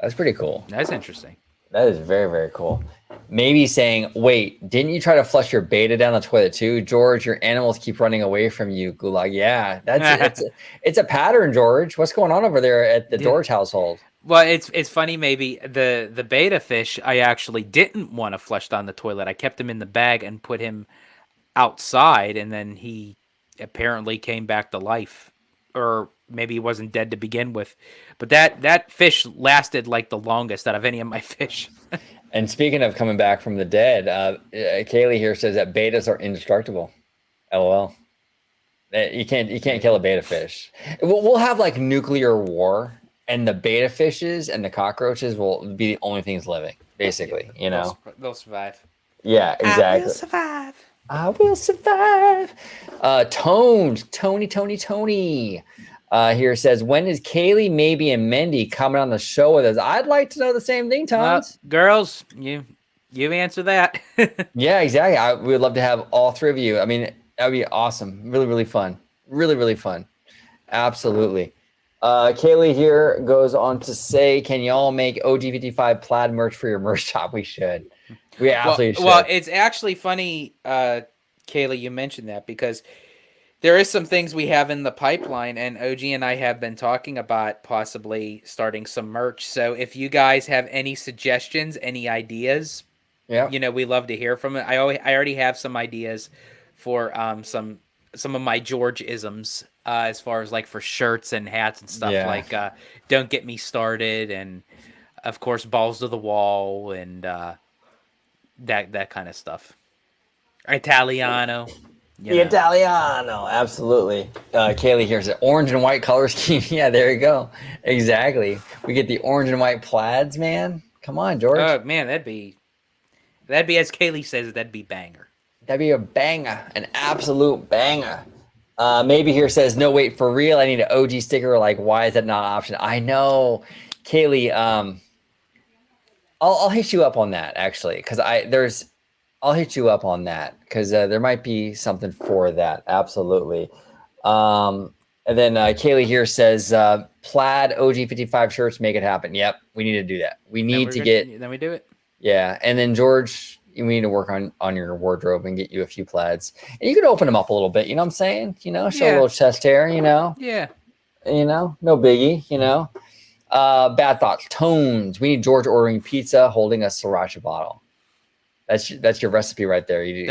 That's pretty cool. That's interesting. That is very, very cool. Maybe saying, wait, didn't you try to flush your beta down the toilet too, George? Your animals keep running away from you, Gulag. Yeah, it's a pattern, George. What's going on over there at the George household? Well, it's funny. Maybe the beta fish I actually didn't want to flush down the toilet. I kept him in the bag and put him outside, and then he apparently came back to life, or maybe he wasn't dead to begin with. But that fish lasted like the longest out of any of my fish. And speaking of coming back from the dead, Kaylee here says that betas are indestructible. LOL. You can't kill a beta fish. We'll have like nuclear war, and the beta fishes and the cockroaches will be the only things living, basically. They'll survive. Yeah, exactly. I will survive. I will survive. Tony here says, when is Kaylee, Maybe, and Mendy coming on the show with us? I'd like to know the same thing, Tones. Girls, you answer that. Yeah, exactly. We would love to have all three of you. I mean, that would be awesome. Really, really fun. Really, really fun. Absolutely. Kaylee here goes on to say, can y'all make OG55 plaid merch for your merch shop? We should. We absolutely should. Well, it's actually funny, Kaylee, you mentioned that, because there is some things we have in the pipeline, and OG and I have been talking about possibly starting some merch. So if you guys have any suggestions, any ideas, we love to hear from it. I already have some ideas for some of my George-isms as far as like for shirts and hats and stuff, like Don't Get Me Started, and of course Balls to the Wall, and that kind of stuff. Italiano. The Italiano, absolutely. Kaylee here says orange and white color scheme. Yeah, there you go. Exactly. We get the orange and white plaids, man. Come on, George. Oh man, that'd be as Kaylee says, that'd be banger. That'd be a banger, an absolute banger. Maybe here says, no, wait, for real, I need an OG sticker. Like, why is that not an option? I know, Kaylee. I'll hit you up on that actually, because I'll hit you up on that because there might be something for that. Absolutely. And then Kaylee here says, plaid OG55 shirts, make it happen. Yep, we need to do that. We need to get. Then we do it. Yeah, and then George, we need to work on your wardrobe and get you a few plaids, and you can open them up a little bit. You know what I'm saying? You know, show a little chest hair. You know. Yeah. You know, no biggie. You know. Bad thoughts. Tones. We need George ordering pizza, holding a sriracha bottle. That's your recipe right there. You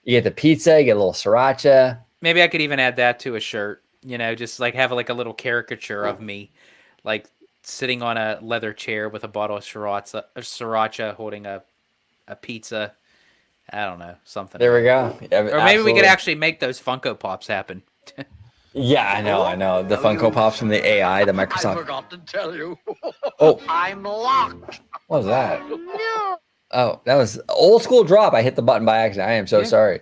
get the pizza, you get a little sriracha. Maybe I could even add that to a shirt. You know, just like have like a little caricature of me, like sitting on a leather chair with a bottle of sriracha holding a pizza. I don't know, something. There we go. Yeah, or maybe we could actually make those Funko Pops happen. Yeah, I know. The Funko Pops from the AI, the Microsoft. I forgot to tell you. Oh, I'm locked. What was that? No. Oh, that was old school drop. I hit the button by accident. I am so sorry.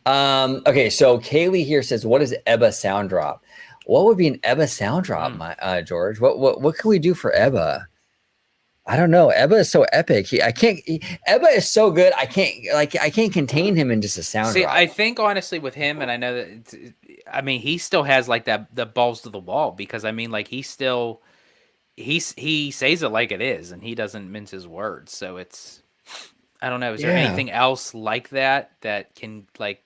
Okay, so Kaylee here says, "What is EBBA sound drop?" What would be an EBBA sound drop, George? What can we do for EBBA? I don't know. EBBA is so epic. EBBA is so good. I can't contain him in just a sound drop. I think honestly with him, and I know that. I mean, he still has like the balls to the wall because I mean, like he says it like it is, and he doesn't mince his words. So it's. I don't know. Is there anything else like that can like?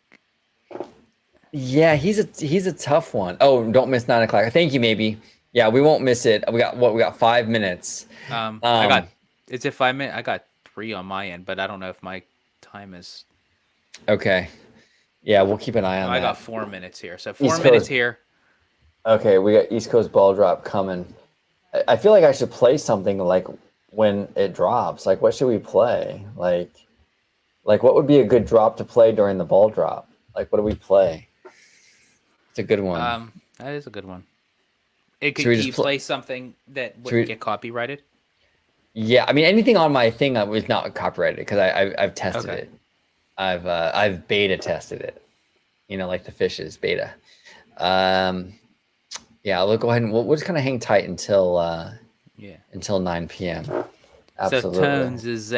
Yeah, he's a tough one. Oh, don't miss 9 o'clock. Thank you, maybe. Yeah, we won't miss it. We got 5 minutes. I got. Is it 5 minutes? I got 3 on my end, but I don't know if my time is. Okay. Yeah, we'll keep an eye on that. I got 4 minutes here, so 4 minutes here. Okay, we got East Coast ball drop coming. I feel like I should play something like when it drops. Like, what should we play? Like what would be a good drop to play during the ball drop? Like, what do we play? It's a good one. That is a good one. Can you play something that wouldn't get copyrighted? Yeah, I mean anything on my thing was not copyrighted because I've tested it. I've beta tested it. You know, like the fishes beta. Yeah, we'll go ahead and we'll just kind of hang tight until 9 p.m. Absolutely. So Tones is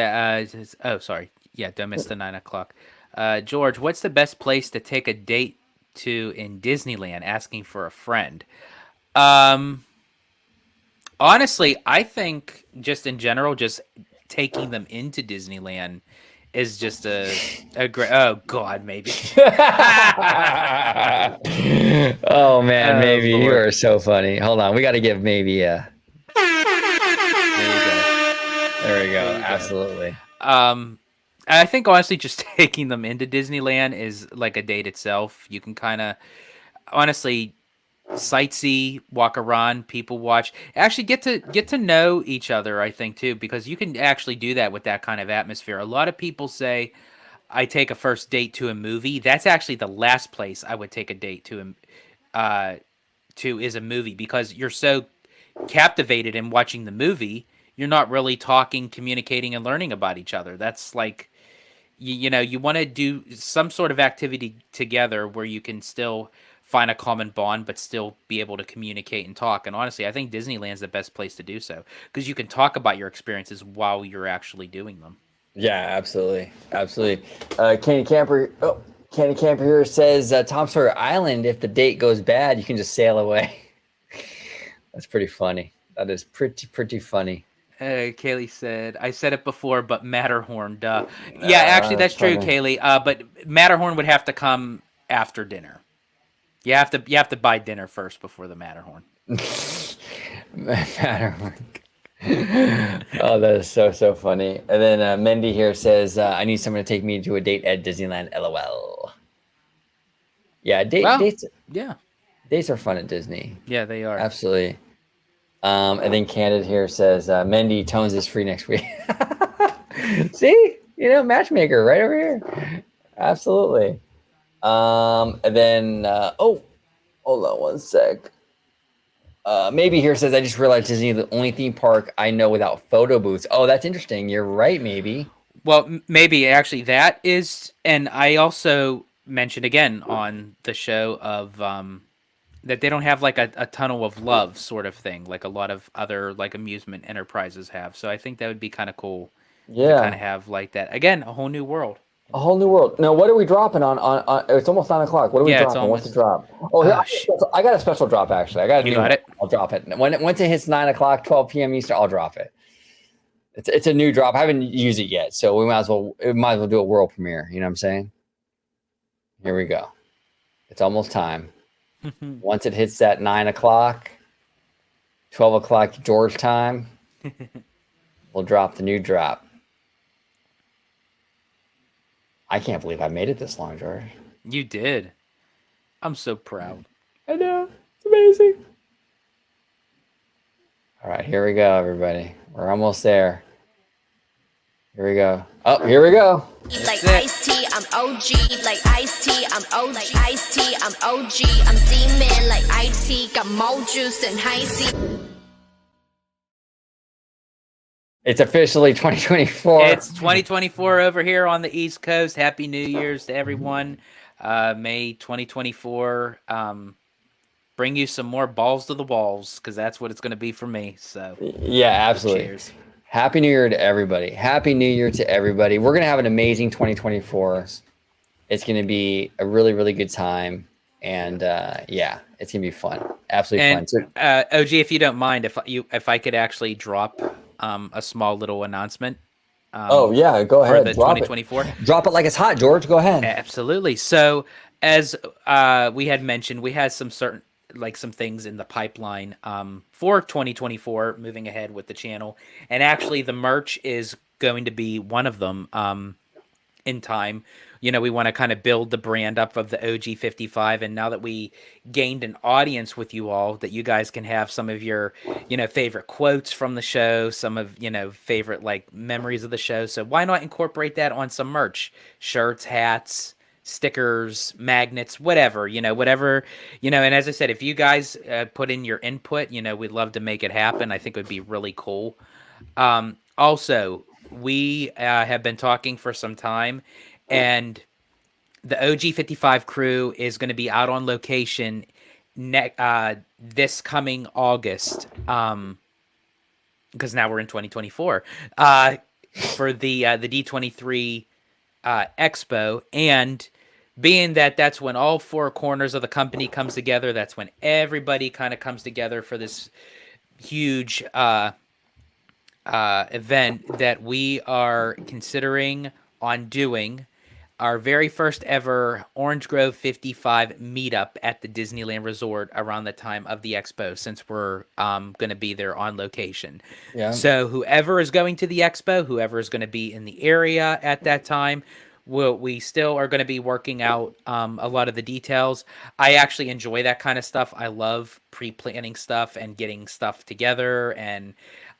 oh sorry. Yeah, don't miss the 9 o'clock. George, what's the best place to take a date to in Disneyland? Asking for a friend. Honestly, I think just in general, just taking them into Disneyland is just a great. Oh God, maybe. Oh man, maybe you are so funny. Hold on, we got to give maybe a. There we go. Absolutely. I think honestly, just taking them into Disneyland is like a date itself. You can kind of honestly sightsee, walk around, people watch, actually get to know each other. I think too, because you can actually do that with that kind of atmosphere. A lot of people say, "I take a first date to a movie." That's actually the last place I would take a date to is a movie because you're so captivated in watching the movie. You're not really talking, communicating, and learning about each other. That's like, you know, you want to do some sort of activity together where you can still find a common bond, but still be able to communicate and talk. And honestly, I think Disneyland's the best place to do so because you can talk about your experiences while you're actually doing them. Yeah, absolutely. Candy Camper here says Tom Sawyer Island. If the date goes bad, you can just sail away. That's pretty funny. That is pretty funny. Kaylee said, "I said it before, but Matterhorn, duh." Yeah, actually, that's true, Kaylee. But Matterhorn would have to come after dinner. You have to buy dinner first before the Matterhorn. Matterhorn. Oh, that is so funny. And then Mendy here says, "I need someone to take me to a date at Disneyland." LOL. Yeah, dates. Yeah, dates are fun at Disney. Yeah, they are. Absolutely. And then Candid here says, Mendy, Tones is free next week. See? You know, matchmaker right over here. Absolutely. And then, hold on one sec. Maybe here says, I just realized Disney is the only theme park I know without photo booths. Oh, that's interesting. You're right, maybe. Well, maybe actually that is, and I also mentioned again on the show of, that they don't have like a tunnel of love sort of thing, like a lot of other like amusement enterprises have. So I think that would be kind of cool. Yeah. To kind of have like that. Again, a whole new world. A whole new world. Now, what are we dropping on it's almost 9 o'clock. What are we dropping? What's the drop? Oh, I got a special drop, actually. I got it. I'll drop it. Once it hits 9 o'clock, 12 p.m. Eastern, I'll drop it. It's a new drop. I haven't used it yet, so we might as well do a world premiere. You know what I'm saying? Here we go. It's almost time. Once it hits that 9 o'clock, 12 o'clock George time, we'll drop the new drop. I can't believe I made it this long, George. You did. I'm so proud. I know. It's amazing. All right, here we go, everybody. We're almost there. Here we go. Oh, here we go. Like iced tea, I'm OG. Like iced tea, I'm OG. Iced tea, I'm OG. I'm demon like IT. Got more juice than high C. It's officially 2024. It's 2024 over here on the East Coast. Happy New Year's to everyone. May 2024 bring you some more balls to the walls, because that's what it's going to be for me. So yeah, absolutely. Cheers. Happy New Year to everybody. Happy New Year to everybody. We're going to have an amazing 2024. Yes. It's going to be a really, really good time. And yeah, it's going to be fun. Absolutely fun. So, OG, if you don't mind, if I could actually drop a small little announcement. Oh yeah, go ahead. For the 2024. Drop it like it's hot, George. Go ahead. Absolutely. So as we had mentioned, we had some things in the pipeline for 2024 moving ahead with the channel. And actually the merch is going to be one of them in time. You know, we want to kind of build the brand up of the OG55. And now that we gained an audience with you all, that you guys can have some of your, favorite quotes from the show, some of, favorite like memories of the show. So why not incorporate that on some merch, shirts, hats, stickers, magnets, whatever, and as I said, if you guys put in your input, we'd love to make it happen. I think it would be really cool. Also, we have been talking for some time, and the OG55 crew is going to be out on location this coming August, because now we're in 2024, for the D23 Expo. And being that that's when all four corners of the company comes together, that's when everybody kind of comes together for this huge event that we are considering on doing our very first ever Orange Grove 55 meetup at the Disneyland Resort around the time of the expo, since we're going to be there on location. Yeah. So whoever is going to the expo, whoever is going to be in the area at that time, we still are going to be working out a lot of the details. I actually enjoy that kind of stuff. I love pre-planning stuff and getting stuff together, and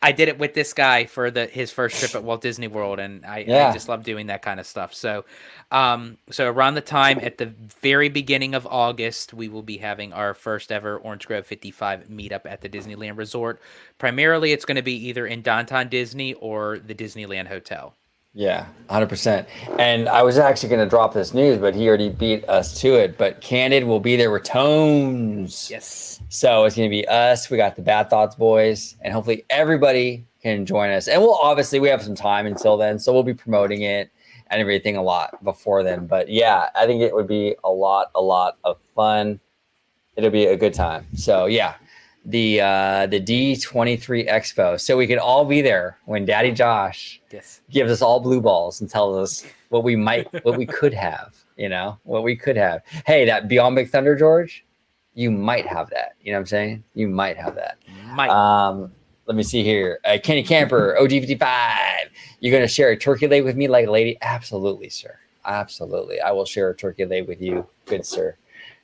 I did it with this guy for his first trip at Walt Disney World, and I just love doing that kind of stuff. So, so around the time at the very beginning of August, we will be having our first ever Orange Grove 55 meetup at the Disneyland Resort. Primarily, it's going to be either in downtown Disney or the Disneyland Hotel. Yeah, 100%. And I was actually going to drop this news, but he already beat us to it. But Candid will be there with Tones. Yes. So it's going to be us. We got the Bad Thoughts boys, and hopefully everybody can join us. And we have some time until then, so we'll be promoting it and everything a lot before then. But yeah, I think it would be a lot of fun. It'll be a good time. So yeah, the D23 Expo. So we can all be there when Daddy Josh gives us all blue balls and tells us what we could have, what we could have. Hey, that Beyond Big Thunder, George, you might have that. You know what I'm saying? You might have that. Let me see here. Kenny Camper, OG55. You're going to share a turkey leg with me like a lady? Absolutely, sir. Absolutely. I will share a turkey leg with you. Good, sir.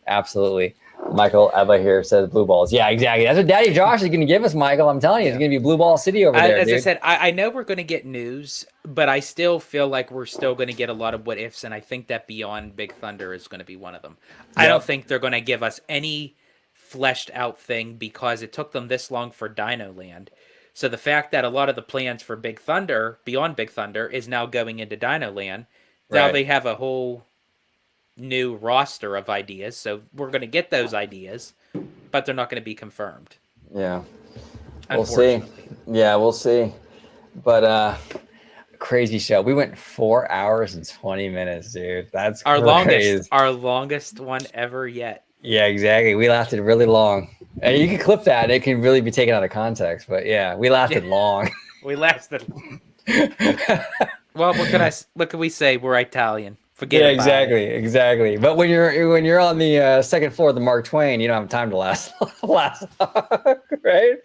Absolutely. Michael Eva here says blue balls. Yeah, exactly. That's what Daddy Josh is going to give us, Michael. I'm telling you, it's going to be blue ball city over there. As I said, I know we're going to get news, but I still feel like we're still going to get a lot of what ifs, and I think that Beyond Big Thunder is going to be one of them. Yep. I don't think they're going to give us any fleshed out thing because it took them this long for Dino Land. So the fact that a lot of the plans for Big Thunder, Beyond Big Thunder, is now going into Dino Land, now they have a whole new roster of ideas, so we're going to get those ideas, but they're not going to be confirmed. Yeah, we'll see. Yeah, we'll see. But crazy show. We went 4 hours and 20 minutes, dude. That's our longest one ever yet. Yeah, exactly. We lasted really long. And you can clip that. It can really be taken out of context. But yeah, we lasted long. We lasted. Well, what can we say? We're Italian. Forget Yeah, about it. exactly. But when you're on the second floor of the Mark Twain, you don't have time to last right,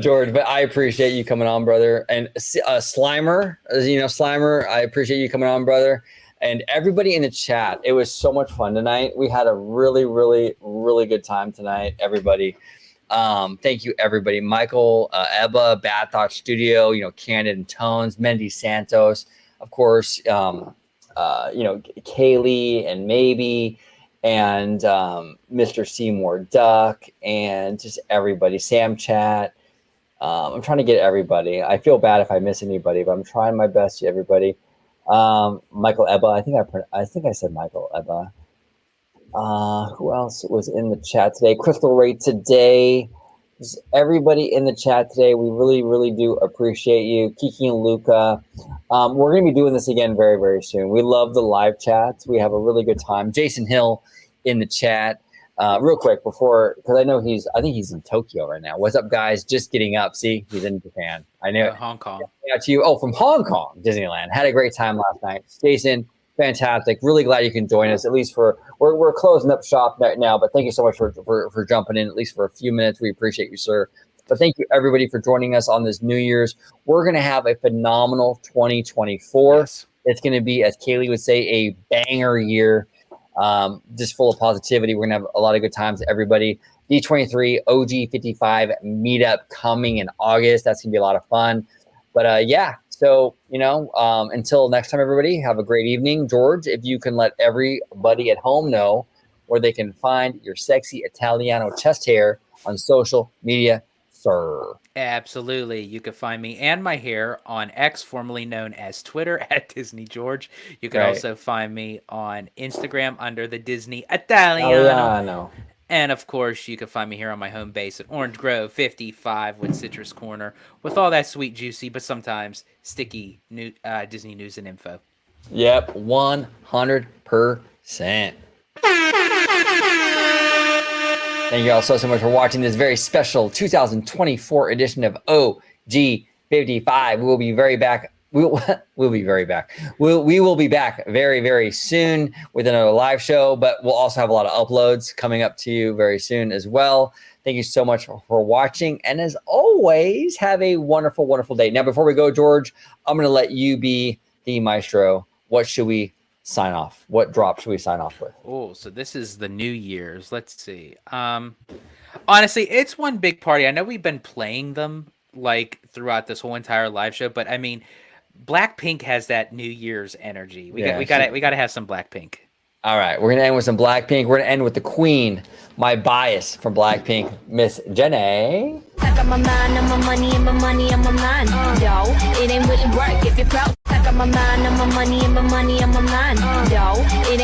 George. But I appreciate you coming on, brother. And Slimer, Slimer, I appreciate you coming on, brother. And everybody in the chat, it was so much fun tonight. We had a really, really, really good time tonight, everybody. Thank you, everybody. Michael, Ebba, Bad Thought Studio, Candid and Tones, Mendy Santos, of course. Kaylee and Maybe and Mr. Seymour Duck and just everybody, Sam Chat. I'm trying to get everybody. I feel bad if I miss anybody, but I'm trying my best to everybody. Michael Ebba, I think I said Michael Ebba. Who else was in the chat today? Crystal Ray today. Just everybody in the chat today. We really, really do appreciate you. Kiki and Luca. We're going to be doing this again very, very soon. We love the live chats. We have a really good time. Jason Hill in the chat. Real quick because I think he's in Tokyo right now. What's up, guys? Just getting up. See, he's in Japan. I know. Hong Kong. Yeah, to you. Oh, from Hong Kong, Disneyland. Had a great time last night. Jason, fantastic. Really glad you can join us. At least we're closing up shop right now, but thank you so much for jumping in, at least for a few minutes. We appreciate you, sir. But thank you, everybody, for joining us on this New Year's. We're going to have a phenomenal 2024. Yes. It's going to be, as Kaylee would say, a banger year, just full of positivity. We're going to have a lot of good times, everybody. D23 OG55 meetup coming in August. That's going to be a lot of fun. But yeah, so, until next time, everybody, have a great evening. George, if you can let everybody at home know where they can find your sexy Italiano chest hair on social media, sir. Absolutely. You can find me and my hair on X, formerly known as Twitter, at Disney George. You can also find me on Instagram under the Disney Italiano. And, of course, you can find me here on my home base at Orange Grove 55 with Citrus Corner with all that sweet, juicy, but sometimes sticky Disney news and info. Yep, 100%. Thank you all so much for watching this very special 2024 edition of OG55. We will be very back. We'll be very back. We will be back very, very soon with another live show, but we'll also have a lot of uploads coming up to you very soon as well. Thank you so much for watching. And as always, have a wonderful, wonderful day. Now, before we go, George, I'm going to let you be the maestro. What should we sign off? What drop should we sign off with? Oh, so this is the New Year's. Let's see. Honestly, it's one big party. I know we've been playing them throughout this whole entire live show, but I mean, Blackpink has that New Year's energy. We gotta have some Blackpink. All right, we're gonna end with some Blackpink. We're gonna end with the queen, my bias from Blackpink, Miss Jenny. I got my mind and my money and my money and my mind. Yo, it ain't really work if you're proud. I got my mind and my money and my money and my mind. Yo, it ain't